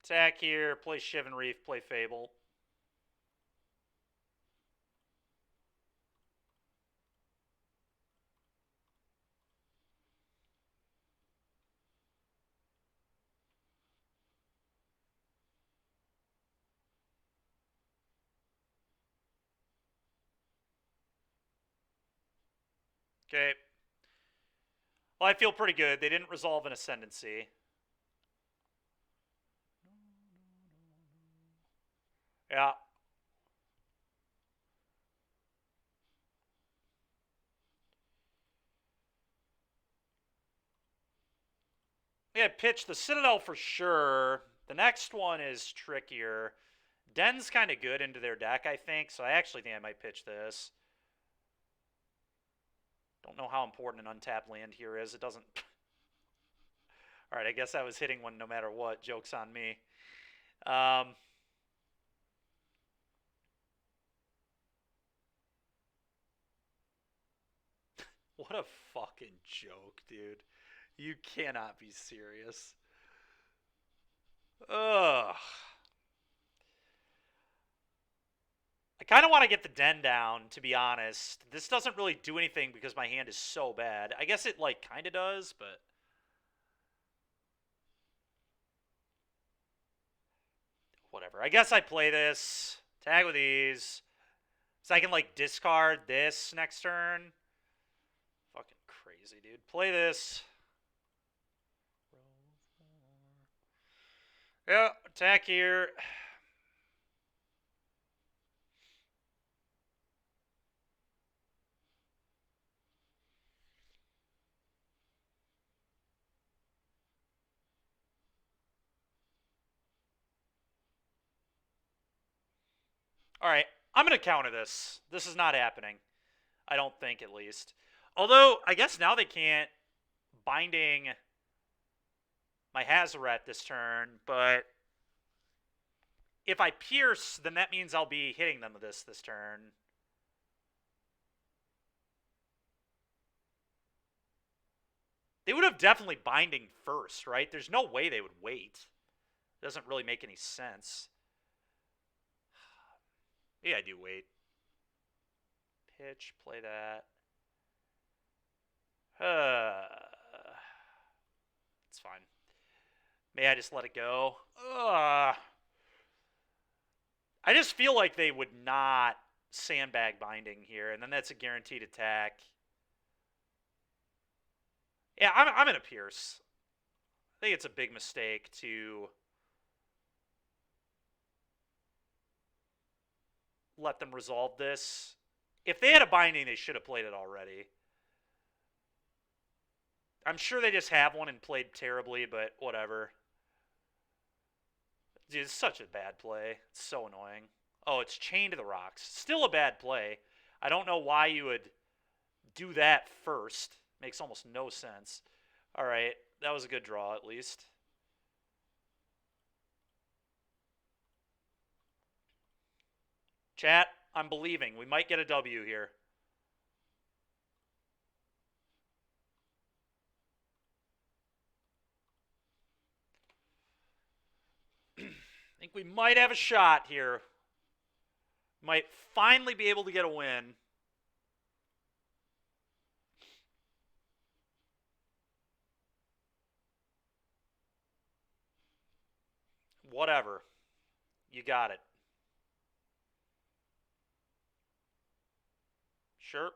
Attack here, play Shivan Reef, play Fable. Okay. Well, I feel pretty good. They didn't resolve an Ascendancy. Yeah. Yeah, pitch the Citadel for sure. The next one is trickier. Den's kind of good into their deck, I think, so I actually think I might pitch this. Don't know how important an untapped land here is. It doesn't... Alright, I guess I was hitting one no matter what. Joke's on me. What a fucking joke, dude. You cannot be serious. Ugh. I kind of want to get the den down, to be honest. This doesn't really do anything because my hand is so bad. I guess it, like, kind of does, but... whatever. I guess I play this. Tag with these. So I can, like, discard this next turn. Fucking crazy, dude. Play this. Yeah, attack here. Alright, I'm going to counter this. This is not happening. I don't think, at least. Although, I guess now they can't binding my Hazoret this turn, but if I pierce, then that means I'll be hitting them with this turn. They would have definitely binding first, right? There's no way they would wait. It doesn't really make any sense. Yeah, I do wait. Pitch, play that. It's fine. May I just let it go? I just feel like they would not sandbag binding here, and then that's a guaranteed attack. Yeah, I'm in a Pierce. I think it's a big mistake to let them resolve this. If they had a binding, they should have played it already. I'm sure they just have one and played terribly, but whatever. Dude, it's such a bad play. It's so annoying. Oh, it's Chained to the Rocks. Still a bad play. I don't know why you would do that first. Makes almost no sense. All right, that was a good draw at least. Chat, I'm believing. We might get a W here. I think we might have a shot here. Might finally be able to get a win. Whatever. You got it. Sure.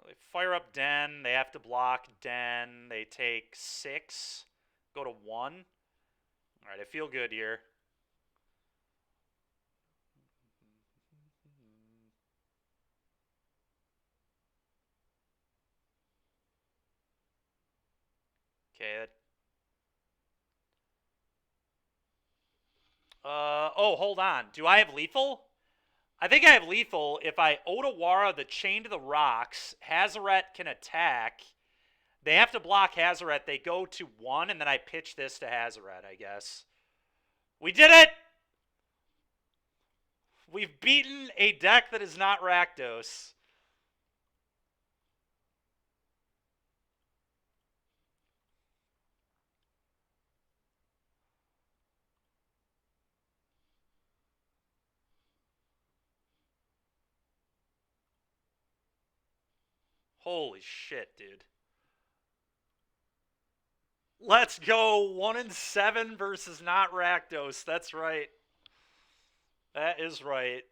They fire up Den. They have to block Den. They take 6. Go to 1. All right, I feel good here. Okay. Oh, hold on. Do I have lethal? I think I have lethal. If I Otawara the Chain to the Rocks, Hazoret can attack. They have to block Hazoret. They go to 1, and then I pitch this to Hazoret, I guess. We did it! We've beaten a deck that is not Rakdos. Holy shit, dude. Let's go. 1-7 versus not Rakdos. That's right. That is right.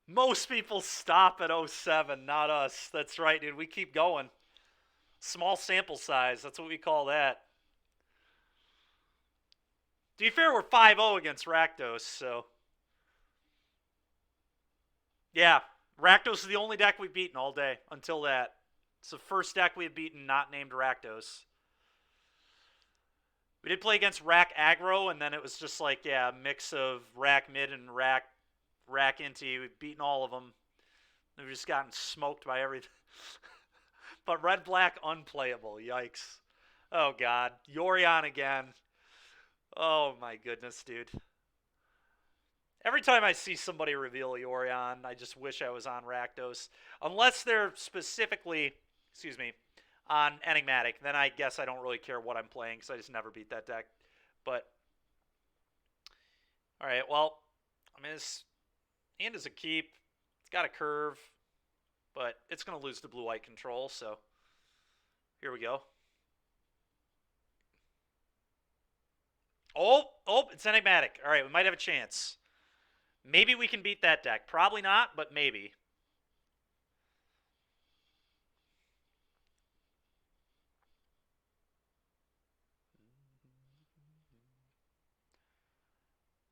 Most people stop at 07, not us. That's right, dude. We keep going. Small sample size. That's what we call that. To be fair, we're 5-0 against Rakdos, so... yeah, Rakdos is the only deck we've beaten all day until that. It's the first deck we have beaten not named Rakdos. We did play against Rak Aggro, and then it was just like, yeah, a mix of Rak Mid and Rak Inti. We've beaten all of them. We've just gotten smoked by everything. But red-black unplayable. Yikes. Oh, God. Yorion again. Oh, my goodness, dude. Every time I see somebody reveal Yorion, I just wish I was on Rakdos. Unless they're specifically, excuse me, on Enigmatic. Then I guess I don't really care what I'm playing because I just never beat that deck. But, alright, well, I mean, this hand is a keep. It's got a curve, but it's going to lose to blue-white control, so here we go. Oh, it's enigmatic. All right, we might have a chance. Maybe we can beat that deck. Probably not, but maybe.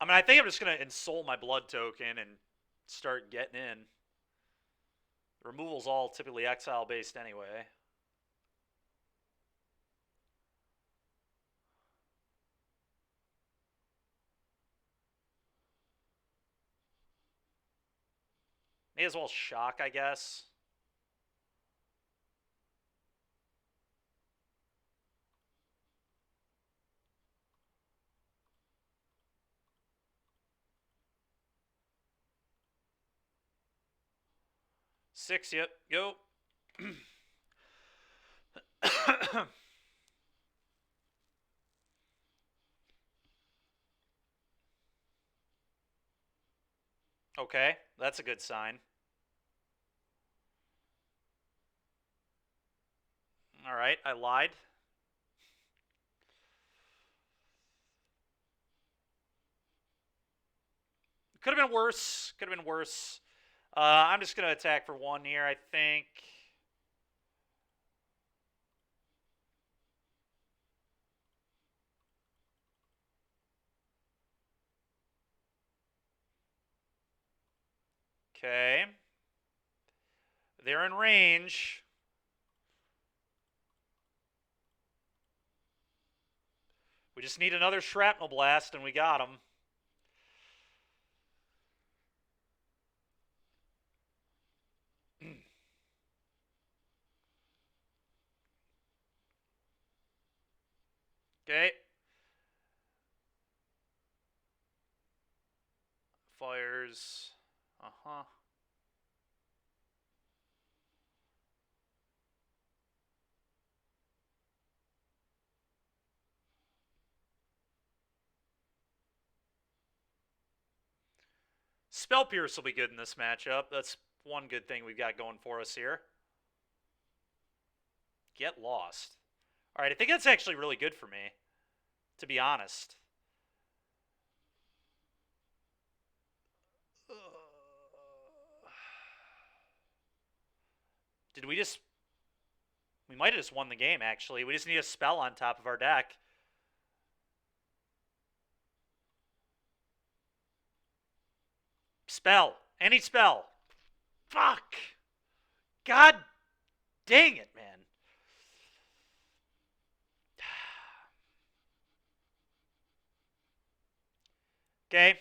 I mean, I think I'm just going to ensoul my blood token and start getting in. Removal's all typically exile-based anyway. May as well shock, I guess. Six, yep, go. Okay, that's a good sign. All right, I lied. Could have been worse. Could have been worse. I'm just going to attack for one here, I think. Okay. They're in range. We just need another shrapnel blast, and we got him. Okay. Fires. Uh-huh. Spell Pierce will be good in this matchup. That's one good thing we've got going for us here. Get lost. All right, I think that's actually really good for me, to be honest. Did we just... We might have just won the game, actually. We just need a spell on top of our deck. Spell. Any spell. Fuck. God dang it, man. Okay.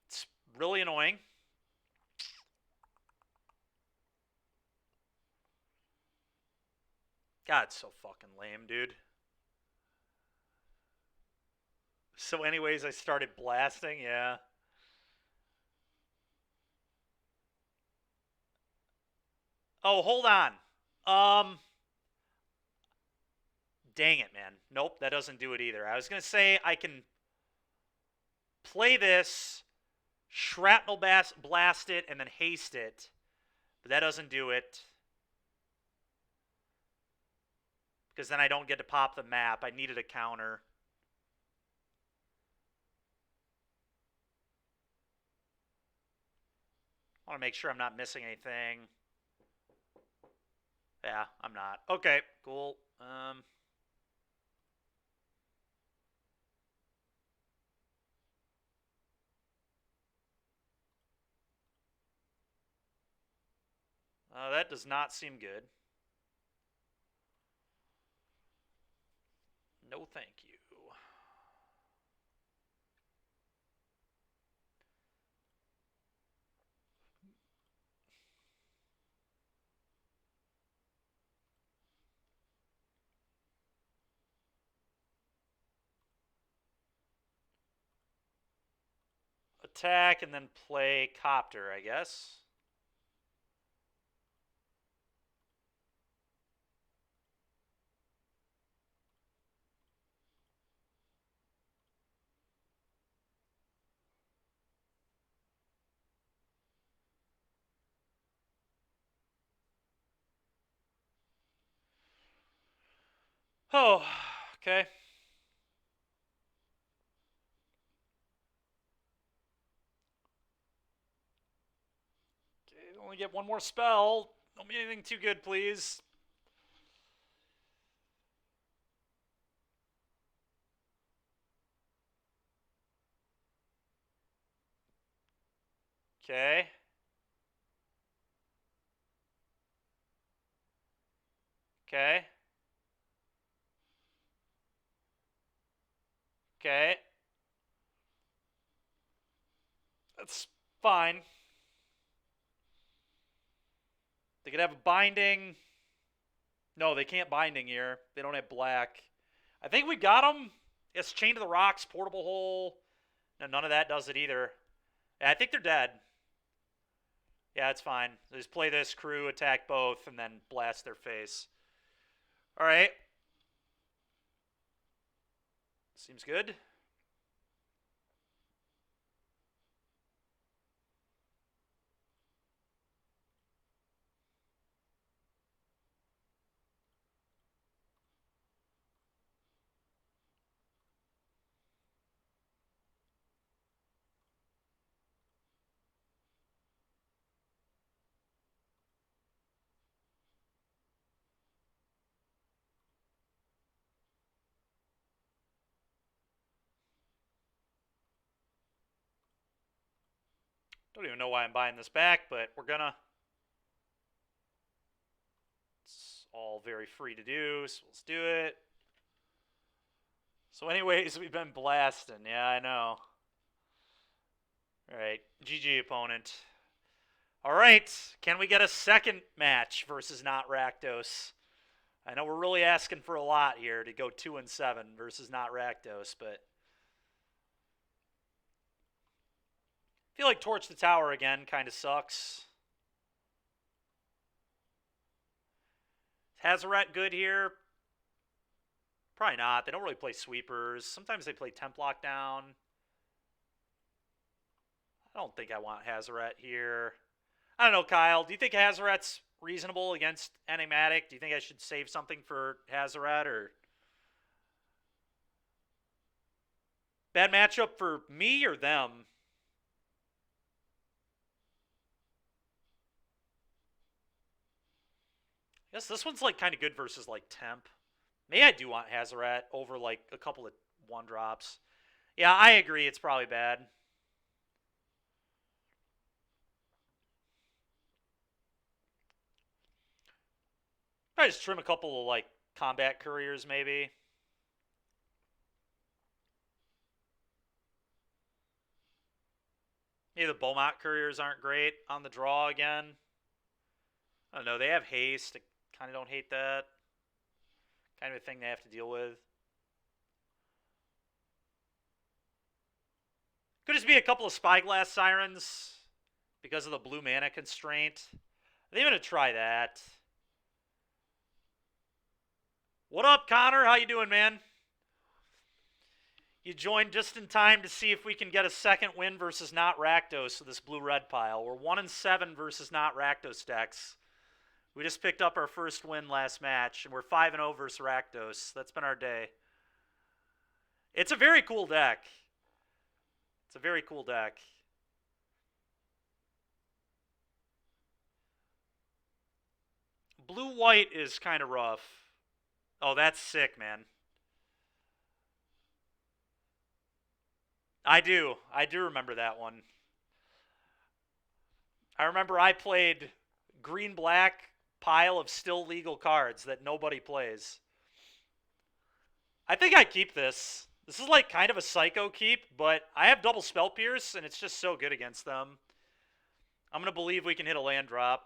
It's really annoying. God, it's so fucking lame, dude. So anyways, I started blasting, yeah. Oh, hold on. Dang it, man. Nope, that doesn't do it either. I was going to say I can play this, shrapnel blast it, and then haste it. But that doesn't do it. Because then I don't get to pop the map. I needed a counter. I want to make sure I'm not missing anything. Yeah, I'm not. Okay, cool. That does not seem good. No, thank you. attack and then play Copter, I guess. Oh, okay. Okay, only get one more spell. Don't be anything too good, please. Okay. Okay. Okay. That's fine. They could have a binding. No, they can't binding here. They don't have black. I think we got them. It's Chain to the Rocks, Portable Hole. No, none of that does it either. Yeah, I think they're dead. Yeah, it's fine. Just play this, crew, attack both, and then blast their face. All right. Seems good. Don't even know why I'm buying this back, but we're gonna. It's all very free to do, so let's do it. So anyways, we've been blasting. Yeah, I know. All right, GG opponent. All right, can we get a second match versus not Rakdos? I know we're really asking for a lot here to go 2-7 versus not Rakdos, but I feel like Torch the Tower again kind of sucks. Hazaret good here? Probably not. They don't really play sweepers. Sometimes they play Temp Lockdown. I don't think I want Hazaret here. I don't know, Kyle. Do you think Hazaret's reasonable against Enigmatic? Do you think I should save something for Hazaret or bad matchup for me or them? I guess this one's like kind of good versus like Temp. Maybe I do want Hazaret over like a couple of 1-drops. Yeah, I agree. It's probably bad. I just trim a couple of like combat couriers maybe. Maybe the Beaumont couriers aren't great on the draw again. I don't know. They have haste. I kind of don't hate that. Kind of a thing they have to deal with. Could just be a couple of Spyglass Sirens because of the blue mana constraint. They're going to try that. What up, Connor? How you doing, man? You joined just in time to see if we can get a second win versus not Rakdos with this blue-red pile. We're 1-7 versus not Rakdos decks. We just picked up our first win last match, and we're 5-0 versus Rakdos. That's been our day. It's a very cool deck. It's a very cool deck. Blue-white is kind of rough. Oh, that's sick, man. I do. I do remember that one. I remember I played green-black pile of still legal cards that nobody plays. I think I keep this. This is like kind of a psycho keep, but I have double Spell Pierce, and it's just so good against them. I'm going to believe we can hit a land drop.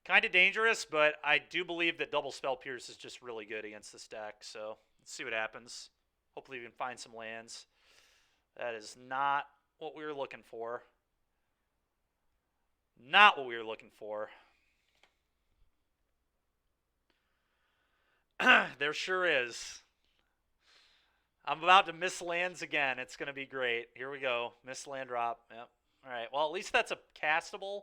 Kind of dangerous, but I do believe that double Spell Pierce is just really good against this deck. So let's see what happens. Hopefully we can find some lands. That is not what we were looking for. Not what we were looking for. There sure is. I'm about to miss lands again. It's going to be great. Here we go. Miss land drop. Yep. All right. Well, at least that's a castable.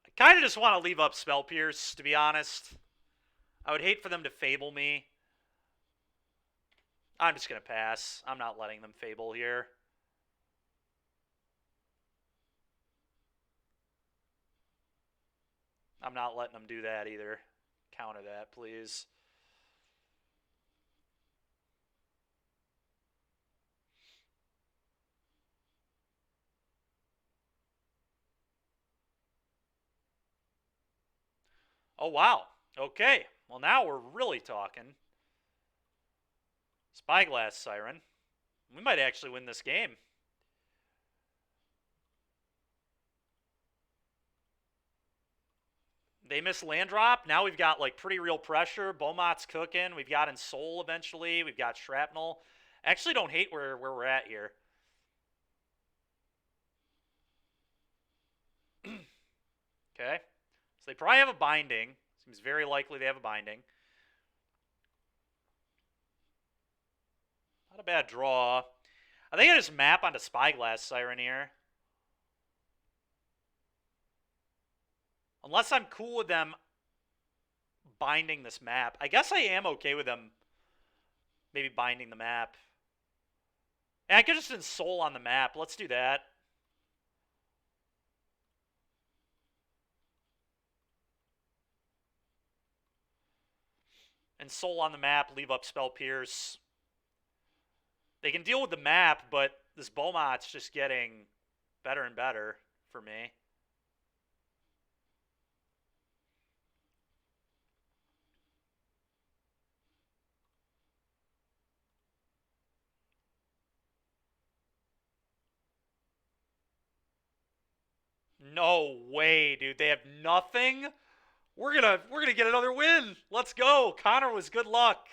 I kind of just want to leave up Spell Pierce, to be honest. I would hate for them to Fable me. I'm just going to pass. I'm not letting them Fable here. I'm not letting them do that either. Counter that, please. Oh, wow. Okay. Well, now we're really talking. Spyglass Siren. We might actually win this game. They miss land drop. Now we've got like pretty real pressure. Beaumont's cooking. We've got ensoul eventually. We've got shrapnel. I actually don't hate where we're at here. Okay. So they probably have a binding. Seems very likely they have a binding. Not a bad draw. I think I just map onto Spyglass Siren here. Unless I'm cool with them binding this map. I guess I am okay with them maybe binding the map. And I could just ensoul on the map. Let's do that. Ensoul on the map, leave up Spell Pierce. They can deal with the map, but this Beaumont's just getting better and better for me. No way, dude. They have nothing. We're gonna get another win. Let's go. Connor was good luck.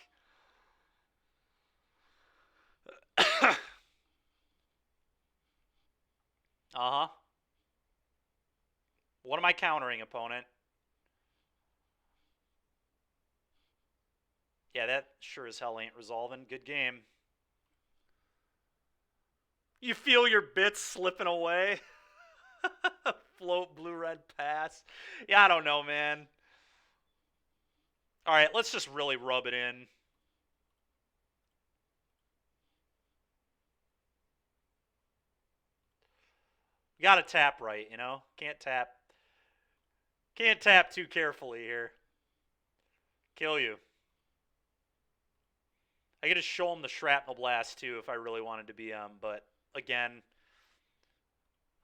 Uh-huh. What am I countering, opponent? Yeah, that sure as hell ain't resolving. Good game. You feel your bits slipping away? Float blue-red pass. Yeah, I don't know, man. All right, let's just really rub it in. You gotta tap right, you know? Can't tap too carefully here. Kill you. I could just show him the shrapnel blast too if I really wanted to be but again,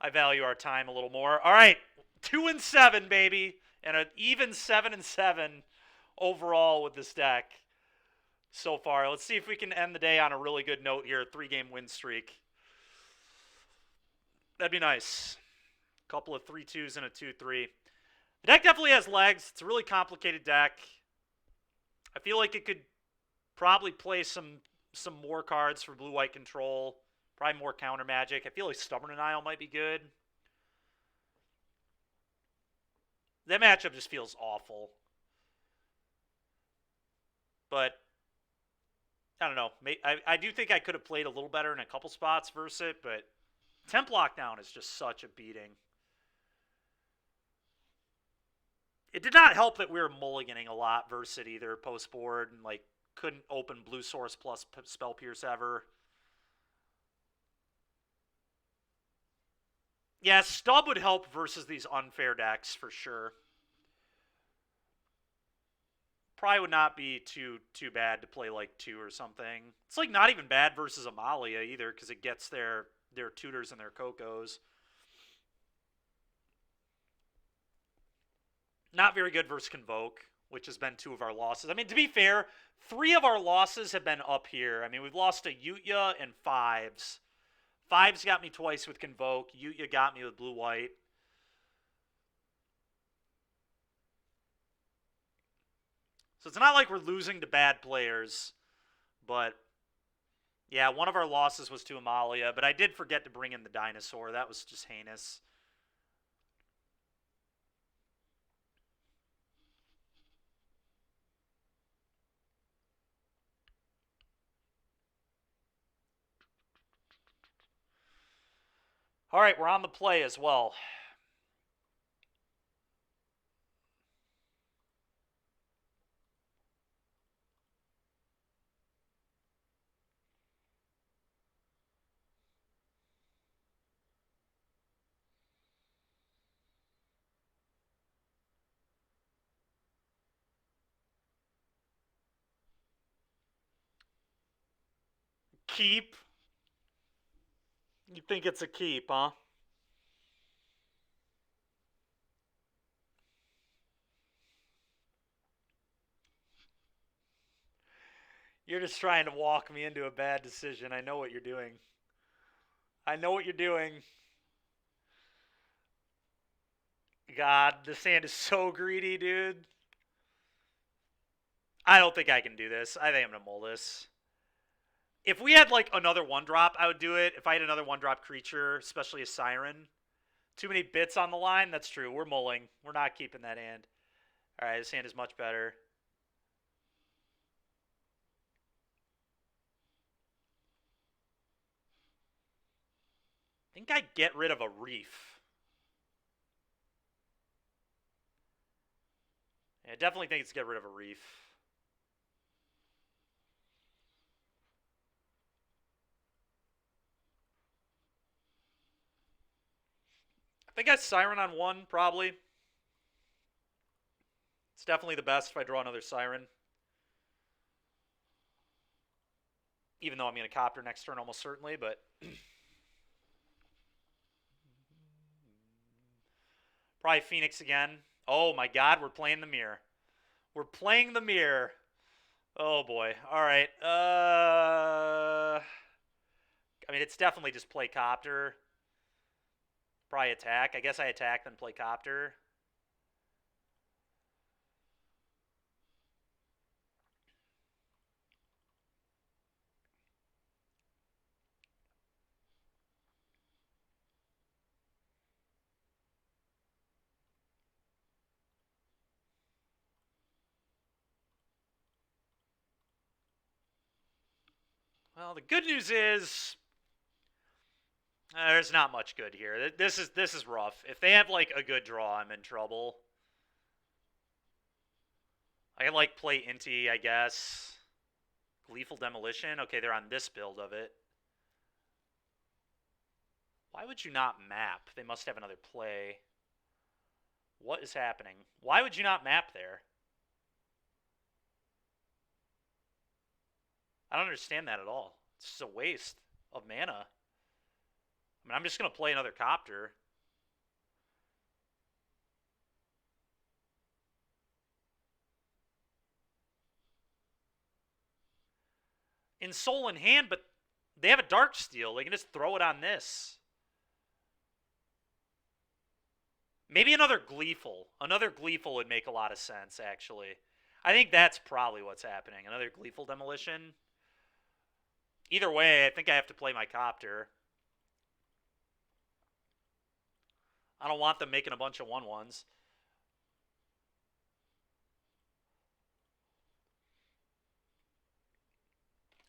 I value our time a little more. All right, 2-7, baby, and an even 7-7 overall with this deck so far. Let's see if we can end the day on a really good note here. 3-game win streak. That'd be nice. A couple of 3-2s and a 2-3. The deck definitely has legs. It's a really complicated deck. I feel like it could probably play some more cards for blue-white control. Probably more counter magic. I feel like Stubborn Denial might be good. That matchup just feels awful. But I don't know. I do think I could have played a little better in a couple spots versus it, but Temp Lockdown is just such a beating. It did not help that we were mulliganing a lot versus it either post board and like couldn't open Blue Source plus Spell Pierce ever. Yeah, Stub would help versus these unfair decks for sure. Probably would not be too bad to play like 2 or something. It's like not even bad versus Amalia either because it gets their tutors and their Cocos. Not very good versus Convoke, which has been 2 of our losses. I mean, to be fair, 3 of our losses have been up here. I mean, we've lost to Utya and 5s. 5's got me twice with Convoke. You got me with blue-white. So it's not like we're losing to bad players, but yeah, one of our losses was to Amalia, but I did forget to bring in the dinosaur. That was just heinous. All right, we're on the play as well. Keep? You think it's a keep, huh? You're just trying to walk me into a bad decision. I know what you're doing. I know what you're doing. God, this hand is so greedy, dude. I don't think I can do this. I think I'm going to mull this. If we had, like, another 1-drop, I would do it. If I had another 1-drop creature, especially a Siren. Too many bits on the line? That's true. We're mulling. We're not keeping that hand. All right, this hand is much better. I think I'd get rid of a Reef. Yeah, I definitely think it's get rid of a Reef. I think I Siren on 1, probably. It's definitely the best if I draw another Siren. Even though I'm going to Copter next turn almost certainly, but... Probably Phoenix again. Oh my god, we're playing the mirror. We're playing the mirror. Oh boy. All right. I mean, it's definitely just play Copter. Probably attack. I guess I attack, then play Copter. Well, the good news is there's not much good here. This is rough. If they have like a good draw, I'm in trouble. I can like play Inti, I guess. Gleeful Demolition. Okay, they're on this build of it. Why would you not map? They must have another play. What is happening? Why would you not map there? I don't understand that at all. It's just a waste of mana. I mean, I'm just going to play another Copter. Ensoul in hand, but they have a Darksteel. They can just throw it on this. Maybe another Gleeful. Another Gleeful would make a lot of sense, actually. I think that's probably what's happening. Another Gleeful Demolition. Either way, I think I have to play my Copter. I don't want them making a bunch of 1/1s.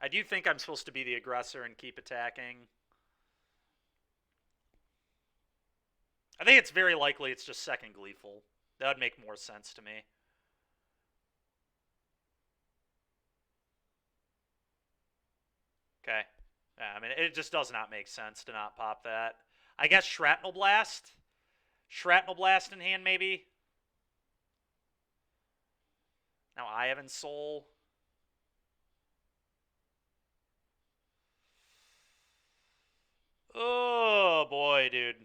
I do think I'm supposed to be the aggressor and keep attacking. I think it's very likely it's just second Gleeful. That would make more sense to me. Okay. Yeah, I mean, it just does not make sense to not pop that. I guess Shrapnel Blast? Shrapnel Blast in hand, maybe? Now I have Ensoul. Oh, boy, dude.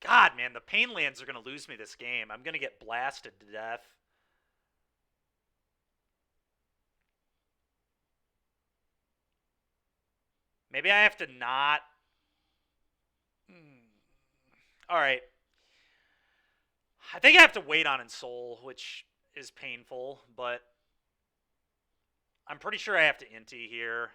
God, man, the pain lands are going to lose me this game. I'm going to get blasted to death. Maybe I have to not. All right. I think I have to wait on ensoul, which is painful, but I'm pretty sure I have to inti here.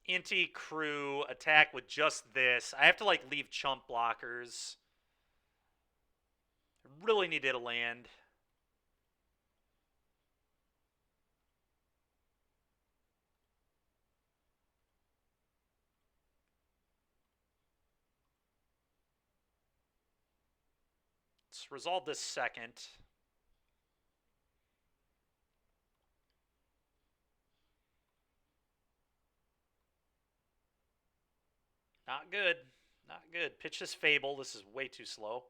Inti crew attack with just this. I have to like leave chump blockers. I really need it to land. Let's resolve this second. Not good. Not good. Pitch this Fable. This is way too slow.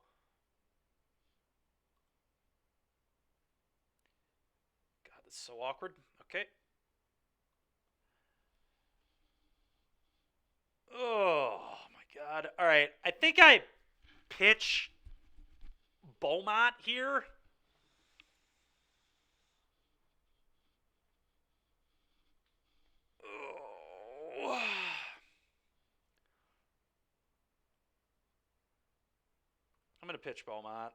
God, this is so awkward. Okay. Oh, my God. All right. I think I pitch Beaumont here. Oh. I'm going to pitch Beaumont.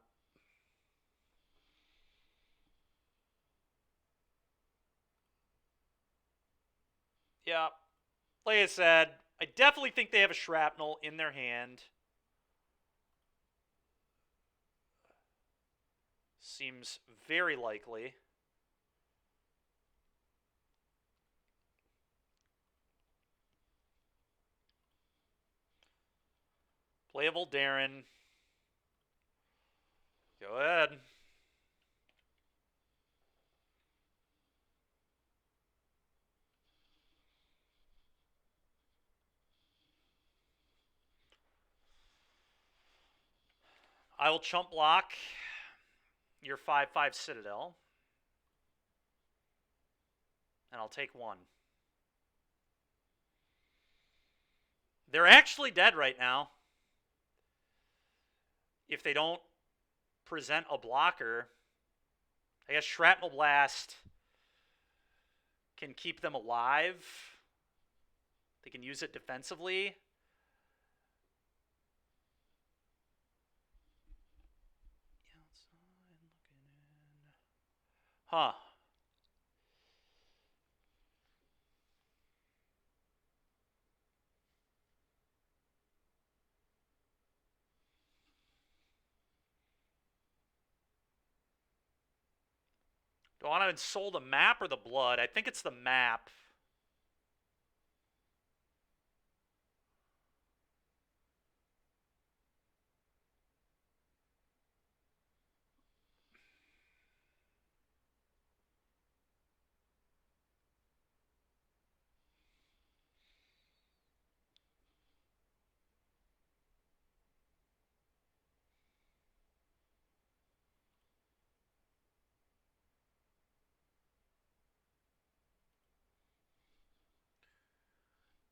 Yeah. Like I said, I definitely think they have a shrapnel in their hand. Seems very likely. Playable Darren. Go ahead. I will chump block your 5/5 Citadel. And I'll take one. They're actually dead right now. If they don't present a blocker, I guess Shrapnel Blast can keep them alive. They can use it defensively. Huh. Do I want to ensoul the map or the blood? I think it's the map.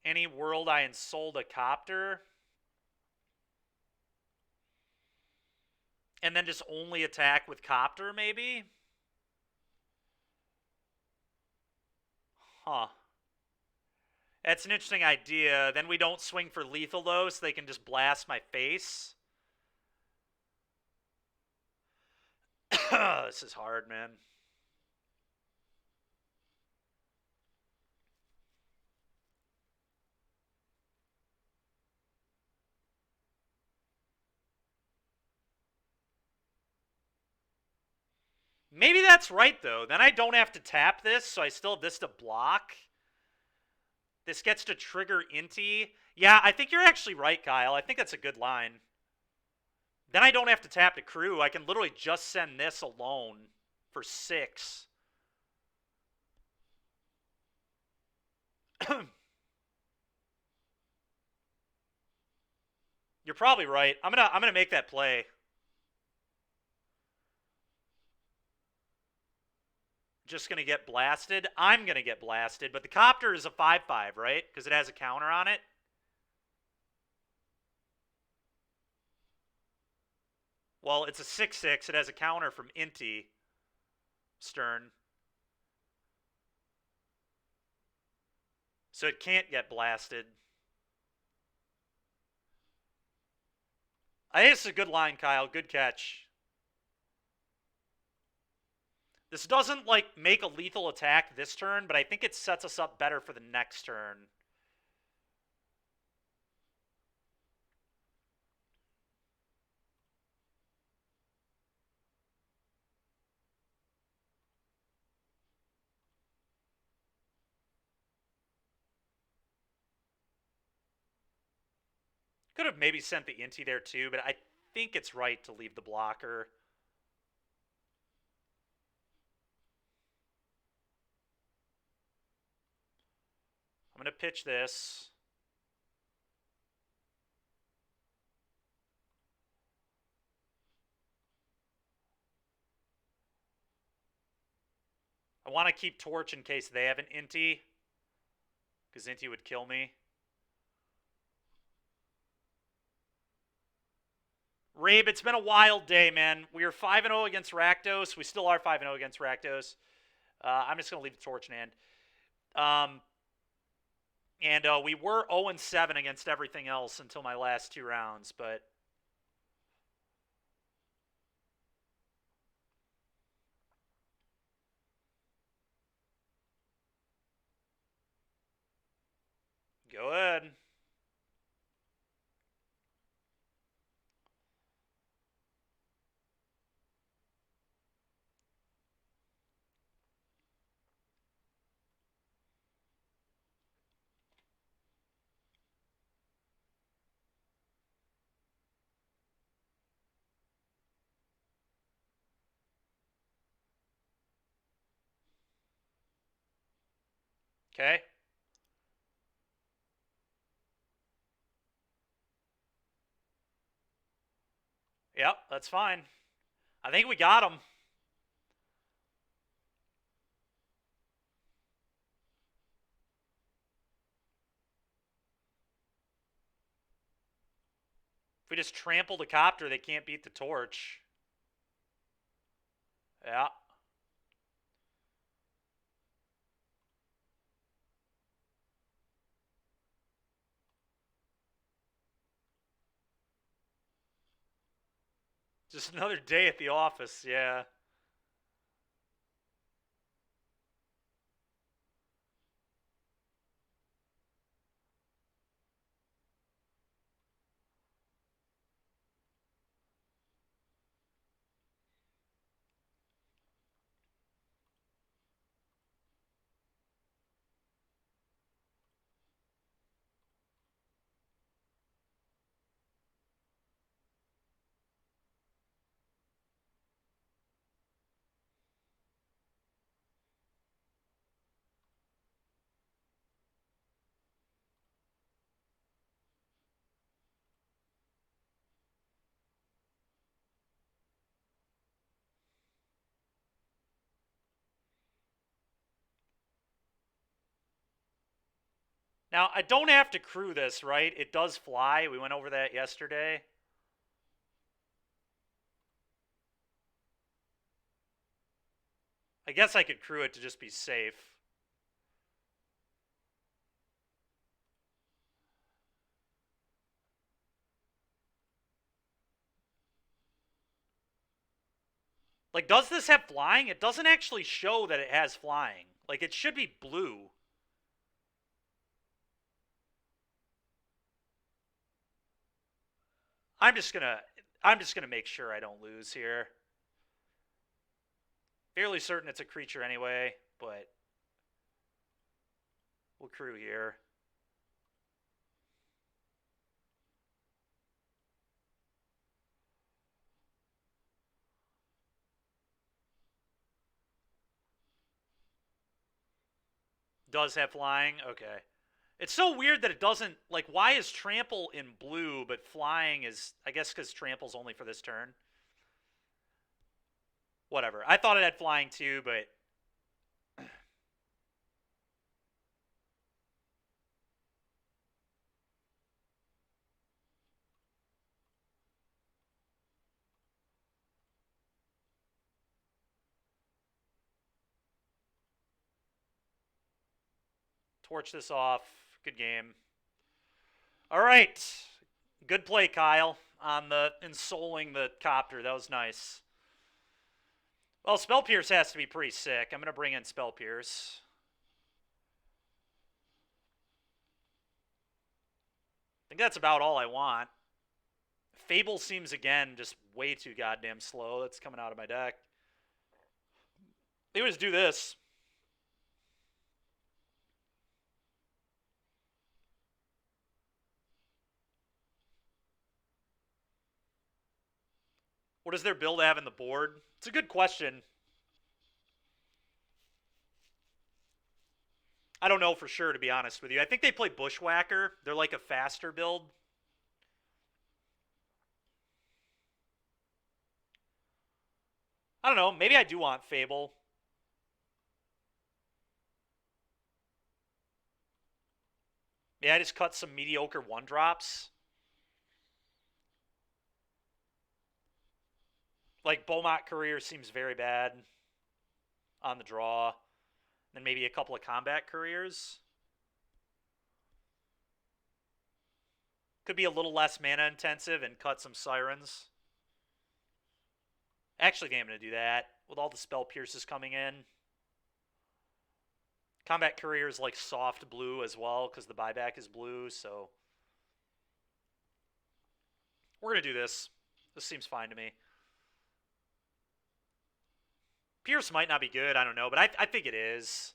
Any world I ensouled a copter. And then just only attack with copter, maybe? Huh. That's an interesting idea. Then we don't swing for lethal, though, so they can just blast my face. This is hard, man. Maybe that's right, though. Then I don't have to tap this, so I still have this to block. This gets to trigger Inti. Yeah, I think you're actually right, Kyle. I think that's a good line. Then I don't have to tap to crew. I can literally just send this alone for 6. You're probably right. I'm gonna make that play. just going to get blasted. I'm going to get blasted, but the copter is a 5/5, right? Because it has a counter on it. Well, it's a 6/6. It has a counter from Inti Stern. So it can't get blasted. I think it's a good line, Kyle. Good catch. This doesn't, like, make a lethal attack this turn, but I think it sets us up better for the next turn. Could have maybe sent the Inti there too, but I think it's right to leave the blocker. I'm going to pitch this. I want to keep Torch in case they have an Inti, because Inti would kill me. Rabe, it's been a wild day, man. We are 5-0 against Rakdos. We still are 5-0 against Rakdos. I'm just going to leave the Torch in hand. We were 0-7 against everything else until my last 2 rounds, but go ahead. Okay. Yep, that's fine. I think we got him. If we just trample the copter, they can't beat the Torch. Yeah. Just another day at the office, yeah. Now, I don't have to crew this, right? It does fly. We went over that yesterday. I guess I could crew it to just be safe. Like, does this have flying? It doesn't actually show that it has flying. Like, it should be blue. I'm just gonna make sure I don't lose here. Fairly certain it's a creature anyway, but we'll crew here. Does have flying? Okay. It's so weird that it doesn't, like, why is trample in blue, but flying is, I guess because trample's only for this turn. Whatever. I thought it had flying too, but Torch this off. Good game. All right. Good play, Kyle, on the ensouling the copter. That was nice. Well, Spell Pierce has to be pretty sick. I'm going to bring in Spell Pierce. I think that's about all I want. Fable seems, again, just way too goddamn slow. That's coming out of my deck. They would just do this. What does their build have in the board? It's a good question. I don't know for sure, to be honest with you. I think they play Bushwhacker. They're like a faster build. I don't know. Maybe I do want Fable. Yeah, I just cut some mediocre one-drops. Like, Beaumont Courier seems very bad on the draw. Then maybe a couple of combat couriers. Could be a little less mana intensive and cut some sirens. Actually, I'm going to do that with all the spell pierces coming in. Combat courier is like soft blue as well because the buyback is blue, so we're going to do this. This seems fine to me. Pierce might not be good, I don't know, but I think it is.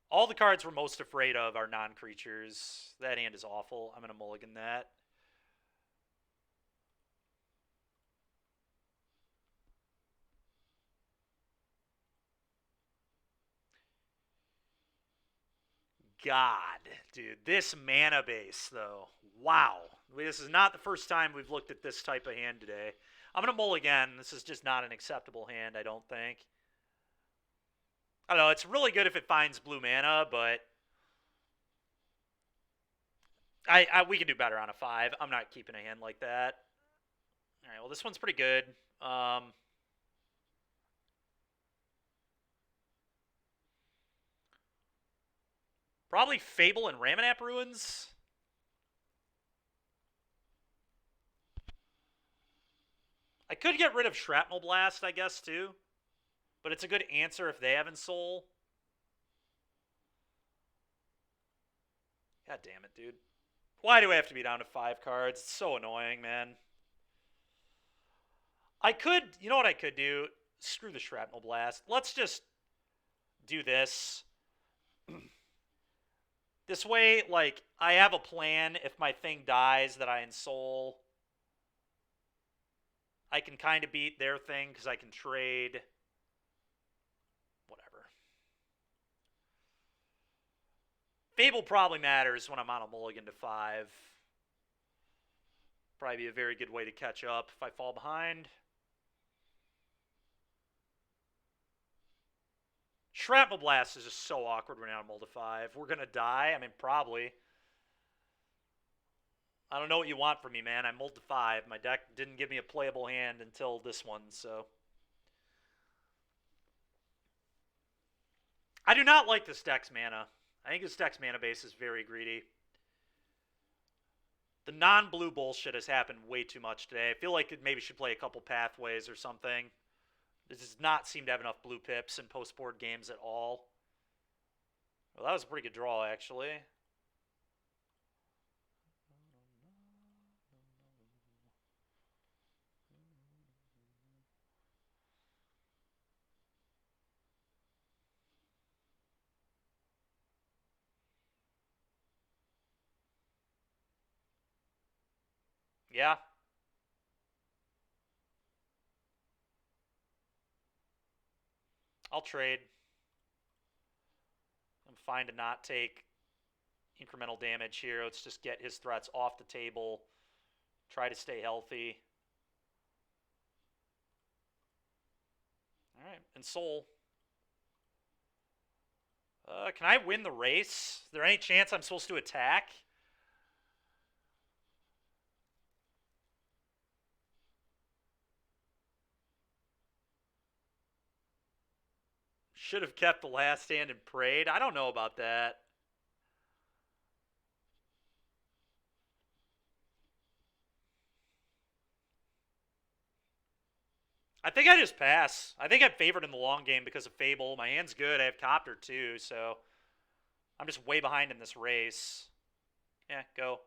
All the cards we're most afraid of are non-creatures. That hand is awful. I'm going to mulligan that. God, dude. This mana base, though. Wow. This is not the first time we've looked at this type of hand today. I'm going to mulligan. This is just not an acceptable hand, I don't think. I don't know. It's really good if it finds blue mana, but we can do better on a 5. I'm not keeping a hand like that. All right, well, this one's pretty good. Probably Fable and Ramanap Ruins. I could get rid of Shrapnel Blast, I guess, too. But it's a good answer if they have Ensoul. God damn it, dude. Why do I have to be down to 5 cards? It's so annoying, man. I could, you know what I could do? Screw the Shrapnel Blast. Let's just do this. This way, like, I have a plan. If my thing dies that I ensoul, I can kind of beat their thing because I can trade. Whatever. Fable probably matters when I'm on a mulligan to 5. Probably be a very good way to catch up if I fall behind. Shrapnel Blast is just so awkward when you're on a mull to 5. We're going to die? I mean, probably. I don't know what you want from me, man. I mulled to 5. My deck didn't give me a playable hand until this one, so. I do not like this deck's mana. I think this deck's mana base is very greedy. The non-blue bullshit has happened way too much today. I feel like it maybe should play a couple pathways or something. This does not seem to have enough blue pips in post-board games at all. Well, that was a pretty good draw, actually. Yeah. I'll trade. I'm fine to not take incremental damage here. Let's just get his threats off the table. Try to stay healthy. All right, ensoul. Can I win the race? Is there any chance I'm supposed to attack? Should have kept the last stand and prayed. I don't know about that. I think I just pass. I think I'm favored in the long game because of Fable. My hand's good. I have Copter too, so I'm just way behind in this race. Yeah, go.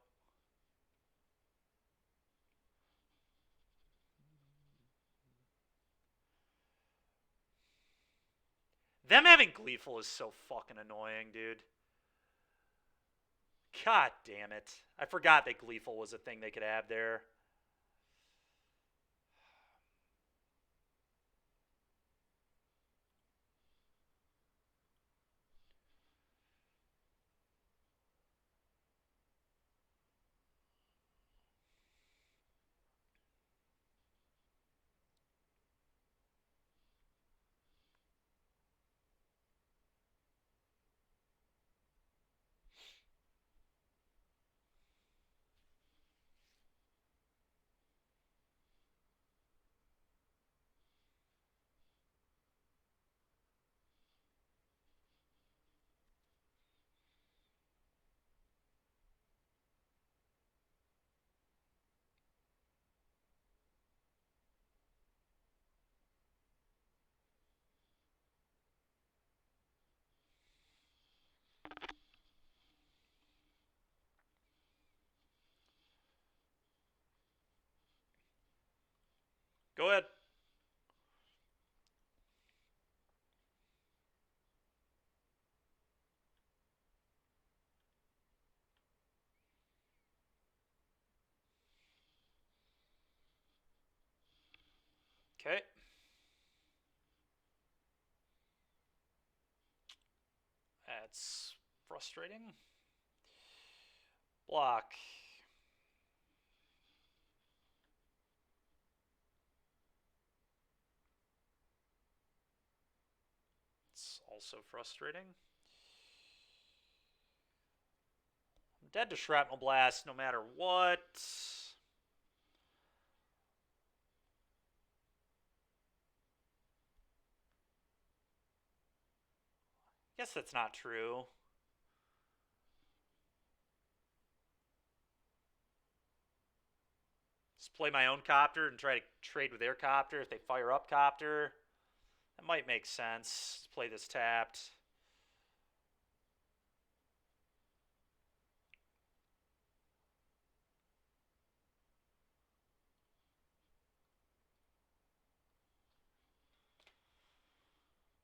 Them having Gleeful is so fucking annoying, dude. God damn it. I forgot that Gleeful was a thing they could have there. Go ahead. Okay. That's frustrating. Block. It's also frustrating. I'm dead to Shrapnel Blast no matter what. Guess that's not true. Just play my own Copter and try to trade with their Copter if they fire up Copter. That might make sense. Let's play this tapped.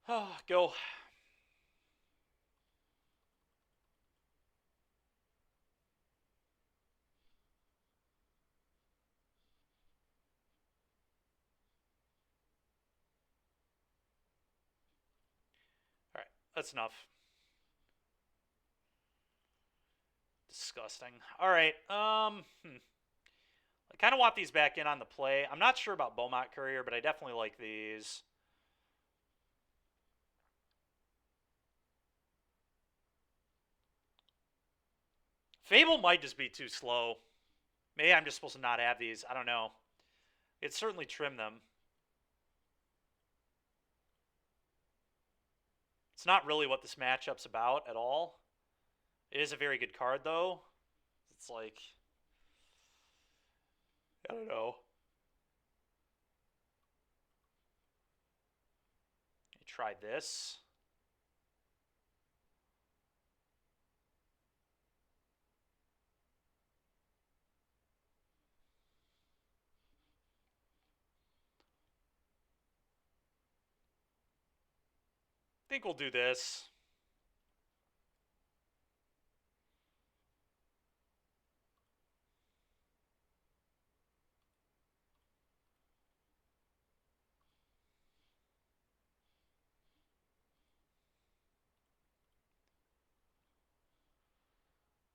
Oh, go. Alright, that's enough. Disgusting. Alright, I kind of want these back in on the play. I'm not sure about Beaumont Courier, but I definitely like these. Fable might just be too slow. Maybe I'm just supposed to not have these. I don't know. It'd certainly trim them. It's not really what this matchup's about at all. It is a very good card, though. It's like, I don't know. I tried this. I think we'll do this.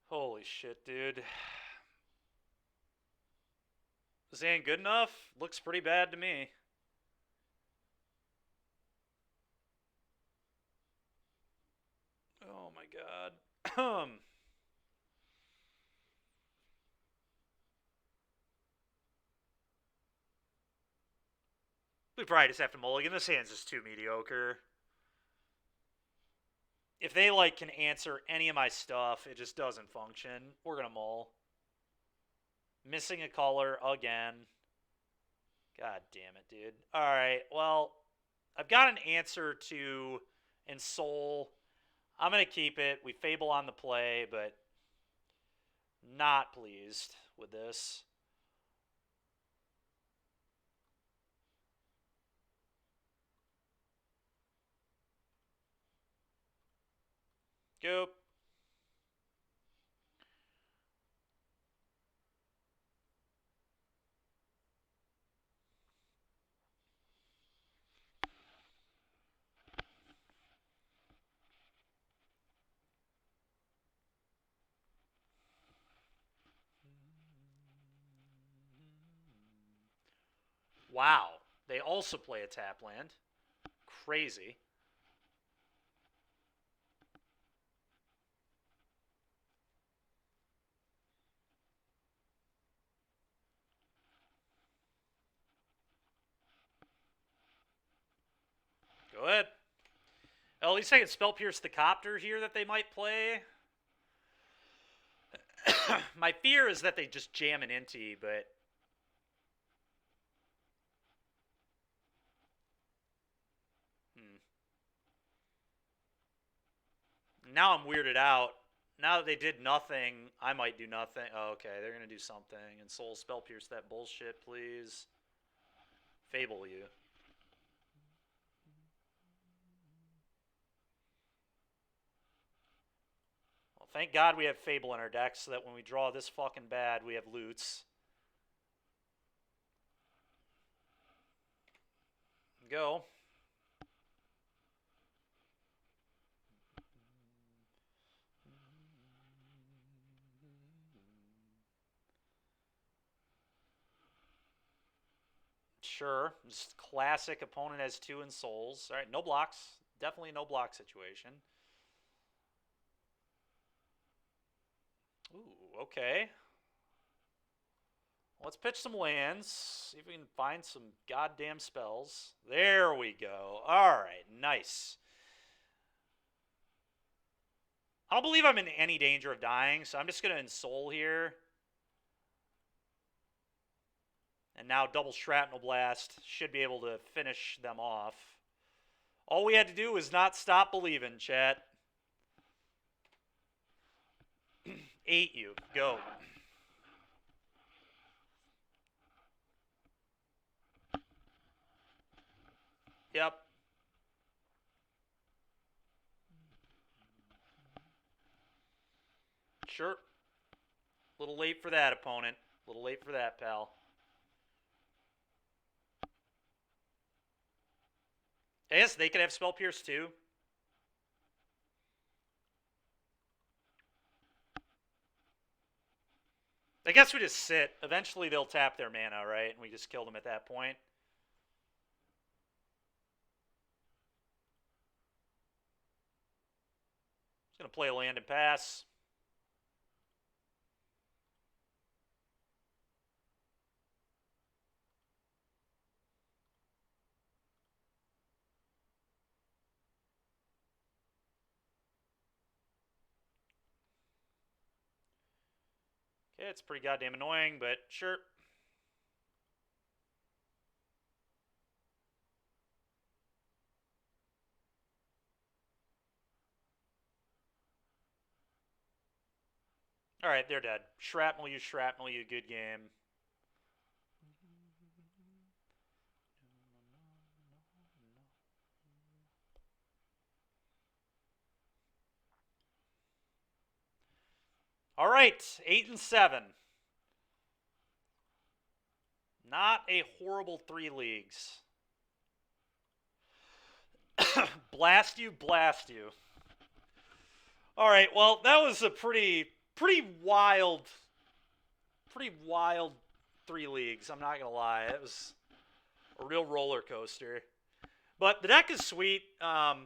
Holy shit, dude. This ain't good enough? Looks pretty bad to me. Oh my god. We probably just have to mulligan. This hand's just too mediocre. If they like can answer any of my stuff, it just doesn't function. We're gonna mull. Missing a color again. God damn it, dude. All right, well, I've got an answer to ensoul. I'm going to keep it. We fable on the play, but not pleased with this. Go. Wow. They also play a tap land. Crazy. Go ahead. Well, at least I can spell pierce the copter here that they might play. My fear is that they just jam an Inti, but now I'm weirded out. Now that they did nothing, I might do nothing. Oh, okay, they're gonna do something. And Soul spell pierce that bullshit, please. Fable you. Well, thank God we have Fable in our deck so that when we draw this fucking bad, we have loots. Go. Sure. Just classic opponent has 2 in souls. All right, no blocks. Definitely no block situation. Ooh, okay. Let's pitch some lands. See if we can find some goddamn spells. There we go. All right, nice. I don't believe I'm in any danger of dying, so I'm just going to ensoul here. And now double shrapnel blast should be able to finish them off. All we had to do was not stop believing, chat. 8 you. Go. Yep. Sure. A little late for that, opponent. A little late for that, pal. I guess they could have Spell Pierce too. I guess we just sit. Eventually they'll tap their mana, right? And we just kill them at that point. Just going to play a land and pass. Okay, it's pretty goddamn annoying, but sure. All right, they're dead. Shrapnel you, good game. All right, 8 and 7. Not a horrible 3 leagues. Blast you, blast you. All right, well, that was a pretty wild 3 leagues. I'm not gonna lie, it was a real roller coaster. But the deck is sweet. I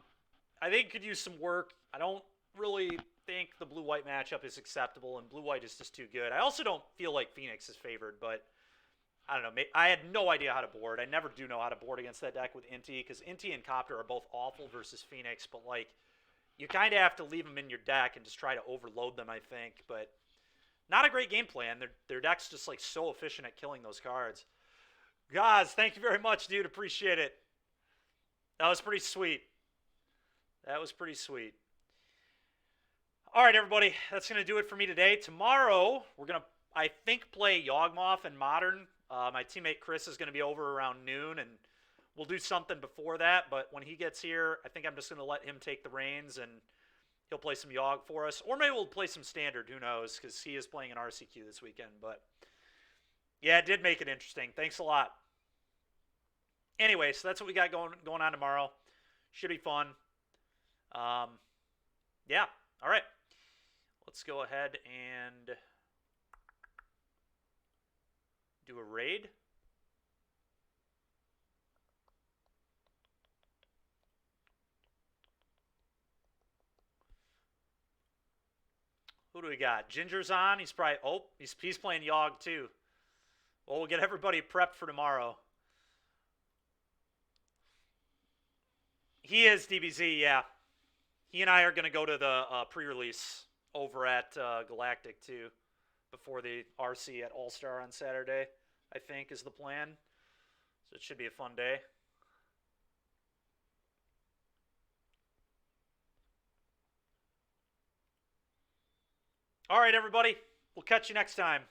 think it could use some work. I don't really think the blue-white matchup is acceptable, and blue-white is just too good. I also don't feel like Phoenix is favored, but I don't know. I had no idea how to board. I never do know how to board against that deck with Inti, because Inti and Copter are both awful versus Phoenix, but, like, you kind of have to leave them in your deck and just try to overload them, I think. But not a great game plan. Their deck's just, like, so efficient at killing those cards. Guys, thank you very much, dude. Appreciate it. That was pretty sweet. That was pretty sweet. All right, everybody. That's going to do it for me today. Tomorrow, we're going to, I think, play Yawgmoth and Modern. My teammate Chris is going to be over around noon, and we'll do something before that. But when he gets here, I think I'm just going to let him take the reins, and he'll play some Yawg for us. Or maybe we'll play some Standard. Who knows? Because he is playing an RCQ this weekend. But yeah, it did make it interesting. Thanks a lot. Anyway, so that's what we got going on tomorrow. Should be fun. Yeah. All right. Let's go ahead and do a raid. Who do we got? Ginger's on. He's probably he's playing Yawg too. Well, we'll get everybody prepped for tomorrow. He is DBZ, yeah. He and I are going to go to the pre-release over at Galactic too, before the RC at All-Star on Saturday, I think is the plan. So it should be a fun day. All right, everybody. We'll catch you next time.